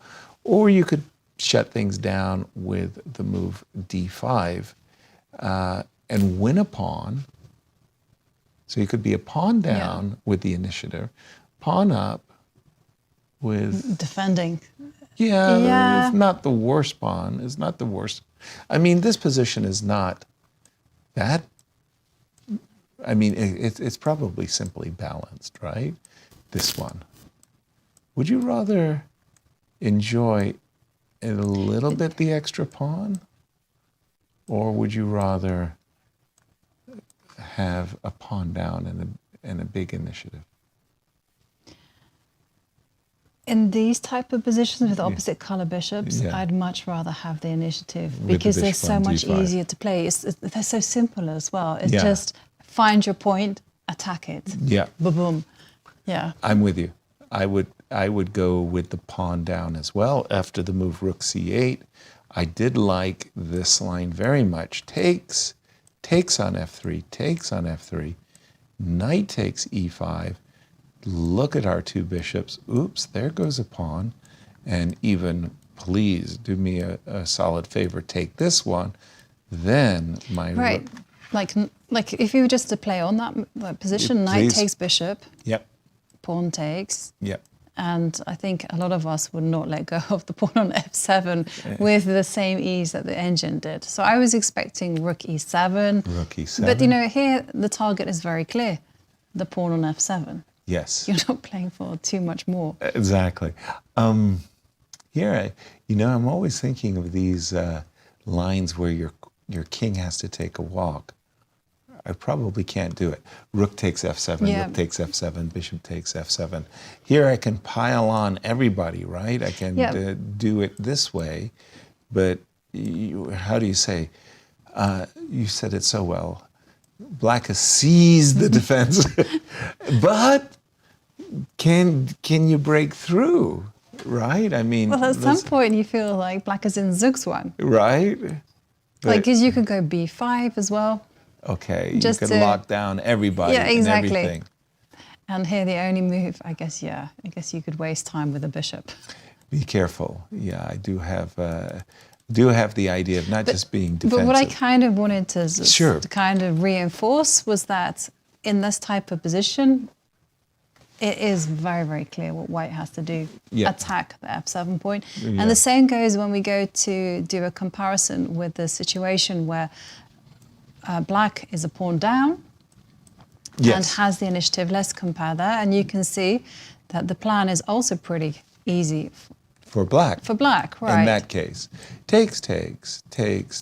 Speaker 4: or you could shut things down with the move d5 and win a pawn. So you could be a pawn down with the initiative, pawn up with...
Speaker 3: Defending.
Speaker 4: Yeah, it's not the worst pawn. It's not the worst. I mean, this position is not that... I mean, it's probably simply balanced, right? This one. Would you rather enjoy a little bit the extra pawn? Or would you rather have a pawn down and a big initiative?
Speaker 3: In these type of positions with opposite color bishops, I'd much rather have the initiative
Speaker 4: With
Speaker 3: because
Speaker 4: the
Speaker 3: they're
Speaker 4: bishop
Speaker 3: so
Speaker 4: on
Speaker 3: much
Speaker 4: d5.
Speaker 3: easier to play. They're so simple as well. It's just find your point, attack it.
Speaker 4: Yeah.
Speaker 3: Boom. Yeah.
Speaker 4: I'm with you. I would go with the pawn down as well after the move rook c8. I did like this line very much. Takes on f3, takes on f3, knight takes e5. Look at our two bishops. Oops, there goes a pawn. And even, please do me a solid favor, take this one. then my
Speaker 3: Right. Like if you were just to play on that position, knight takes bishop,
Speaker 4: Yep.
Speaker 3: pawn takes.
Speaker 4: Yep.
Speaker 3: And I think a lot of us would not let go of the pawn on f7 with the same ease that the engine did. So I was expecting rook e7.
Speaker 4: Rook e7.
Speaker 3: But here the target is very clear, the pawn on f7.
Speaker 4: Yes.
Speaker 3: You're not playing for too much more.
Speaker 4: Exactly. Here, I'm always thinking of these lines where your king has to take a walk. I probably can't do it. Rook takes f7, rook takes f7, bishop takes f7. Here I can pile on everybody, right? I can do it this way, but how do you say? You said it so well. Black has seized the defense, but can you break through, right? I mean,
Speaker 3: well, at some point you feel like black is in Zugzwang.
Speaker 4: Right?
Speaker 3: Like, because you could go b5 as well.
Speaker 4: Okay,
Speaker 3: Just
Speaker 4: you can lock down everybody and everything.
Speaker 3: And here the only move, I guess you could waste time with a bishop.
Speaker 4: Be careful. Yeah, I do have the idea of not just being defensive.
Speaker 3: But what I kind of wanted to kind of reinforce was that in this type of position, it is very, very clear what white has to do.
Speaker 4: Yeah.
Speaker 3: Attack the f7 point.
Speaker 4: Yeah.
Speaker 3: And the same goes when we go to do a comparison with the situation where black is a pawn down and has the initiative. Let's compare that. And you can see that the plan is also pretty easy.
Speaker 4: For black.
Speaker 3: For black, right.
Speaker 4: In that case. Takes,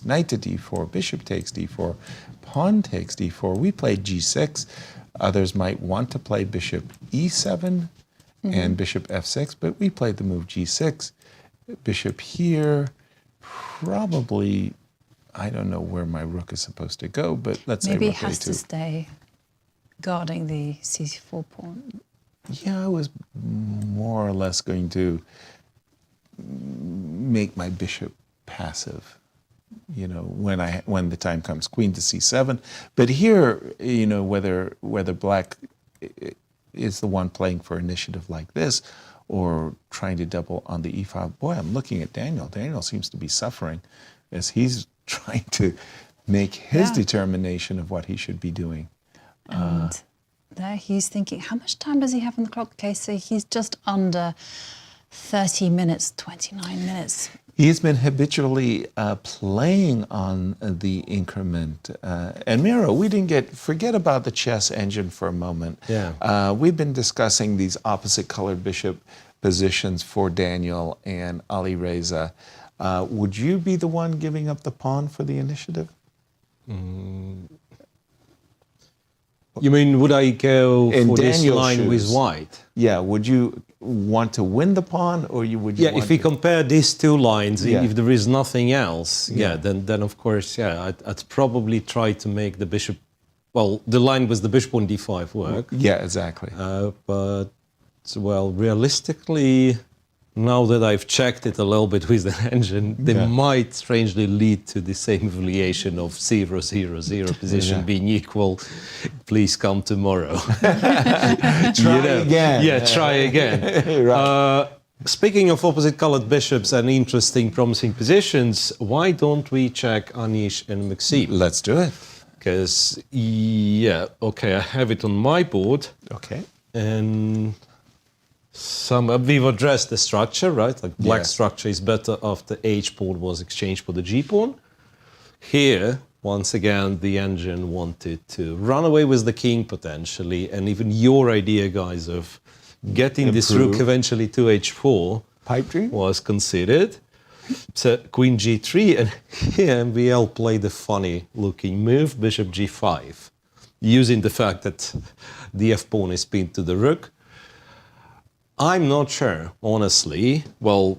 Speaker 4: knight to d4, bishop takes d4, pawn takes d4. We played g6. Others might want to play bishop e7 and bishop f6, but we played the move g6. Bishop here, probably, I don't know where my rook is supposed to go, but let's say rook a2.
Speaker 3: Maybe it has to stay guarding the c4 pawn.
Speaker 4: Yeah, I was more or less going to make my bishop passive, when the time comes, queen to c7. But here, whether black is the one playing for initiative like this or trying to double on the e5. Boy, I'm looking at Daniel. Daniel seems to be suffering as he's trying to make his determination of what he should be doing.
Speaker 3: And there he's thinking, how much time does he have on the clock? Okay, so he's just under 30 minutes, 29 minutes.
Speaker 4: He's been habitually playing on the increment. And Miro, we didn't forget about the chess engine for a moment.
Speaker 5: Yeah.
Speaker 4: We've been discussing these opposite colored bishop positions for Daniel and Alireza. Would you be the one giving up the pawn for the initiative?
Speaker 5: You mean, would I go for this line with white?
Speaker 4: Yeah, would you want to win the pawn, or would you
Speaker 5: Yeah,
Speaker 4: want
Speaker 5: if we
Speaker 4: to...
Speaker 5: compare these two lines,
Speaker 4: Yeah.
Speaker 5: if there is nothing else,
Speaker 4: Yeah.
Speaker 5: then of course, I'd probably try to make the bishop, well, the line with the bishop on d5 work.
Speaker 4: Yeah, exactly.
Speaker 5: But, well, realistically, now that I've checked it a little bit with the engine, they might strangely lead to the same variation of 0, 0, 0 position being equal. Please come tomorrow.
Speaker 4: Try again.
Speaker 5: Yeah, try again.
Speaker 4: Right.
Speaker 5: Speaking of opposite colored bishops and interesting, promising positions, why don't we check Anish and Maxime?
Speaker 4: Let's do it.
Speaker 5: Because, I have it on my board.
Speaker 4: Okay.
Speaker 5: And we've addressed the structure, right? Like black structure is better after H pawn was exchanged for the G pawn. Here, once again, the engine wanted to run away with the king potentially, and even your idea, guys, of getting this rook eventually to H4
Speaker 4: pipe dream
Speaker 5: was considered. So Queen G3, and here MVL played a funny-looking move, Bishop G5, using the fact that the F pawn is pinned to the rook. I'm not sure, honestly. Well,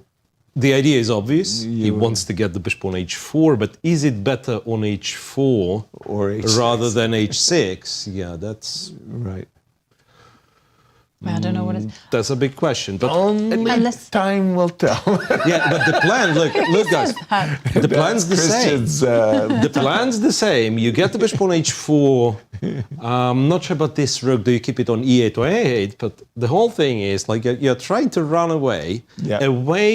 Speaker 5: the idea is obvious. He wants to get the bishop on h4, but is it better on h4
Speaker 4: or h6
Speaker 5: rather than h6? Yeah, that's
Speaker 4: right.
Speaker 3: I don't know what it is.
Speaker 5: That's a big question, but
Speaker 4: only time will tell.
Speaker 5: Yeah, but the plan, look, guys, the plan's the same. The plan's the same. You get the bishop on h4. I'm not sure about this rook. Do you keep it on e8 or a8? But the whole thing is like you're trying to run away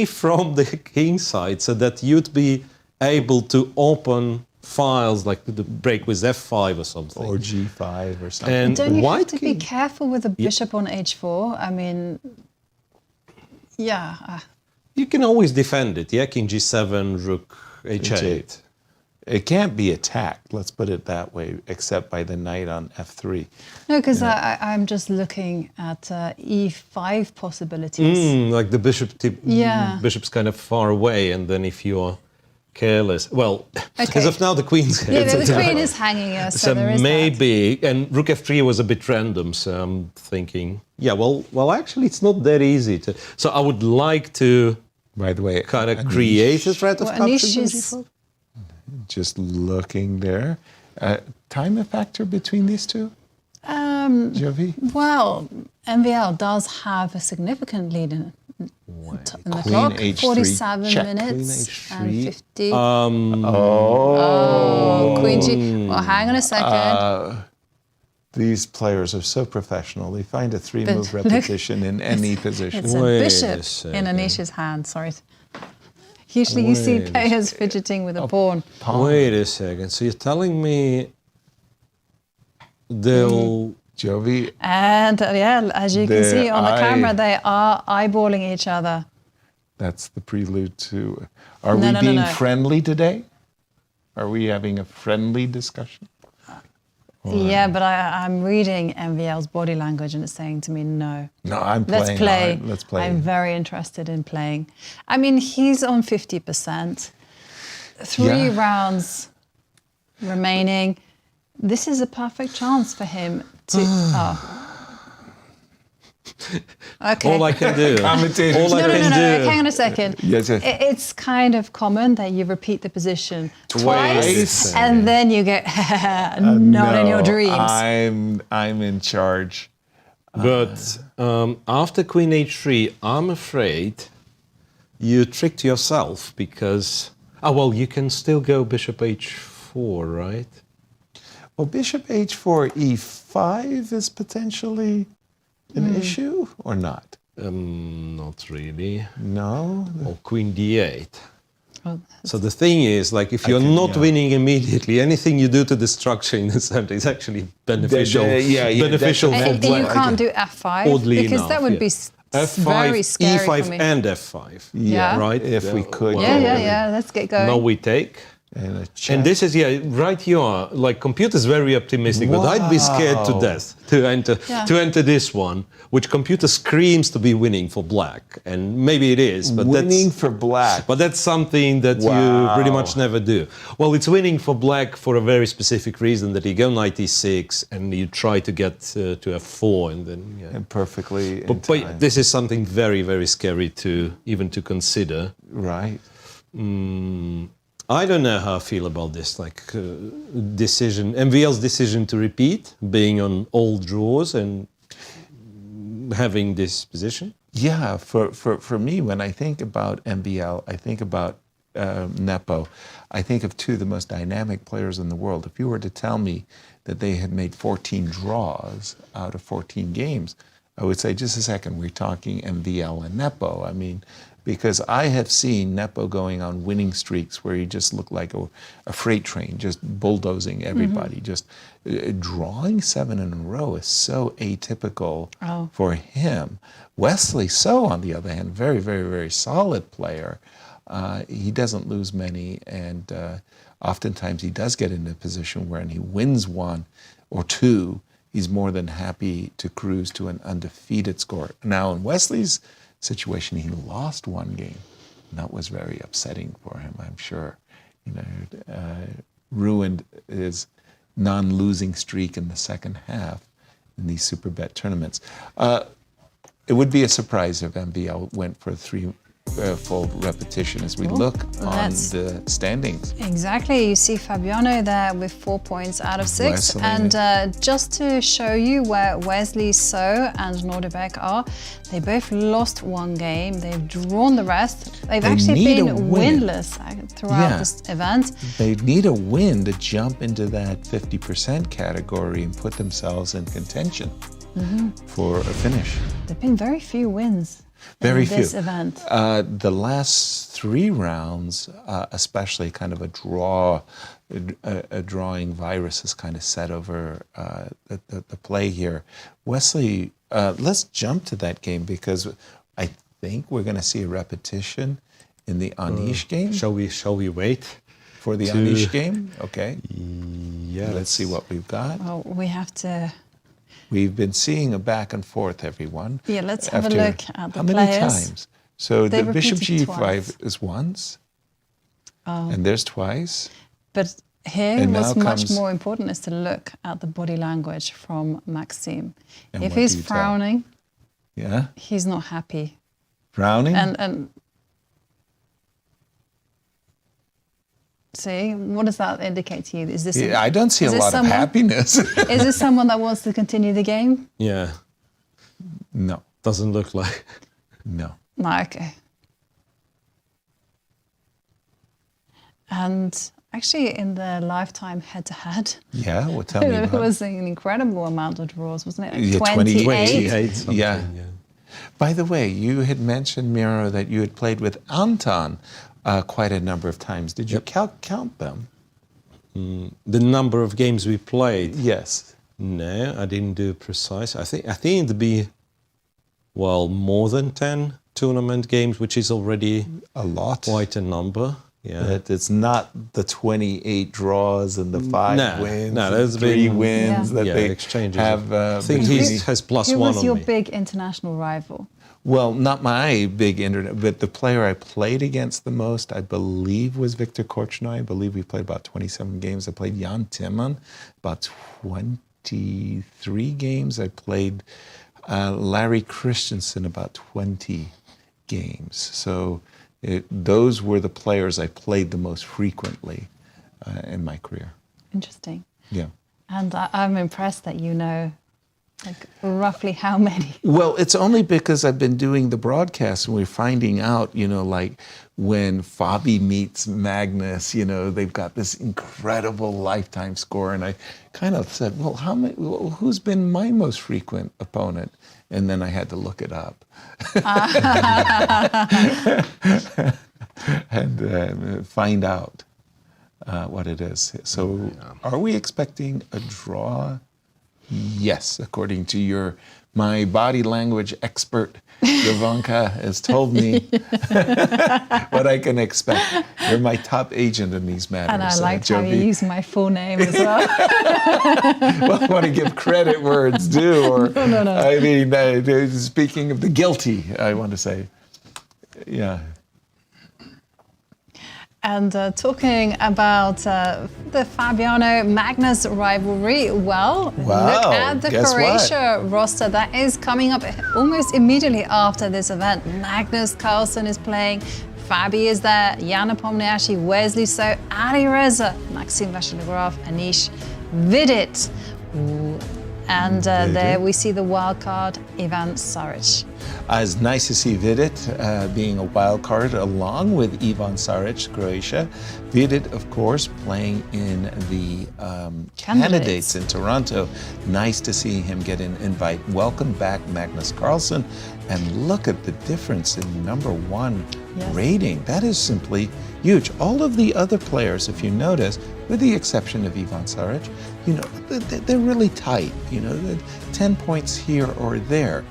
Speaker 5: from the king side so that you'd be able to open files, like the break with f5 or something.
Speaker 4: Or g5 or something.
Speaker 5: And
Speaker 3: don't you
Speaker 5: white
Speaker 3: have to be careful with the bishop on h4? I mean, yeah.
Speaker 5: You can always defend it. Yeah, king g7, rook h8.
Speaker 4: It can't be attacked, let's put it that way, except by the knight on f3.
Speaker 3: No, because I'm just looking at e5 possibilities.
Speaker 5: Like the bishop's kind of far away, and then if you're careless, well, as of now the queen's here.
Speaker 3: Yeah, the queen is hanging us, so there is
Speaker 5: maybe, and rook f3 was a bit random, so I'm thinking, yeah, well, actually it's not that easy to. So I would like to,
Speaker 4: by the way,
Speaker 5: kind of create a threat of capturing
Speaker 3: Anish
Speaker 4: Just looking there. Time factor between these two? Jovi?
Speaker 3: Well, MVL does have a significant lead in the clock.
Speaker 4: H3,
Speaker 3: 47
Speaker 4: check.
Speaker 3: minutes
Speaker 4: Queen H3.
Speaker 3: and 50. Queen G. Well, hang on a second.
Speaker 4: These players are so professional. They find a three-move repetition in any position.
Speaker 3: It's a bishop in Anish's hand. Sorry. Usually you see players fidgeting with a pawn.
Speaker 5: Wait a second. So you're telling me they'll...
Speaker 4: Jovi?
Speaker 3: And yeah, as you can see on the camera, they are eyeballing each other.
Speaker 4: That's the prelude to... Are we being friendly today? Are we having a friendly discussion?
Speaker 3: Yeah, but I'm reading MVL's body language and it's saying to me, no.
Speaker 4: No, I'm playing.
Speaker 3: Let's play.
Speaker 4: Hard. Let's play.
Speaker 3: I'm very interested in playing. I mean, he's on 50%. 3 rounds remaining. This is a perfect chance for him to... Okay.
Speaker 5: All I can do.
Speaker 3: No, hang on a second.
Speaker 4: Yes.
Speaker 3: It's kind of common that you repeat the position twice and then you get not in your dreams.
Speaker 4: I'm in charge.
Speaker 5: But after queen h3, I'm afraid you tricked yourself because... you can still go bishop h4, right?
Speaker 4: Well, bishop h4, e5 is potentially... an issue or not?
Speaker 5: Not really.
Speaker 4: No?
Speaker 5: Or queen d8. So the thing is, like, if you're not winning immediately, anything you do to the structure in the center is actually beneficial. Beneficial.
Speaker 3: And you can't do f5
Speaker 5: oddly
Speaker 3: because
Speaker 5: enough,
Speaker 3: that would be very scary
Speaker 5: e5
Speaker 3: for me.
Speaker 5: and f5.
Speaker 3: Yeah.
Speaker 5: Right?
Speaker 4: If we could.
Speaker 3: Yeah. Let's get going.
Speaker 5: Now we take. And this is, right, you are, like, computer's very optimistic, but I'd be scared to death to enter this one, which computer screams to be winning for black. And maybe it is, but
Speaker 4: winning for black.
Speaker 5: But that's something that you pretty much never do. Well, it's winning for black for a very specific reason, that you go knight e6 and you try to get to f4 and then...
Speaker 4: And perfectly
Speaker 5: But this is something very, very scary to even to consider.
Speaker 4: Right.
Speaker 5: I don't know how I feel about this, decision, MVL's decision to repeat, being on all draws and having this position.
Speaker 4: Yeah, for me, when I think about MVL, I think about Nepo. I think of two of the most dynamic players in the world. If you were to tell me that they had made 14 draws out of 14 games, I would say, just a second, we're talking MVL and Nepo. I mean, because I have seen Nepo going on winning streaks where he just looked like a freight train, just bulldozing everybody. Just drawing 7 in a row is so atypical for him. Wesley So, on the other hand, very, very, very solid player. He doesn't lose many, and oftentimes he does get in a position where when he wins 1 or 2, he's more than happy to cruise to an undefeated score. Now, in Wesley's situation, he lost 1 game, and that was very upsetting for him, I'm sure. Ruined his non-losing streak in the second half in these Superbet tournaments. It would be a surprise if MVL went for a 3-fold repetition as we look on the standings.
Speaker 3: Exactly. You see Fabiano there with 4 points out of 6.
Speaker 4: Wesley.
Speaker 3: And just to show you where Wesley So and Nodirbek are, they both lost 1 game. They've drawn the rest. They've actually been winless throughout this event.
Speaker 4: They need a win to jump into that 50% category and put themselves in contention for a finish.
Speaker 3: There've been very few wins
Speaker 4: Very
Speaker 3: in
Speaker 4: few.
Speaker 3: this event?
Speaker 4: The last 3 rounds, especially kind of a drawing virus has kind of set over the play here. Wesley, let's jump to that game because I think we're going to see a repetition in the Anish game.
Speaker 5: Shall we wait
Speaker 4: for the Anish game? Okay.
Speaker 5: Yeah.
Speaker 4: Let's see what we've got.
Speaker 3: Well, we have to.
Speaker 4: We've been seeing a back and forth, everyone.
Speaker 3: Yeah, let's have a look at the
Speaker 4: how many
Speaker 3: players.
Speaker 4: times? So
Speaker 3: They
Speaker 4: the bishop
Speaker 3: repeated
Speaker 4: g5
Speaker 3: twice.
Speaker 4: is once,
Speaker 3: Oh.
Speaker 4: and there's twice.
Speaker 3: But here,
Speaker 4: And
Speaker 3: what's
Speaker 4: now
Speaker 3: much
Speaker 4: comes-
Speaker 3: more important is to look at the body language from Maxime.
Speaker 4: And
Speaker 3: If
Speaker 4: what
Speaker 3: he's
Speaker 4: do you tell?
Speaker 3: frowning,
Speaker 4: Yeah,
Speaker 3: he's not happy.
Speaker 4: frowning.
Speaker 3: And see, what does that indicate to you? Is this?
Speaker 4: Yeah, I don't see a
Speaker 3: is this
Speaker 4: lot of
Speaker 3: someone-
Speaker 4: happiness.
Speaker 3: Is this someone that wants to continue the game?
Speaker 5: Yeah.
Speaker 4: No.
Speaker 5: Doesn't look like.
Speaker 4: No.
Speaker 3: No, okay. And actually, in the lifetime head-to-head,
Speaker 4: Yeah, well, tell me
Speaker 3: it
Speaker 4: about it.
Speaker 3: was an incredible amount of draws, wasn't it? Like
Speaker 4: Yeah,
Speaker 3: 28.
Speaker 4: Yeah. By the way, you had mentioned, Miro, that you had played with Anton quite a number of times. Did you count them?
Speaker 5: The number of games we played.
Speaker 4: Yes.
Speaker 5: No, I didn't do precise. I think it'd be, well, more than 10 tournament games, which is already
Speaker 4: a lot.
Speaker 5: Quite a number. Yeah.
Speaker 4: But it's not the 28 draws and the 5 wins,
Speaker 5: no,
Speaker 4: and
Speaker 5: there's
Speaker 4: 3
Speaker 5: been-
Speaker 4: wins that they
Speaker 5: exchanges.
Speaker 4: have.
Speaker 5: I think
Speaker 4: between
Speaker 5: he has plus
Speaker 3: Who
Speaker 5: one
Speaker 3: was
Speaker 5: on
Speaker 3: your
Speaker 5: me.
Speaker 3: big international rival?
Speaker 4: Well, not my big internet, but the player I played against the most, I believe, was Viktor Korchnoi. I believe we played about 27 games. I played Jan Timman about 23 games. I played Larry Christensen about 20 games. So those were the players I played the most frequently in my career.
Speaker 3: Interesting.
Speaker 4: Yeah.
Speaker 3: And I'm impressed that you know, like, roughly how many.
Speaker 4: Well, it's only because I've been doing the broadcast and we're finding out, like when Fabi meets Magnus, they've got this incredible lifetime score. And I kind of said, well, who's been my most frequent opponent? And then I had to look it up. And find out what it is. So are we expecting a draw? Yes, according to my body language expert, Jovanka, has told me what I can expect. You're my top agent in these matters.
Speaker 3: And I liked how you
Speaker 4: Jovi.
Speaker 3: used my full name as well.
Speaker 4: Well, I want to give credit where it's due. Or,
Speaker 3: No.
Speaker 4: I mean, speaking of the guilty, I want to say, yeah.
Speaker 3: And talking about the Fabiano-Magnus rivalry, well,
Speaker 4: Wow,
Speaker 3: look at the
Speaker 4: guess
Speaker 3: Croatia roster that is coming up almost immediately after this event. Magnus Carlsen is playing, Fabi is there, Jan Nepomniachtchi, Wesley So, Alireza, Maxime Vachier-Lagrave, Anish, Vidit. And there we see the wild card, Ivan Saric.
Speaker 4: It's nice to see Vidit being a wild card along with Ivan Saric, Croatia. Vidit, of course, playing in the candidates in Toronto. Nice to see him get an invite. Welcome back, Magnus Carlsen. And look at the difference in #1 rating. That is simply huge. All of the other players, if you notice, with the exception of Ivan Saric, they're really tight. 10 points here or there.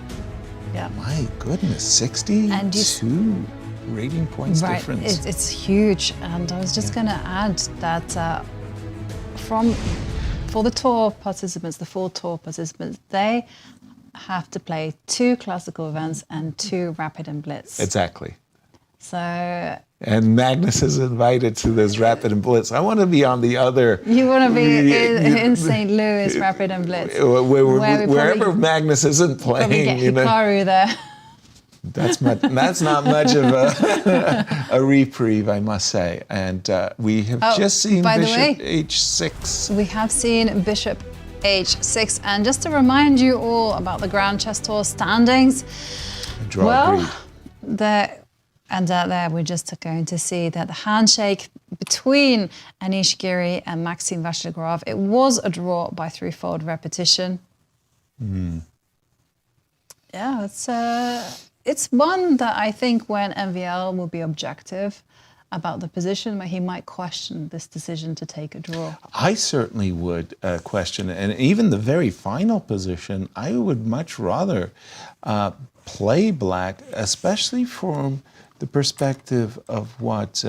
Speaker 3: Yeah.
Speaker 4: My goodness, 62 rating points difference.
Speaker 3: It's huge. And I was just going to add that for the tour participants, the full tour participants, they have to play 2 classical events and 2 rapid and blitz.
Speaker 4: Exactly.
Speaker 3: So
Speaker 4: And Magnus is invited to this rapid and blitz. I want to be on the other.
Speaker 3: you want to be in St. Louis rapid and blitz,
Speaker 4: wherever Magnus isn't
Speaker 3: probably
Speaker 4: playing.
Speaker 3: get Hikaru there.
Speaker 4: That's not much of a reprieve, I must say. And we have just seen
Speaker 3: by the
Speaker 4: Bishop
Speaker 3: way,
Speaker 4: H6.
Speaker 3: We have seen Bishop H6. And just to remind you all about the Grand Chess Tour standings, there we're just going to see that the handshake between Anish, Giri and Maxime Vachier-Lagrave, it was a draw by 3-fold repetition. Yeah, it's one that I think when MVL will be objective about the position, where he might question this decision to take a draw.
Speaker 4: I certainly would question it. And even the very final position, I would much rather play black, especially from the perspective of what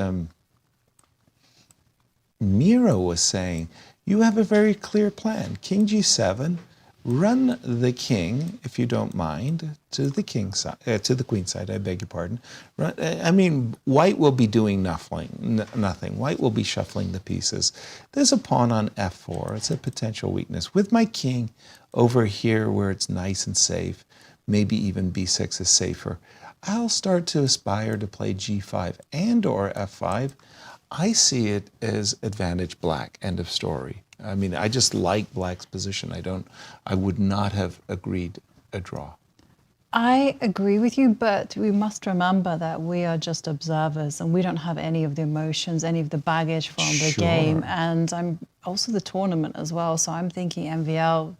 Speaker 4: Miro was saying. You have a very clear plan. King G7, run the king, if you don't mind, to the king side, to the queen side. I beg your pardon. I mean, white will be doing nothing. White will be shuffling the pieces. There's a pawn on f4. It's a potential weakness. With my king over here, where it's nice and safe, maybe even b6 is safer, I'll start to aspire to play g5 and or f5. I see it as advantage black. End of story. I mean, I just like black's position. I would not have agreed a draw.
Speaker 3: I agree with you, but we must remember that we are just observers and we don't have any of the emotions, any of the baggage from the game. And I'm also the tournament as well. So I'm thinking MVL,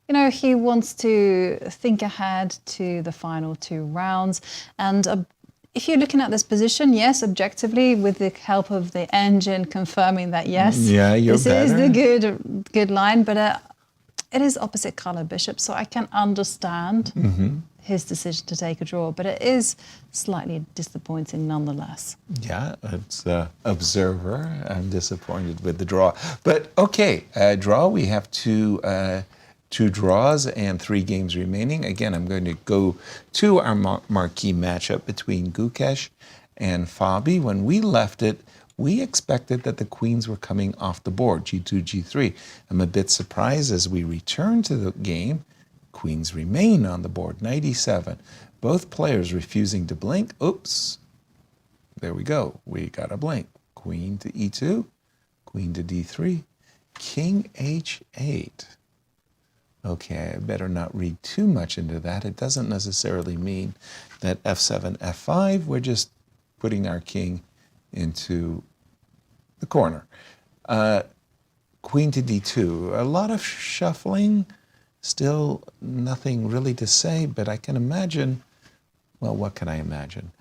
Speaker 3: you know, he wants to think ahead to the final 2 rounds. And if you're looking at this position, yes, objectively, with the help of the engine confirming that, yes, this is the good line, but it is opposite color bishop, so I can understand his decision to take a draw, but it is slightly disappointing nonetheless.
Speaker 4: Yeah, it's observer. I'm disappointed with the draw. But okay, draw, we have two draws and 3 games remaining. Again, I'm going to go to our marquee matchup between Gukesh and Fabi. When we left it, we expected that the queens were coming off the board, g2, g3. I'm a bit surprised as we return to the game, queens remain on the board, knight e7. Both players refusing to blink. Oops, there we go. We got a blink. Queen to e2, queen to d3, king h8. Okay, I better not read too much into that. It doesn't necessarily mean that f7, f5, we're just putting our king into the corner. Queen to d2, a lot of shuffling, still nothing really to say, but I can imagine, well, what can I imagine?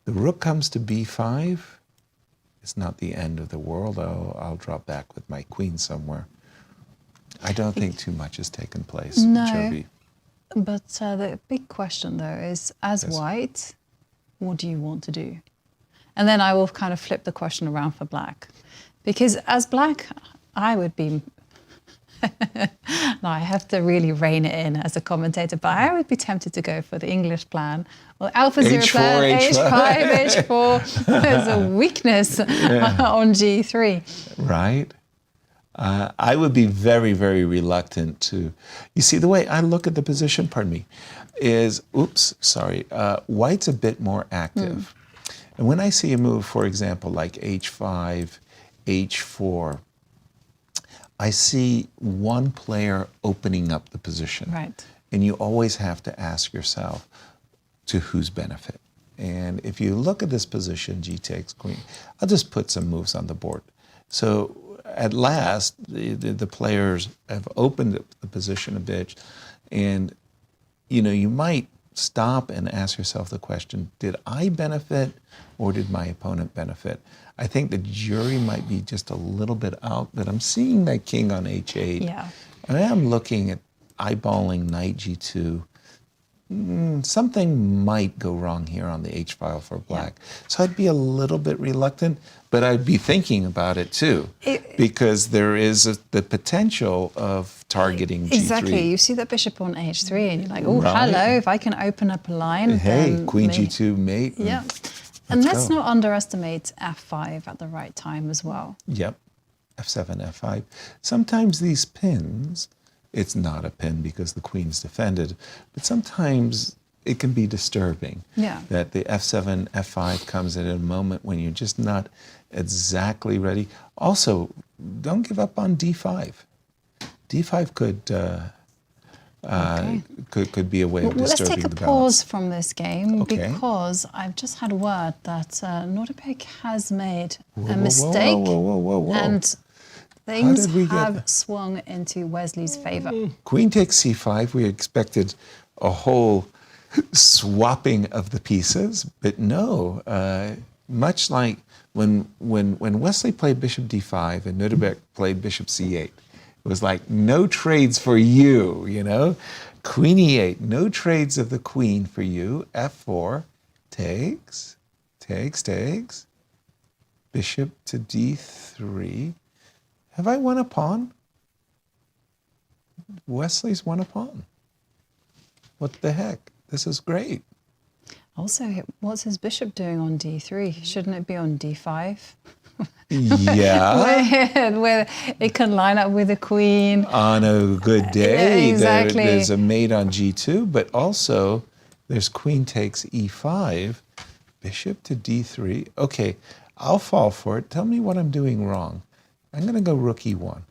Speaker 4: The rook comes to b5. It's not the end of the world. I'll drop back with my queen somewhere. I don't think too much has taken place.
Speaker 3: No,
Speaker 4: Jovi.
Speaker 3: but the big question though is, as white, what do you want to do? And then I will kind of flip the question around for black. Because as black, I would be, no, I have to really rein it in as a commentator, but I would be tempted to go for the English plan. Well, Alpha Zero plan, H5, H4, there's a weakness on G3.
Speaker 4: Right. I would be very, very reluctant to, you see, the way I look at the position, pardon me, is, white's a bit more active. And when I see a move, for example, like h5, h4, I see one player opening up the position.
Speaker 3: Right.
Speaker 4: And you always have to ask yourself, to whose benefit? And if you look at this position, g takes queen, I'll just put some moves on the board. So at last, the players have opened the position a bit, and you might stop and ask yourself the question, did I benefit or did my opponent benefit? I think the jury might be just a little bit out, but I'm seeing that king on h8.
Speaker 3: Yeah.
Speaker 4: And I am looking at eyeballing knight g2. Something might go wrong here on the h file for black. Yeah. So I'd be a little bit reluctant, but I'd be thinking about it too, because there is the potential of targeting G3.
Speaker 3: Exactly. You see that bishop on h3 and you're like, oh, hello, if I can open up a line.
Speaker 4: Hey,
Speaker 3: then
Speaker 4: queen G2 mate.
Speaker 3: Yeah. And let's not underestimate f5 at the right time as well.
Speaker 4: Yep. f7, f5. Sometimes these pins, it's not a pin because the queen's defended, but sometimes it can be disturbing that the f7, f5 comes at a moment when you're just not exactly ready. Also, don't give up on d5. d5 could be a way of disturbing the balance.
Speaker 3: Let's take a pause from this game because I've just had word that Nodirbek has made a mistake and things have swung into Wesley's favor.
Speaker 4: Queen takes c5. We expected a whole swapping of the pieces, but no, much like when Wesley played bishop d5 and Nodirbek played bishop c8, it was like no trades for you, you know? Queen e8, no trades of the queen for you. f4, takes. Bishop to d3. Have I won a pawn? Wesley's won a pawn. What the heck? This is great.
Speaker 3: Also, what's his bishop doing on d3? Shouldn't it be on d5?
Speaker 4: Yeah.
Speaker 3: where it can line up with the queen.
Speaker 4: On a good day,
Speaker 3: Yeah, exactly.
Speaker 4: there's a mate on g2, but also there's queen takes e5, bishop to d3. Okay, I'll fall for it. Tell me what I'm doing wrong. I'm going to go rook e1.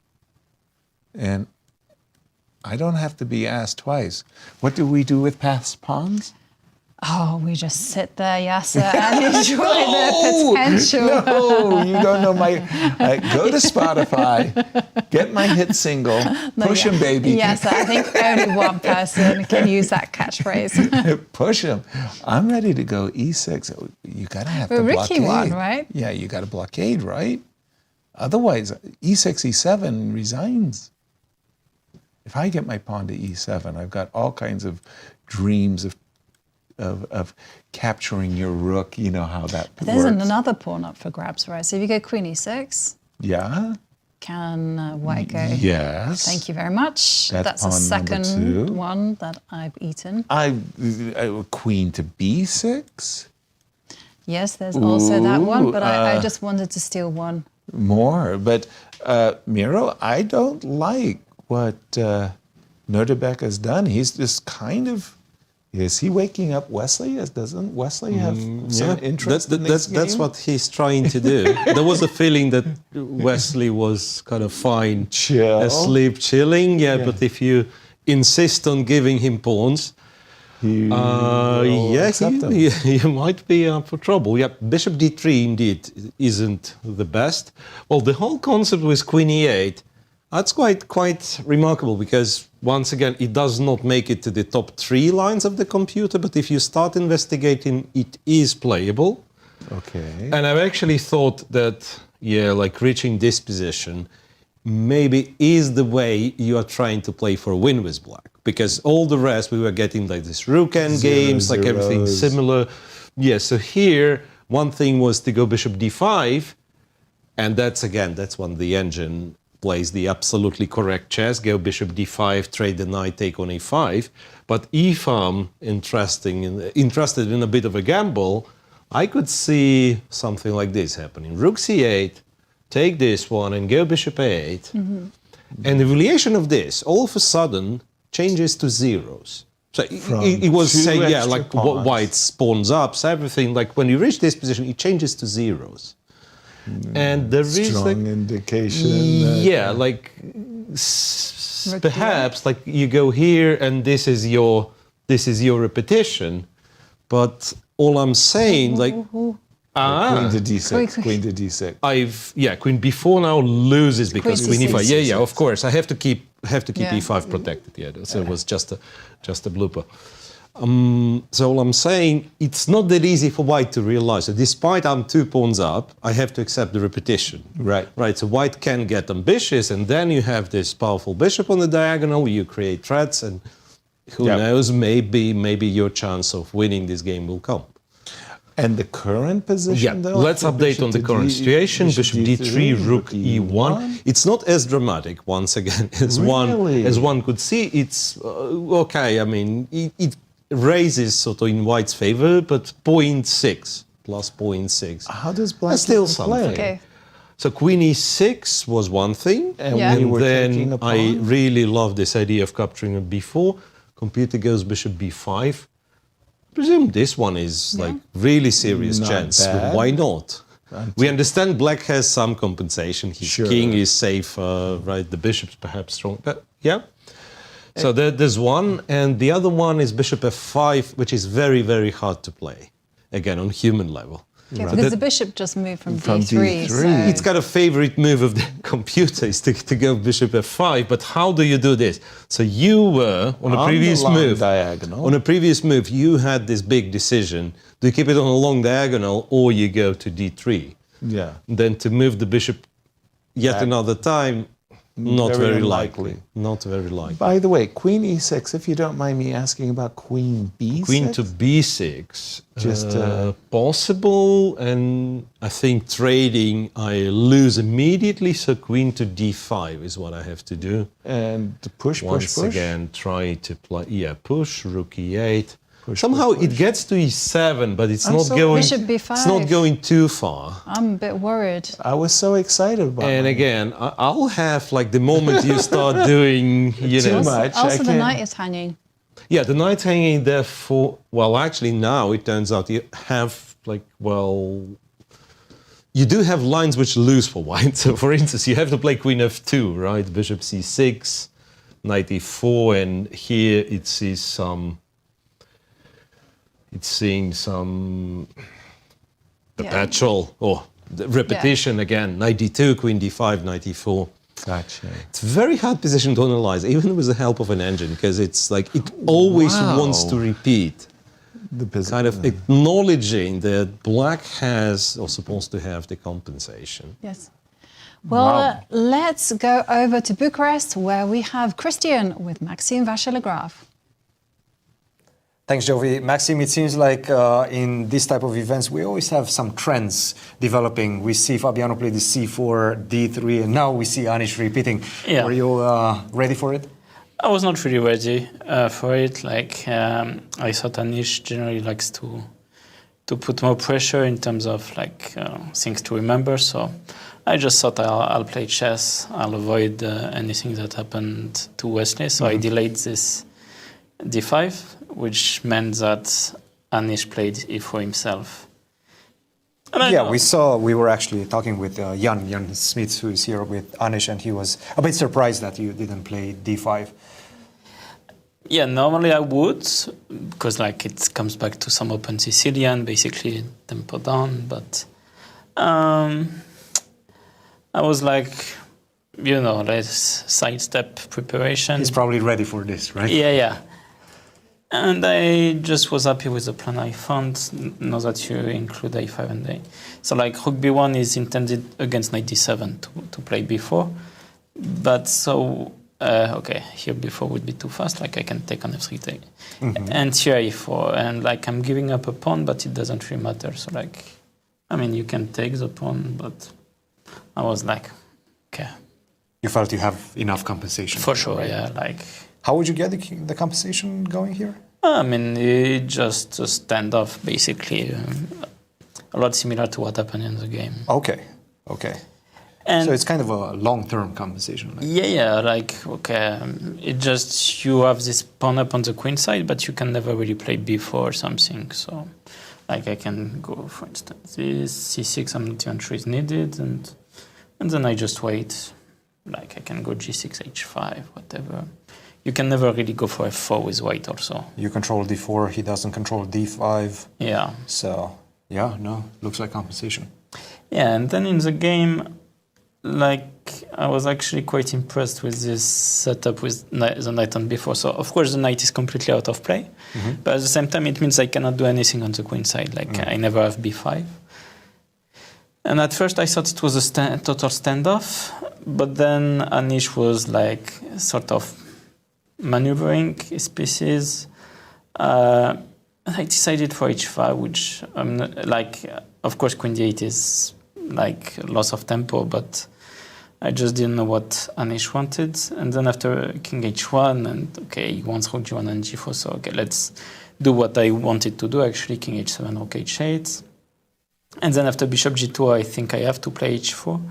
Speaker 4: And I don't have to be asked twice. What do we do with passed pawns?
Speaker 3: Oh, we just sit there, Yasser, and enjoy the potential.
Speaker 4: No, you don't know my... go to Spotify, get my hit single, push him, baby.
Speaker 3: Yes, I think only one person can use that catchphrase.
Speaker 4: Push him. I'm ready to go e6. You got to have the
Speaker 3: Ricky
Speaker 4: blockade.
Speaker 3: one, right?
Speaker 4: Yeah, you got a blockade, right? Otherwise, e6, e7 resigns. If I get my pawn to e7, I've got all kinds of dreams of capturing your rook. You know how that
Speaker 3: But there's
Speaker 4: works.
Speaker 3: another pawn up for grabs, right? So if you go queen e6,
Speaker 4: Yeah.
Speaker 3: can white go?
Speaker 4: Yes.
Speaker 3: Thank you very much.
Speaker 4: That's
Speaker 3: a
Speaker 4: pawn number
Speaker 3: second
Speaker 4: two.
Speaker 3: one that I've eaten.
Speaker 4: Queen to b6.
Speaker 3: Yes, there's also that one, but I
Speaker 4: Ooh,
Speaker 3: just wanted to steal one.
Speaker 4: More, but Miro, I don't like what Nodirbek has done. He's just kind of, is he waking up Wesley? Doesn't Wesley have some interest in this
Speaker 5: That's
Speaker 4: game?
Speaker 5: what he's trying to do. There was a feeling that Wesley was kind of fine, asleep, chilling. Yeah, but if you insist on giving him pawns, you might be up for trouble. Yeah, bishop d3 indeed isn't the best. Well, the whole concept with queen e8, that's quite remarkable because, once again, it does not make it to the top 3 lines of the computer, but if you start investigating, it is playable.
Speaker 4: Okay.
Speaker 5: And I've actually thought that, like reaching this position maybe is the way you are trying to play for a win with black. Because all the rest, we were getting like this rook end games, like everything similar. Yeah, so here, one thing was to go bishop d5, and that's when the engine plays the absolutely correct chess, go bishop d5, trade the knight, take on e5. But if I'm interested in a bit of a gamble, I could see something like this happening. Rook c8, take this one and go bishop a8. And the evaluation of this, all of a sudden, changes to zeros. So it was saying, like white spawns up, so everything, like when you reach this position, it changes to zeros. And there is
Speaker 4: strong indication.
Speaker 5: Like perhaps like you go here and this is your repetition, but all I'm saying like
Speaker 4: queen to d6, queen to d6.
Speaker 5: Queen b4 now loses because queen e5.
Speaker 4: C6.
Speaker 5: Of course I have to keep e5 protected. So it was just a blooper. So all I'm saying, it's not that easy for white to realize that despite I'm 2 pawns up, I have to accept the repetition. Right. So white can get ambitious, and then you have this powerful bishop on the diagonal. You create threats, and who knows? Maybe your chance of winning this game will come.
Speaker 4: And the current position, though?
Speaker 5: Let's update on the current situation. Bishop d3, rook e1. It's not as dramatic, once again, as one could see. It's okay. I mean, it raises sort of in white's favor, but 0.6 plus 0.6.
Speaker 4: How does black
Speaker 5: still something?
Speaker 3: Okay.
Speaker 5: So queen e6 was one thing, and then I really love this idea of capturing a b4. Computer goes bishop b5. Presume this one is like really serious chance. But why not? We understand black has some compensation. His king is safe, right? The bishop's perhaps strong, but yeah. So there's one, and the other one is bishop f5, which is very, very hard to play, again, on human level.
Speaker 3: Yeah, because the bishop just moved from D3. So.
Speaker 5: It's got a favorite move of the computer is to go bishop f5. But how do you do this? So you were on a previous move.
Speaker 4: Diagonal.
Speaker 5: On a previous move, you had this big decision: do you keep it on a long diagonal or you go to D3?
Speaker 4: Yeah.
Speaker 5: Then to move the bishop yet another time. Not very likely. Not very likely.
Speaker 4: By the way, Queen E6, if you don't mind me asking about Queen B6?
Speaker 5: Queen to B6. Just possible, and I think trading, I lose immediately, so Queen to D5 is what I have to do.
Speaker 4: And push,
Speaker 5: Once again, try to play, push, rook E8. Somehow it gets to E7, but it's not going.
Speaker 3: Bishop B5.
Speaker 5: It's not going too far.
Speaker 3: I'm a bit worried.
Speaker 4: I was so excited about it.
Speaker 5: And again, I'll have like the moment you start doing,
Speaker 4: too much.
Speaker 3: Also, the knight is hanging.
Speaker 5: Yeah, the knight hanging there for. Well, actually, now it turns out you have you do have lines which lose for white. So, for instance, you have to play Queen F2, right? Bishop C6, Knight E4, and here it sees some. It's seeing some perpetual repetition again. Knight D2, Queen D5, Knight E4.
Speaker 4: Gotcha.
Speaker 5: It's a very hard position to analyze, even with the help of an engine, because it's like it always wants to repeat. Kind of acknowledging that black has or supposed to have the compensation.
Speaker 3: Yes. Well, let's go over to Bucharest, where we have Cristian with Maxime Vachier-Lagrave.
Speaker 8: Thanks, Jovi. Maxime, it seems like in this type of events, we always have some trends developing. We see Fabiano play the C4, D3, and now we see Anish repeating.
Speaker 19: Yeah.
Speaker 8: Were you ready for it?
Speaker 19: I was not really ready for it. I thought Anish generally likes to put more pressure in terms of things to remember. So I just thought I'll play chess. I'll avoid anything that happened to Wesley. So I delayed this D5. Which meant that Anish played E4 himself.
Speaker 8: We were actually talking with Jan Smith, who is here with Anish, and he was a bit surprised that you didn't play D5.
Speaker 19: Yeah, normally I would, because it comes back to some open Sicilian, basically tempo down, but I was let's sidestep preparation.
Speaker 8: He's probably ready for this, right?
Speaker 19: Yeah. And I just was happy with the plan I found, now that you include A5 and A. So rook B1 is intended against knight D7 to play B4. But here B4 would be too fast, I can take on F3. And here A4, and I'm giving up a pawn, but it doesn't really matter. So you can take the pawn, but I was okay.
Speaker 8: You felt you have enough compensation?
Speaker 19: For sure, right? Yeah,
Speaker 8: How would you get the compensation going here?
Speaker 19: Just a standoff, basically. A lot similar to what happened in the game.
Speaker 8: Okay. And so it's kind of a long-term compensation.
Speaker 19: It just, you have this pawn up on the queen side, but you can never really play B4 or something. So, I can go, for instance, this C6, I'm not even sure is needed, and then I just wait. I can go G6, H5, whatever. You can never really go for F4 with white also.
Speaker 8: You control D4, he doesn't control D5.
Speaker 19: Yeah.
Speaker 8: So, looks like compensation.
Speaker 19: Yeah, and then in the game, I was actually quite impressed with this setup with the knight on B4. So, of course, the knight is completely out of play. But at the same time, it means I cannot do anything on the queen side. I never have B5. And at first, I thought it was a total standoff. But then Anish was sort of maneuvering his pieces. I decided for H5, which of course Queen D8 is loss of tempo, but I just didn't know what Anish wanted. And then after King H1, and he wants Rook G1 and G4, so let's do what I wanted to do actually, King H7, Rook H8. And then after Bishop G2, I think I have to play H4.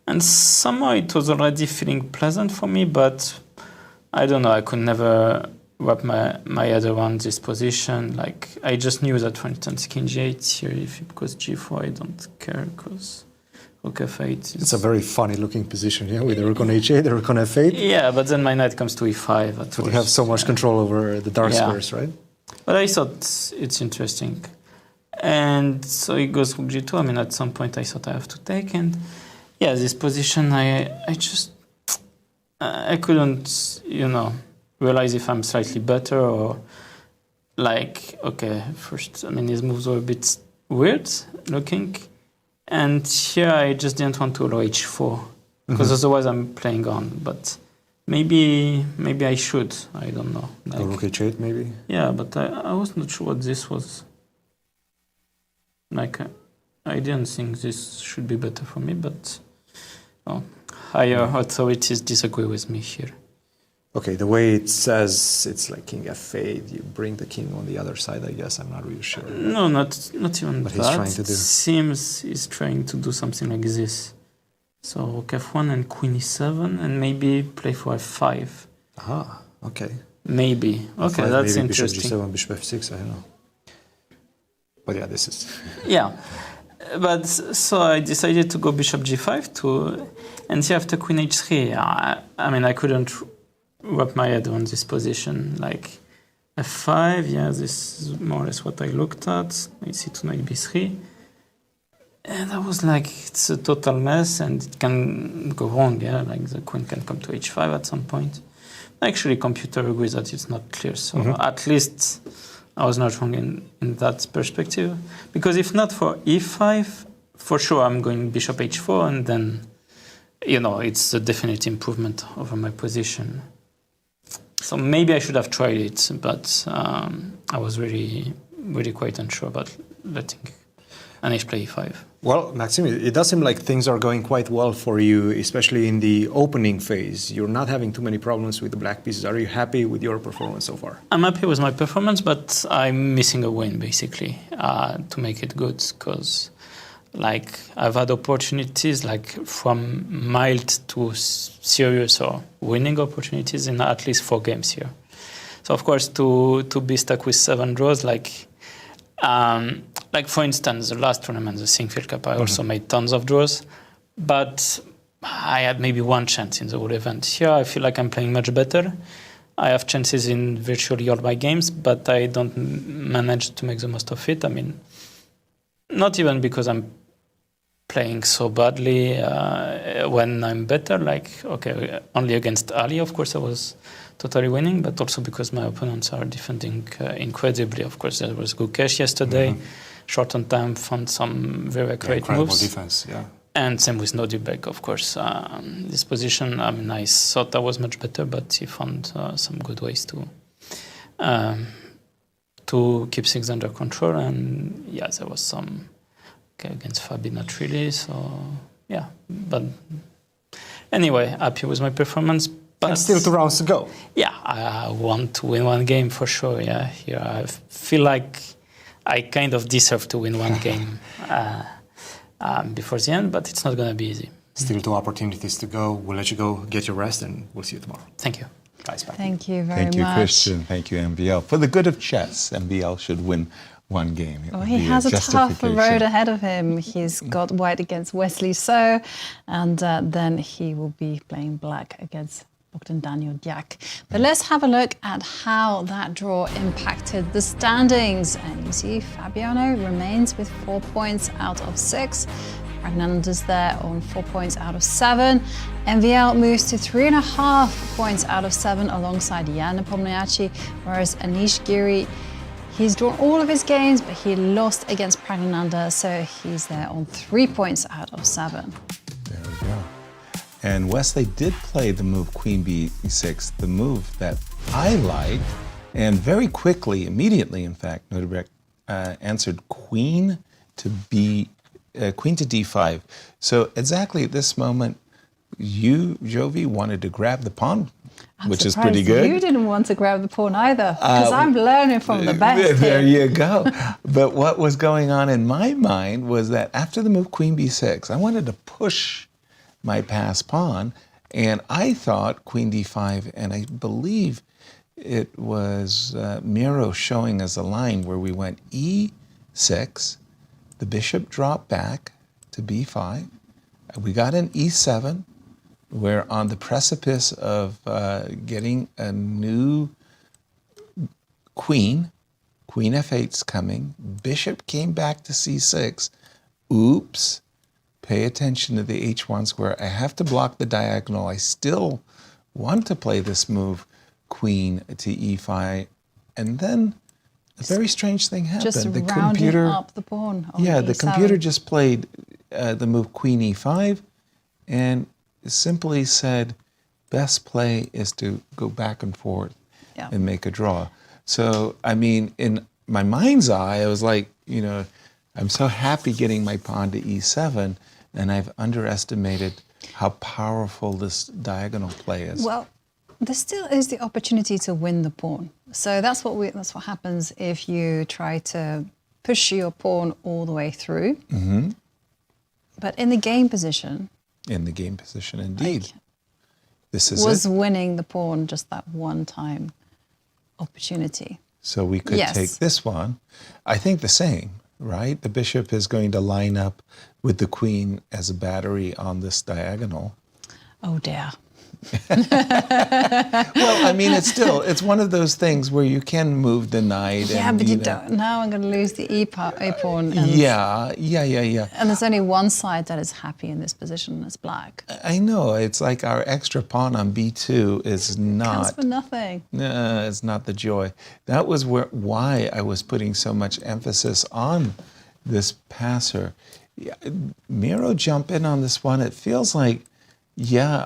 Speaker 19: And somehow it was already feeling pleasant for me, but I don't know, I could never wrap my head around this position. I just knew that, for instance, King G8 here, if it goes G4, I don't care, because Rook F8
Speaker 8: It's a very funny looking position, with the Rook on H8, the Rook on F8.
Speaker 19: Yeah, but then my knight comes to E5.
Speaker 8: But you have so much control over the dark squares, right?
Speaker 19: But I thought it's interesting. And so it goes rook g2. I mean, at some point I thought I have to take, and yeah, this position I just I couldn't, realize if I'm slightly better or like, okay, first, I mean, his moves were a bit weird looking, and here I just didn't want to allow h4 because otherwise I'm playing on, but maybe I should, I don't know. Like,
Speaker 8: rook h8 maybe?
Speaker 19: Yeah, but I was not sure what this was. Like, I didn't think this should be better for me, but higher authorities disagree with me here.
Speaker 8: Okay, the way it says it's like king f8, you bring the king on the other side, I guess. I'm not really sure.
Speaker 19: No, not even
Speaker 8: what
Speaker 19: that.
Speaker 8: he's trying to do.
Speaker 19: It seems he's trying to do something like this. So rook f1 and queen e7, and maybe play for f5.
Speaker 8: Ah, okay.
Speaker 19: Maybe. Okay,
Speaker 8: F5,
Speaker 19: that's
Speaker 8: maybe
Speaker 19: interesting.
Speaker 8: Bishop g7, bishop f6, I don't know. But yeah, this is...
Speaker 19: Yeah. But so I decided to go bishop g5 and here after queen h3, I mean, I couldn't wrap my head on this position. Like f5, yeah, this is more or less what I looked at. c2 knight b3. And I was like, it's a total mess and it can go wrong, yeah? Like the queen can come to h5 at some point. Actually, computer agrees that it's not clear, so at least I was not wrong in that perspective. Because if not for e5, for sure I'm going bishop h4 and then, it's a definite improvement over my position. So maybe I should have tried it, but I was really, really quite unsure about letting Anish play e5.
Speaker 8: Well, Maxime, it does seem like things are going quite well for you, especially in the opening phase. You're not having too many problems with the black pieces. Are you happy with your performance so far?
Speaker 19: I'm happy with my performance, but I'm missing a win, basically, to make it good, because I've had opportunities from mild to serious or winning opportunities in at least 4 games here. So of course to be stuck with 7 draws, for instance, the last tournament, the Sinquefield Cup, I also made tons of draws, but I had maybe 1 chance in the whole event. Here I feel like I'm playing much better. I have chances in virtually all my games, but I don't manage to make the most of it. I mean, not even because I'm playing so badly when I'm better, only against Ali, of course, I was totally winning, but also because my opponents are defending incredibly. Of course, there was Gukesh yesterday, short on time, found some very great moves.
Speaker 8: Defense, yeah.
Speaker 19: And same with Nodirbek, of course. This position, I mean, I thought I was much better, but he found some good ways to keep things under control. And yeah, there was some against Fabi, not really. So yeah, but anyway, happy with my performance. But
Speaker 8: and still 2 rounds to go.
Speaker 19: Yeah, I want to win 1 game for sure. Yeah, here I feel like I kind of deserve to win 1 game before the end, but it's not going to be easy.
Speaker 8: Still 2 opportunities to go. We'll let you go, get your rest, and we'll see you tomorrow.
Speaker 19: Thank you.
Speaker 8: Guys, back.
Speaker 3: Thank you very much.
Speaker 4: Thank you, Cristian. Thank you, MVL. For the good of chess, MVL should win 1 game.
Speaker 3: Well, he has a tough road ahead of him. He's got white against Wesley So, and then he will be playing black against Bogdan Deac. But let's have a look at how that draw impacted the standings. And you see Fabiano remains with 4 points out of 6. Praggnanandha's there on 4 points out of 7. MVL moves to 3.5 points out of 7 alongside Nepomniachtchi, whereas Anish Giri, he's drawn all of his games, but he lost against Praggnanandhaa, so he's there on 3 points out of 7.
Speaker 4: There we go. And Wesley did play the move Queen B6, the move that I liked, and very quickly, immediately, in fact, Nodirbek answered Queen to D5. So exactly at this moment, you, Jovi, wanted to grab the pawn, which is pretty good.
Speaker 3: You didn't want to grab the pawn either, because I'm learning from the best.
Speaker 4: There you go. But what was going on in my mind was that after the move Queen B6, I wanted to push my pass pawn, and I thought Queen D5, and I believe it was Miro showing us a line where we went E6, the bishop dropped back to B5, we got an E7, we're on the precipice of getting a new queen Queen f8's coming. Bishop came back to c6. Oops. Pay attention to the h1 square. I have to block the diagonal. I still want to play this move, queen to e5. And then a very strange thing happened.
Speaker 3: Just
Speaker 4: the
Speaker 3: rounding
Speaker 4: computer,
Speaker 3: up the pawn on
Speaker 4: yeah,
Speaker 3: E7.
Speaker 4: the computer just played the move queen e5 and simply said, best play is to go back and forth and make a draw. So, I mean, in my mind's eye, I was like, you know, I'm so happy getting my pawn to e7, and I've underestimated how powerful this diagonal play is.
Speaker 3: Well, there still is the opportunity to win the pawn. So that's what happens if you try to push your pawn all the way through.
Speaker 4: Mm-hmm.
Speaker 3: But in the game position...
Speaker 4: In the game position, indeed. This is
Speaker 3: was
Speaker 4: it.
Speaker 3: winning the pawn just that one time opportunity.
Speaker 4: So we could take this one. I think the same, right? The bishop is going to line up with the queen as a battery on this diagonal.
Speaker 3: Oh dear.
Speaker 4: Well, I mean, it's one of those things where you can move the knight.
Speaker 3: Yeah,
Speaker 4: and,
Speaker 3: but you
Speaker 4: know,
Speaker 3: don't. Now I'm going to lose the a pawn. And,
Speaker 4: yeah.
Speaker 3: And there's only one side that is happy in this position, and it's black.
Speaker 4: I know. It's like our extra pawn on b2 is not.
Speaker 3: Counts for nothing.
Speaker 4: It's not the joy. That was why I was putting so much emphasis on this passer. Yeah, Miro, jump in on this one. It feels like, yeah,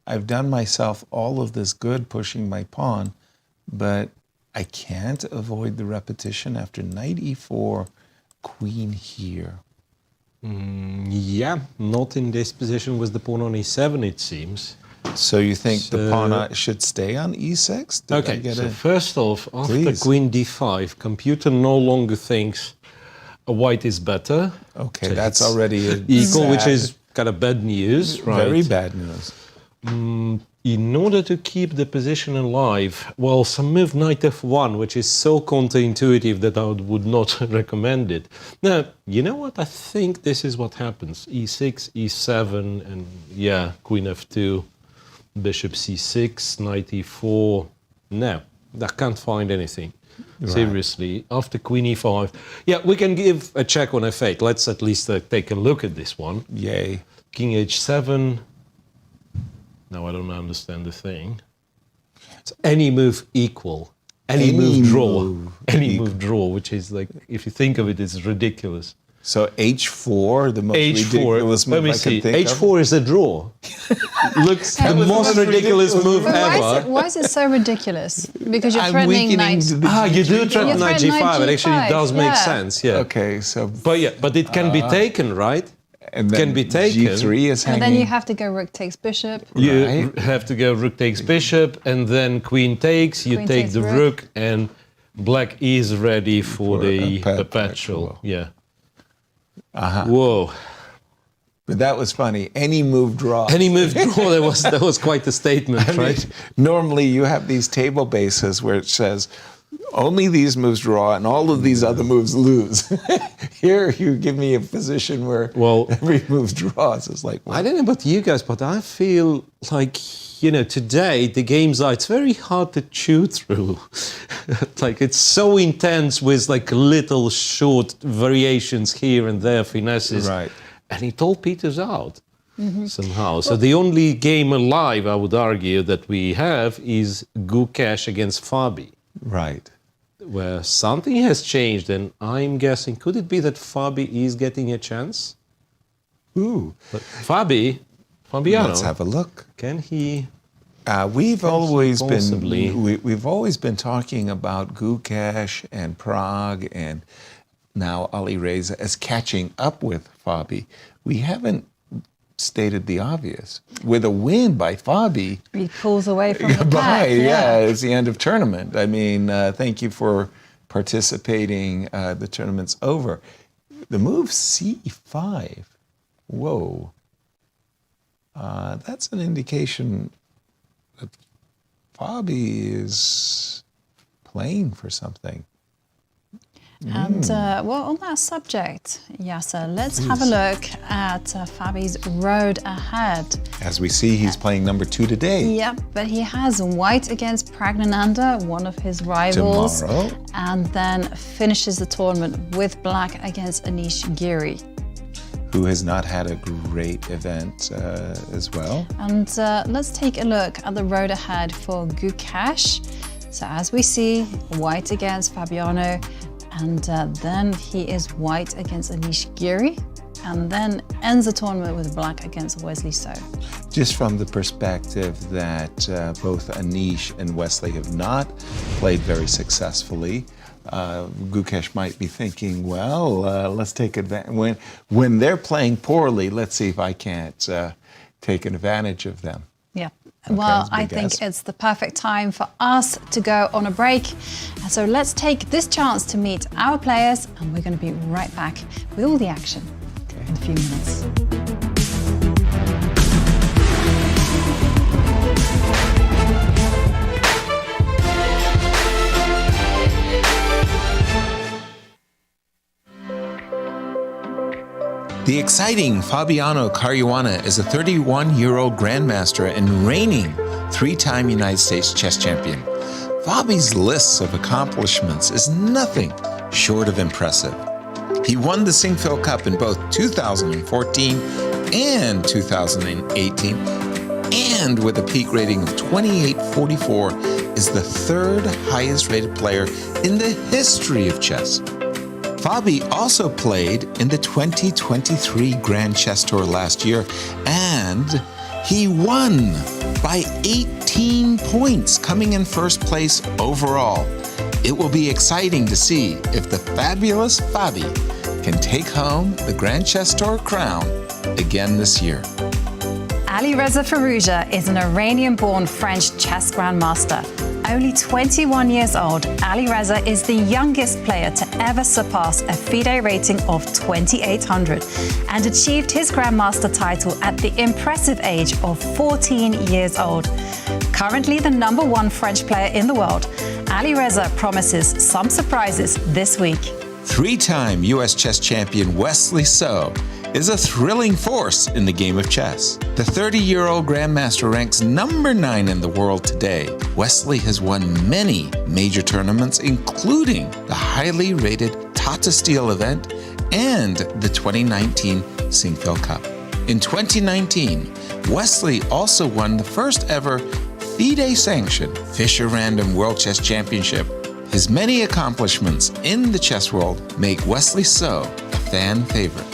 Speaker 4: I've done myself all of this good pushing my pawn, but I can't avoid the repetition after knight e4, queen here.
Speaker 5: Yeah, not in this position with the pawn on e7, it seems.
Speaker 4: So you think the pawn should stay on e6?
Speaker 5: Okay, so first off, after queen d5, computer no longer thinks a white is better.
Speaker 4: Okay,
Speaker 5: So
Speaker 4: that's
Speaker 5: it's
Speaker 4: already
Speaker 5: equal, which
Speaker 4: sad.
Speaker 5: is kind of bad news, right?
Speaker 4: Very bad news.
Speaker 5: In order to keep the position alive, well, some move knight f1, which is so counterintuitive that I would not recommend it. Now, you know what? I think this is what happens. e6, e7, and yeah, queen f2, bishop c6, knight e4. No, I can't find anything.
Speaker 4: Right.
Speaker 5: Seriously, after queen e5. Yeah, we can give a check on f8. Let's at least take a look at this one.
Speaker 4: Yay.
Speaker 5: King h7. Now I don't understand the thing. So any move equal, any move draw, move draw, which is like, if you think of it, it's ridiculous.
Speaker 4: So h4, the most ridiculous move I can think of.
Speaker 5: h4 is a draw. Looks the most ridiculous move ever.
Speaker 3: Why is it so ridiculous? Because you're threatening knight.
Speaker 5: You do threaten knight g5. It actually does make sense. Yeah.
Speaker 4: Okay, so.
Speaker 5: But it can be taken, right?
Speaker 4: And then
Speaker 5: can be taken.
Speaker 4: g3 is hanging.
Speaker 3: And then you have to go rook takes bishop.
Speaker 5: You have to go rook takes bishop, and then queen takes. You
Speaker 3: Queen
Speaker 5: take
Speaker 3: takes
Speaker 5: the
Speaker 3: rook.
Speaker 5: and black is ready for the perpetual. Yeah. Whoa.
Speaker 4: But that was funny. Any move draw.
Speaker 5: Any move draw. That was quite a statement, right?
Speaker 4: Normally you have these table bases where it says only these moves draw and all of these other moves lose. Here you give me a position where every move draws. It's like,
Speaker 5: I don't know about you guys, but I feel like, you know, today the games it's very hard to chew through. Like it's so intense with like little short variations here and there, finesses.
Speaker 4: Right.
Speaker 5: And it all peters out somehow. So the only game alive, I would argue, that we have is Gukesh against Fabi.
Speaker 4: Right.
Speaker 5: Where something has changed, and I'm guessing, could it be that Fabi is getting a chance?
Speaker 4: Ooh.
Speaker 5: But Fabiano.
Speaker 4: Let's have a look.
Speaker 5: Can he?
Speaker 4: We've always
Speaker 5: possibly
Speaker 4: we've always been talking about Gukesh and Prague and now Alireza as catching up with Fabi. We haven't stated the obvious. With a win by Fabi,
Speaker 3: He pulls away from the pack.
Speaker 4: it's the end of tournament. I mean, thank you for participating. The tournament's over. The move c5. Whoa. That's an indication that Fabi is playing for something.
Speaker 3: And well, on that subject, Yasser, let's have a look at Fabi's road ahead.
Speaker 4: As we see, he's playing number 2 today.
Speaker 3: Yep, but he has white against Praggnanandhaa, one of his rivals.
Speaker 4: Tomorrow.
Speaker 3: And then finishes the tournament with black against Anish Giri.
Speaker 4: Who has not had a great event as well.
Speaker 3: And let's take a look at the road ahead for Gukesh. So as we see, white against Fabiano, and then he is white against Anish Giri, and then ends the tournament with black against Wesley So.
Speaker 4: Just from the perspective that both Anish and Wesley have not played very successfully, Gukesh might be thinking, well, let's take advantage. When they're playing poorly, let's see if I can't take advantage of them.
Speaker 3: Yeah. Well, I think it's the perfect time for us to go on a break. So let's take this chance to meet our players, and we're going to be right back with all the action in a few minutes.
Speaker 4: The exciting Fabiano Caruana is a 31-year-old grandmaster and reigning 3-time United States chess champion. Fabi's list of accomplishments is nothing short of impressive. He won the Incr Cup in both 2014 and 2018, and with a peak rating of 2844, is the 3rd highest rated player in the history of chess. Fabi also played in the 2023 Grand Chess Tour last year, and he won by 18 points, coming in first place overall. It will be exciting to see if the fabulous Fabi can take home the Grand Chess Tour crown again this year.
Speaker 3: Alireza Firouzja is an Iranian-born French chess grandmaster. Only 21 years old, Alireza is the youngest player to ever surpass a FIDE rating of 2800 and achieved his grandmaster title at the impressive age of 14 years old. Currently the #1 French player in the world, Alireza promises some surprises this week.
Speaker 4: 3-time U.S. chess champion Wesley So is a thrilling force in the game of chess. The 30-year-old grandmaster ranks number 9 in the world today. Wesley has won many major tournaments, including the highly rated Tata Steel event and the 2019 Incr Cup. In 2019, Wesley also won the first ever FIDE-sanctioned Fischer Random World Chess Championship. His many accomplishments in the chess world make Wesley So a fan favorite.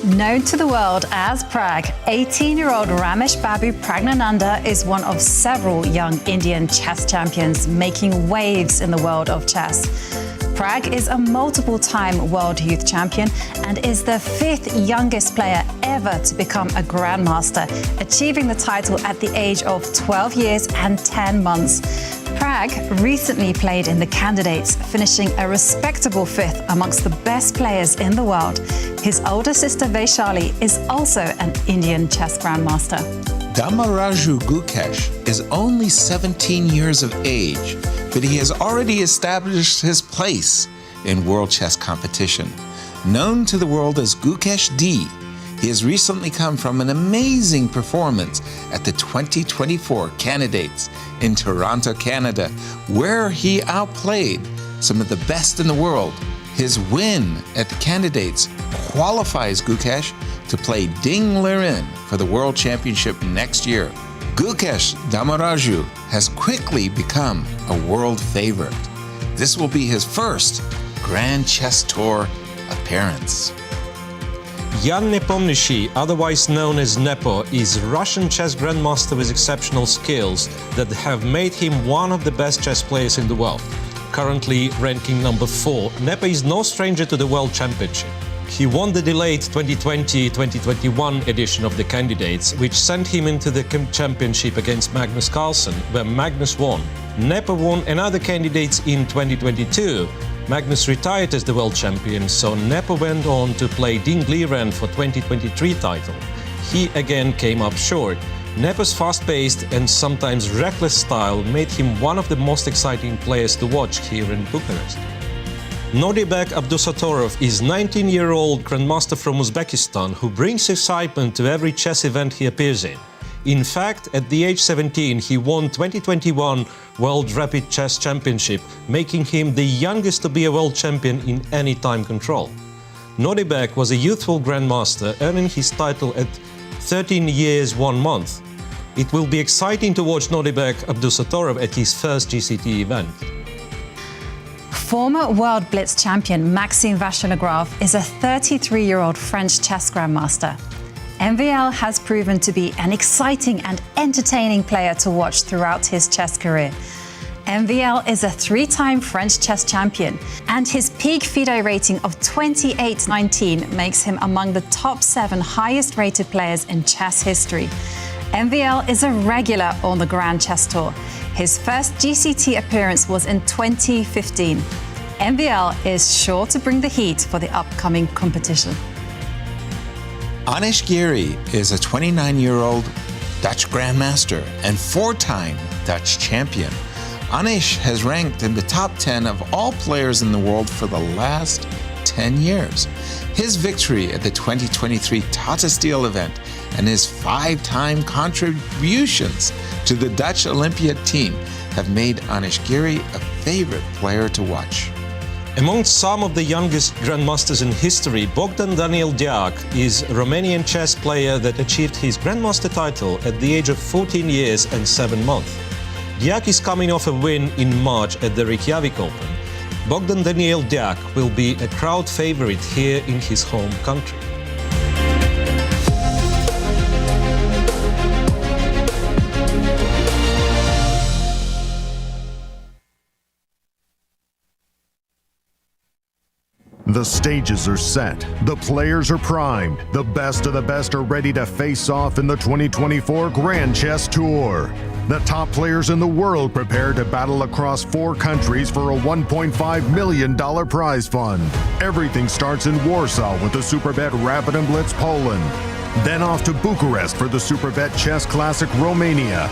Speaker 3: Known to the world as Prag, 18-year-old Ramesh Babu Praggnanandhaa is one of several young Indian chess champions making waves in the world of chess. Prag is a multiple-time world youth champion and is the 5th youngest player ever to become a grandmaster, achieving the title at the age of 12 years and 10 months. Prag recently played in the candidates, finishing a respectable 5th amongst the best players in the world. His older sister Vaishali is also an Indian chess grandmaster.
Speaker 4: Damaraju Gukesh is only 17 years of age, but he has already established his place in world chess competition. Known to the world as Gukesh D, he has recently come from an amazing performance at the 2024 Candidates in Toronto, Canada, where he outplayed some of the best in the world. His win at the Candidates qualifies Gukesh to play Ding Liren for the World Championship next year. Gukesh Damaraju has quickly become a world favorite. This will be his first Grand Chess Tour appearance.
Speaker 5: Jan Nepomniachtchi, otherwise known as Nepo, is a Russian chess grandmaster with exceptional skills that have made him one of the best chess players in the world. Currently ranking number 4, Nepo is no stranger to the World Championship. He won the delayed 2020-2021 edition of the Candidates, which sent him into the championship against Magnus Carlsen, where Magnus won. Nepo won another Candidates in 2022. Magnus retired as the world champion, so Nepo went on to play Ding Liren for 2023 title. He again came up short. Nepo's fast-paced and sometimes reckless style made him one of the most exciting players to watch here in Bucharest. Nodirbek Abdusattorov is 19-year-old grandmaster from Uzbekistan who brings excitement to every chess event he appears in. In fact, at the age 17, he won 2021 World Rapid Chess Championship, making him the youngest to be a world champion in any time control. Nodirbek was a youthful grandmaster, earning his title at 13 years 1 month. It will be exciting to watch Nodirbek Abdusattorov at his first GCT event.
Speaker 3: Former World Blitz champion Maxime Vachier-Lagrave is a 33-year-old French chess grandmaster. MVL has proven to be an exciting and entertaining player to watch throughout his chess career. MVL is a 3-time French chess champion, and his peak FIDE rating of 28.19 makes him among the top 7 highest-rated players in chess history. MVL is a regular on the Grand Chess Tour. His first GCT appearance was in 2015. MVL is sure to bring the heat for the upcoming competition.
Speaker 4: Anish Giri is a 29-year-old Dutch grandmaster and 4-time Dutch champion. Anish has ranked in the top 10 of all players in the world for the last 10 years. His victory at the 2023 Tata Steel event and his 5-time contributions to the Dutch Olympiad team have made Anish Giri a favorite player to watch.
Speaker 5: Among some of the youngest grandmasters in history, Bogdan Deac is a Romanian chess player that achieved his grandmaster title at the age of 14 years and 7 months. Deac is coming off a win in March at the Reykjavik Open. Bogdan Deac will be a crowd favorite here in his home country.
Speaker 1: The stages are set, the players are primed, the best of the best are ready to face off in the 2024 Grand Chess Tour. The top players in the world prepare to battle across 4 countries for a $1.5 million prize fund. Everything starts in Warsaw with the Superbet Rapid and Blitz Poland. Then off to Bucharest for the Superbet Chess Classic Romania.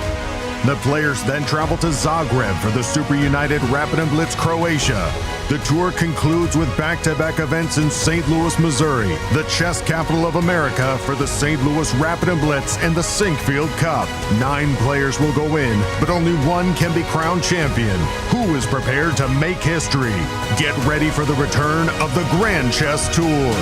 Speaker 1: The players then travel to Zagreb for the Super United Rapid and Blitz Croatia. The tour concludes with back-to-back events in St. Louis, Missouri, the chess capital of America, for the St. Louis Rapid and Blitz and the Sinkfield Cup. 9 players will go in, but only 1 can be crowned champion. Who is prepared to make history? Get ready for the return of the Grand Chess Tour.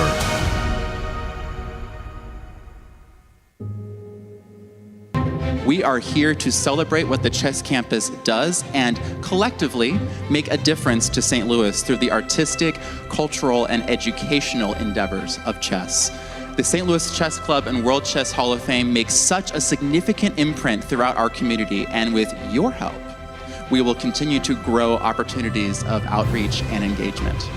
Speaker 10: We are here to celebrate what the Chess Campus does and collectively make a difference to St. Louis through the artistic, cultural, and educational endeavors of chess. The St. Louis Chess Club and World Chess Hall of Fame makes such a significant imprint throughout our community, and with your help, we will continue to grow opportunities of outreach and engagement.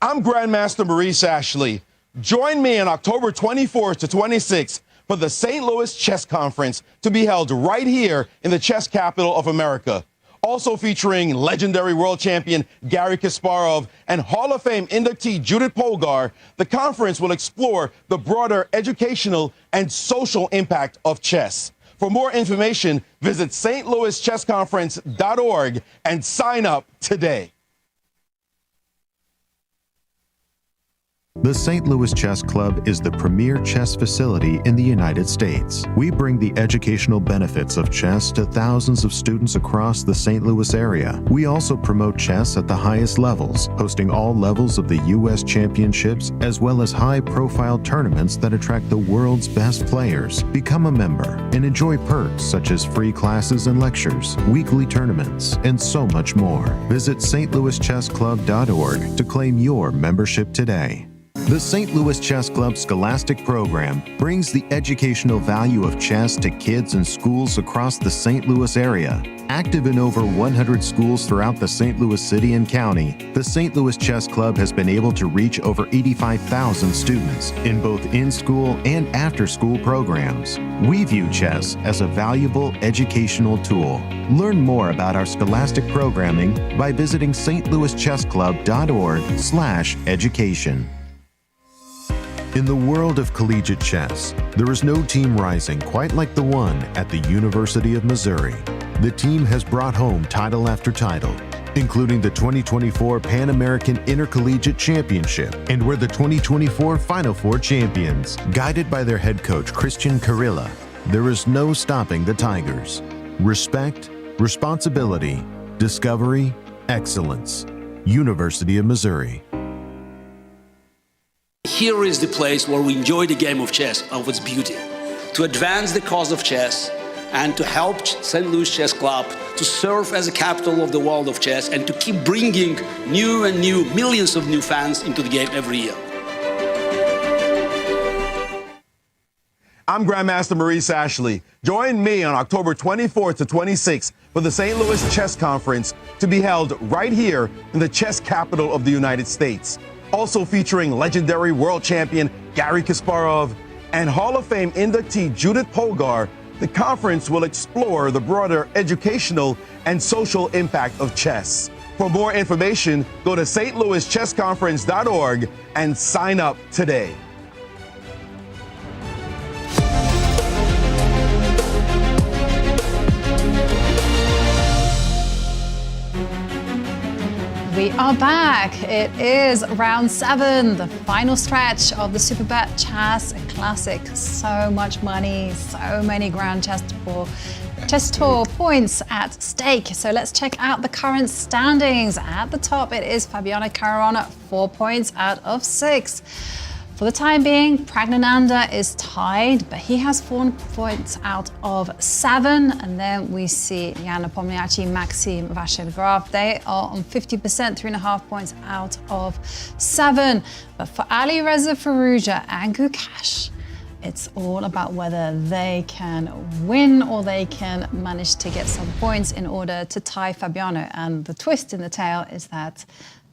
Speaker 11: I'm Grandmaster Maurice Ashley. Join me on October 24th to 26th for the St. Louis Chess Conference to be held right here in the chess capital of America. Also featuring legendary world champion Garry Kasparov and Hall of Fame inductee Judith Polgar, the conference will explore the broader educational and social impact of chess. For more information, visit stlouischessconference.org and sign up today.
Speaker 1: The St. Louis Chess Club is the premier chess facility in the United States. We bring the educational benefits of chess to thousands of students across the St. Louis area. We also promote chess at the highest levels, hosting all levels of the U.S. championships, as well as high-profile tournaments that attract the world's best players. Become a member and enjoy perks such as free classes and lectures, weekly tournaments, and so much more. Visit stlouischessclub.org to claim your membership today. The St. Louis Chess Club Scholastic Program brings the educational value of chess to kids in schools across the St. Louis area. Active in over 100 schools throughout the St. Louis City and County, the St. Louis Chess Club has been able to reach over 85,000 students in both in-school and after-school programs. We view chess as a valuable educational tool. Learn more about our scholastic programming by visiting stlouischessclub.org/education. In the world of collegiate chess, there is no team rising quite like the one at the University of Missouri. The team has brought home title after title, including the 2024 Pan American Intercollegiate Championship, and were the 2024 Final Four champions. Guided by their head coach, Cristian Chirila, there is no stopping the Tigers. Respect, responsibility, discovery, excellence. University of Missouri.
Speaker 12: Here is the place where we enjoy the game of chess of its beauty, to advance the cause of chess and to help St. Louis Chess Club to serve as a capital of the world of chess and to keep bringing new and new millions of new fans into the game every year.
Speaker 11: I'm Grandmaster Maurice Ashley. Join me on October 24th to 26th for the St. Louis Chess Conference to be held right here in the chess capital of the United States. Also featuring legendary world champion Garry Kasparov and Hall of Fame inductee Judith Polgar, the conference will explore the broader educational and social impact of chess. For more information, go to stlouischessconference.org and sign up today.
Speaker 3: We are back. It is round 7, the final stretch of the Superbet Chess Classic. So much money, so many Grand Chess Tour points at stake. So let's check out the current standings. At the top, it is Fabiano Caruana, 4 points out of 6. For the time being, Praggnanandhaa is tied, but he has 4 points out of 7. And then we see Nepomniachtchi, Maxime, Vachier-Lagrave. They are on 50%, 3.5 points out of 7. But for Alireza, Firouzja and Gukesh, it's all about whether they can win or they can manage to get some points in order to tie Fabiano. And the twist in the tale is that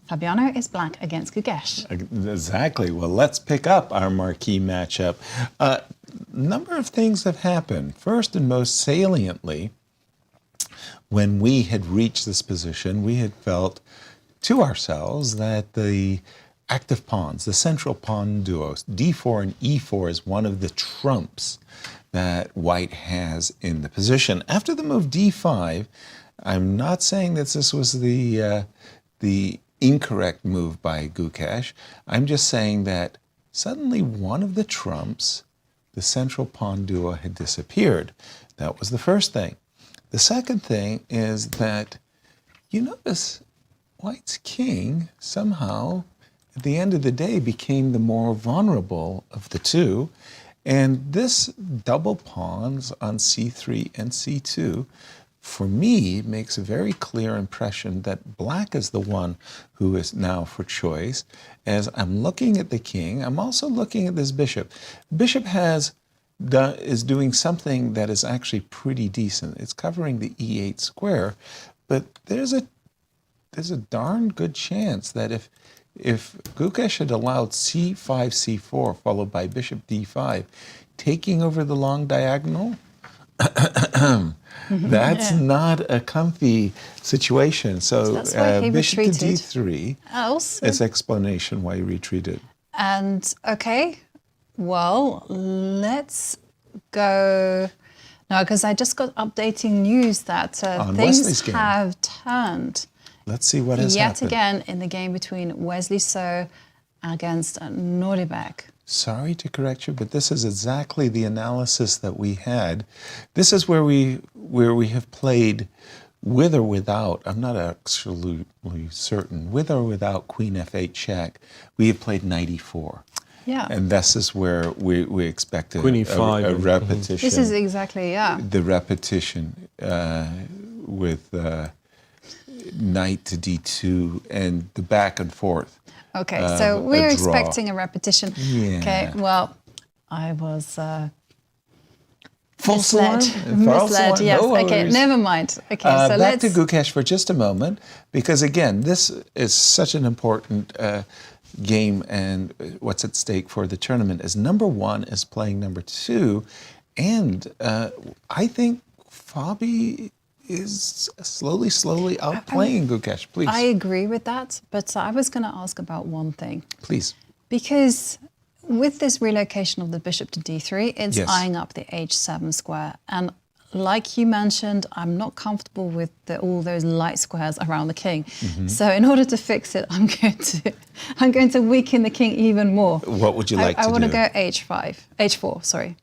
Speaker 3: Fabiano is black against Gukesh.
Speaker 4: Exactly. Well, let's pick up our marquee matchup. A number of things have happened. First and most saliently, when we had reached this position, we had felt to ourselves that the active pawns, the central pawn duos, d4 and e4 is one of the trumps that white has in the position. After the move d5, I'm not saying that this was the incorrect move by Gukesh. I'm just saying that suddenly one of the trumps, the central pawn duo, had disappeared. That was the first thing. The second thing is that you notice white's king somehow, at the end of the day, became the more vulnerable of the two. And this double pawns on c3 and c2, for me, makes a very clear impression that black is the one who is now for choice. As I'm looking at the king, I'm also looking at this bishop. Bishop is doing something that is actually pretty decent. It's covering the e8 square, but there's a darn good chance that if Gukesh had allowed c5, c4, followed by bishop d5, taking over the long diagonal, that's not a comfy situation. So
Speaker 3: that's why he
Speaker 4: bishop
Speaker 3: retreated.
Speaker 4: to d3
Speaker 3: Also.
Speaker 4: is explanation why he retreated.
Speaker 3: And okay, well, let's go. No, because I just got updating news that
Speaker 4: Wesley's
Speaker 3: things
Speaker 4: game.
Speaker 3: have turned.
Speaker 4: Let's see what has
Speaker 3: Yet
Speaker 4: happened.
Speaker 3: again in the game between Wesley So against Nodirbek.
Speaker 4: Sorry to correct you, but this is exactly the analysis that we had. This is where we have played with or without, I'm not absolutely certain, with or without queen f8 check, we have played knight e4.
Speaker 3: Yeah.
Speaker 4: And this is where we expected
Speaker 5: Queen
Speaker 4: a
Speaker 5: e5.
Speaker 4: repetition.
Speaker 3: This is exactly, yeah.
Speaker 4: The repetition with knight to d2 and the back and forth.
Speaker 3: Okay, so we're
Speaker 4: draw.
Speaker 3: expecting a repetition.
Speaker 4: Yeah.
Speaker 3: Okay, well, I was
Speaker 4: False
Speaker 3: misled.
Speaker 4: alarm? False
Speaker 3: Misled,
Speaker 4: alarm?
Speaker 3: yes.
Speaker 4: No
Speaker 3: Okay,
Speaker 4: worries.
Speaker 3: never mind. Okay, so
Speaker 4: back
Speaker 3: let's...
Speaker 4: to Gukesh for just a moment, because again, this is such an important game, and what's at stake for the tournament is number 1 is playing number 2, and I think Fabi is slowly outplaying Gukesh. Please.
Speaker 3: I agree with that, but I was going to ask about one thing.
Speaker 4: Please.
Speaker 3: Because with this relocation of the bishop to d3, it's eyeing up the h7 square. And like you mentioned, I'm not comfortable with all those light squares around the king. So in order to fix it, I'm going to weaken the king even more.
Speaker 4: What would you like to do?
Speaker 3: I want to go h4, sorry.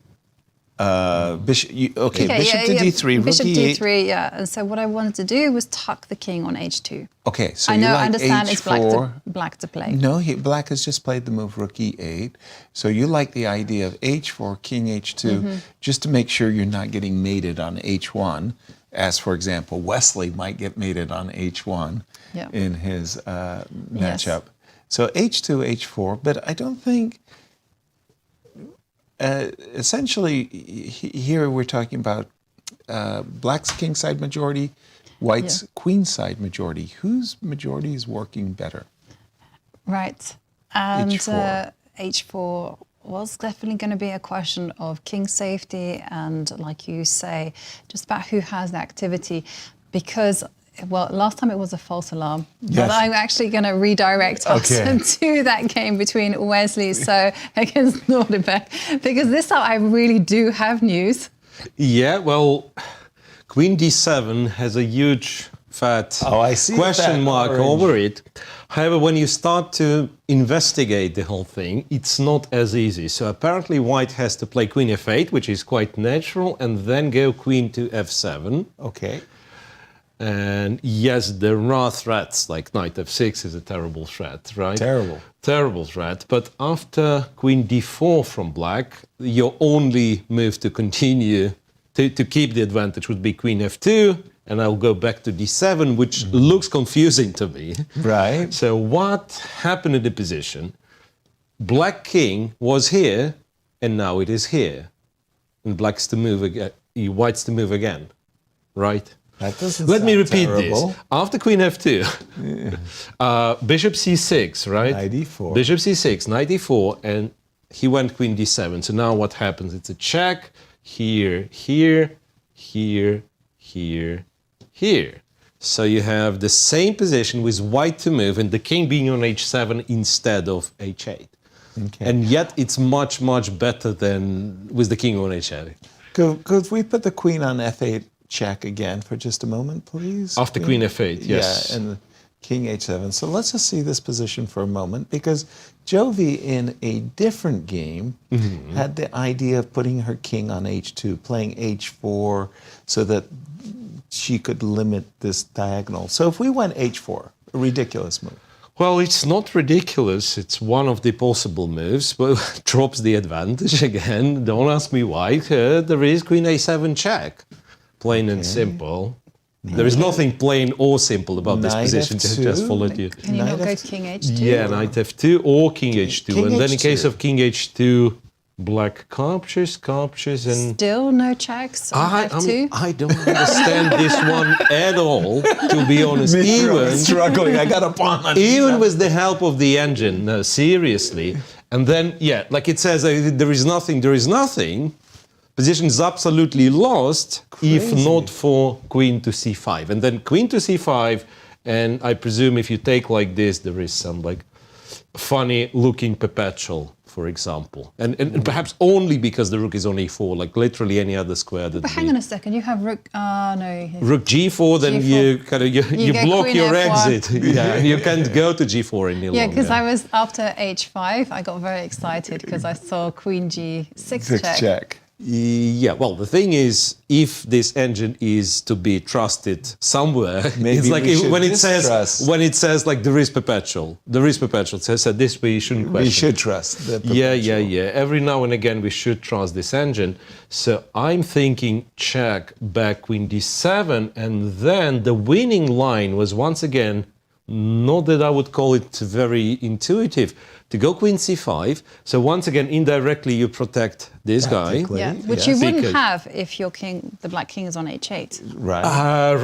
Speaker 4: Bishop to d3,
Speaker 3: bishop
Speaker 4: rook
Speaker 3: d3,
Speaker 4: e8.
Speaker 3: yeah. And so what I wanted to do was tuck the king on h2.
Speaker 4: Okay, so
Speaker 3: I know,
Speaker 4: you like
Speaker 3: I understand
Speaker 4: h4.
Speaker 3: it's black to play.
Speaker 4: No, black has just played the move rook e8. So you like the idea of h4, king h2, just to make sure you're not getting mated on h1, as, for example, Wesley might get mated on h1 in his matchup. So h2, h4, but I don't think... essentially, here we're talking about black's king side majority, white's queen side majority. Whose majority is working better?
Speaker 3: Right. And
Speaker 4: h4.
Speaker 3: h4 was definitely going to be a question of king safety and, like you say, just about who has the activity. Because, well, last time it was a false alarm, but I'm actually going to redirect us to that game between Wesley against Nodirbek, because this time I really do have news.
Speaker 5: Yeah, well, Queen d7 has a huge fat question mark over it. However, when you start to investigate the whole thing, it's not as easy. So apparently white has to play Queen f8, which is quite natural, and then go Queen to f7.
Speaker 4: Okay.
Speaker 5: And yes, there are threats, like knight f6 is a terrible threat, right? Terrible threat. But after Queen d4 from black, your only move to continue, to keep the advantage would be Queen f2, and I'll go back to d7, which looks confusing to me.
Speaker 4: Right.
Speaker 5: So what happened in the position? Black king was here, and now it is here. And black's to move again, white's to move again, right? Let me repeat this. After Queen f2, bishop c6, right?
Speaker 4: Knight e4.
Speaker 5: Bishop c6, knight e4, and he went Queen d7. So now what happens? It's a check here, here, here, here, here. So you have the same position with white to move and the king being on h7 instead of h8.
Speaker 4: Okay.
Speaker 5: And yet it's much, much better than with the king on h8.
Speaker 4: Could we put the queen on f8 check again for just a moment, please?
Speaker 5: After Queen f8, yes.
Speaker 4: Yeah, and the king h7. So let's just see this position for a moment, because Jovi, in a different game, had the idea of putting her king on h2, playing h4, so that she could limit this diagonal. So if we went h4, a ridiculous move.
Speaker 5: Well, it's not ridiculous. It's one of the possible moves, but drops the advantage again. Don't ask me why. There is Queen a7 check. Plain and simple. There is nothing plain or simple about this position. Just followed you.
Speaker 3: Can you not go king h2?
Speaker 5: Yeah, knight f2 or king h2. And then in case of king h2, black captures, and...
Speaker 3: Still no checks on f2?
Speaker 5: I don't understand this one at all, to be honest.
Speaker 4: Even struggling, I got a pawn on
Speaker 5: even with the help of the engine, no, seriously. And then, yeah, like it says, there is nothing. Position is absolutely lost if not for queen to c5. And then queen to c5, and I presume if you take like this, there is some like funny looking perpetual, for example. And perhaps only because the rook is on e4, like literally any other square. That
Speaker 3: But hang on a second, you have rook, no.
Speaker 5: Rook g4, then
Speaker 3: G4.
Speaker 5: you block
Speaker 3: queen
Speaker 5: your
Speaker 3: F1.
Speaker 5: exit. Yeah, you can't go to g4 any longer.
Speaker 3: Yeah, because I was, after h5, I got very excited because I saw queen g6 check.
Speaker 5: Yeah, well, the thing is, if this engine is to be trusted somewhere,
Speaker 4: maybe
Speaker 5: it's like when it says like there is perpetual. So this we shouldn't question.
Speaker 4: We should trust the perpetual.
Speaker 5: Yeah. Every now and again we should trust this engine. So I'm thinking check back queen d7, and then the winning line was once again, not that I would call it very intuitive, to go queen c5. So once again, indirectly, you protect this guy.
Speaker 3: Yeah, which you wouldn't have if your king, the black king, is on h8.
Speaker 4: Right.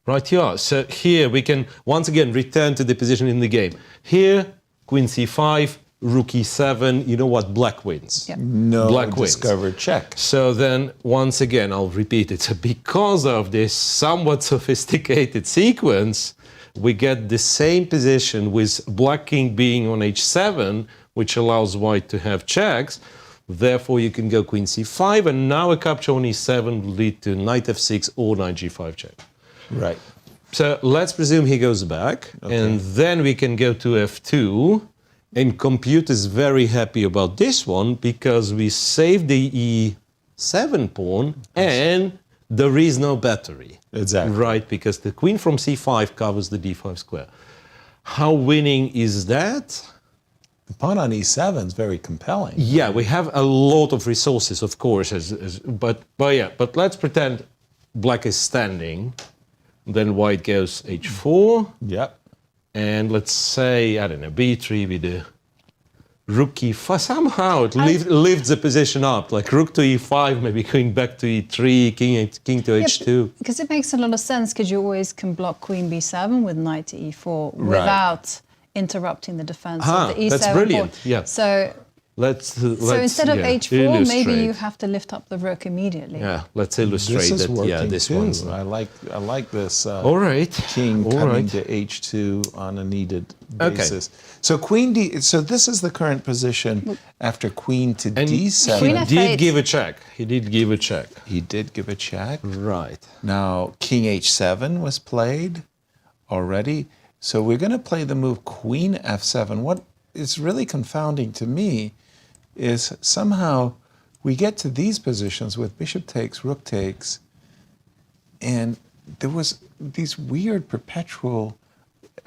Speaker 5: Right you are. So here we can once again return to the position in the game. Here, queen c5, rook e7. You know what? Black wins.
Speaker 3: Yeah.
Speaker 4: No
Speaker 5: black
Speaker 4: discovered
Speaker 5: wins.
Speaker 4: check.
Speaker 5: So then, once again, I'll repeat it. Because of this somewhat sophisticated sequence, we get the same position with black king being on h7, which allows white to have checks. Therefore, you can go queen c5, and now a capture on e7 will lead to knight f6 or knight g5 check.
Speaker 4: Right.
Speaker 5: So let's presume he goes back, and then we can go to f2, and compute is very happy about this one because we save the e7 pawn, and there is no battery.
Speaker 4: Exactly.
Speaker 5: Right, because the queen from c5 covers the d5 square. How winning is that?
Speaker 4: The pawn on e7 is very compelling.
Speaker 5: Yeah, we have a lot of resources, of course, but let's pretend black is standing. Then white goes h4.
Speaker 4: Yep.
Speaker 5: And let's say, I don't know, b3 with the rook e5. Somehow it lifts the position up, like rook to e5, maybe going back to e3, king to h2.
Speaker 3: Because it makes a lot of sense, because you always can block queen b7 with knight to e4 without interrupting the defense of the e7
Speaker 5: that's brilliant.
Speaker 3: pawn.
Speaker 5: Yeah.
Speaker 3: So instead of h4,
Speaker 5: illustrate.
Speaker 3: maybe you have to lift up the rook immediately.
Speaker 5: Yeah, let's illustrate
Speaker 4: this is
Speaker 5: that.
Speaker 4: Working
Speaker 5: Yeah, this
Speaker 4: too.
Speaker 5: one's.
Speaker 4: I like this.
Speaker 5: All right.
Speaker 4: King coming to h2 on a needed basis. So queen d. So this is the current position after queen to d7.
Speaker 5: He did give a check. He did give a check.
Speaker 4: He did give a check.
Speaker 5: Right.
Speaker 4: Now king h7 was played already. So we're going to play the move queen f7. What is really confounding to me is somehow we get to these positions with bishop takes, rook takes, and there was these weird perpetual...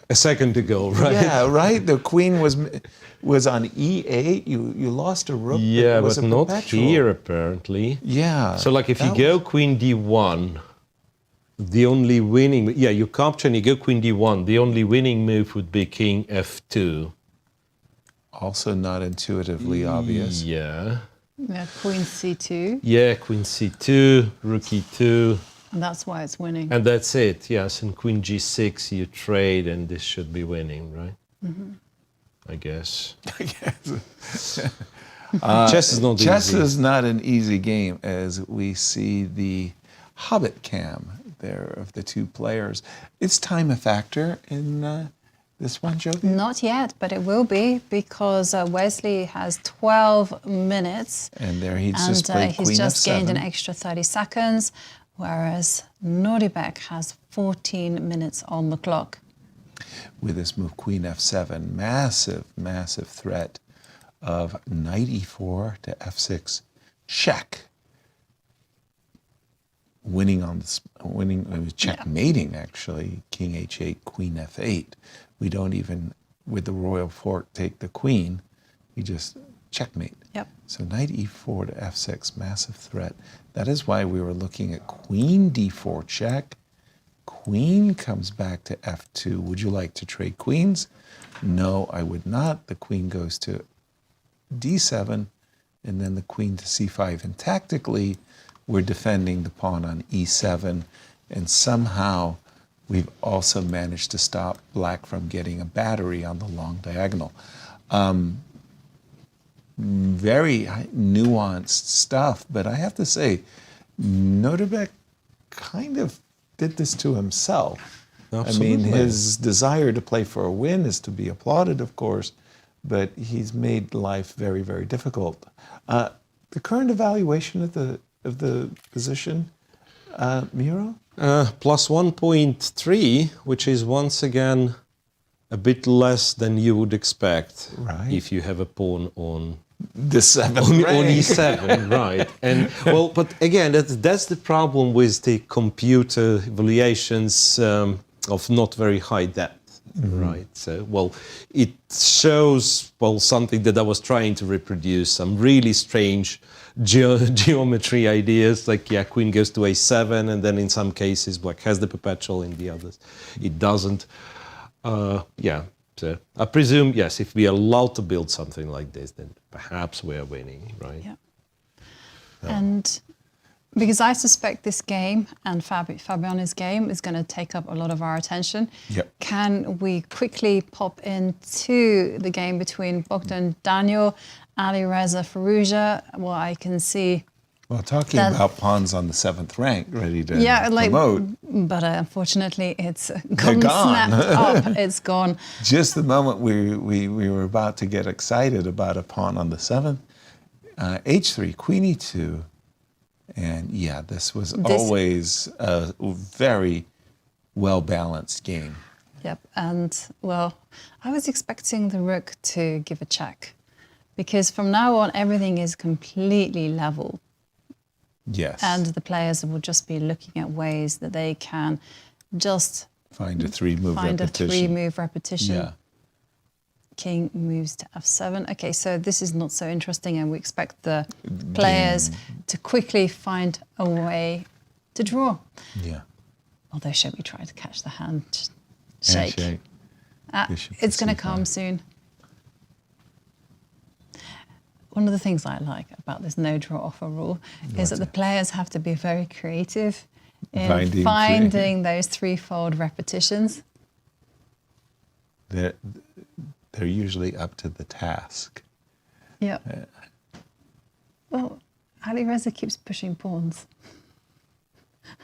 Speaker 5: A second ago, right?
Speaker 4: Yeah, right? The queen was on e8, you lost a rook.
Speaker 5: Yeah,
Speaker 4: but
Speaker 5: not
Speaker 4: perpetual.
Speaker 5: here, apparently.
Speaker 4: Yeah.
Speaker 5: So like if you go queen d1, the only winning... Yeah, you capture and you go queen d1, the only winning move would be king f2.
Speaker 4: Also not intuitively obvious.
Speaker 5: Yeah.
Speaker 3: Yeah, queen c2.
Speaker 5: Yeah, queen c2, rook e2.
Speaker 3: And that's why it's winning.
Speaker 5: And that's it, yes. And queen g6, you trade, and this should be winning, right?
Speaker 3: Mm-hmm.
Speaker 5: I guess.
Speaker 4: Chess
Speaker 5: is not
Speaker 4: Chess
Speaker 5: easy.
Speaker 4: is not an easy game, as we see the Hobbit cam there of the two players. Is time a factor in this one, Jovi?
Speaker 3: Not yet, but it will be, because Wesley has 12 minutes.
Speaker 4: And there he's just played queen
Speaker 3: he's just
Speaker 4: f7.
Speaker 3: gained an extra 30 seconds, whereas Nodirbek has 14 minutes on the clock.
Speaker 4: With this move, queen f7, massive, massive threat of knight e4 to f6, check. Winning on this, checkmating actually, king h8, queen f8. We don't even, with the royal fork, take the queen. We just checkmate.
Speaker 3: Yep.
Speaker 4: So knight e4 to f6, massive threat. That is why we were looking at queen d4 check. Queen comes back to f2. Would you like to trade queens? No, I would not. The queen goes to d7, and then the queen to c5. And tactically, we're defending the pawn on e7, and somehow we've also managed to stop black from getting a battery on the long diagonal. Very nuanced stuff, but I have to say, Nodirbek kind of did this to himself.
Speaker 5: Absolutely.
Speaker 4: I mean, his desire to play for a win is to be applauded, of course, but he's made life very, very difficult. The current evaluation of the position, Miro?
Speaker 5: Plus 1.3, which is once again a bit less than you would expect if you have a pawn on
Speaker 4: the seventh
Speaker 5: on
Speaker 4: rank.
Speaker 5: e7, right? And well, but again, that's the problem with the computer evaluations of not very high depth, right? So, well, it shows something that I was trying to reproduce, some really strange geometry ideas, like queen goes to a7, and then in some cases black has the perpetual, in the others it doesn't. So I presume, yes, if we are allowed to build something like this, then perhaps we are winning, right?
Speaker 3: Yeah. And because I suspect this game and Fabiano's game is going to take up a lot of our attention, can we quickly pop into the game between Bogdan, Daniel, Alireza, Firouzja? Well, I can see
Speaker 4: Well, talking about pawns on the 7th rank, ready to promote.
Speaker 3: But unfortunately, it's gone. Snapped up. It's gone.
Speaker 4: Just the moment we were about to get excited about a pawn on the 7th, h3, queen e2, and yeah, this was always a very well-balanced game.
Speaker 3: Yep, and well, I was expecting the rook to give a check, because from now on everything is completely level.
Speaker 4: Yes.
Speaker 3: And the players will just be looking at ways that they can just
Speaker 4: find a 3-move
Speaker 3: repetition.
Speaker 4: Yeah.
Speaker 3: King moves to f7. Okay, so this is not so interesting, and we expect the players to quickly find a way to draw.
Speaker 4: Yeah.
Speaker 3: Although, should we try to catch the hand shake? It's going to come soon. One of the things I like about this no draw offer rule is that the players have to be very creative in finding those threefold repetitions.
Speaker 4: They're usually up to the task.
Speaker 3: Yeah. Well, Alireza keeps pushing pawns.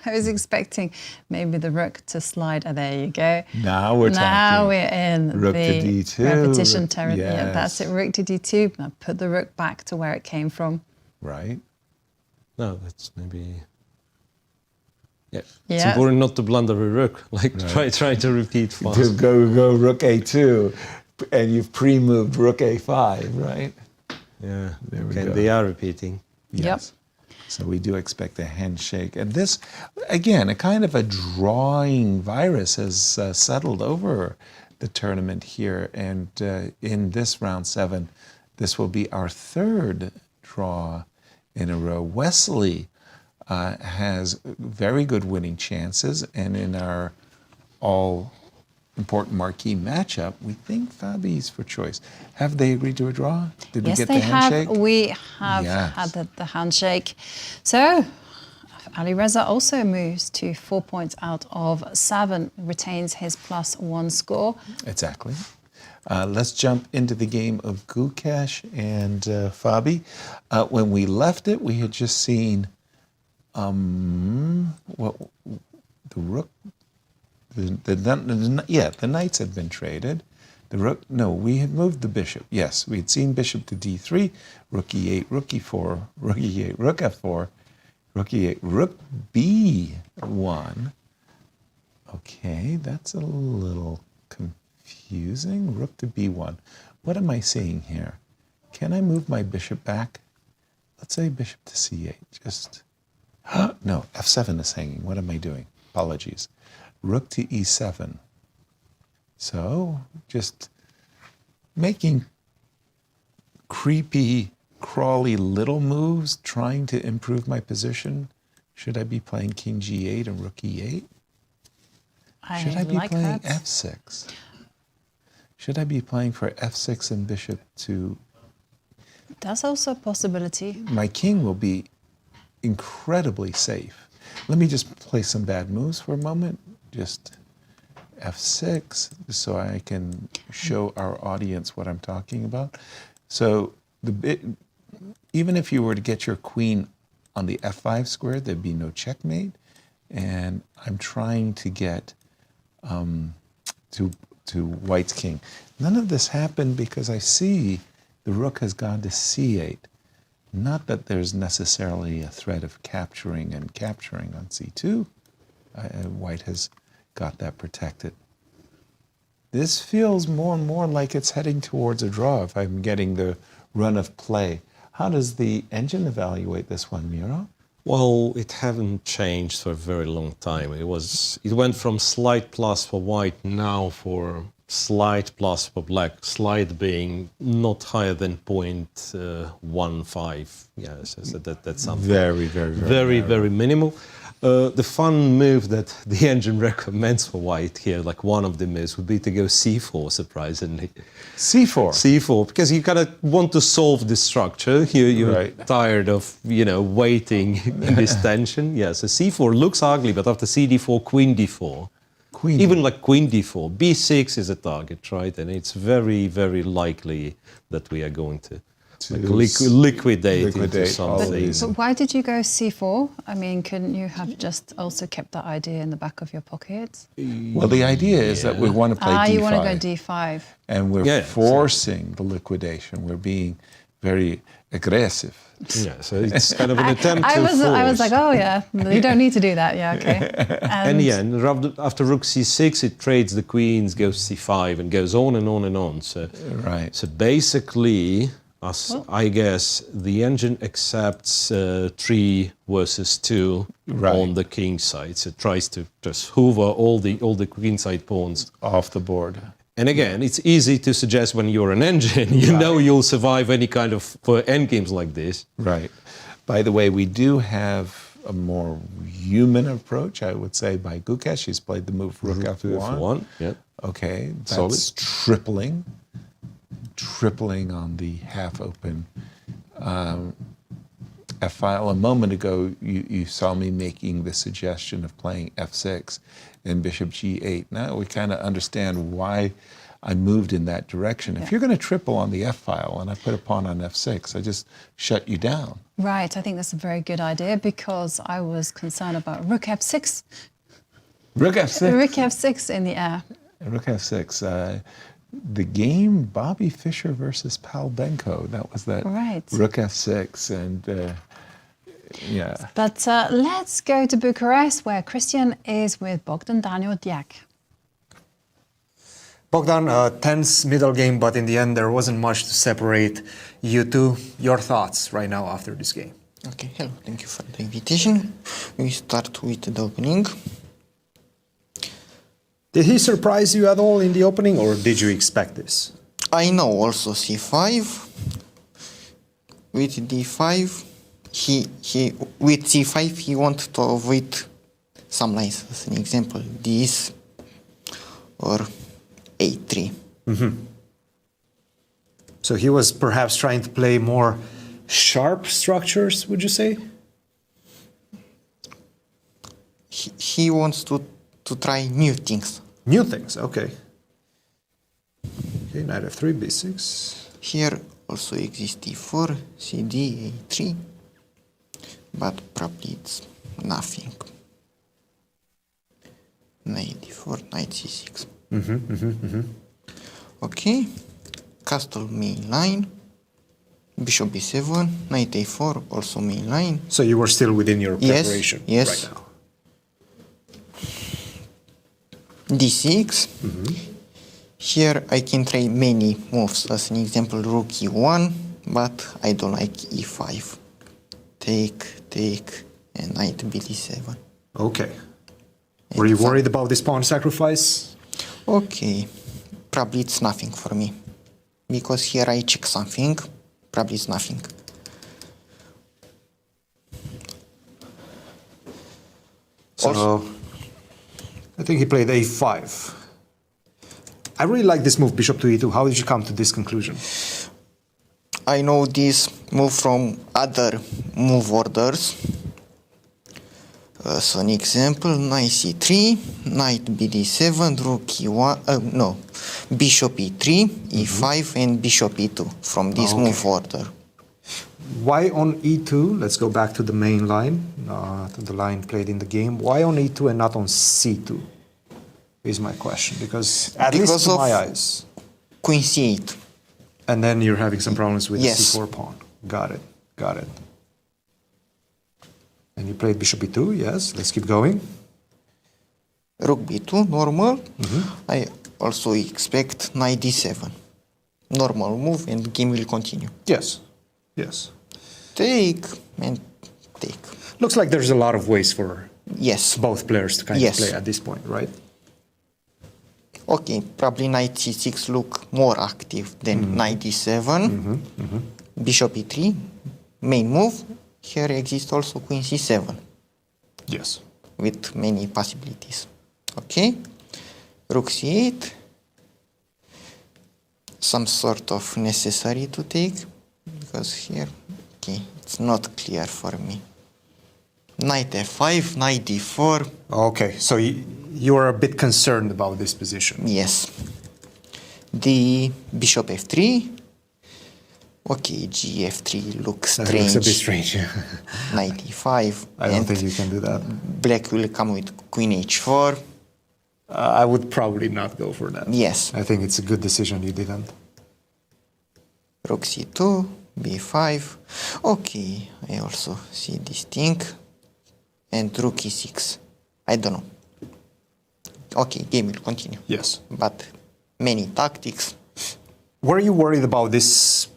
Speaker 3: I was expecting maybe the rook to slide. Oh, there you go.
Speaker 4: Now we're talking.
Speaker 3: Now we're in
Speaker 4: rook
Speaker 3: the
Speaker 4: to d2.
Speaker 3: repetition territory.
Speaker 4: Yes.
Speaker 3: Yeah, that's it. Rook to d2. Now put the rook back to where it came from.
Speaker 4: Right.
Speaker 5: No, that's maybe. Yeah. It's important not to blunder a rook. Like try to repeat fast.
Speaker 4: To go rook a2, and you've pre-moved rook a5, right?
Speaker 5: Yeah.
Speaker 4: There we go.
Speaker 5: They are repeating.
Speaker 4: Yes.
Speaker 3: Yep.
Speaker 4: So we do expect a handshake. And this, again, a kind of a drawing virus has settled over the tournament here. And in this round 7, this will be our 3rd draw in a row. Wesley has very good winning chances. And in our all-important marquee matchup, we think Fabi's for choice. Have they agreed to a draw? Did we get the handshake?
Speaker 3: We have had the handshake. So Alireza also moves to 4 points out of 7, retains his +1 score.
Speaker 4: Exactly. Let's jump into the game of Gukesh and Fabi. When we left it, we had just seen the rook. The knights had been traded. The rook, no, we had moved the bishop. Yes, we had seen bishop to d3, rook e8, rook e4, rook e8, rook f4, rook e8, rook b1. Okay, that's a little confusing. Rook to b1. What am I seeing here? Can I move my bishop back? Let's say bishop to c8. Just, no, f7 is hanging. What am I doing? Apologies. Rook to e7. So, just making creepy, crawly little moves, trying to improve my position. Should I be playing king g8 and rook e8? Should I be playing f6? Should I be playing for f6 and bishop to...
Speaker 3: That's also a possibility.
Speaker 4: My king will be incredibly safe. Let me just play some bad moves for a moment. Just f6, so I can show our audience what I'm talking about. So even if you were to get your queen on the f5 square, there'd be no checkmate. And I'm trying to get to white's king. None of this happened because I see the rook has gone to c8. Not that there's necessarily a threat of capturing on c2. White has got that protected. This feels more and more like it's heading towards a draw if I'm getting the run of play. How does the engine evaluate this one, Miro?
Speaker 5: Well, it hasn't changed for a very long time. It went from slight plus for white, now for slight plus for black. Slight being not higher than 0.15. Yes, so that's something very minimal. The fun move that the engine recommends for white here, like one of the moves, would be to go c4, surprisingly.
Speaker 4: c4?
Speaker 5: c4, because you kind of want to solve the structure. You're tired of, waiting in this tension. Yeah, so c4 looks ugly, but after cd4, queen d4. Even like queen d4, b6 is a target, right? And it's very, very likely that we are going to liquidate into something.
Speaker 3: But why did you go c4? I mean, couldn't you have just also kept that idea in the back of your pocket?
Speaker 4: Well, the idea is that we want to play d5.
Speaker 3: You want to go d5.
Speaker 4: And we're forcing the liquidation. We're being very aggressive.
Speaker 5: Yeah, so it's kind of an attempt to force.
Speaker 3: I was like, oh yeah, you don't need to do that. Yeah, okay.
Speaker 5: And yeah, and after rook c6, it trades the queens, goes c5, and goes on and on and on. So, so basically, I guess the engine accepts 3 versus 2 on the king side. So it tries to just hoover all the queenside pawns
Speaker 4: off the board.
Speaker 5: And again, it's easy to suggest when you're an engine, you know you'll survive any kind of endgames like this.
Speaker 4: Right. By the way, we do have a more human approach, I would say, by Gukesh. He's played the move rook f1.
Speaker 5: Yeah.
Speaker 4: Okay, that's tripling on the half-open f-file. A moment ago, you saw me making the suggestion of playing f6 and bishop g8. Now we kind of understand why I moved in that direction. If you're going to triple on the f-file and I put a pawn on f6, I just shut you down.
Speaker 3: Right, I think that's a very good idea because I was concerned about rook f6.
Speaker 4: Rook f6?
Speaker 3: Rook f6 in the air.
Speaker 4: Rook f6. The game Bobby Fischer versus Pal Benko, that was that rook f6 and yeah.
Speaker 3: But let's go to Bucharest where Cristian is with Bogdan Deac.
Speaker 8: Bogdan, tense middle game, but in the end there wasn't much to separate you two. Your thoughts right now after this game?
Speaker 17: Okay, hello, thank you for the invitation. We start with the opening.
Speaker 8: Did he surprise you at all in the opening, or did you expect this?
Speaker 17: I know also c5. With d5, he with c5 he wanted to avoid some lines. As an example, this or a3.
Speaker 8: So he was perhaps trying to play more sharp structures, would you say?
Speaker 17: He wants to try new things.
Speaker 8: New things, okay. Okay, knight f3, b6.
Speaker 17: Here also exists d4, cd, a3, but probably it's nothing. Knight d4, knight c6. Okay, castle main line, bishop b7, knight a4, also main line.
Speaker 8: So you were still within your preparation
Speaker 17: right now. d6. Here I can try many moves, as an example rook e1, but I don't like e5. Take, and knight bd7.
Speaker 8: Okay. Were you worried about this pawn sacrifice?
Speaker 17: Okay, probably it's nothing for me. Because here I check something, probably it's nothing.
Speaker 8: So, I think he played a5. I really like this move, bishop to e2. How did you come to this conclusion?
Speaker 17: I know this move from other move orders. So an example, knight c3, knight bd7, rook e1, no, bishop e3, e5, and bishop e2 from this move order.
Speaker 8: Why on e2? Let's go back to the main line, to the line played in the game. Why on e2 and not on c2? Is my question, because at least to my eyes.
Speaker 17: Queen c8.
Speaker 8: And then you're having some problems with the c4 pawn. Got it. And you played bishop e2, yes. Let's keep going.
Speaker 17: Rook b2, normal. I also expect knight d7. Normal move, and the game will continue.
Speaker 8: Yes.
Speaker 17: Take and take.
Speaker 8: Looks like there's a lot of ways for both players to kind of play at this point, right?
Speaker 17: Okay, probably knight c6 look more active than knight d7. Bishop e3, main move. Here exists also queen c7.
Speaker 8: Yes.
Speaker 17: With many possibilities. Okay, rook c8. Some sort of necessary to take, because here, okay, it's not clear for me. Knight f5, knight d4.
Speaker 8: Okay, so you are a bit concerned about this position.
Speaker 17: Yes. The bishop f3, Okay, GF3 looks
Speaker 8: That
Speaker 17: strange.
Speaker 8: looks a bit strange.
Speaker 17: Knight e5.
Speaker 8: I don't think you can do that.
Speaker 17: Black will come with Queen h4.
Speaker 8: I would probably not go for that.
Speaker 17: Yes.
Speaker 8: I think it's a good decision you didn't.
Speaker 17: Rook c2, b5. Okay, I also see this thing. And rook e6. I don't know. Okay, game will continue.
Speaker 8: Yes.
Speaker 17: But many tactics.
Speaker 8: Were you worried about this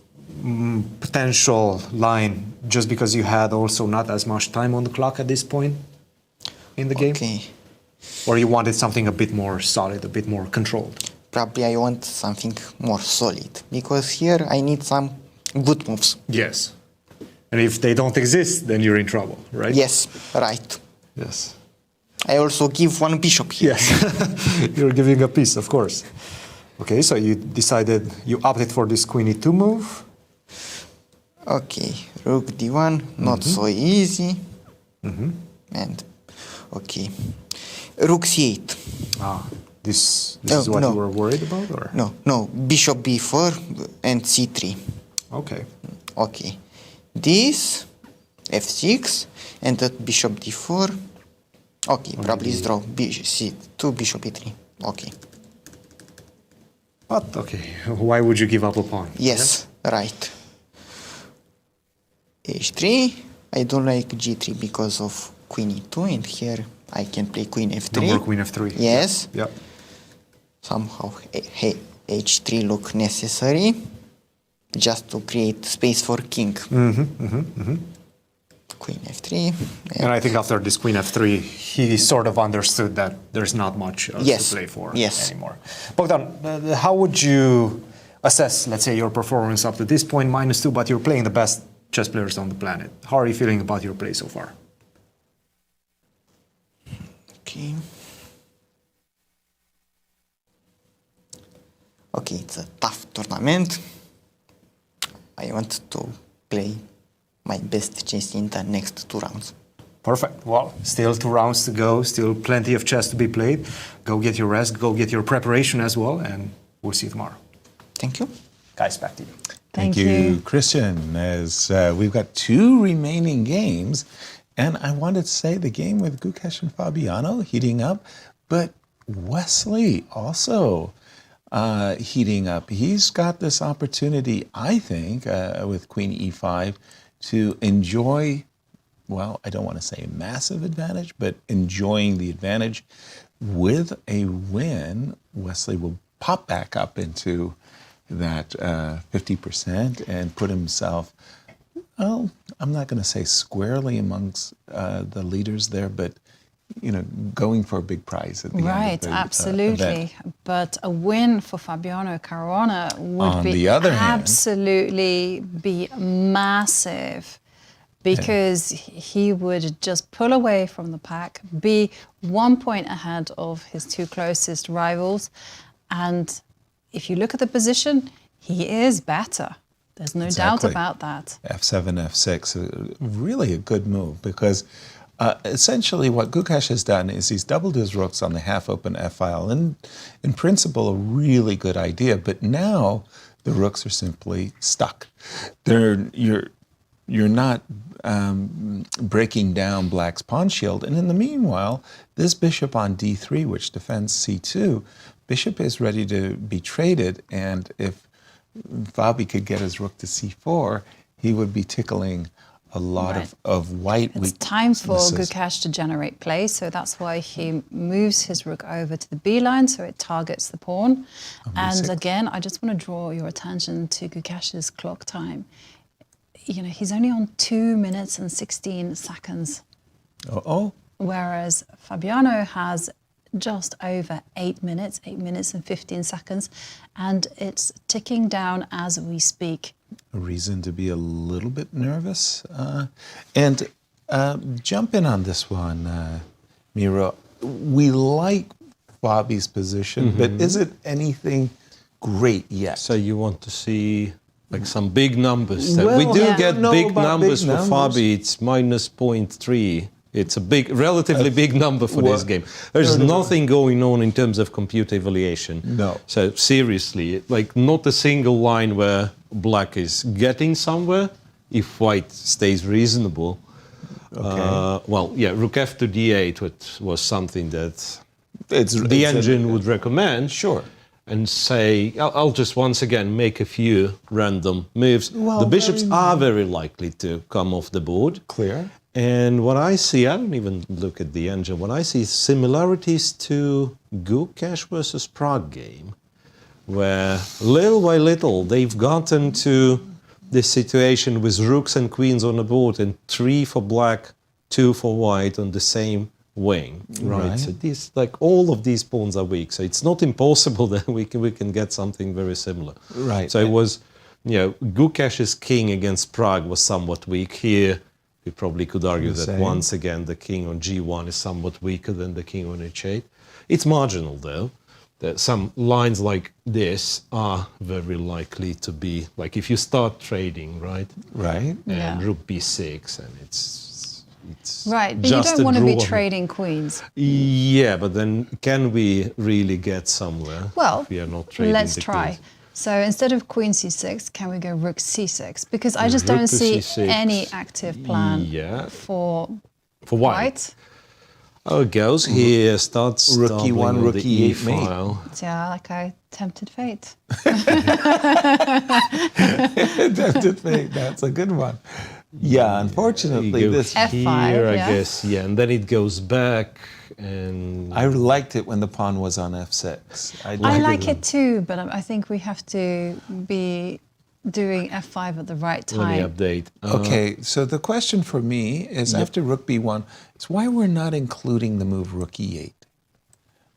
Speaker 8: potential line just because you had also not as much time on the clock at this point in the game?
Speaker 17: Okay.
Speaker 8: Or you wanted something a bit more solid, a bit more controlled?
Speaker 17: Probably I want something more solid. Because here I need some good moves.
Speaker 8: Yes. And if they don't exist, then you're in trouble, right?
Speaker 17: Yes, right.
Speaker 8: Yes.
Speaker 17: I also give one bishop here.
Speaker 8: Yes. You're giving a piece, of course. Okay, so you decided, you opted for this queen e2 move.
Speaker 17: Okay, rook d1, not so easy. And, okay, rook c8.
Speaker 8: This is what you were worried about, or?
Speaker 17: No, bishop b4 and c3.
Speaker 8: Okay.
Speaker 17: Okay, this, f6, and that bishop d4. Okay, probably is draw, c2, bishop e3. Okay.
Speaker 8: But, okay, why would you give up a pawn?
Speaker 17: Yes, right. h3, I don't like g3 because of queen e2, and here I can play queen f3.
Speaker 8: No more queen f3.
Speaker 17: Yes.
Speaker 8: Yep.
Speaker 17: Somehow h3 look necessary, just to create space for king. Queen f3.
Speaker 8: And I think after this queen f3, he sort of understood that there's not much to play for anymore. Bogdan, how would you assess, let's say, your performance up to this point, -2, but you're playing the best chess players on the planet? How are you feeling about your play so far?
Speaker 17: Okay. Okay, it's a tough tournament. I want to play my best chess in the next 2 rounds.
Speaker 8: Perfect. Well, still 2 rounds to go, still plenty of chess to be played. Go get your rest, go get your preparation as well, and we'll see you tomorrow.
Speaker 17: Thank you.
Speaker 8: Guys, back to you.
Speaker 4: Thank you, Cristian. As we've got 2 remaining games, and I wanted to say the game with Gukesh and Fabiano heating up, but Wesley also heating up. He's got this opportunity, I think, with Queen e5 to enjoy, well, I don't want to say a massive advantage, but enjoying the advantage. With a win, Wesley will pop back up into that 50% and put himself, well, I'm not going to say squarely amongst the leaders there, but going for a big prize at the end of the
Speaker 3: absolutely.
Speaker 4: event.
Speaker 3: But a win for Fabiano Caruana would
Speaker 4: On the other hand,
Speaker 3: absolutely be massive, because he would just pull away from the pack, be 1 point ahead of his 2 closest rivals, and if you look at the position, he is better. There's no doubt about that.
Speaker 4: F7, F6, really a good move, because essentially what Gukesh has done is he's doubled his rooks on the half-open F-file, and in principle a really good idea, but now the rooks are simply stuck. You're not breaking down Black's pawn shield, and in the meanwhile, this bishop on d3, which defends c2, bishop is ready to be traded, and if Fabi could get his rook to c4, he would be tickling a lot of white weaknesses.
Speaker 3: It's time for Gukesh to generate play, so that's why he moves his rook over to the b line, so it targets the pawn. And again, I just want to draw your attention to Gukesh's clock time. He's only on 2 minutes and 16 seconds. Whereas Fabiano has just over 8 minutes and 15 seconds, and it's ticking down as we speak.
Speaker 4: A reason to be a little bit nervous. And jump in on this one, Miro. We like Fabi's position, but is it anything great yet?
Speaker 5: So you want to see like some big numbers? We do get big numbers for Fabi. It's -0.3. It's a relatively big number for this game. There's nothing going on in terms of computer evaluation.
Speaker 4: No.
Speaker 5: So seriously, like not a single line where black is getting somewhere if white stays reasonable. Well, yeah, rook f to d8 was something that the engine would recommend.
Speaker 4: Sure.
Speaker 5: And say, I'll just once again make a few random moves.
Speaker 4: Well,
Speaker 5: the bishops are very likely to come off the board.
Speaker 4: Clear.
Speaker 5: And what I see, I don't even look at the engine, what I see is similarities to Gukesh versus Prague game, where little by little they've gotten to this situation with rooks and queens on the board and 3 for black, 2 for white on the same wing, right? So these, like, all of these pawns are weak. So it's not impossible that we can get something very similar.
Speaker 4: Right.
Speaker 5: So it was, you know, Gukesh's king against Prague was somewhat weak. Here, we probably could argue that once again the king on g1 is somewhat weaker than the king on h8. It's marginal though. That some lines like this are very likely to be, like, if you start trading, right?
Speaker 4: Right.
Speaker 5: And rook b6, and it's
Speaker 3: right, but
Speaker 5: just
Speaker 3: you don't want to be
Speaker 5: draw.
Speaker 3: trading queens.
Speaker 5: Yeah, but then can we really get somewhere?
Speaker 3: Well,
Speaker 5: if we are not trading
Speaker 3: let's
Speaker 5: the
Speaker 3: try.
Speaker 5: queens?
Speaker 3: So instead of queen c6, can we go rook c6? Because I just
Speaker 5: Rook
Speaker 3: don't
Speaker 5: to
Speaker 3: see
Speaker 5: c6.
Speaker 3: any active plan for
Speaker 5: white. Oh, it goes here, starts
Speaker 4: Rook
Speaker 5: doubling
Speaker 4: e1,
Speaker 5: on
Speaker 4: rook
Speaker 5: the
Speaker 4: e8
Speaker 5: file.
Speaker 3: Yeah, like I tempted fate.
Speaker 4: Tempted fate, that's a good one. Yeah, unfortunately, this
Speaker 3: F5,
Speaker 5: here, I
Speaker 3: yeah.
Speaker 5: guess, yeah, and then it goes back, and
Speaker 4: I liked it when the pawn was on f6.
Speaker 3: I like it too, but I think we have to be doing f5 at the right time.
Speaker 5: Let me update.
Speaker 4: Okay, so the question for me is after rook b1, is why we're not including the move rook e8.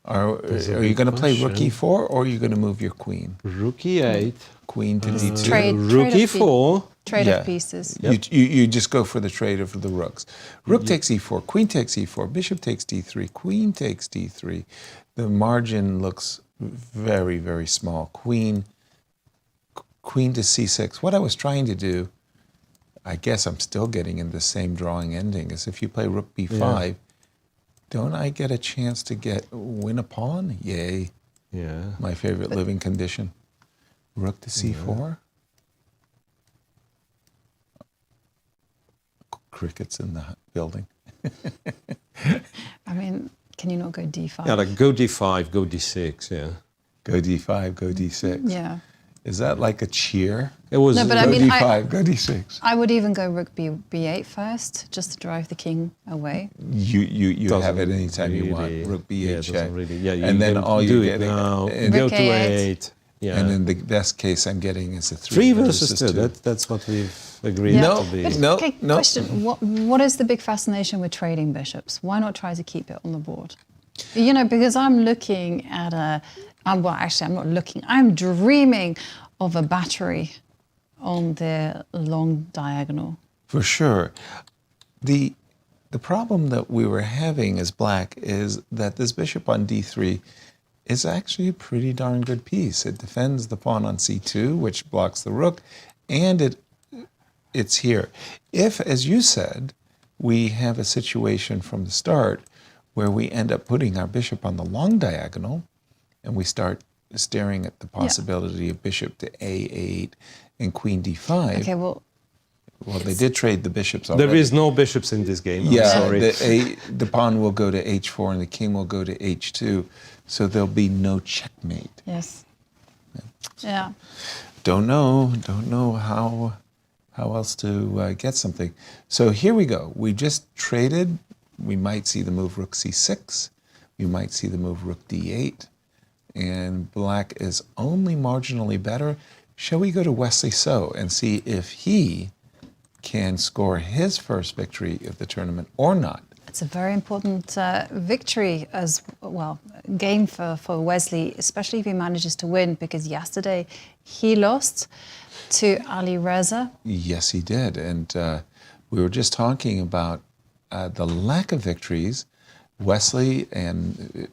Speaker 4: Are you going to play rook e4 or are you going to move your queen?
Speaker 5: Rook e8.
Speaker 4: Queen to d2.
Speaker 5: Rook e4.
Speaker 3: Trade of pieces.
Speaker 4: You just go for the trade of the rooks. Rook takes e4, queen takes e4, bishop takes d3, queen takes d3. The margin looks very, very small. Queen to c6. What I was trying to do, I guess I'm still getting in the same drawing ending, is if you play rook b5, don't I get a chance to win a pawn? Yay.
Speaker 5: Yeah.
Speaker 4: My favorite living condition. Rook to c4. Crickets in the building.
Speaker 3: I mean, can you not go d5?
Speaker 5: Yeah, like go d5, go d6, yeah.
Speaker 4: Go d5, go d6.
Speaker 3: Yeah.
Speaker 4: Is that like a cheer?
Speaker 5: It was.
Speaker 3: No, but
Speaker 4: go
Speaker 3: I mean,
Speaker 4: d5, go d6.
Speaker 3: I would even go rook b8 first, just to drive the king away.
Speaker 4: You have it anytime you want. Rook b8 check. And then all you're getting
Speaker 5: now.
Speaker 4: and
Speaker 5: Go to 8. Yeah.
Speaker 4: And then the best case I'm getting is a
Speaker 5: 3 versus 2. That's what we've agreed to be.
Speaker 3: Okay, question. What is the big fascination with trading bishops? Why not try to keep it on the board? You know, because I'm looking at well, actually, I'm not looking. I'm dreaming of a battery on the long diagonal.
Speaker 4: For sure. The problem that we were having as black is that this bishop on d3 is actually a pretty darn good piece. It defends the pawn on c2, which blocks the rook, and it's here. If, as you said, we have a situation from the start where we end up putting our bishop on the long diagonal, and we start staring at the possibility of bishop to a8 and queen d5.
Speaker 3: Okay, well,
Speaker 4: they did trade the bishops already.
Speaker 5: There is no bishops in this game. I'm
Speaker 4: Yeah,
Speaker 5: sorry.
Speaker 4: the pawn will go to h4 and the king will go to h2, so there'll be no checkmate.
Speaker 3: Yes. Yeah.
Speaker 4: Don't know how else to get something. So here we go. We just traded. We might see the move rook c6. We might see the move rook d8. And black is only marginally better. Shall we go to Wesley So and see if he can score his first victory of the tournament or not?
Speaker 3: It's a very important victory as well, game for Wesley, especially if he manages to win, because yesterday he lost to Alireza.
Speaker 4: Yes, he did. And we were just talking about the lack of victories. Wesley and...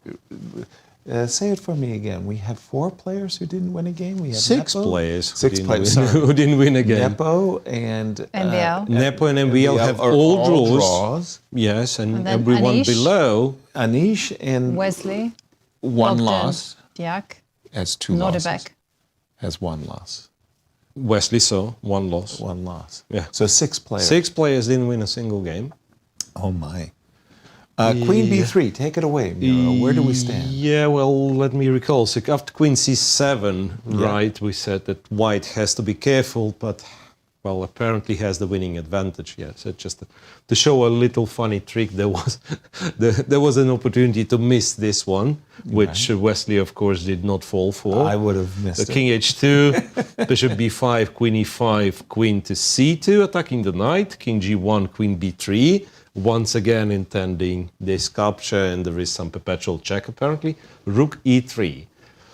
Speaker 4: say it for me again. We have 4 players who didn't win a game. We have
Speaker 5: 6
Speaker 4: Nepo,
Speaker 5: players.
Speaker 4: 6 players
Speaker 5: Who didn't win a game.
Speaker 4: Nepo and
Speaker 5: Nepo and MBL have all draws. Yes, and everyone
Speaker 3: Anish.
Speaker 5: below.
Speaker 4: Anish and
Speaker 3: Wesley.
Speaker 4: one
Speaker 3: Bogdan,
Speaker 4: loss.
Speaker 3: Deac.
Speaker 4: Has 2
Speaker 3: Nodirbek.
Speaker 4: losses. Has 1 loss.
Speaker 5: Wesley, so one loss.
Speaker 4: One loss.
Speaker 5: Yeah.
Speaker 4: So 6 players.
Speaker 5: 6 players didn't win a single game.
Speaker 4: Oh my. Queen b3, take it away, Miro. Where do we stand?
Speaker 5: Yeah, well, let me recall. So after Queen c7,
Speaker 4: Yeah.
Speaker 5: right, we said that White has to be careful, but, well, apparently has the winning advantage. Yeah, so just to show a little funny trick, there was an opportunity to miss this one, which Wesley, of course, did not fall for.
Speaker 4: I would have missed
Speaker 5: the
Speaker 4: it.
Speaker 5: King h2, Bishop b5, Queen e5, Queen to c2, attacking the knight, King g1, Queen b3, once again intending this capture, and there is some perpetual check apparently. Rook e3.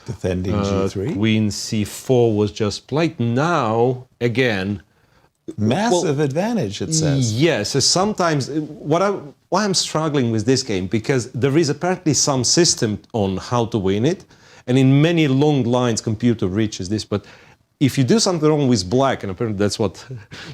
Speaker 4: Defending g3.
Speaker 5: Queen c4 was just played. Now, again...
Speaker 4: Massive advantage, it says.
Speaker 5: Yes, so sometimes... Why I'm struggling with this game, because there is apparently some system on how to win it, and in many long lines computer reaches this, but if you do something wrong with black, and apparently that's what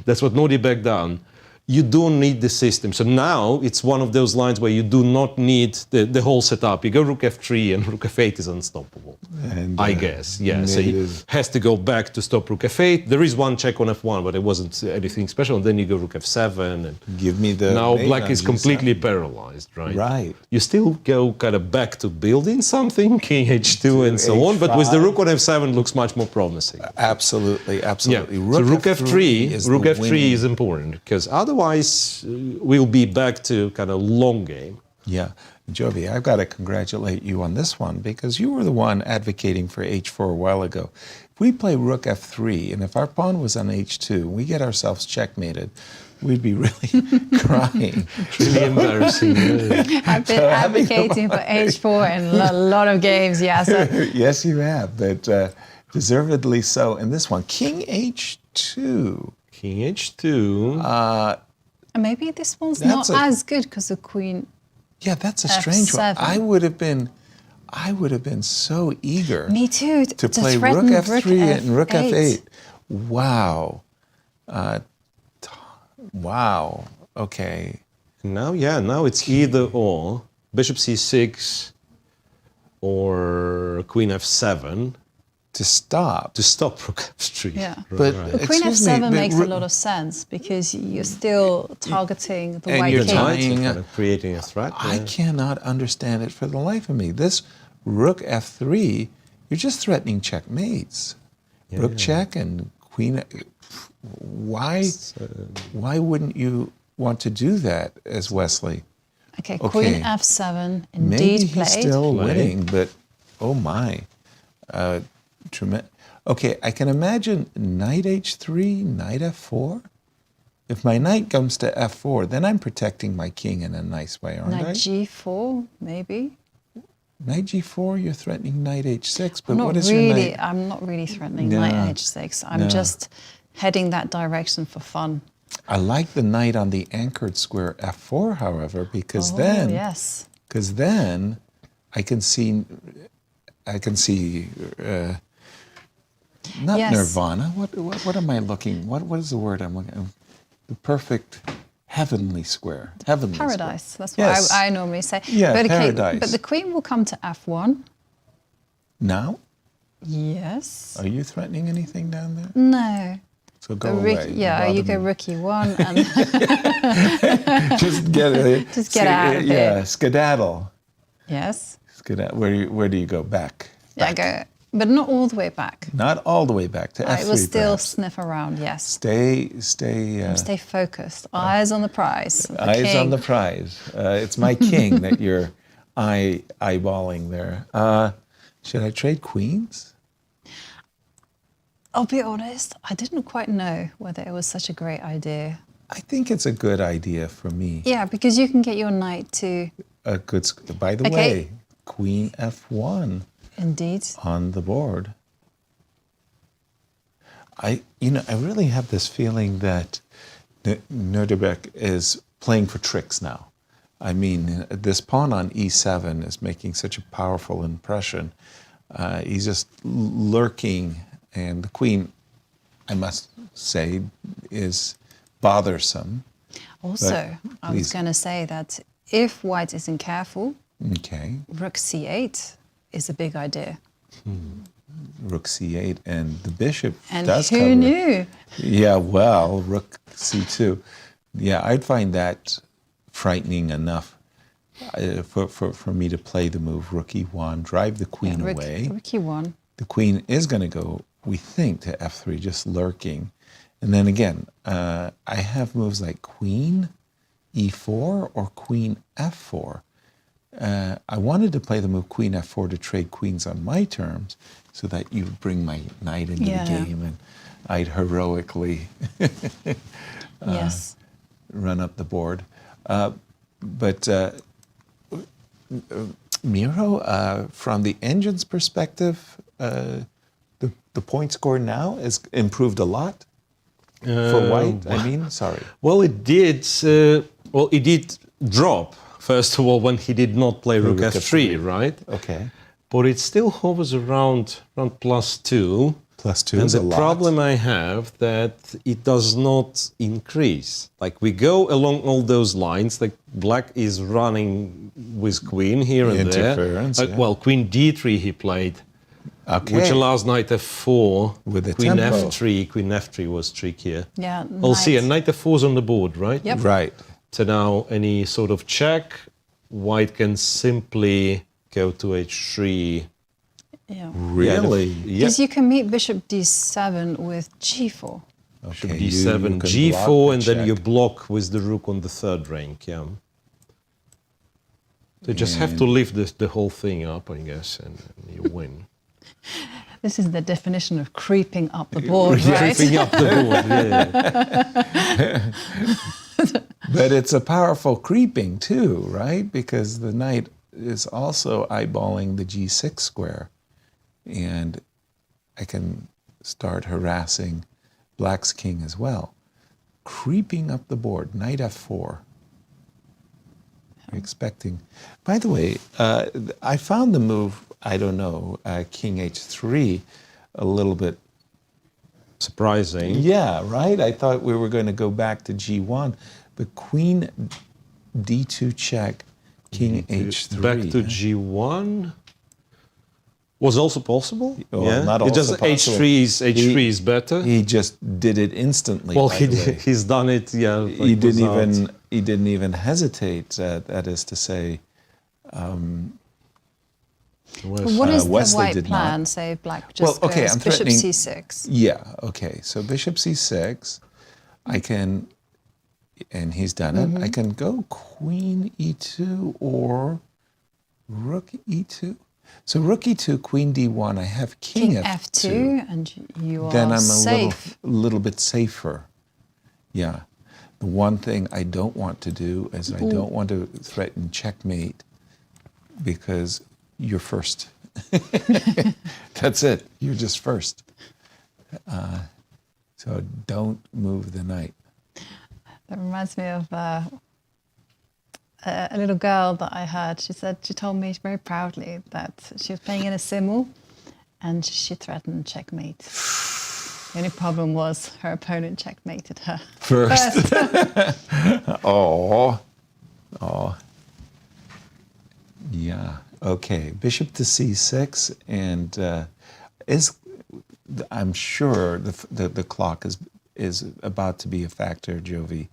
Speaker 5: Nodirbek done, you don't need the system. So now it's one of those lines where you do not need the whole setup. You go rook f3 and rook f8 is unstoppable,
Speaker 4: And,
Speaker 5: I guess. Yeah, so he has to go back to stop rook f8. There is one check on f1, but it wasn't anything special. And then you go rook f7. And
Speaker 4: give me the...
Speaker 5: now
Speaker 4: mate
Speaker 5: black
Speaker 4: on
Speaker 5: is
Speaker 4: G7.
Speaker 5: completely paralyzed, right?
Speaker 4: Right.
Speaker 5: You still go kind of back to building something, king h2 and so on, but with the rook on f7 looks much more promising.
Speaker 4: Absolutely, absolutely.
Speaker 5: Yeah. So rook f3
Speaker 4: is
Speaker 5: is important, because otherwise we'll be back to kind of long game.
Speaker 4: Yeah. Jovi, I've got to congratulate you on this one, because you were the one advocating for h4 a while ago. If we play rook f3, and if our pawn was on h2, we get ourselves checkmated, we'd be really crying.
Speaker 5: It's really embarrassing.
Speaker 3: I've been advocating for h4 in a lot of games, Yasser.
Speaker 4: Yes, you have, but deservedly so. And this one, king h2.
Speaker 5: King h2.
Speaker 3: And maybe this one's not as good because the queen.
Speaker 4: Yeah, that's a strange one. I would have been so eager.
Speaker 3: Me too.
Speaker 4: To play rook f3 and rook f8. Wow. Wow. Okay.
Speaker 5: Now it's either or. Bishop c6 or queen f7.
Speaker 4: To stop
Speaker 5: rook f3.
Speaker 3: Yeah,
Speaker 4: but
Speaker 3: queen f7 makes a lot of sense, because you're still targeting the white king.
Speaker 5: Kind of creating a threat.
Speaker 4: I cannot understand it for the life of me. This rook f3, you're just threatening checkmates. Rook check and queen. Why wouldn't you want to do that as Wesley?
Speaker 3: Okay, queen f7 indeed
Speaker 4: Maybe
Speaker 3: played.
Speaker 4: He's still winning, but oh my. Okay, I can imagine knight h3, knight f4. If my knight comes to f4, then I'm protecting my king in a nice way, aren't I?
Speaker 3: Knight g4, maybe.
Speaker 4: Knight g4, you're threatening knight h6, but
Speaker 3: I'm
Speaker 4: what is your knight?
Speaker 3: I'm not really threatening knight h6. I'm just heading that direction for fun.
Speaker 4: I like the knight on the anchored square f4, however, because then I can see not nirvana. What am I looking? What is the word I'm looking? The perfect heavenly square. Heavenly
Speaker 3: paradise.
Speaker 4: Square.
Speaker 3: That's what I normally say.
Speaker 4: Yeah,
Speaker 3: but
Speaker 4: paradise.
Speaker 3: But the queen will come to f1.
Speaker 4: Now?
Speaker 3: Yes.
Speaker 4: Are you threatening anything down there?
Speaker 3: No.
Speaker 4: So go away.
Speaker 3: Yeah, you go rook e1 and
Speaker 4: just get
Speaker 3: out of here.
Speaker 4: Yeah, skedaddle.
Speaker 3: Yes.
Speaker 4: Where do you go? Back.
Speaker 3: Yeah, I go, but not all the way back.
Speaker 4: Not all the way back to f3.
Speaker 3: I will still
Speaker 4: perhaps.
Speaker 3: sniff around. Yes.
Speaker 4: Stay
Speaker 3: focused. Eyes on the prize.
Speaker 4: Eyes on the prize. It's my king that you're eyeballing there. Should I trade queens?
Speaker 3: I'll be honest, I didn't quite know whether it was such a great idea.
Speaker 4: I think it's a good idea for me.
Speaker 3: Yeah, because you can get your knight to...
Speaker 4: By the way, queen f1.
Speaker 3: Indeed.
Speaker 4: On the board. I really have this feeling that Nodirbek is playing for tricks now. I mean, this pawn on e7 is making such a powerful impression. He's just lurking, and the queen, I must say, is bothersome.
Speaker 3: Also, I was going to say that if white isn't careful, rook c8 is a big idea.
Speaker 4: rook c8, and the bishop
Speaker 3: And
Speaker 4: does
Speaker 3: who
Speaker 4: cover.
Speaker 3: knew?
Speaker 4: Yeah, well, rook c2. Yeah, I'd find that frightening enough for me to play the move rook e1, drive the queen away.
Speaker 3: Rook e1.
Speaker 4: The queen is going to go, we think, to f3, just lurking. And then again, I have moves like queen e4 or queen f4. I wanted to play the move queen f4 to trade queens on my terms so that you bring my knight into the game and I'd heroically
Speaker 3: yes.
Speaker 4: run up the board. But Miro, from the engine's perspective, the point score now has improved a lot for white. I mean, sorry.
Speaker 5: Well, it did. It did drop first of all when he did not play rook f3, right?
Speaker 4: Okay.
Speaker 5: But it still hovers around +2.
Speaker 4: +2
Speaker 5: and
Speaker 4: is a
Speaker 5: the
Speaker 4: lot.
Speaker 5: problem I have that it does not increase. Like we go along all those lines, like black is running with queen here and
Speaker 4: Interference,
Speaker 5: there.
Speaker 4: yeah.
Speaker 5: Well, queen d3 he played, which allows knight f4,
Speaker 4: with the
Speaker 5: queen
Speaker 4: tempo.
Speaker 5: f3. Queen f3 was trickier.
Speaker 3: Yeah.
Speaker 5: We'll see, and knight f4 is on the board, right?
Speaker 3: Yep.
Speaker 4: Right.
Speaker 5: So now any sort of check, white can simply go to h3.
Speaker 3: Yeah.
Speaker 4: Really?
Speaker 3: Because you can meet bishop d7 with g4.
Speaker 5: Bishop
Speaker 4: Okay,
Speaker 5: d7,
Speaker 4: you can
Speaker 5: g4,
Speaker 4: block
Speaker 5: and
Speaker 4: the
Speaker 5: then you
Speaker 4: check.
Speaker 5: block with the rook on the third rank, yeah. So you just have to lift the whole thing up, I guess, and you win.
Speaker 3: This is the definition of creeping up the board, right?
Speaker 5: Creeping up the board, yeah.
Speaker 4: But it's a powerful creeping too, right? Because the knight is also eyeballing the g6 square. And I can start harassing black's king as well. Creeping up the board, knight f4. Expecting. By the way, I found the move, I don't know, king h3 a little bit
Speaker 5: surprising.
Speaker 4: Yeah, right? I thought we were going to go back to g1, but queen d2 check, king h3.
Speaker 5: Back to g1 was also possible.
Speaker 4: Well,
Speaker 5: yeah,
Speaker 4: not
Speaker 5: it
Speaker 4: also
Speaker 5: just
Speaker 4: possible.
Speaker 5: h3 is better.
Speaker 4: He just did it instantly.
Speaker 5: Well,
Speaker 4: by the way.
Speaker 5: he's done it. Yeah, like
Speaker 4: he didn't
Speaker 5: without-
Speaker 4: he didn't even hesitate. That is to say,
Speaker 3: What is
Speaker 4: Wesley
Speaker 3: the white
Speaker 4: did
Speaker 3: plan?
Speaker 4: not.
Speaker 3: Say black just
Speaker 4: Well, okay,
Speaker 3: goes
Speaker 4: I'm
Speaker 3: bishop
Speaker 4: threatening-
Speaker 3: c6.
Speaker 4: Yeah. Okay. So bishop c6, I can, and he's done it. I can go queen e2 or rook e2. So rook e2, queen d1. I have king,
Speaker 3: f2, and you are
Speaker 4: then I'm
Speaker 3: safe.
Speaker 4: a little bit safer. Yeah. The one thing I don't want to do is I don't want to threaten checkmate because you're first. That's it. You're just first. So don't move the knight.
Speaker 3: That reminds me of a little girl that I heard. She told me very proudly that she was playing in a simul and she threatened checkmate. The only problem was her opponent checkmated her
Speaker 4: First. Oh. Yeah. Okay. Bishop to c6, and I'm sure the clock is about to be a factor, Jovi.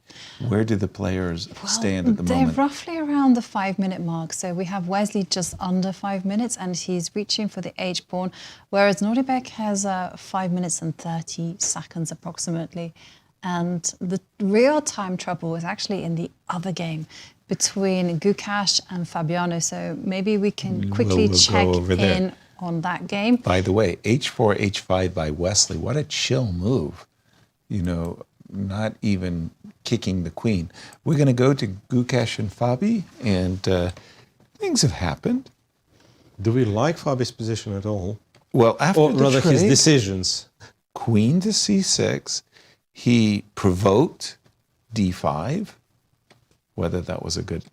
Speaker 4: Where do the players stand at the moment?
Speaker 3: They're roughly around the 5-minute mark. So we have Wesley just under 5 minutes and he's reaching for the h-pawn, whereas Nodirbek has 5 minutes and 30 seconds approximately. And the real time trouble is actually in the other game between Gukesh and Fabiano. So maybe we can quickly
Speaker 4: We'll
Speaker 3: check
Speaker 4: go over there.
Speaker 3: in on that game.
Speaker 4: By the way, h4, h5 by Wesley. What a chill move. You know, not even kicking the queen. We're going to go to Gukesh and Fabi, and things have happened.
Speaker 5: Do we like Fabi's position at all?
Speaker 4: Well, after
Speaker 5: or
Speaker 4: the
Speaker 5: rather his
Speaker 4: trade,
Speaker 5: decisions.
Speaker 4: Queen to c6, he provoked d5. Whether that was a good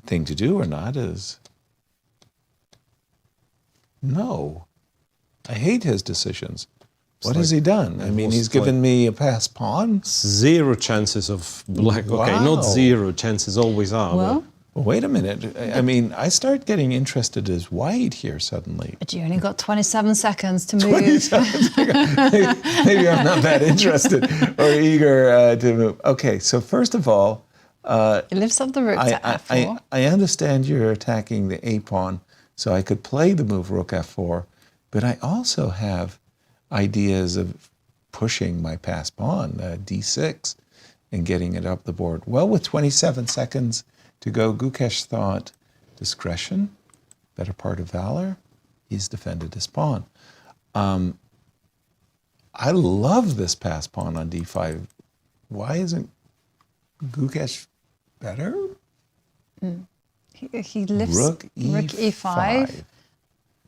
Speaker 4: thing to do or not is... No. I hate his decisions. What has he done? I mean, he's given me a pass pawn.
Speaker 5: 0 chances of black. Okay,
Speaker 4: Wow.
Speaker 5: not 0 chances, always are.
Speaker 3: Well,
Speaker 4: Well, wait a minute. I mean, I start getting interested as white here suddenly.
Speaker 3: But you only got 27 seconds to move.
Speaker 4: 27 seconds. Maybe I'm not that interested or eager to move. Okay, so first of all,
Speaker 3: it lifts up the rook to f4.
Speaker 4: I understand you're attacking the a pawn, so I could play the move rook f4, but I also have ideas of pushing my passed pawn, d6, and getting it up the board. Well, with 27 seconds to go, Gukesh thought discretion, better part of valor. He's defended his pawn. I love this passed pawn on d5. Why isn't Gukesh better?
Speaker 3: He lifts rook e5.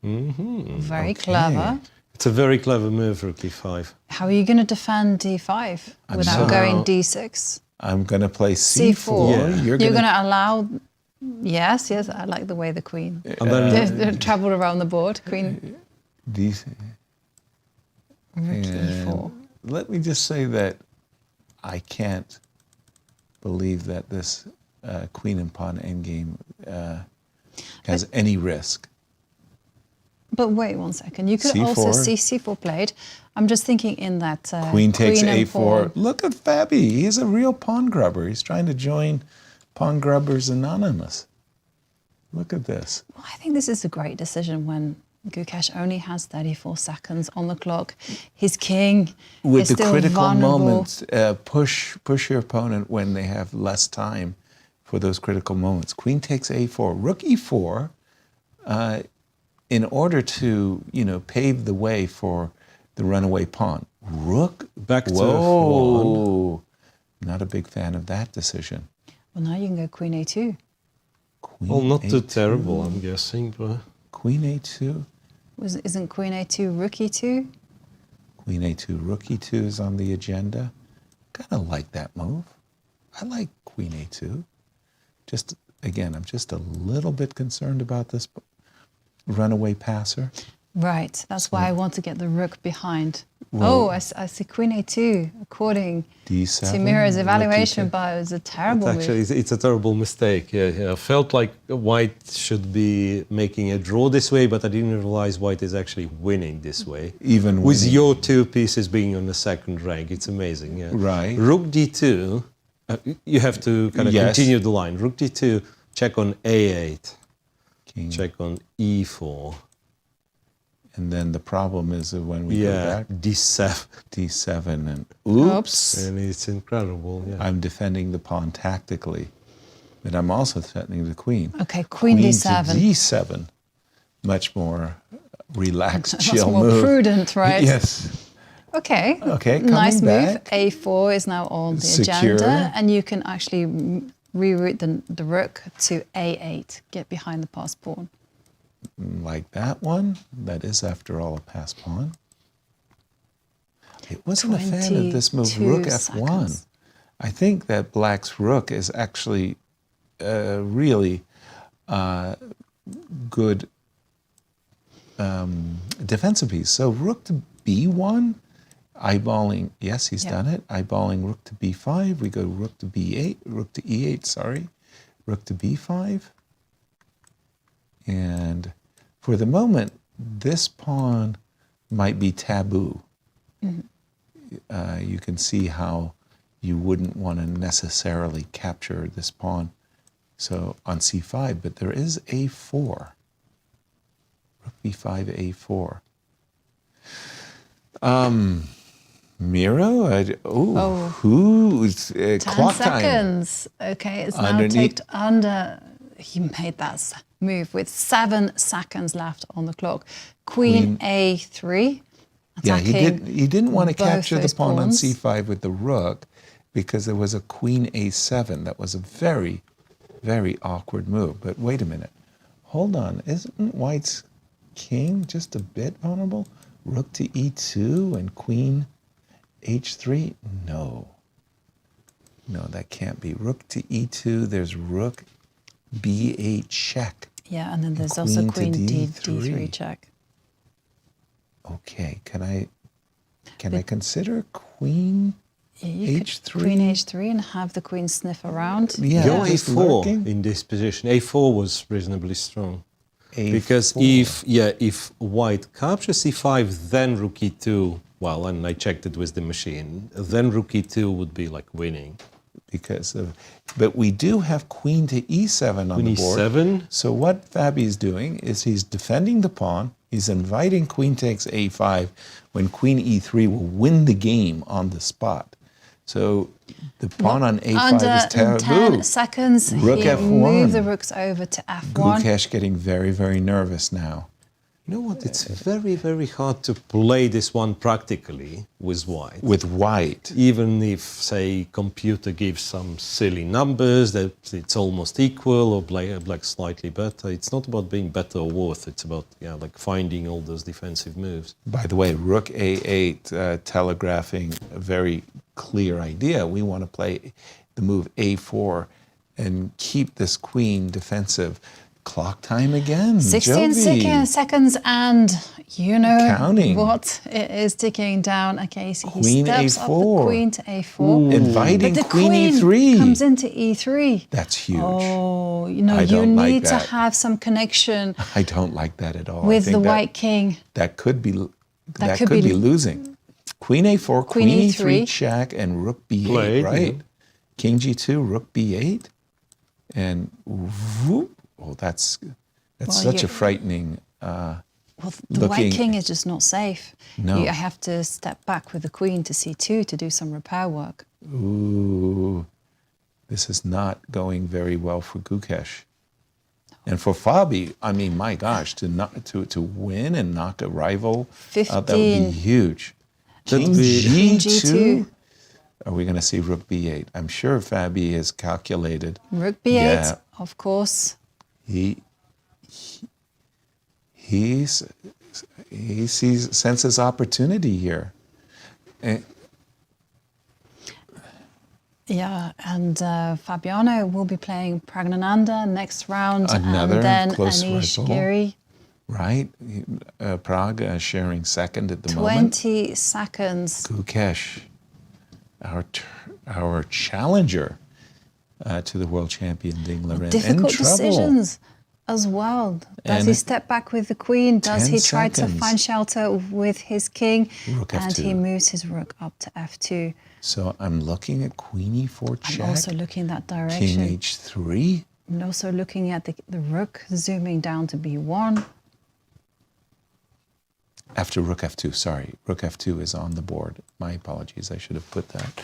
Speaker 3: Very clever.
Speaker 5: It's a very clever move, rook e5.
Speaker 3: How are you going to defend d5 without going d6?
Speaker 4: I'm going to play c4.
Speaker 3: Yeah. You're going to allow... Yes, I like the way the queen traveled around the board. Queen... Rook e4.
Speaker 4: Let me just say that I can't believe that this queen and pawn endgame has any risk.
Speaker 3: But wait 1 second. You could
Speaker 4: C4.
Speaker 3: also see c4 played. I'm just thinking in that
Speaker 4: queen takes
Speaker 3: queen
Speaker 4: a4. Look at Fabi. He's a real pawn grubber. He's trying to join Pawn Grubbers Anonymous. Look at this.
Speaker 3: Well, I think this is a great decision when Gukesh only has 34 seconds on the clock. His king
Speaker 4: with
Speaker 3: is
Speaker 4: the
Speaker 3: still
Speaker 4: critical
Speaker 3: vulnerable.
Speaker 4: moments, push your opponent when they have less time for those critical moments. Queen takes a4. Rook e4. In order to, pave the way for the runaway pawn. Rook
Speaker 5: back to
Speaker 4: f1. Not a big fan of that decision.
Speaker 3: Well, now you can go queen a2.
Speaker 5: Well, not too terrible, I'm guessing. But
Speaker 4: queen a2.
Speaker 3: Isn't queen a2 rook e2?
Speaker 4: Queen a2, rook e2 is on the agenda. Kind of like that move. I like queen a2. Again, I'm just a little bit concerned about this runaway passer.
Speaker 3: Right, that's why I want to get the rook behind. Well, I see queen a2, according
Speaker 4: D7,
Speaker 3: to Mira's evaluation, but it was a terrible move.
Speaker 5: Actually, it's a terrible mistake. Yeah, I felt like white should be making a draw this way, but I didn't realize white is actually winning this way.
Speaker 4: Even
Speaker 5: with
Speaker 4: winning.
Speaker 5: your two pieces being on the second rank. It's amazing. Yeah.
Speaker 4: Right.
Speaker 5: Rook d2, you have to kind of continue the line. Rook d2, check on a8.
Speaker 4: King.
Speaker 5: Check on e4.
Speaker 4: And then the problem is that when we go back, d7 and oops.
Speaker 5: And it's incredible. Yeah.
Speaker 4: I'm defending the pawn tactically, but I'm also threatening the queen.
Speaker 3: Okay, queen d7.
Speaker 4: To d7, much more relaxed, chill
Speaker 3: much more
Speaker 4: move.
Speaker 3: Prudent, right?
Speaker 4: Yes.
Speaker 3: Okay.
Speaker 4: Okay.
Speaker 3: Nice
Speaker 4: back.
Speaker 3: move. A4 is now on the
Speaker 4: Secure.
Speaker 3: agenda, and you can actually reroute the rook to a8. Get behind the passed pawn.
Speaker 4: Like that one. That is, after all, a passed pawn. I wasn't a fan of this move, rook f1.
Speaker 3: Seconds.
Speaker 4: I think that black's rook is actually really good defensive piece. So rook to b1, eyeballing, yes, he's done it. Eyeballing rook to b5. We go rook to b8, rook to e8, sorry. Rook to b5. And for the moment, this pawn might be taboo. You can see how you wouldn't want to necessarily capture this pawn so on c5, but there is a4. Rook b5, a4. Miro? Who's
Speaker 3: 10
Speaker 4: clock
Speaker 3: seconds.
Speaker 4: time.
Speaker 3: Okay, it's now taped under. He made that move with 7 seconds left on the clock. Queen a3.
Speaker 4: Yeah, he didn't want to capture the pawn on
Speaker 3: pawns.
Speaker 4: c5 with the rook because there was a queen a7. That was a very, very awkward move. But wait a minute. Hold on. Isn't white's king just a bit vulnerable? Rook to e2 and queen h3? No. No, that can't be. Rook to e2. There's rook b8 check.
Speaker 3: Yeah, and then there's also queen
Speaker 4: to
Speaker 3: d3 check.
Speaker 4: Okay, can I consider queen H3.
Speaker 3: Queen H3 and have the queen sniff around.
Speaker 4: Yeah,
Speaker 5: Go A4 in this position. A4 was reasonably strong. Because if white captures C5, then rook E2, well, and I checked it with the machine, then rook E2 would be like winning.
Speaker 4: But we do have queen to E7 on the board.
Speaker 5: E7.
Speaker 4: So what Fabi is doing is he's defending the pawn. He's inviting queen takes A5 when queen E3 will win the game on the spot. So the pawn on A5 is taboo.
Speaker 3: Under 10 seconds,
Speaker 4: Rook
Speaker 3: he
Speaker 4: F1.
Speaker 3: moved the rooks over to F1.
Speaker 4: Gukesh getting very, very nervous now.
Speaker 5: You know what? It's very, very hard to play this one practically with white.
Speaker 4: With white.
Speaker 5: Even if, say, computer gives some silly numbers that it's almost equal or black slightly better. It's not about being better or worse. It's about like finding all those defensive moves.
Speaker 4: By the way, rook A8 telegraphing a very clear idea. We want to play the move A4 and keep this queen defensive. Clock time again.
Speaker 3: 16 seconds, and you know
Speaker 4: counting.
Speaker 3: What it is ticking down. Okay, so he
Speaker 4: queen
Speaker 3: steps
Speaker 4: A4.
Speaker 3: up the queen to A4.
Speaker 4: Ooh. Inviting
Speaker 3: but the
Speaker 4: queen E3.
Speaker 3: comes into E3.
Speaker 4: That's huge.
Speaker 3: Oh, you know, you need to have some connection.
Speaker 4: I don't like that at all.
Speaker 3: With the white king.
Speaker 4: That could be losing. Queen A4, queen E3 check, and rook B8,
Speaker 5: Played,
Speaker 4: right? King G2, rook B8, and whoop. Oh, that's such a frightening.
Speaker 3: The white king is just not safe.
Speaker 4: No.
Speaker 3: You have to step back with the queen to C2 to do some repair work.
Speaker 4: Ooh, this is not going very well for Gukesh. And for Fabi, I mean, my gosh, to win and knock a rival out, that would be huge. King G2. Are we going to see rook B8? I'm sure Fabi has calculated.
Speaker 3: Rook B8, of course.
Speaker 4: He senses opportunity here.
Speaker 3: Yeah, and Fabiano will be playing Praggnanandhaa next round,
Speaker 4: Another
Speaker 3: and then
Speaker 4: close
Speaker 3: Anish
Speaker 4: rival.
Speaker 3: Giri.
Speaker 4: Right, Prague sharing second at the moment.
Speaker 3: 20 seconds.
Speaker 4: Gukesh, our challenger to the world champion Ding Laren.
Speaker 3: Difficult decisions as well. Does he step back with the queen? Does he try to find shelter with his king?
Speaker 4: Rook F2.
Speaker 3: And he moves his rook up to F2.
Speaker 4: So I'm looking at queen E4 check.
Speaker 3: I'm also looking that direction.
Speaker 4: King H3.
Speaker 3: And also looking at the rook, zooming down to B1.
Speaker 4: After rook F2, sorry. Rook F2 is on the board. My apologies, I should have put that.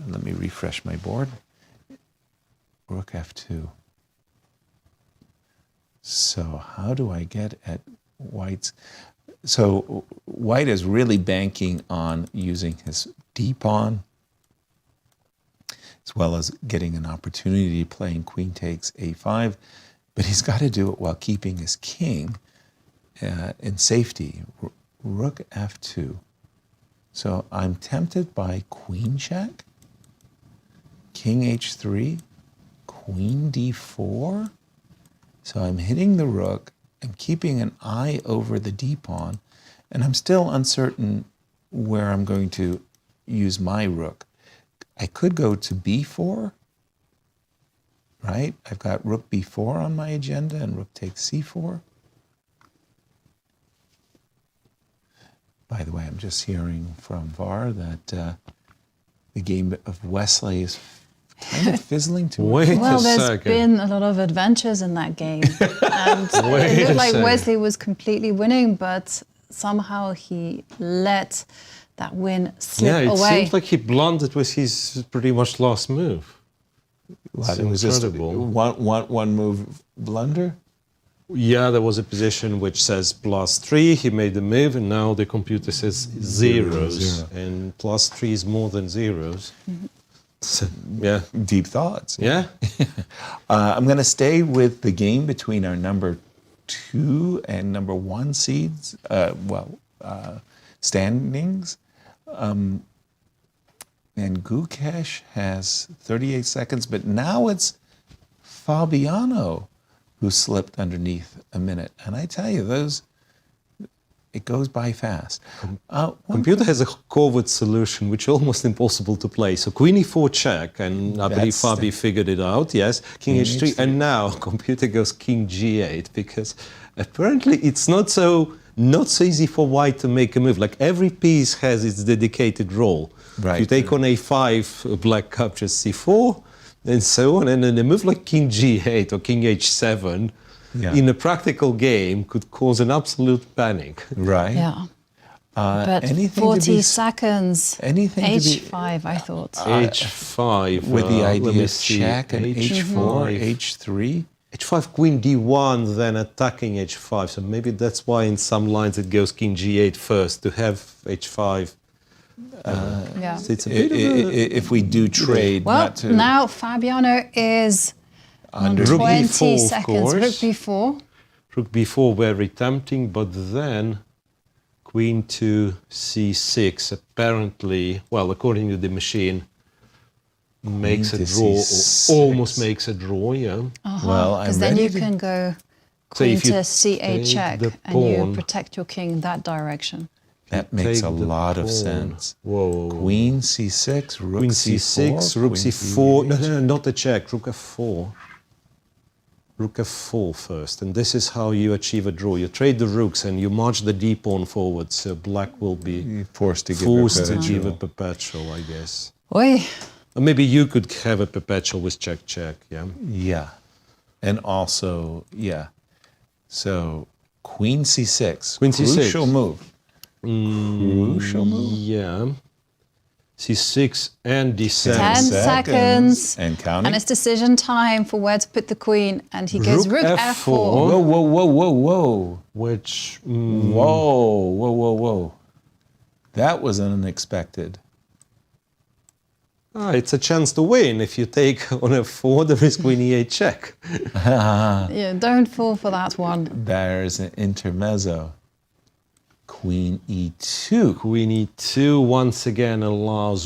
Speaker 4: Let me refresh my board. Rook F2. So how do I get at white's? So white is really banking on using his d-pawn, as well as getting an opportunity playing queen takes A5, but he's got to do it while keeping his king in safety. Rook F2. So I'm tempted by queen check, king H3, queen D4. So I'm hitting the rook, I'm keeping an eye over the d-pawn, and I'm still uncertain where I'm going to use my rook. I could go to B4, right? I've got rook B4 on my agenda and rook takes C4. By the way, I'm just hearing from VAR that the game of Wesley is kind of fizzling to
Speaker 3: Well, there's been a lot of adventures in that game. And it looked like Wesley was completely winning, but somehow he let that win slip away.
Speaker 5: Yeah, it seems like he blundered with his pretty much last move.
Speaker 4: It was just one move blunder?
Speaker 5: Yeah, there was a position which says +3, he made the move, and now the computer says zeros. And +3 is more than zeros. So, yeah.
Speaker 4: Deep thoughts.
Speaker 5: Yeah.
Speaker 4: I'm going to stay with the game between our number 2 and number 1 seeds, standings. And Gukesh has 38 seconds, but now it's Fabiano who slipped underneath a minute. And I tell you, those It goes by fast.
Speaker 5: Computer has a covert solution which is almost impossible to play. So queen e4 check, and I believe Fabi figured it out, yes. King h3, and now computer goes king g8, because apparently it's not so easy for white to make a move. Like every piece has its dedicated role.
Speaker 4: Right.
Speaker 5: If you take on a5, black captures c4, and so on, and then a move like king g8 or king h7, in a practical game could cause an absolute panic.
Speaker 4: Right.
Speaker 3: Yeah. But 40 seconds.
Speaker 4: Anything
Speaker 3: h5, I thought.
Speaker 5: h5.
Speaker 4: With the idea of
Speaker 5: see,
Speaker 4: check and h4, h3.
Speaker 5: h5, queen d1, then attacking h5. So maybe that's why in some lines it goes king g8 first, to have h5. So it's a bit
Speaker 4: if we do trade,
Speaker 3: well, now Fabiano is under 20 seconds. Rook b4.
Speaker 5: Rook b4 very tempting, but then queen to c6 apparently, well, according to the machine, makes a draw, or almost makes a draw, yeah.
Speaker 4: Well,
Speaker 3: because then you can go queen to c8 check, and you protect your king in that direction.
Speaker 4: That makes a lot of sense. Whoa. Queen c6, rook
Speaker 5: queen
Speaker 4: c4,
Speaker 5: c6, rook c4. No, not a check. Rook f4. Rook f4 first, and this is how you achieve a draw. You trade the rooks and you march the d pawn forward, so black will be
Speaker 4: forced to
Speaker 5: give a perpetual, I guess.
Speaker 3: Oi.
Speaker 5: Or maybe you could have a perpetual with check, yeah?
Speaker 4: Yeah. And also, so queen c6.
Speaker 5: Queen c6.
Speaker 4: Crucial move. Crucial move.
Speaker 5: Yeah. c6 and d7.
Speaker 3: 10 seconds.
Speaker 4: And counting.
Speaker 3: And it's decision time for where to put the queen. And he goes rook f4.
Speaker 4: Whoa.
Speaker 5: Which...
Speaker 4: Whoa. That was unexpected.
Speaker 5: It's a chance to win. If you take on f4, there is queen e8 check.
Speaker 3: Yeah, don't fall for that one.
Speaker 4: There's an intermezzo. Queen e2.
Speaker 5: Queen e2 once again allows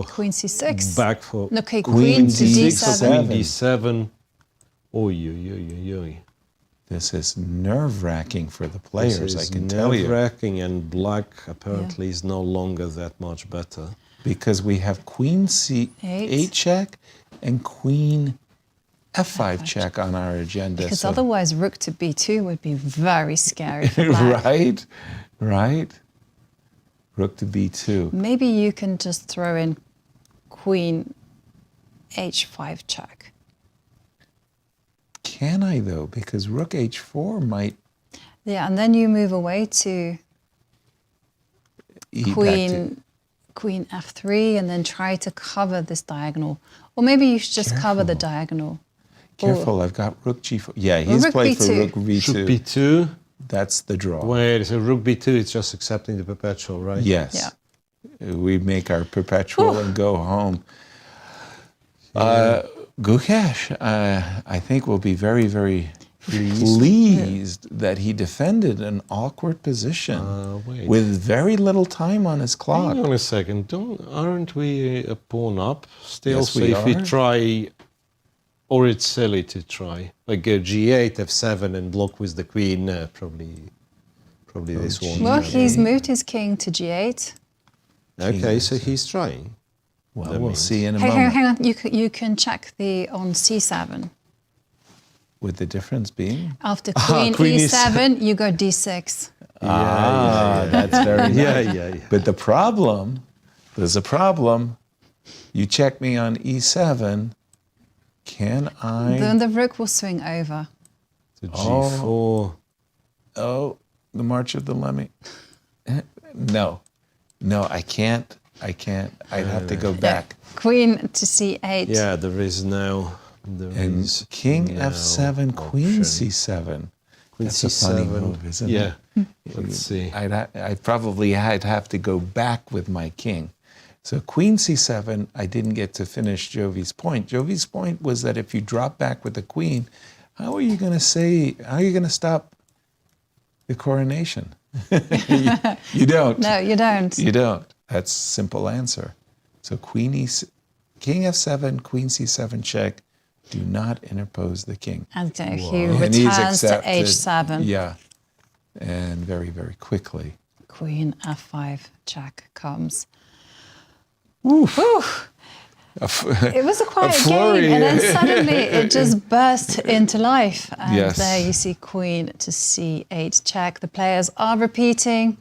Speaker 3: queen c6.
Speaker 5: Back for
Speaker 3: okay, queen to d7.
Speaker 5: Queen d7. Oy.
Speaker 4: This is nerve-wracking for the players, I can tell you.
Speaker 5: Nerve-wracking, and black apparently is no longer that much better.
Speaker 4: Because we have queen c8 check and queen f5 check on our agenda.
Speaker 3: Because otherwise rook to b2 would be very scary for black.
Speaker 4: Right. Rook to b2.
Speaker 3: Maybe you can just throw in queen h5 check.
Speaker 4: Can I, though? Because rook h4 might...
Speaker 3: Yeah, and then you move away to queen f3 and then try to cover this diagonal. Or maybe you should just cover the diagonal.
Speaker 4: Careful, I've got rook g4. Yeah, he's played for rook b2.
Speaker 5: Rook b2.
Speaker 4: That's the draw.
Speaker 5: Wait, so rook b2 is just accepting the perpetual, right?
Speaker 4: Yes. Yeah. We make our perpetual and go home. Gukesh, I think, will be very, very pleased that he defended an awkward position with very little time on his clock.
Speaker 5: Hang on a second. Aren't we a pawn up still?
Speaker 4: Yes,
Speaker 5: so if we try, or it's silly to try, like g8, f7, and block with the queen, probably this one.
Speaker 3: Well, he's moved his king to g8.
Speaker 5: Okay, so he's trying.
Speaker 4: Well, we'll see in a moment.
Speaker 3: Hang on. You can check on c7.
Speaker 4: With the difference being?
Speaker 3: After queen e7, you go d6.
Speaker 4: That's very nice. Yeah. But there's a problem. You check me on e7. Can I?
Speaker 3: Then the rook will swing over.
Speaker 5: To g4.
Speaker 4: Oh, the March of the Lemmy. No, I can't. I'd have to go back.
Speaker 3: Queen to c8.
Speaker 5: Yeah, there is no...
Speaker 4: King f7, queen c7. That's a funny move, isn't it?
Speaker 5: Yeah. Let's see.
Speaker 4: I'd have to go back with my king. So queen c7, I didn't get to finish Jovi's point. Jovi's point was that if you drop back with the queen, how are you going to stop the coronation? You don't.
Speaker 3: No, you don't.
Speaker 4: You don't. That's a simple answer. So king f7, queen c7 check. Do not interpose the king.
Speaker 3: And he returns to h7.
Speaker 4: Yeah. and very, very quickly.
Speaker 3: Queen f5 check comes. Oof. It was a quiet game, and then suddenly it just burst into life. And there you see queen to c8 check. The players are repeating,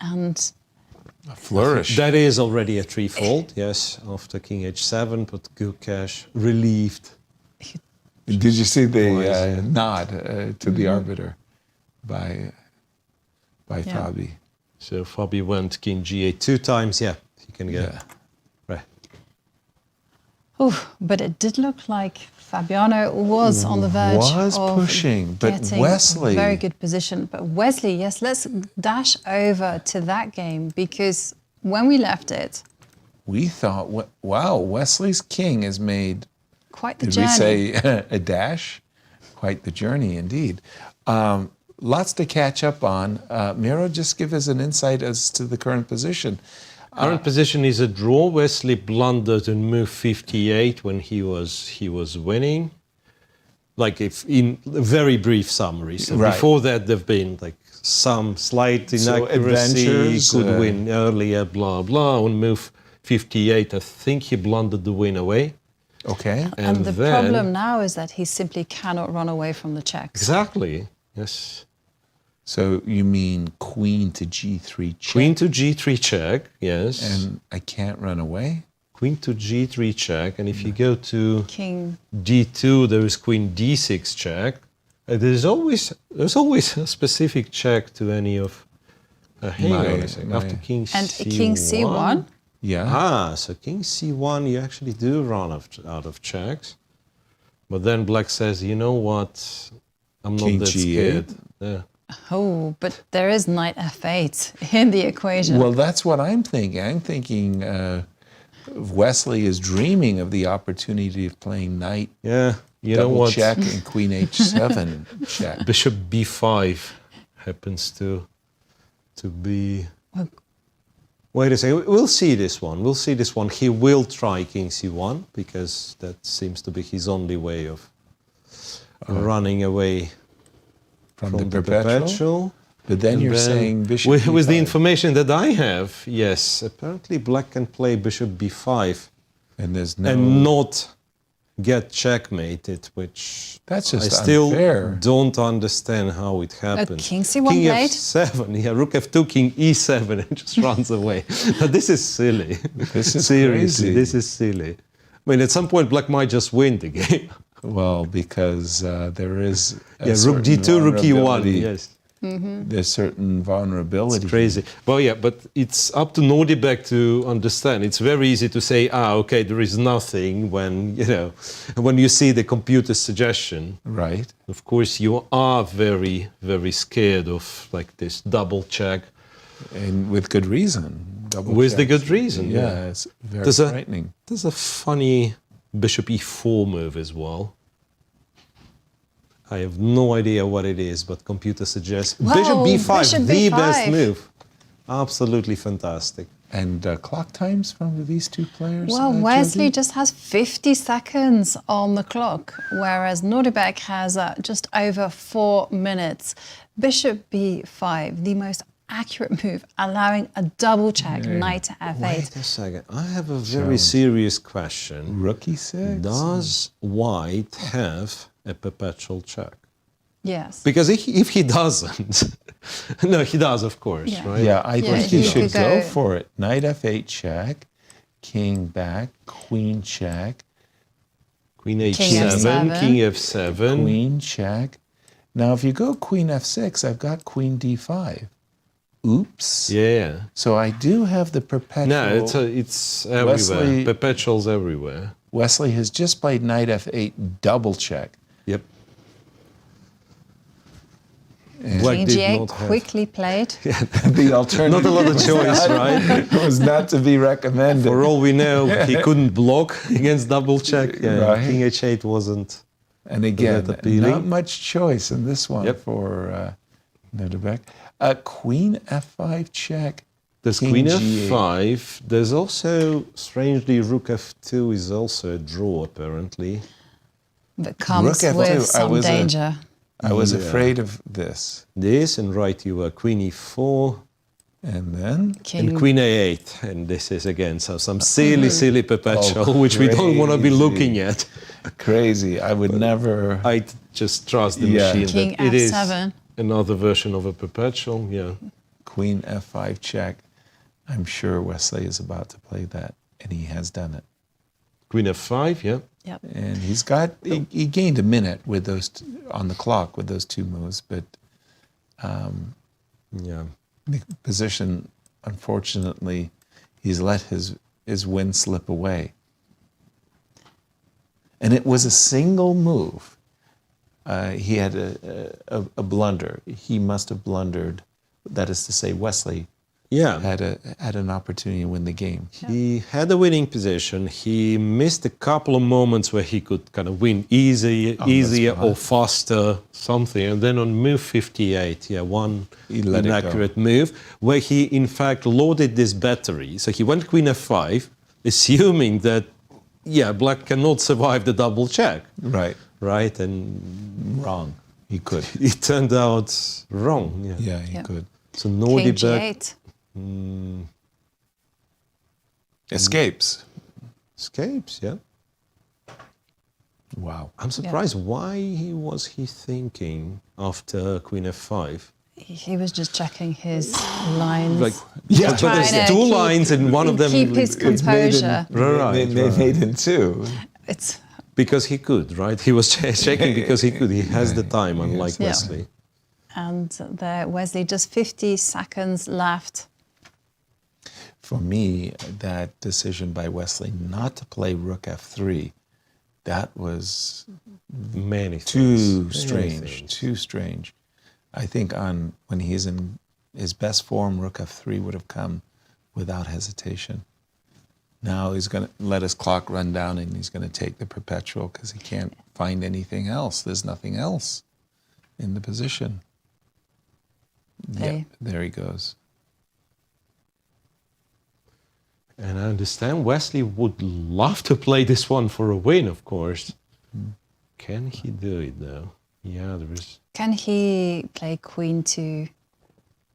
Speaker 3: and
Speaker 4: a flourish.
Speaker 5: That is already a threefold, yes, after king h7, but Gukesh relieved.
Speaker 4: Did you see the nod to the arbiter by Fabi?
Speaker 5: So Fabi went king g8 2 times, you can get right.
Speaker 3: Ooh, but it did look like Fabiano was on the verge of
Speaker 4: pushing, but
Speaker 3: getting
Speaker 4: Wesley,
Speaker 3: a very good position. But Wesley, yes, let's dash over to that game, because when we left it,
Speaker 4: we thought, wow, Wesley's king has made
Speaker 3: quite the
Speaker 4: journey.
Speaker 3: Did
Speaker 4: we say a dash? Quite the journey indeed. Lots to catch up on. Miro, just give us an insight as to the current position.
Speaker 5: Current position is a draw. Wesley blundered and moved 58 when he was winning. Like if in a very brief summary. So before that, there've been like some slight inaccuracy. Could win earlier, blah blah. On move 58, I think he blundered the win away.
Speaker 4: Okay.
Speaker 3: And the problem now is that he simply cannot run away from the checks.
Speaker 5: Exactly. Yes.
Speaker 4: So you mean queen to g3 check?
Speaker 5: Queen to g3 check, yes.
Speaker 4: And I can't run away?
Speaker 5: Queen to g3 check, and if you go to
Speaker 3: king
Speaker 5: d2, there is queen d6 check. There's always a specific check to any of. Hang on a second. After king
Speaker 3: and
Speaker 5: c1.
Speaker 3: King c1.
Speaker 5: Yeah. So king c1, you actually do run out of checks, but then black says, you know what? I'm not that scared. Yeah.
Speaker 3: Oh, but there is knight f8 in the equation.
Speaker 4: Well, that's what I'm thinking. I'm thinking Wesley is dreaming of the opportunity of playing knight.
Speaker 5: Yeah, you
Speaker 4: double
Speaker 5: know what?
Speaker 4: Check and queen h7 check.
Speaker 5: Bishop b5 happens to be. Wait a second. We'll see this one. We'll see this one. He will try king c1 because that seems to be his only way of running away from the perpetual.
Speaker 4: But then you're saying bishop
Speaker 5: with the information that I have, yes, apparently black can play bishop b5
Speaker 4: and there's no
Speaker 5: and not get checkmated, which
Speaker 4: that's just
Speaker 5: I still
Speaker 4: unfair.
Speaker 5: Don't understand how it happened.
Speaker 3: King c1
Speaker 5: king
Speaker 3: played?
Speaker 5: f7, yeah, rook f2, king e7, and just runs away. Now, this is silly.
Speaker 4: This is
Speaker 5: seriously,
Speaker 4: crazy.
Speaker 5: this is silly. I mean, at some point, black might just win the game.
Speaker 4: Well, because there is
Speaker 5: rook d2, rook e1, yes.
Speaker 4: There's certain vulnerability.
Speaker 5: It's crazy. Well, yeah, but it's up to Nodirbek to understand. It's very easy to say, okay, there is nothing when you see the computer suggestion.
Speaker 4: Right.
Speaker 5: Of course, you are very, very scared of like this double check.
Speaker 4: And with good reason.
Speaker 5: With the good reason, yeah.
Speaker 4: It's very frightening.
Speaker 5: There's a funny bishop e4 move as well. I have no idea what it is, but computer suggests bishop b5,
Speaker 3: bishop
Speaker 5: the
Speaker 3: b5.
Speaker 5: best move. Absolutely fantastic.
Speaker 4: And clock times from these two players?
Speaker 3: Well, Wesley just has 50 seconds on the clock, whereas Nodirbek has just over 4 minutes. Bishop b5, the most accurate move, allowing a double check, knight to f8.
Speaker 5: Wait a second. I have a very serious question.
Speaker 4: Rook e6?
Speaker 5: Does white have a perpetual check?
Speaker 3: Yes.
Speaker 5: Because if he doesn't, no, he does, of course, right?
Speaker 4: Yeah, I think he should go for it. Knight f8 check, king back, queen check,
Speaker 5: queen h7, king f7,
Speaker 4: queen check. Now, if you go queen f6, I've got queen d5. Oops.
Speaker 5: Yeah.
Speaker 4: So I do have the perpetual.
Speaker 5: No, it's everywhere.
Speaker 4: Wesley,
Speaker 5: Perpetuals everywhere.
Speaker 4: Wesley has just played knight f8 double check.
Speaker 5: Yep.
Speaker 3: King g8 quickly played.
Speaker 5: Yeah.
Speaker 4: The alternative.
Speaker 5: Not a lot of choice, right?
Speaker 4: It was not to be recommended.
Speaker 5: For all we know, he couldn't block against double check. Yeah,
Speaker 4: right.
Speaker 5: King h8 wasn't.
Speaker 4: And again,
Speaker 5: that appealing.
Speaker 4: Not much choice in this one for Nodirbek. Queen f5 check.
Speaker 5: There's
Speaker 4: King
Speaker 5: queen
Speaker 4: G8.
Speaker 5: f5. There's also, strangely, rook f2 is also a draw, apparently.
Speaker 3: That comes with some danger.
Speaker 4: I was afraid of this.
Speaker 5: This, and right, you were queen e4.
Speaker 4: And then?
Speaker 5: And queen a8. And this is, again, so some silly perpetual, which we don't want to be looking at.
Speaker 4: Crazy. I would never...
Speaker 5: I just trust the machine
Speaker 3: King
Speaker 5: that it is
Speaker 3: F7.
Speaker 5: another version of a perpetual, yeah.
Speaker 4: Queen f5 check. I'm sure Wesley is about to play that, and he has done it.
Speaker 5: Queen f5, yeah.
Speaker 3: Yep.
Speaker 4: And he gained a minute with those on the clock with those two moves, but
Speaker 5: yeah,
Speaker 4: the position, unfortunately, he's let his win slip away. And it was a single move. He had a blunder. He must have blundered. That is to say, Wesley had an opportunity to win the game.
Speaker 5: He had a winning position. He missed a couple of moments where he could kind of win easier or faster something. And then on move 58, one inaccurate move where he in fact loaded this battery. So he went queen f5, assuming that black cannot survive the double check. Right, and
Speaker 4: wrong. He could.
Speaker 5: It turned out wrong.
Speaker 4: Yeah, he could.
Speaker 5: So Nodirbek
Speaker 3: King G8.
Speaker 4: Escapes.
Speaker 5: Escapes, yeah.
Speaker 4: Wow.
Speaker 5: I'm surprised. Why was he thinking after queen f5?
Speaker 3: He was just checking his lines.
Speaker 5: But there's two lines and one of them...
Speaker 3: Keep his composure.
Speaker 4: Made him two.
Speaker 3: It's...
Speaker 5: Because he could, right? He was checking because he could. He has the time, unlike Wesley.
Speaker 3: And there, Wesley, just 50 seconds left.
Speaker 4: For me, that decision by Wesley not to play rook f3, that was too strange. I think when he's in his best form, rook f3 would have come without hesitation. Now he's going to let his clock run down and he's going to take the perpetual because he can't find anything else. There's nothing else in the position. Yeah, there he goes.
Speaker 5: And I understand Wesley would love to play this one for a win, of course. Can he do it, though? Yeah, there is...
Speaker 3: Can he play queen to...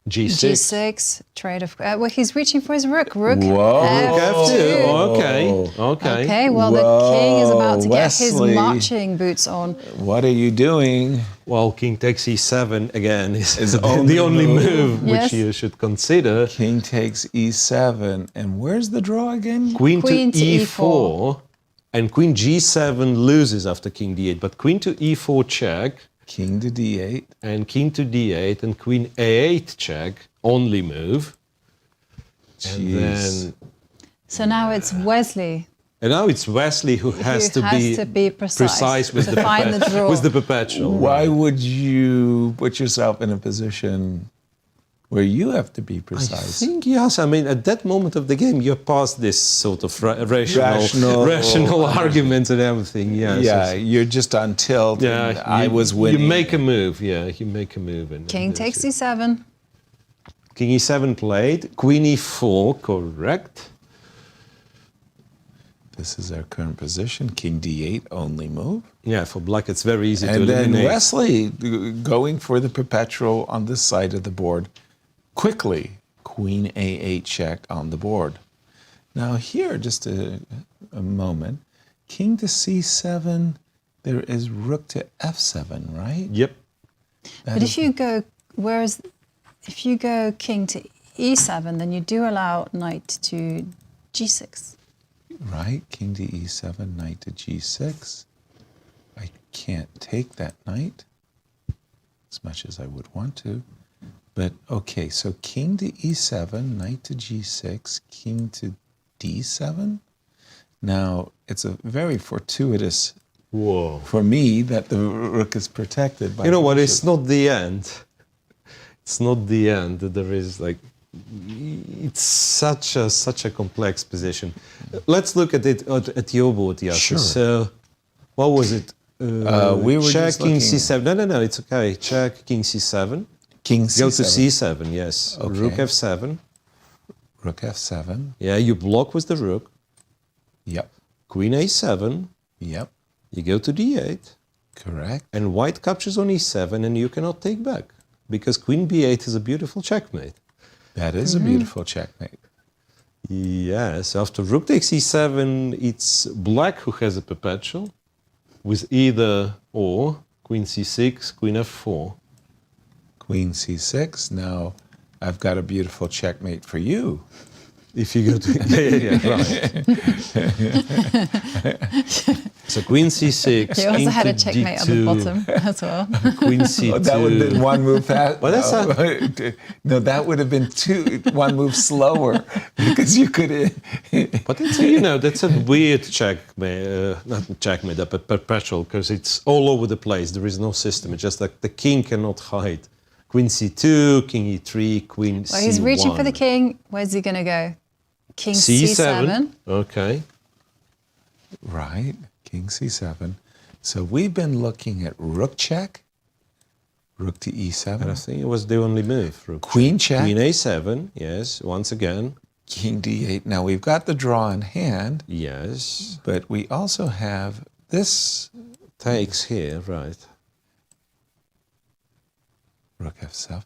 Speaker 5: G6.
Speaker 3: G6, trade of... well, he's reaching for his rook. Rook
Speaker 5: F2.
Speaker 3: F2.
Speaker 5: Okay,
Speaker 3: well, the king is about to get his marching boots on.
Speaker 4: What are you doing?
Speaker 5: Well, king takes e7 again is the only move which you should consider.
Speaker 4: King takes e7. And where's the draw again?
Speaker 5: Queen to e4. And queen g7 loses after king d8. But queen to e4 check.
Speaker 4: King to d8.
Speaker 5: And king to d8 and queen a8 check, only move.
Speaker 4: Jeez.
Speaker 5: And then...
Speaker 3: So now it's Wesley.
Speaker 5: And now it's Wesley who has to be precise with the perpetual.
Speaker 4: Why would you put yourself in a position where you have to be precise?
Speaker 5: I think, yes. I mean, at that moment of the game, you're past this sort of rational arguments and everything. Yeah,
Speaker 4: you're just on tilt. Yeah, I was winning.
Speaker 5: You make a move. Yeah, you make a move. And
Speaker 3: king takes e7.
Speaker 5: King e7 played. Queen e4, correct.
Speaker 4: This is our current position. King d8, only move.
Speaker 5: Yeah, for black, it's very easy to
Speaker 4: eliminate. And then
Speaker 5: Wesley
Speaker 4: going for the perpetual on this side of the board. Quickly, queen a8 check on the board. Now here, just a moment. King to c7, there is rook to f7, right?
Speaker 5: Yep.
Speaker 3: But if you go, if you go king to e7, then you do allow knight to g6.
Speaker 4: Right, king to e7, knight to g6. I can't take that knight as much as I would want to. But, okay, so king to e7, knight to g6, king to d7. Now, it's a very fortuitous for me that the rook is protected by
Speaker 5: You know what, it's not the end. It's not the end. There is like, it's such a complex position. Let's look at it at your board, Yasser.
Speaker 4: Sure.
Speaker 5: So, what was it?
Speaker 4: We were
Speaker 5: check
Speaker 4: just
Speaker 5: king
Speaker 4: looking.
Speaker 5: c7. No, it's okay. Check king c7.
Speaker 4: King c7.
Speaker 5: Go to c7, yes.
Speaker 4: Okay.
Speaker 5: Rook f7.
Speaker 4: Rook f7.
Speaker 5: Yeah, you block with the rook.
Speaker 4: Yep.
Speaker 5: Queen a7.
Speaker 4: Yep.
Speaker 5: You go to d8.
Speaker 4: Correct.
Speaker 5: And white captures on e7 and you cannot take back because queen b8 is a beautiful checkmate.
Speaker 4: That is a beautiful checkmate.
Speaker 5: Yes, after rook takes e7, it's black who has a perpetual with either or, queen c6, queen f4.
Speaker 4: Queen c6. Now I've got a beautiful checkmate for you.
Speaker 5: If you go to right. So queen c6.
Speaker 3: You also had a
Speaker 5: into
Speaker 3: checkmate
Speaker 5: d2,
Speaker 3: at the bottom as well.
Speaker 5: Queen c2.
Speaker 4: Oh, that would have been one move fast.
Speaker 5: Well, that's
Speaker 4: no, that would have been one move slower because you could.
Speaker 5: But it's that's a weird checkmate, not checkmate, but perpetual because it's all over the place. There is no system. It's just like the king cannot hide. Queen c2, king e3, queen c1.
Speaker 3: Well, he's reaching for the king. Where's he going to go? King c7.
Speaker 5: Okay.
Speaker 4: Right, king c7. So we've been looking at rook check, rook to e7.
Speaker 5: And I think it was the only move. Rook
Speaker 4: queen check.
Speaker 5: Queen a7, yes, once again.
Speaker 4: King d8. Now we've got the draw in hand.
Speaker 5: Yes.
Speaker 4: But we also have this.
Speaker 5: Takes here, right.
Speaker 4: Rook f7.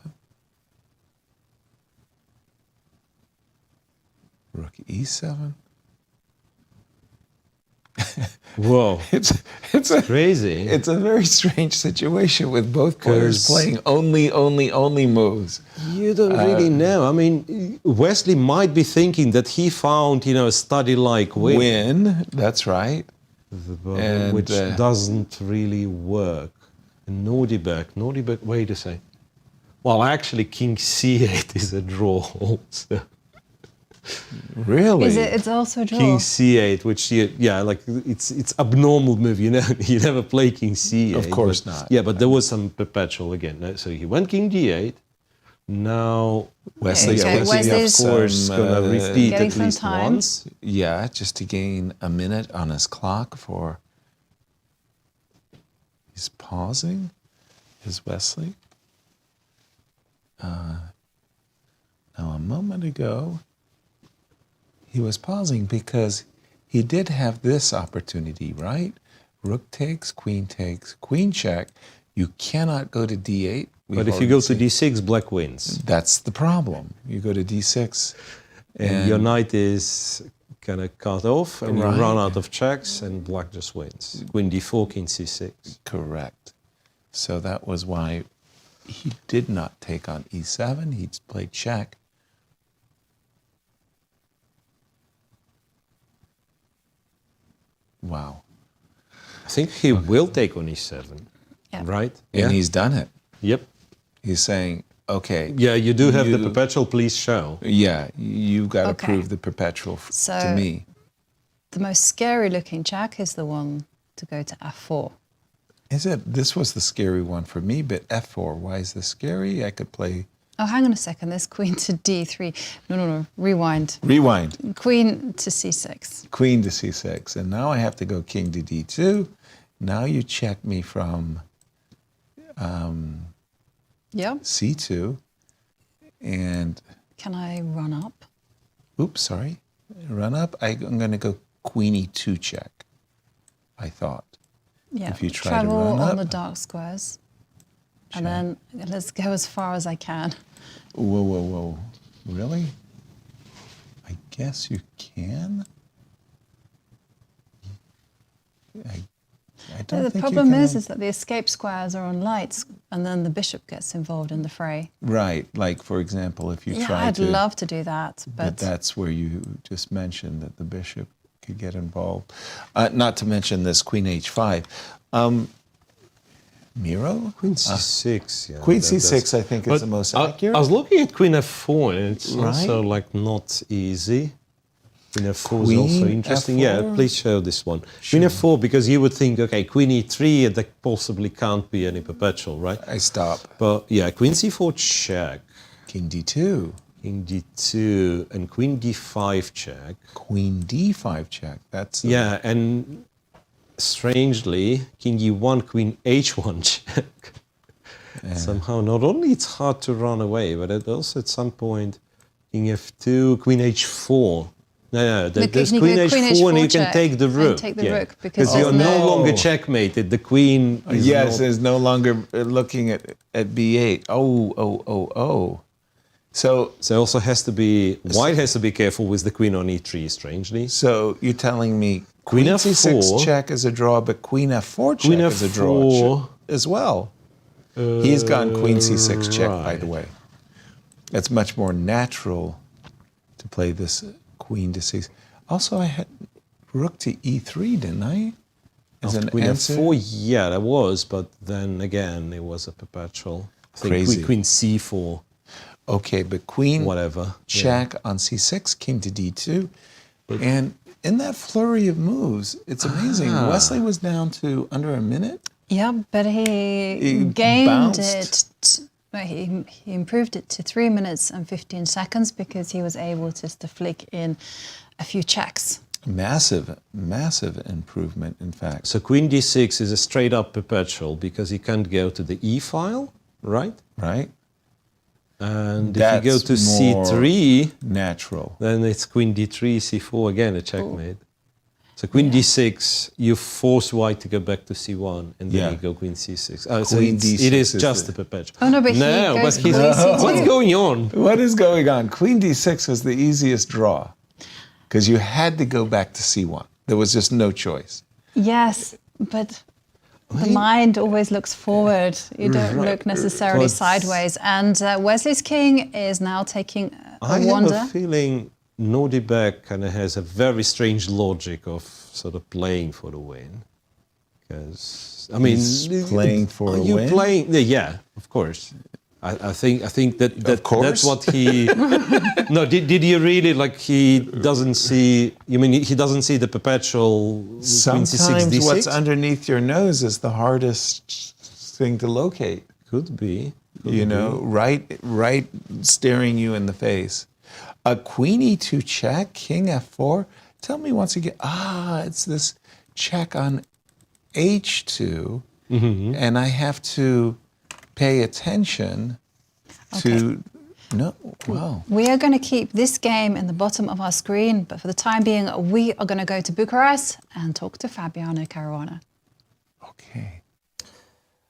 Speaker 4: Rook e7.
Speaker 5: Whoa.
Speaker 4: It's
Speaker 5: crazy.
Speaker 4: It's a very strange situation with both players playing only moves.
Speaker 5: You don't really know. I mean, Wesley might be thinking that he found, a study-like
Speaker 4: win. That's right.
Speaker 5: Which doesn't really work. And Nodirbek, wait a second. Well, actually, king c8 is a draw also.
Speaker 4: Really?
Speaker 3: It's also a draw.
Speaker 5: King c8, which it's abnormal move. You never play king c8.
Speaker 4: Of course not.
Speaker 5: Yeah, but there was some perpetual again. So he went king d8. Now
Speaker 4: Wesley's
Speaker 5: of course gonna repeat at least once.
Speaker 4: Yeah, just to gain a minute on his clock for. He's pausing. Is Wesley? Now a moment ago. He was pausing because he did have this opportunity, right? Rook takes, queen check. You cannot go to d8.
Speaker 5: But if you go to d6, black wins.
Speaker 4: That's the problem. You go to d6.
Speaker 5: And your knight is kind of cut off, and you run out of checks, and black just wins. Queen d4, king c6.
Speaker 4: Correct. So that was why he did not take on e7. He played check. Wow.
Speaker 5: I think he will take on e7, right?
Speaker 4: And he's done it.
Speaker 5: Yep.
Speaker 4: He's saying, okay.
Speaker 5: Yeah, you do have the perpetual, please show.
Speaker 4: Yeah, you've got to prove the perpetual to me.
Speaker 3: The most scary looking check is the one to go to f4.
Speaker 4: Is it? This was the scary one for me, but f4, why is this scary? I could play...
Speaker 3: Oh, hang on a second. There's queen to d3. No. Rewind.
Speaker 4: Rewind.
Speaker 3: Queen to c6.
Speaker 4: Queen to c6. And now I have to go king to d2. Now you check me from c2. And...
Speaker 3: Can I run up?
Speaker 4: Oops, sorry. Run up. I'm going to go queen e2 check, I thought.
Speaker 3: Yeah.
Speaker 4: If you try
Speaker 3: Travel
Speaker 4: to run
Speaker 3: on
Speaker 4: up.
Speaker 3: the dark squares. And then let's go as far as I can.
Speaker 4: Whoa. Really? I guess you can? I don't
Speaker 3: The
Speaker 4: think
Speaker 3: problem
Speaker 4: you can.
Speaker 3: is that the escape squares are on lights, and then the bishop gets involved in the fray.
Speaker 4: Right. Like, for example, if you try
Speaker 3: I'd love to do that.
Speaker 4: But that's where you just mentioned that the bishop could get involved. Not to mention this queen h5. Miro?
Speaker 5: Queen c6, yeah.
Speaker 4: Queen c6, I think, is the most accurate.
Speaker 5: I was looking at queen f4, and it's also not easy. Queen f4 is also interesting.
Speaker 4: F4?
Speaker 5: Yeah, please show this one. Queen f4, because you would think, okay, queen e3, and there possibly can't be any perpetual, right?
Speaker 4: I stop.
Speaker 5: But yeah, queen c4 check.
Speaker 4: King d2.
Speaker 5: King d2, and queen d5 check.
Speaker 4: Queen d5 check. That's...
Speaker 5: Yeah, and... Strangely, king e1, queen h1 check. Yeah. Somehow, not only it's hard to run away, but also at some point, king f2, queen h4. No,
Speaker 3: The
Speaker 5: there's
Speaker 3: queen-
Speaker 5: queen
Speaker 3: queen
Speaker 5: h4 and you
Speaker 3: h4
Speaker 5: can
Speaker 3: check
Speaker 5: take the
Speaker 3: and
Speaker 5: rook.
Speaker 3: take the rook because
Speaker 5: Because you're
Speaker 3: there's
Speaker 5: no
Speaker 3: no-
Speaker 5: longer checkmated. The queen is
Speaker 4: Yes,
Speaker 5: not-
Speaker 4: is no longer looking at b8. Oh. So
Speaker 5: also has to be, white has to be careful with the queen on e3, strangely.
Speaker 4: So you're telling me
Speaker 5: Queen
Speaker 4: queen
Speaker 5: f4
Speaker 4: c6 check is a draw, but queen f4 check
Speaker 5: Queen
Speaker 4: is a draw
Speaker 5: f4
Speaker 4: as well. He's gone queen c6 check, by
Speaker 5: right.
Speaker 4: the way. It's much more natural to play this queen to c6. Also, I had rook to e3, didn't I? As an
Speaker 5: Queen
Speaker 4: answer?
Speaker 5: f4, yeah, that was, but then again, it was a perpetual. I think
Speaker 4: Crazy.
Speaker 5: Queen c4.
Speaker 4: Okay, but queen
Speaker 5: whatever
Speaker 4: check on c6 came to d2. And in that flurry of moves, it's amazing.
Speaker 5: Ah.
Speaker 4: Wesley was down to under a minute.
Speaker 3: Yeah, but he
Speaker 4: He
Speaker 3: gained
Speaker 4: bounced.
Speaker 3: he improved it to 3 minutes and 15 seconds because he was able just to flick in a few checks.
Speaker 4: Massive improvement, in fact.
Speaker 5: So queen d6 is a straight up perpetual because he can't go to the e file, right?
Speaker 4: Right.
Speaker 5: And
Speaker 4: That's
Speaker 5: if you go to
Speaker 4: more
Speaker 5: c3,
Speaker 4: natural.
Speaker 5: then it's queen d3, c4, again a checkmate. So queen d6, you force white to go back to c1, and then
Speaker 4: Yeah.
Speaker 5: you go queen c6. Oh, so
Speaker 4: Queen
Speaker 5: it
Speaker 4: d6
Speaker 5: is
Speaker 4: is
Speaker 5: just
Speaker 4: the-
Speaker 5: a perpetual.
Speaker 3: Oh, no, but he goes
Speaker 5: but
Speaker 3: queen c2.
Speaker 5: what's going on?
Speaker 4: What is going on? Queen d6 was the easiest draw because you had to go back to c1. There was just no choice.
Speaker 3: Yes, but the mind always looks forward. You don't look necessarily
Speaker 5: But-
Speaker 3: sideways. And Wesley's king is now taking a
Speaker 5: I
Speaker 3: wander.
Speaker 5: have a feeling Nodirbek kind of has a very strange logic of sort of playing for the win. Because, I mean...
Speaker 4: He's playing for a
Speaker 5: you
Speaker 4: win?
Speaker 5: Playing, yeah, of course. I think that's what he... No, did you really, like, he doesn't see... You mean he doesn't see the perpetual queen c6,
Speaker 4: Sometimes
Speaker 5: d6?
Speaker 4: what's underneath your nose is the hardest thing to locate.
Speaker 5: Could be.
Speaker 4: You know, right staring you in the face. A queen e2 check, king f4. Tell me once again. It's this check on h2, and I have to pay attention to. No, wow.
Speaker 3: We are going to keep this game in the bottom of our screen, but for the time being, we are going to go to Bucharest and talk to Fabiano Caruana.
Speaker 4: Okay.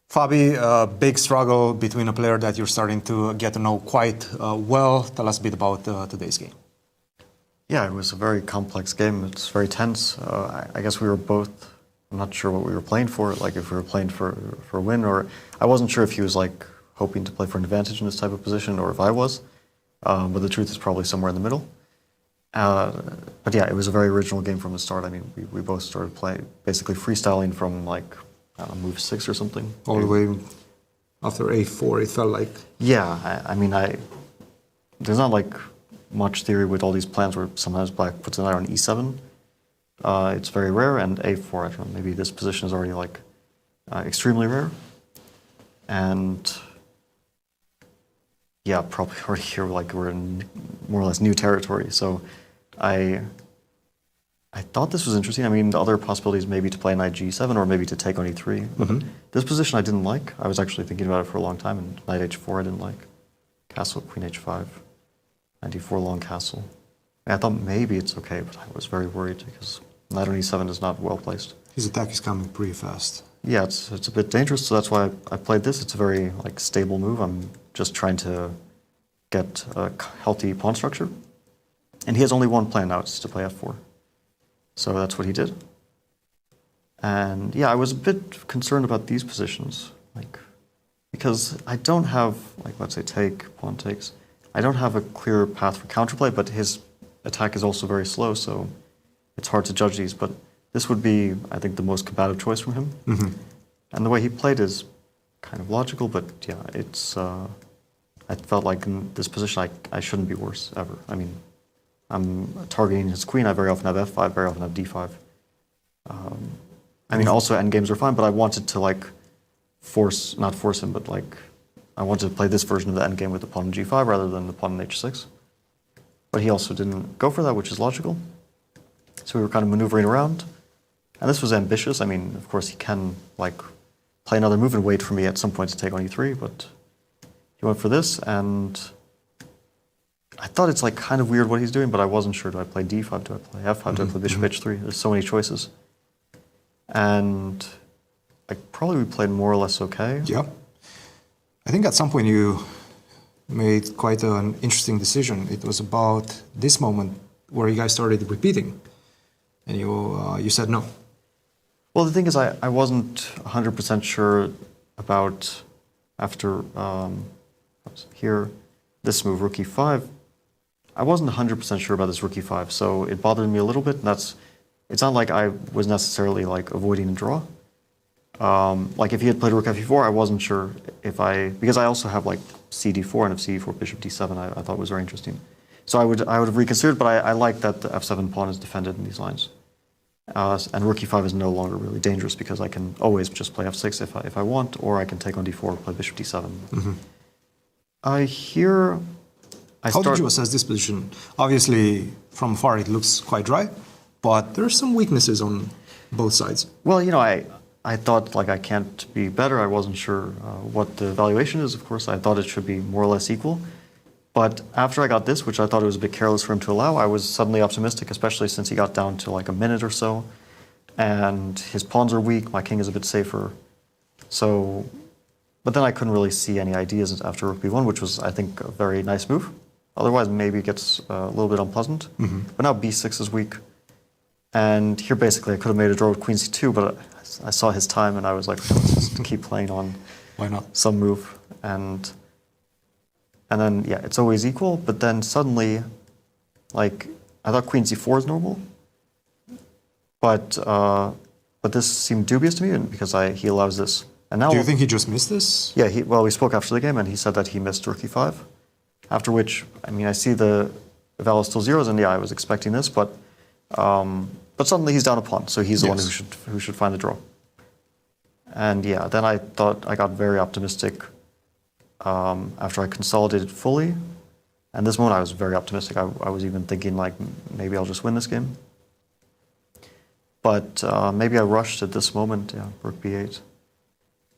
Speaker 8: Fabi, a big struggle between a player that you're starting to get to know quite well. Tell us a bit about today's game.
Speaker 21: Yeah, it was a very complex game. It's very tense. I guess we were both, I'm not sure what we were playing for, like if we were playing for a win, or I wasn't sure if he was like hoping to play for an advantage in this type of position or if I was. But the truth is probably somewhere in the middle. But yeah, it was a very original game from the start. I mean, we both started playing, basically freestyling from like, I don't know, move 6 or something.
Speaker 8: All the way after a4, it felt like.
Speaker 21: Yeah, I mean, there's not like much theory with all these plans where sometimes black puts an eye on e7. It's very rare, and a4, I don't know, maybe this position is already like extremely rare. And yeah, probably already here, like we're in more or less new territory. So I thought this was interesting. I mean, the other possibilities maybe to play knight g7 or maybe to take on e3. But this position I didn't like. I was actually thinking about it for a long time, and knight h4 I didn't like. Castle, queen h5, knight d4, long castle. And I thought maybe it's okay, but I was very worried because knight on e7 is not well placed.
Speaker 8: His attack is coming pretty fast.
Speaker 21: Yeah, it's a bit dangerous, so that's why I played this. It's a very like stable move. I'm just trying to get a healthy pawn structure. And he has only one plan now, it's to play f4. So that's what he did. And yeah, I was a bit concerned about these positions, like because I don't have, like let's say take, pawn takes. I don't have a clear path for counterplay, but his attack is also very slow, so it's hard to judge these. But this would be, I think, the most combative choice from him. And the way he played is kind of logical, but yeah, it's. I felt like in this position I shouldn't be worse ever. I mean, I'm targeting his queen. I very often have f5, very often have d5. I mean, also endgames are fine, but I wanted to like not force him, but like I wanted to play this version of the endgame with the pawn on g5 rather than the pawn on h6. But he also didn't go for that, which is logical. So we were kind of maneuvering around. And this was ambitious. I mean, of course, he can like play another move and wait for me at some point to take on e3, but he went for this, and I thought it's like kind of weird what he's doing, but I wasn't sure. Do I play d5? Do I play f5? Do I play bishop h3? There's so many choices. And I probably played more or less okay.
Speaker 8: Yeah. I think at some point you made quite an interesting decision. It was about this moment where you guys started repeating, and you said no.
Speaker 21: Well, the thing is, I wasn't 100% sure about after here, this move, rook e5. I wasn't 100% sure about this rook e5, so it bothered me a little bit. And it's not like I was necessarily like avoiding a draw. Like if he had played rook f4, I wasn't sure because I also have like cd4, and if cd4 bishop d7, I thought was very interesting. So I would have reconsidered, but I like that the f7 pawn is defended in these lines. And rook e5 is no longer really dangerous because I can always just play f6 if I want, or I can take on d4, play bishop d7.
Speaker 8: How did you assess this position? Obviously, from afar it looks quite dry, but there are some weaknesses on both sides.
Speaker 21: Well, you know, I thought like I can't be better. I wasn't sure what the valuation is, of course. I thought it should be more or less equal. But after I got this, which I thought it was a bit careless for him to allow, I was suddenly optimistic, especially since he got down to like a minute or so. And his pawns are weak, my king is a bit safer. So, but then I couldn't really see any ideas after rook b1, which was, I think, a very nice move. Otherwise, maybe it gets a little bit unpleasant. But now b6 is weak. And here, basically, I could have made a draw with queen c2, but I saw his time, and I was like, let's just keep playing on some move. And then, yeah, it's always equal. But then suddenly, like, I thought queen c4 is normal. But this seemed dubious to me because he allows this. And now,
Speaker 8: do you think he just missed this?
Speaker 21: Yeah, well, we spoke after the game, and he said that he missed rook e5. After which, I mean, I see the value still zeros, and yeah, I was expecting this, but suddenly he's down a pawn, so he's the one who should find the draw. And yeah, then I thought I got very optimistic after I consolidated fully. And this moment I was very optimistic. I was even thinking like maybe I'll just win this game. But maybe I rushed at this moment. Yeah, rook b8.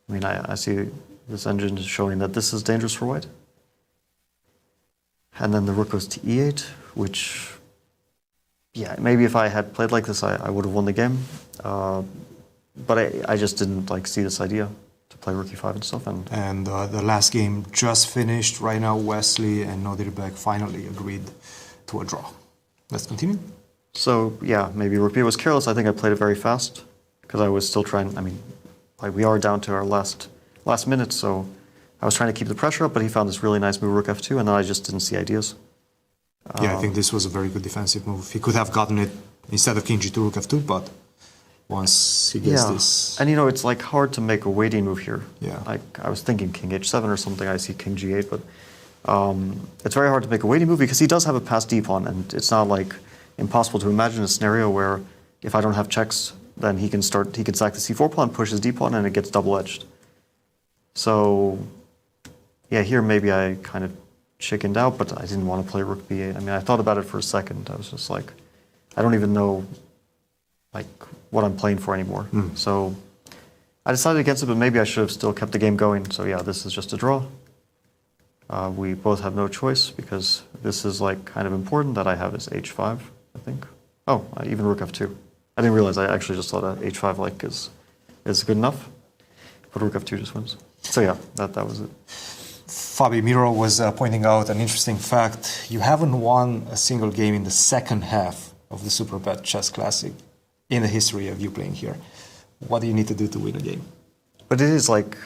Speaker 21: I mean, I see this engine is showing that this is dangerous for white. And then the rook goes to e8, which, yeah, maybe if I had played like this, I would have won the game. But I just didn't like see this idea to play rook e5 and stuff.
Speaker 8: And the last game just finished. Right now, Wesley and Nodirbek finally agreed to a draw. Let's continue.
Speaker 21: So yeah, maybe rook b was careless. I think I played it very fast because I was still trying. I mean, like we are down to our last minute, so I was trying to keep the pressure up. But he found this really nice move, rook f2, and then I just didn't see ideas.
Speaker 8: Yeah, I think this was a very good defensive move. He could have gotten it instead of king g2, rook f2, but once he gets this...
Speaker 21: And you know, it's like hard to make a waiting move here.
Speaker 8: Yeah.
Speaker 21: Like I was thinking king h7 or something, I see king g8, but it's very hard to make a waiting move because he does have a passed d pawn, and it's not like impossible to imagine a scenario where if I don't have checks, then he can sack the c4 pawn, push his d pawn, and it gets double-edged. So yeah, here maybe I kind of chickened out, but I didn't want to play rook b8. I mean, I thought about it for a second. I was just like, I don't even know like what I'm playing for anymore. So I decided against it, but maybe I should have still kept the game going. So yeah, this is just a draw. We both have no choice because this is like kind of important that I have is h5, I think. Oh, even rook f2. I didn't realize, I actually just thought that h5 like is good enough, but rook f2 just wins. So yeah, that was it.
Speaker 8: Fabi Miro was pointing out an interesting fact. You haven't won a single game in the second half of the Superbet Chess Classic in the history of you playing here. What do you need to do to win a game?
Speaker 21: But it is like,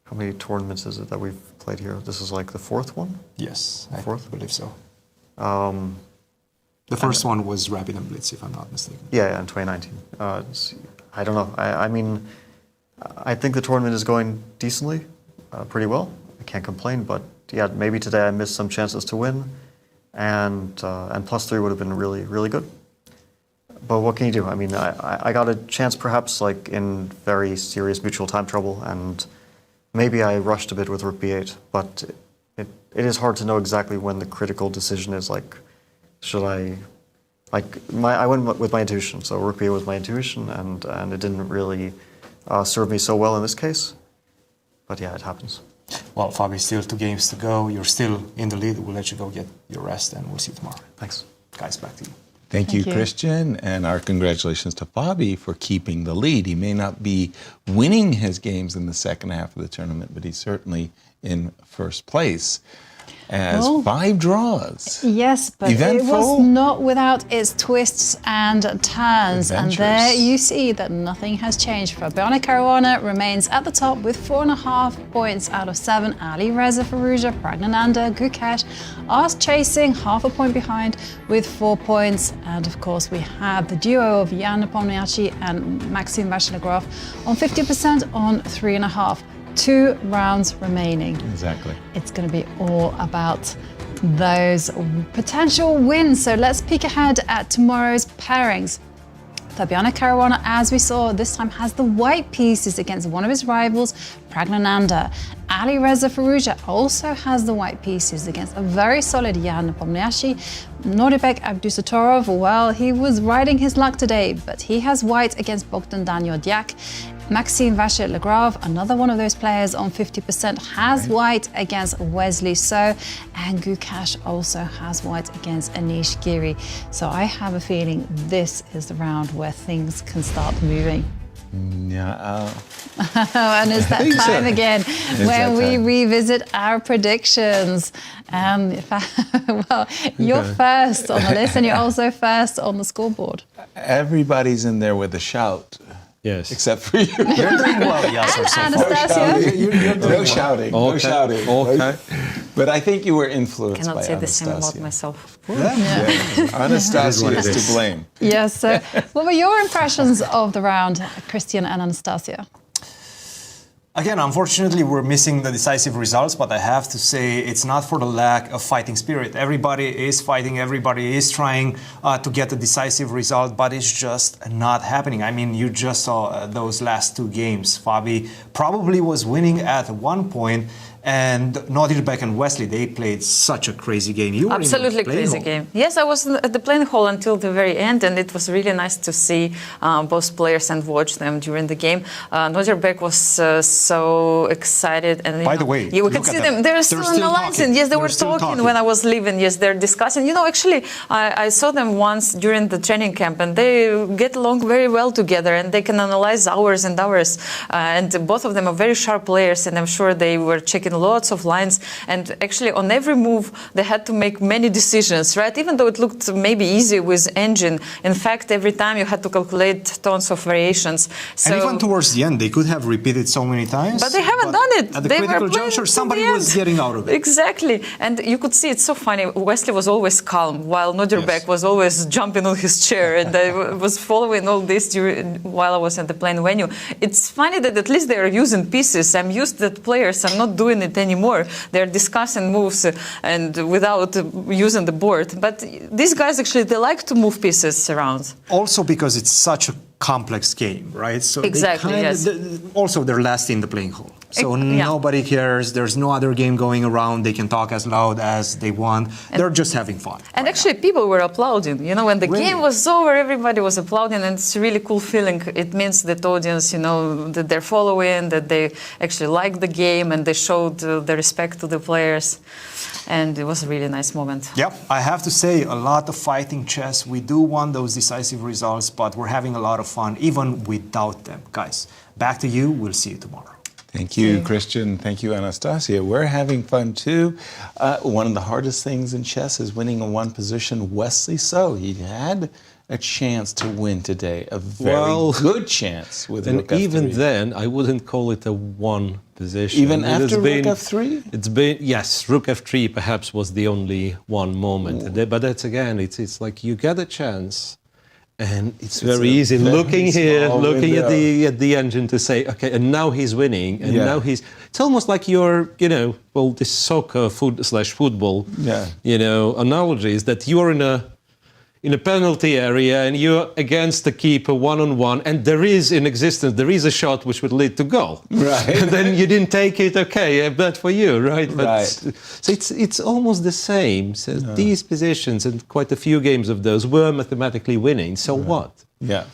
Speaker 21: how many tournaments is it that we've played here? This is like the fourth one?
Speaker 8: Yes, I believe so. The first one was Rapid and Blitz, if I'm not mistaken.
Speaker 21: Yeah, in 2019. I don't know. I mean, I think the tournament is going decently, pretty well. I can't complain, but yeah, maybe today I missed some chances to win, and +3 would have been really, really good. But what can you do? I mean, I got a chance perhaps like in very serious mutual time trouble, and maybe I rushed a bit with rook b8, but it is hard to know exactly when the critical decision is. Like, should I, I went with my intuition, so rook b8 was my intuition, and it didn't really serve me so well in this case. But yeah, it happens.
Speaker 8: Well, Fabi, still 2 games to go. You're still in the lead. We'll let you go get your rest, and we'll see you tomorrow. Thanks. Guys, back to you.
Speaker 4: Thank you, Cristian, and our congratulations to Fabi for keeping the lead. He may not be winning his games in the second half of the tournament, but he's certainly in first place. As 5 draws.
Speaker 3: Yes, but it was not without its twists and turns. And there you see that nothing has changed. Fabiano Caruana remains at the top with 4.5 points out of 7. Alireza, Firouzja, Praggnanandhaa, Gukesh are chasing half a point behind with 4 points. And of course, we have the duo of Nepomniachtchi and Maxime Vachier-Lagrave on 50% on 3.5. 2 rounds remaining.
Speaker 4: Exactly.
Speaker 3: It's going to be all about those potential wins. So let's peek ahead at tomorrow's pairings. Fabiano Caruana, as we saw, this time has the white pieces against one of his rivals, Praggnanandhaa. Alireza Firouzja also has the white pieces against a very solid Nepomniachtchi. Nodirbek Abdusattorov, well, he was riding his luck today, but he has white against Bogdan Deac. Maxime Vachier-Lagrave, another one of those players on 50%, has white against Wesley, and Gukesh also has white against Anish, Giri. So I have a feeling this is the round where things can start moving.
Speaker 4: Yeah.
Speaker 3: And it's that time again when we revisit our predictions. Well, you're first on the list, and you're also first on the scoreboard.
Speaker 4: Everybody's in there with a shout.
Speaker 5: Yes.
Speaker 4: Except for you.
Speaker 8: You're doing well, Yasser.
Speaker 3: Anastasia.
Speaker 4: No shouting. No shouting.
Speaker 5: Okay.
Speaker 4: But I think you were influenced
Speaker 6: Cannot
Speaker 4: by
Speaker 6: say the same about
Speaker 4: Anastasia.
Speaker 6: myself.
Speaker 4: Anastasia is to blame.
Speaker 3: Yes. What were your impressions of the round, Cristian and Anastasia?
Speaker 8: Again, unfortunately, we're missing the decisive results, but I have to say it's not for the lack of fighting spirit. Everybody is fighting, everybody is trying to get a decisive result, but it's just not happening. I mean, you just saw those last 2 games. Fabi probably was winning at one point, and Nodirbek and Wesley, they played such a crazy game. You were
Speaker 6: absolutely
Speaker 8: in the
Speaker 6: crazy game. Yes, I was at the playing hall until the very end, and it was really nice to see both players and watch them during the game. Nodirbek was so excited, and
Speaker 8: by the way,
Speaker 6: we could see them. They're still on the lines, and yes, they were talking when I was leaving. Yes, they're discussing. You know, actually, I saw them once during the training camp, and they get along very well together, and they can analyze hours and hours. And both of them are very sharp players, and I'm sure they were checking lots of lines, and actually on every move they had to make many decisions, right? Even though it looked maybe easy with engine, in fact every time you had to calculate tons of variations.
Speaker 8: So, and even towards the end they could have repeated so many times,
Speaker 6: but they haven't done it.
Speaker 8: At the critical juncture somebody was getting out of it.
Speaker 6: Exactly. And you could see, it's so funny, Wesley was always calm while Nodirbek was always jumping on his chair, and I was following all this while I was at the playing venue. It's funny that at least they are using pieces. I'm used that players are not doing it anymore. They're discussing moves and without using the board. But these guys actually, they like to move pieces around.
Speaker 8: Also because it's such a complex game, right? So
Speaker 6: exactly, yes.
Speaker 8: Also, they're last in the playing hall. So nobody cares. There's no other game going around. They can talk as loud as they want. They're just having fun.
Speaker 6: And actually, people were applauding. You know, when the game was over, everybody was applauding, and it's a really cool feeling. It means that audience, you know, that they're following, that they actually like the game, and they showed the respect to the players. And it was a really nice moment.
Speaker 8: Yep, I have to say, a lot of fighting chess. We do want those decisive results, but we're having a lot of fun even without them. Guys, back to you. We'll see you tomorrow.
Speaker 4: Thank you, Cristian. Thank you, Anastasia. We're having fun too. One of the hardest things in chess is winning in one position. Wesley, so he had a chance to win today, a very good chance with
Speaker 5: and
Speaker 4: Rook F3.
Speaker 5: Even then, I wouldn't call it a one position.
Speaker 4: Even after Rook F3?
Speaker 5: It's been, yes, Rook F3 perhaps was the only one moment. But that's again, it's like you get a chance. And it's very easy looking here, looking at the engine to say, okay, and now he's winning, and now he's. It's almost like you're, you know, well, this soccer football, you know, analogy is that you're in a penalty area and you're against the keeper one-on-one, and there is a shot which would lead to goal.
Speaker 4: Right.
Speaker 5: And then you didn't take it, okay, bad for you, right? But, so it's almost the same. So these positions, and quite a few games of those, were mathematically winning. So what?
Speaker 4: Yeah.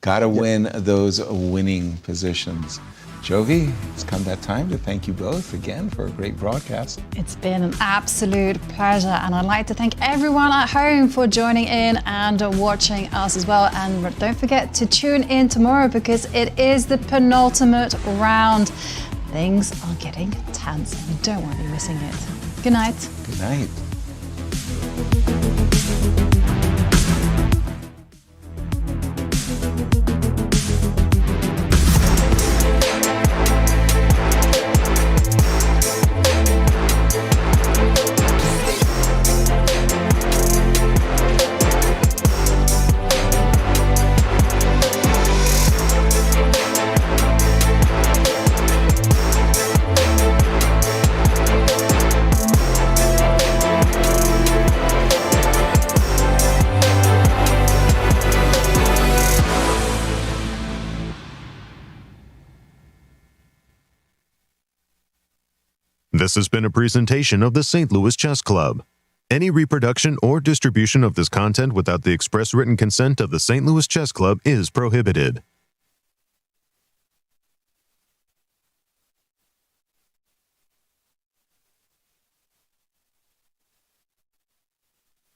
Speaker 4: Got to win those winning positions. Jovi, it's come that time to thank you both again for a great broadcast.
Speaker 3: It's been an absolute pleasure, and I'd like to thank everyone at home for joining in and watching us as well. And don't forget to tune in tomorrow because it is the penultimate round. Things are getting tense, and you don't want to be missing it. Good night.
Speaker 4: Good night.
Speaker 1: This has been a presentation of the St. Louis Chess Club. Any reproduction or distribution of this content without the express written consent of the St. Louis Chess Club is prohibited.